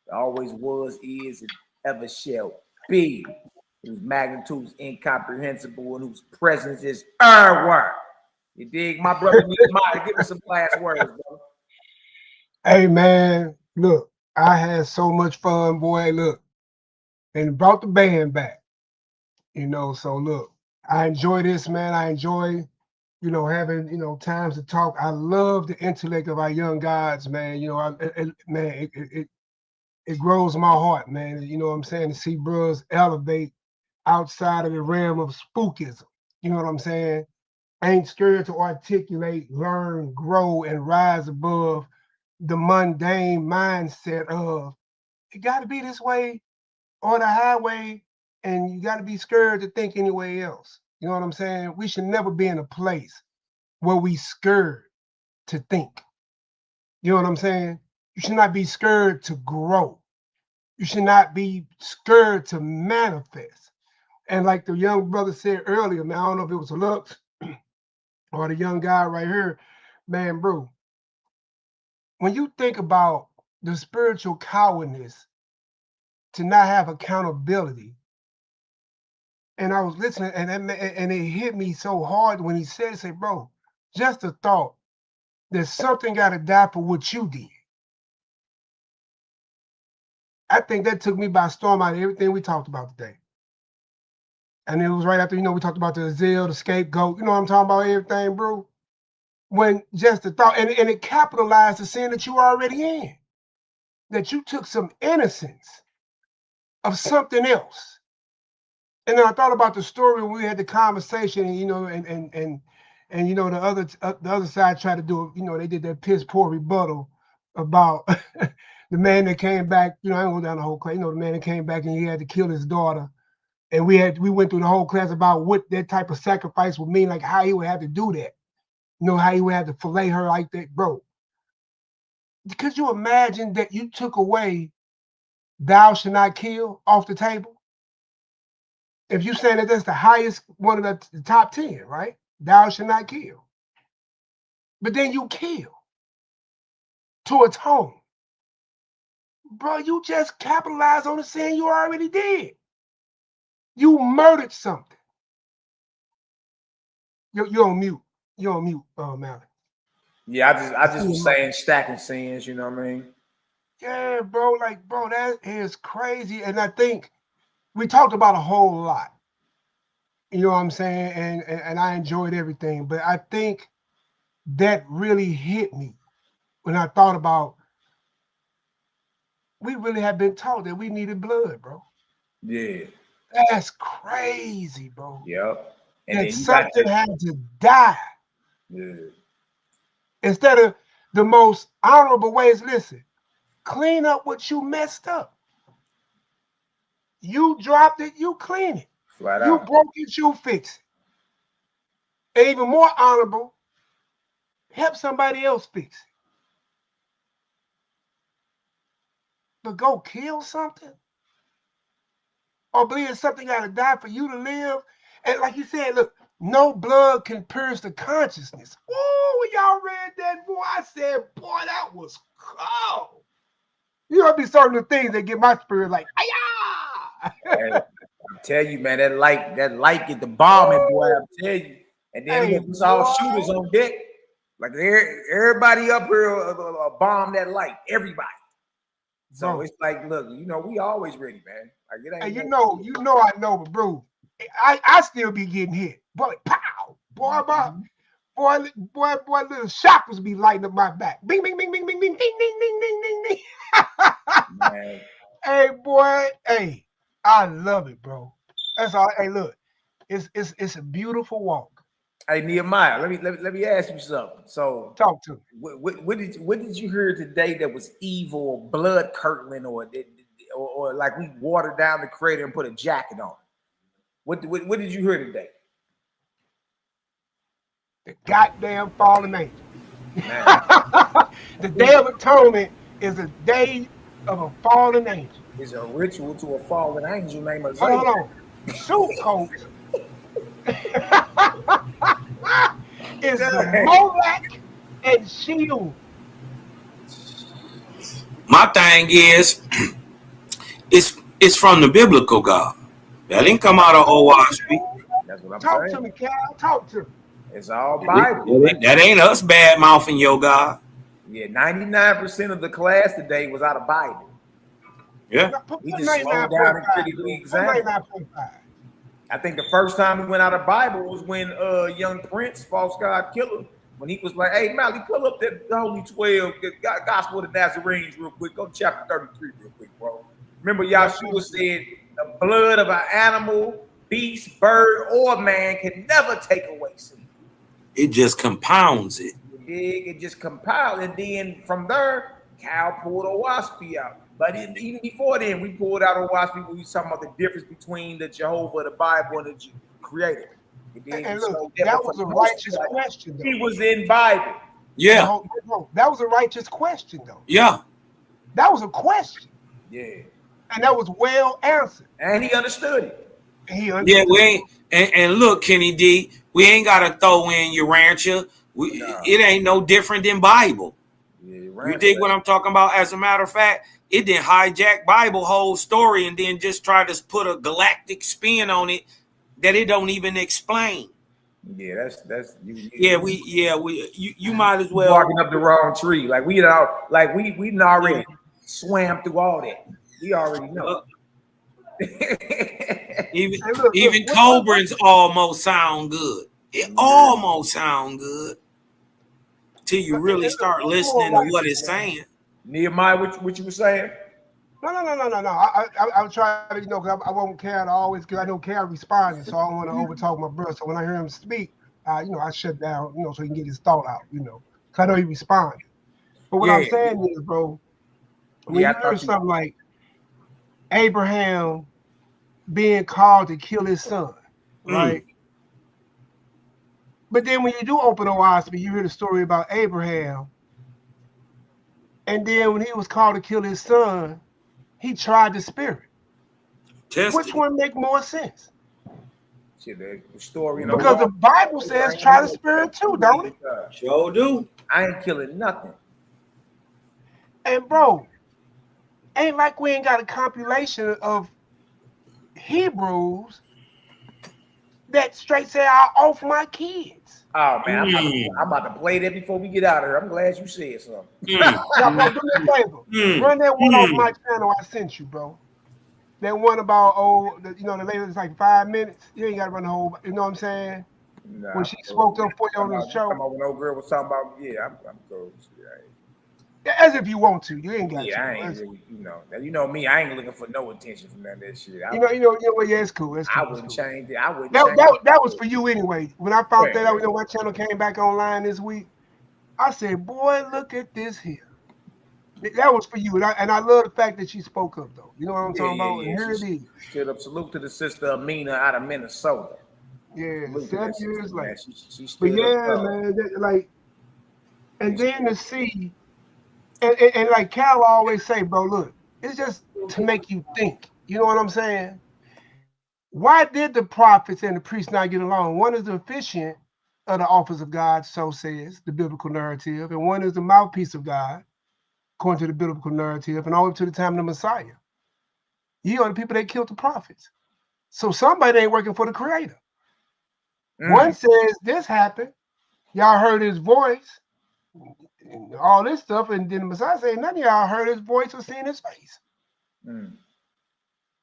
Speaker 5: that always was, is, and ever shall be, whose magnitude is incomprehensible and whose presence is our work. You dig? My brother Nehemiyah, give us some last words, brother.
Speaker 2: Hey, man, look, I had so much fun, boy. Look. And brought the band back, so look, I enjoy this, man. I enjoy, having, times to talk. I love the intellect of our young gods, man. It grows my heart, man. You know what I'm saying? To see bros elevate outside of the realm of spookism. You know what I'm saying? Ain't scared to articulate, learn, grow, and rise above the mundane mindset of it got to be this way on the highway, and you got to be scared to think anywhere else. You know what I'm saying? We should never be in a place where we scared to think. You know what I'm saying? You should not be scared to grow. You should not be scared to manifest. And like the young brother said earlier, man, I don't know if it was Lux or the young guy right here, man, bro. When you think about the spiritual cowardice to not have accountability, and I was listening, and it hit me so hard when he said, "Say, bro, just the thought that something got to die for what you did." I think that took me by storm out of everything we talked about today. And it was right after, we talked about the zeal, the scapegoat. You know what I'm talking about? Everything, bro. When just the thought, and it capitalized the sin that you were already in, that you took some innocence of something else. And then I thought about the story when we had the conversation, and the other side tried to do it. They did that piss poor rebuttal about the man that came back. I ain't go down the whole class. The man that came back and he had to kill his daughter. And we went through the whole class about what that type of sacrifice would mean, like how he would have to do that. How he would have to fillet her like that, bro. Could you imagine that you took away "thou shalt not kill" off the table? If you say that that's the highest one of the top 10, right? "Thou shalt not kill." But then you kill to atone. Bro, you just capitalized on the sin you already did. You murdered something. You're on mute. You're on mute, Malaki.
Speaker 5: Yeah, I just was saying stacking sins, you know what I mean?
Speaker 2: Yeah, bro, that is crazy. And I think we talked about a whole lot. You know what I'm saying? And I enjoyed everything. But I think that really hit me when I thought about we really have been taught that we needed blood, bro.
Speaker 5: Yeah.
Speaker 2: That's crazy, bro.
Speaker 5: Yep. And
Speaker 2: that something had to die.
Speaker 5: Yeah.
Speaker 2: Instead of the most honorable ways, listen, clean up what you messed up. You dropped it, you clean it.
Speaker 5: Flat
Speaker 2: you
Speaker 5: out.
Speaker 2: broke it, you fix it. And even more honorable, help somebody else fix it. But go kill something? Or believe something got to die for you to live? And like you said, look, no blood can pierce the consciousness. Oh, when y'all read that, boy, I said, boy, that was cold. Be certain things that get my spirit like, ayah!
Speaker 5: Hey, I tell you, man, that light get the bombing, boy. I tell you. And then look, it's all shooters on deck. Like everybody up here bomb that light. Everybody. So it's like, look, we always ready, man. Like it ain't.
Speaker 2: Hey, I know, but bro, I still be getting hit. Boy, pow, boy, little shockers be lighting up my back. Bing, bing, bing, bing, bing, bing, ding, ding, ding, ding, ding, ding. Hey, boy, hey, I love it, bro. That's all. Hey, look, it's a beautiful walk.
Speaker 5: Hey, Nehemiah, let me ask you something. So
Speaker 2: talk to me.
Speaker 5: What did you hear today that was evil, or blood curdling, or like we watered down the crater and put a jacket on? What did you hear today?
Speaker 2: The goddamn fallen angel. The Day of Atonement is a day of a fallen angel.
Speaker 5: It's a ritual to a fallen angel named Isaiah.
Speaker 2: Hold on. Suit coat is the Molech and Shield.
Speaker 6: My thing is, it's from the biblical God. That didn't come out of old Washington.
Speaker 5: That's what I'm
Speaker 2: saying.
Speaker 5: saying.
Speaker 2: Talk to me, Cal. Talk to me.
Speaker 5: It's all Bible.
Speaker 6: That ain't us bad mouthing your God.
Speaker 5: Yeah, 99% of the class today was out of Bible.
Speaker 6: Yeah.
Speaker 5: We just slowed down and critically examined. I think the first time we went out of Bible was when young Prince, false God killer, when he was like, hey, Mally, pull up that Holy 12, Gospel of the Nazarenes real quick. Go to chapter 33 real quick, bro. Remember Yahshua said the blood of an animal, beast, bird, or man can never take away sin.
Speaker 6: It just compounds it.
Speaker 5: It just compounds. And then from there, Cal pulled a waspy out. But even before then, we pulled out a waspy when we was talking about the difference between the Jehovah, the Bible, and the Creator.
Speaker 2: And look, that was a righteous question, though.
Speaker 5: He was in Bible.
Speaker 6: Yeah.
Speaker 2: That was a righteous question, though.
Speaker 6: Yeah.
Speaker 2: That was a question.
Speaker 5: Yeah.
Speaker 2: And that was well answered.
Speaker 5: And he understood it.
Speaker 6: Yeah, we ain't. And look, Kenny D, we ain't got to throw in your rancher. It ain't no different than Bible. Yeah, you dig what I'm talking about? As a matter of fact, it didn't hijack Bible whole story and then just try to put a galactic spin on it that it don't even explain.
Speaker 5: Yeah, that's
Speaker 6: you might as well
Speaker 5: walking up the wrong tree. Like we already swam through all that. We already know.
Speaker 6: Even Cobras almost sound good. It almost sound good till you really start listening to what it's saying.
Speaker 5: Nehemiah, what you were saying?
Speaker 2: No. I'm trying to, because I won't care to always, because I know Cal responding, so I don't want to overtalk my brother. So when I hear him speak, I shut down, so he can get his thought out, because I know he responded. But what I'm saying is, bro, when you hear something like Abraham being called to kill his son, right? But then when you do open your eyes, you hear the story about Abraham, and then when he was called to kill his son, he tried the spirit. Which one make more sense?
Speaker 5: The story,
Speaker 2: because the Bible says try the spirit too, don't it?
Speaker 6: Sure do.
Speaker 5: I ain't killing nothing.
Speaker 2: And bro, ain't like we ain't got a compilation of Hebrews that straight say I off my kids.
Speaker 5: Oh man, I'm about to play that before we get out of here. I'm glad you said something.
Speaker 2: Y'all, bro, do me a favor. Run that one off my channel I sent you, bro. That one about the lady was like 5 minutes. You ain't got to run the whole. You know what I'm saying?
Speaker 5: Nah,
Speaker 2: when she spoke up for you on the show.
Speaker 5: When old girl was talking about, I'm cool.
Speaker 2: As if you want to, you ain't got to.
Speaker 5: I ain't really, you know me, I ain't looking for no attention from none of that shit.
Speaker 2: It's cool.
Speaker 5: I wouldn't change it.
Speaker 2: That was for you anyway. When I found that out, my channel came back online this week. I said, boy, look at this here. That was for you, and I love the fact that she spoke up, though. You know what I'm talking about? And here it is.
Speaker 5: Straight up salute to the sister Amina out of Minnesota.
Speaker 2: Yeah, 7 years later.
Speaker 5: She stood up,
Speaker 2: man, and then to see, and like Cal always say, bro, look, it's just to make you think. You know what I'm saying? Why did the prophets and the priests not get along? One is the officiant of the office of God, so says the biblical narrative, and one is the mouthpiece of God, according to the biblical narrative, and all up to the time of the Messiah. You are the people that killed the prophets. So somebody ain't working for the Creator. One says this happened. Y'all heard his voice, and all this stuff, and then the Messiah said, none of y'all heard his voice or seen his face.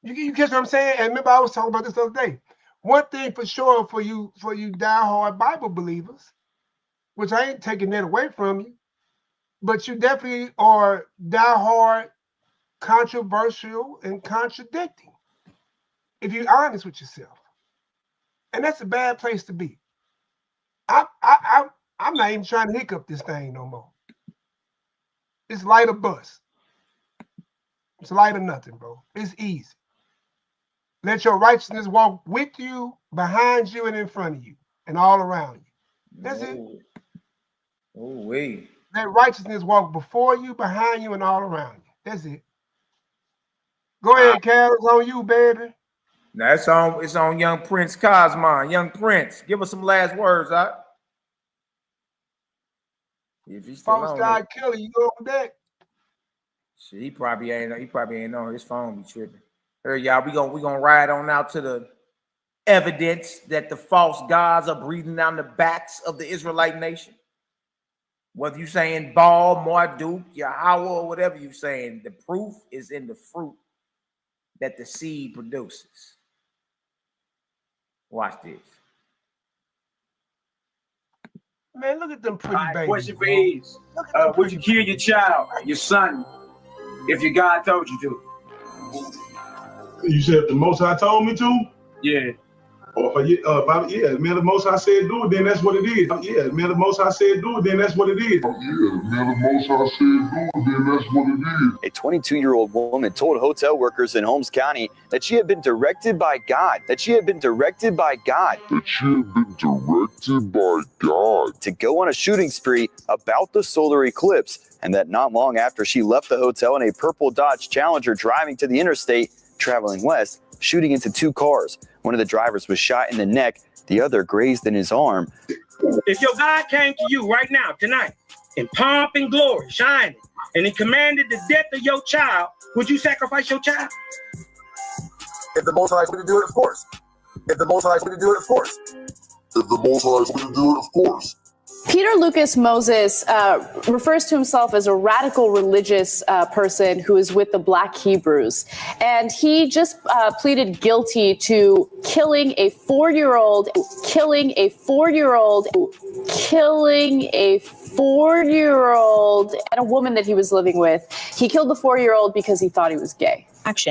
Speaker 2: You catch what I'm saying? And remember, I was talking about this the other day. One thing for sure for you diehard Bible believers, which I ain't taking that away from you, but you definitely are diehard, controversial, and contradicting, if you're honest with yourself. And that's a bad place to be. I'm not even trying to hiccup this thing no more. It's light or bust. It's light or nothing, bro. It's easy. Let your righteousness walk with you, behind you, and in front of you, and all around you. That's it.
Speaker 5: Oh, wait.
Speaker 2: Let righteousness walk before you, behind you, and all around you. That's it. Go ahead, Cal. It's on you, baby.
Speaker 5: Now it's on young Prince Cosmon. Young Prince, give us some last words, huh? If he's still on
Speaker 2: False Killer, you go on deck.
Speaker 5: Shit, he probably ain't on his phone. Be tripping. Here, y'all, we gonna ride on out to the evidence that the false gods are breathing down the backs of the Israelite nation. Whether you saying Baal, Marduk, Yahweh, or whatever you saying, the proof is in the fruit that the seed produces. Watch this.
Speaker 2: Man, look at them pretty babies.
Speaker 12: Question for Ease. Would you kill your child, your son, if your God told you to?
Speaker 13: You said the Most High told me to?
Speaker 12: Yeah.
Speaker 13: Yeah, man, the Most High said do it, then that's what it is. Yeah, man, the Most High said do it, then that's what it is. Yeah, man, the Most High said do it, then that's what it is.
Speaker 14: A 22-year-old woman told hotel workers in Holmes County that she had been directed by God. To go on a shooting spree about the solar eclipse, and that not long after she left the hotel in a purple Dodge Challenger driving to the interstate, traveling west, shooting into two cars. One of the drivers was shot in the neck, the other grazed in his arm.
Speaker 15: If your God came to you right now, tonight, in pomp and glory, shining, and he commanded the death of your child, would you sacrifice your child?
Speaker 16: If the Most High is going to do it, of course. If the Most High is going to do it, of course. If the Most High is going to do it, of course.
Speaker 17: Peter Lucas Moses refers to himself as a radical religious person who is with the Black Hebrews. And he just pleaded guilty to killing a 4-year-old and a woman that he was living with. He killed the 4-year-old because he thought he was gay.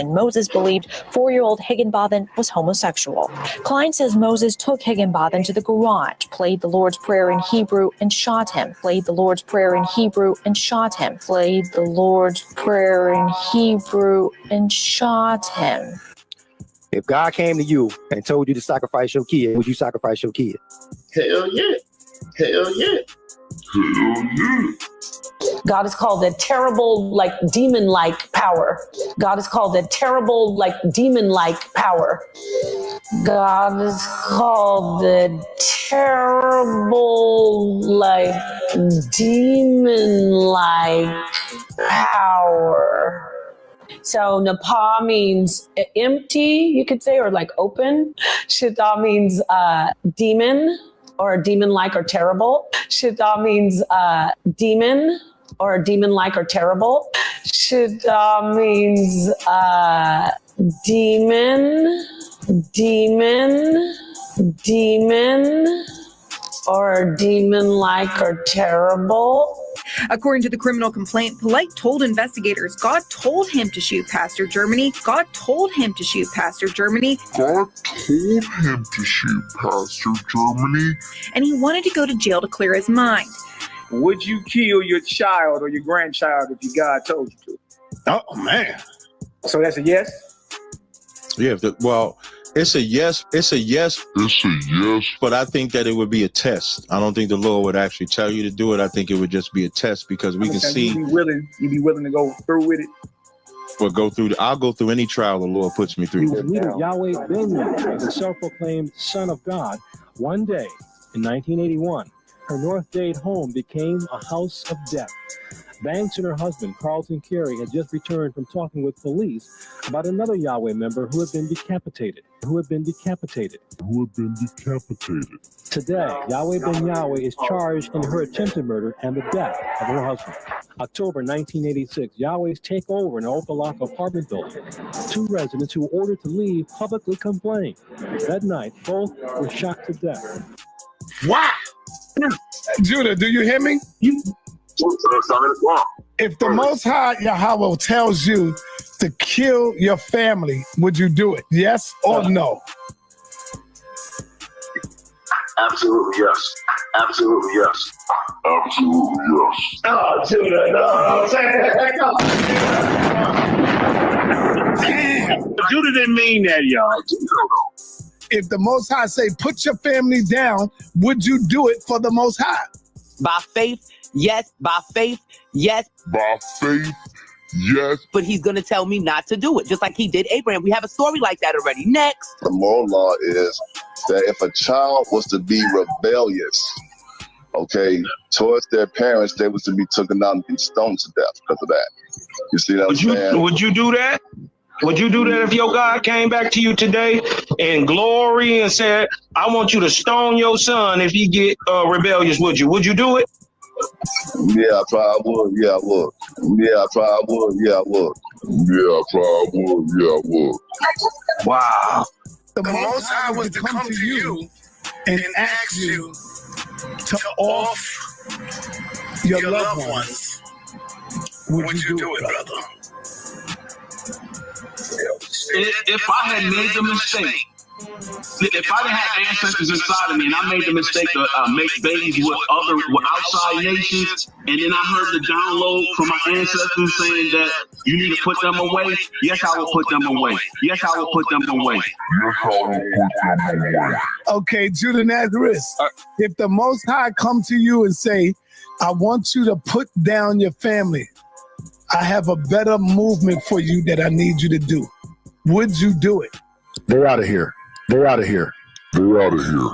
Speaker 18: Moses believed 4-year-old Higginbotham was homosexual. Klein says Moses took Higginbotham to the garage, played the Lord's Prayer in Hebrew, and shot him. If
Speaker 19: God came to you and told you to sacrifice your kid, would you sacrifice your kid?
Speaker 16: Hell yeah. Hell yeah. Hell yeah.
Speaker 20: God is called the terrible, demon-like power. God is called the terrible, demon-like power. God is called the terrible, demon-like power. So Napa means empty, you could say, or open. Shita means demon, or demon-like or terrible. Shita means demon, or demon-like or terrible. Shita means demon, or demon-like or terrible.
Speaker 21: According to the criminal complaint, Polite told investigators God told him to shoot Pastor Germany. And he wanted to go to jail to clear his mind.
Speaker 12: Would you kill your child or your grandchild if your God told you to?
Speaker 13: Oh, man.
Speaker 12: So that's a yes?
Speaker 22: Yeah, it's a yes. But I think that it would be a test. I don't think the Lord would actually tell you to do it. I think it would just be a test because we can see.
Speaker 12: You'd be willing to go through with it?
Speaker 22: I'll go through any trial the Lord puts me through.
Speaker 10: Leader Yahweh Ben Yahweh, the self-proclaimed Son of God, one day in 1981, her North Dade home became a house of death. Banks and her husband, Carlton Carey, had just returned from talking with police about another Yahweh member who had been decapitated. Today, Yahweh Ben Yahweh is charged in her attempted murder and the death of her husband. October 1986, Yahweh's take over an Opa-locka apartment building. Two residents who were ordered to leave publicly complained. That night, both were shot to death.
Speaker 2: Wow! Judah, do you hear me? If the Most High Yahweh tells you to kill your family, would you do it? Yes or no?
Speaker 16: Absolutely yes. Absolutely yes. Absolutely yes. Oh, Judah, no.
Speaker 2: Damn.
Speaker 12: Judah didn't mean that, y'all.
Speaker 2: If the Most High say, put your family down, would you do it for the Most High?
Speaker 23: By faith, yes. By faith, yes.
Speaker 16: By faith, yes.
Speaker 23: But he's going to tell me not to do it, just like he did Abraham. We have a story like that already. Next.
Speaker 16: The moral law is that if a child was to be rebellious, towards their parents, they was to be taken out and be stoned to death because of that. You see what I'm saying?
Speaker 12: Would you do that? Would you do that if your God came back to you today in glory and said, I want you to stone your son if he get rebellious? Would you? Would you do it?
Speaker 16: Yeah, I probably would. Yeah, I would. Yeah, I probably would. Yeah, I would. Yeah, I probably would. Yeah, I would.
Speaker 12: Wow.
Speaker 2: The Most High was to come to you and ask you to off your loved ones. Would you do it, brother?
Speaker 12: If I had made the mistake if I didn't have ancestors inside of me and I made the mistake to make babies with outside nations, and then I heard the download from my ancestors saying that you need to put them away, yes, I will put them away. Yes, I will put them away.
Speaker 1: Okay, Judah Nazareth, if the Most High come to you and say, I want you to put down your family, I have a better movement for you that I need you to do, would you do it?
Speaker 3: They're out of here. They're out of here. They're out of here.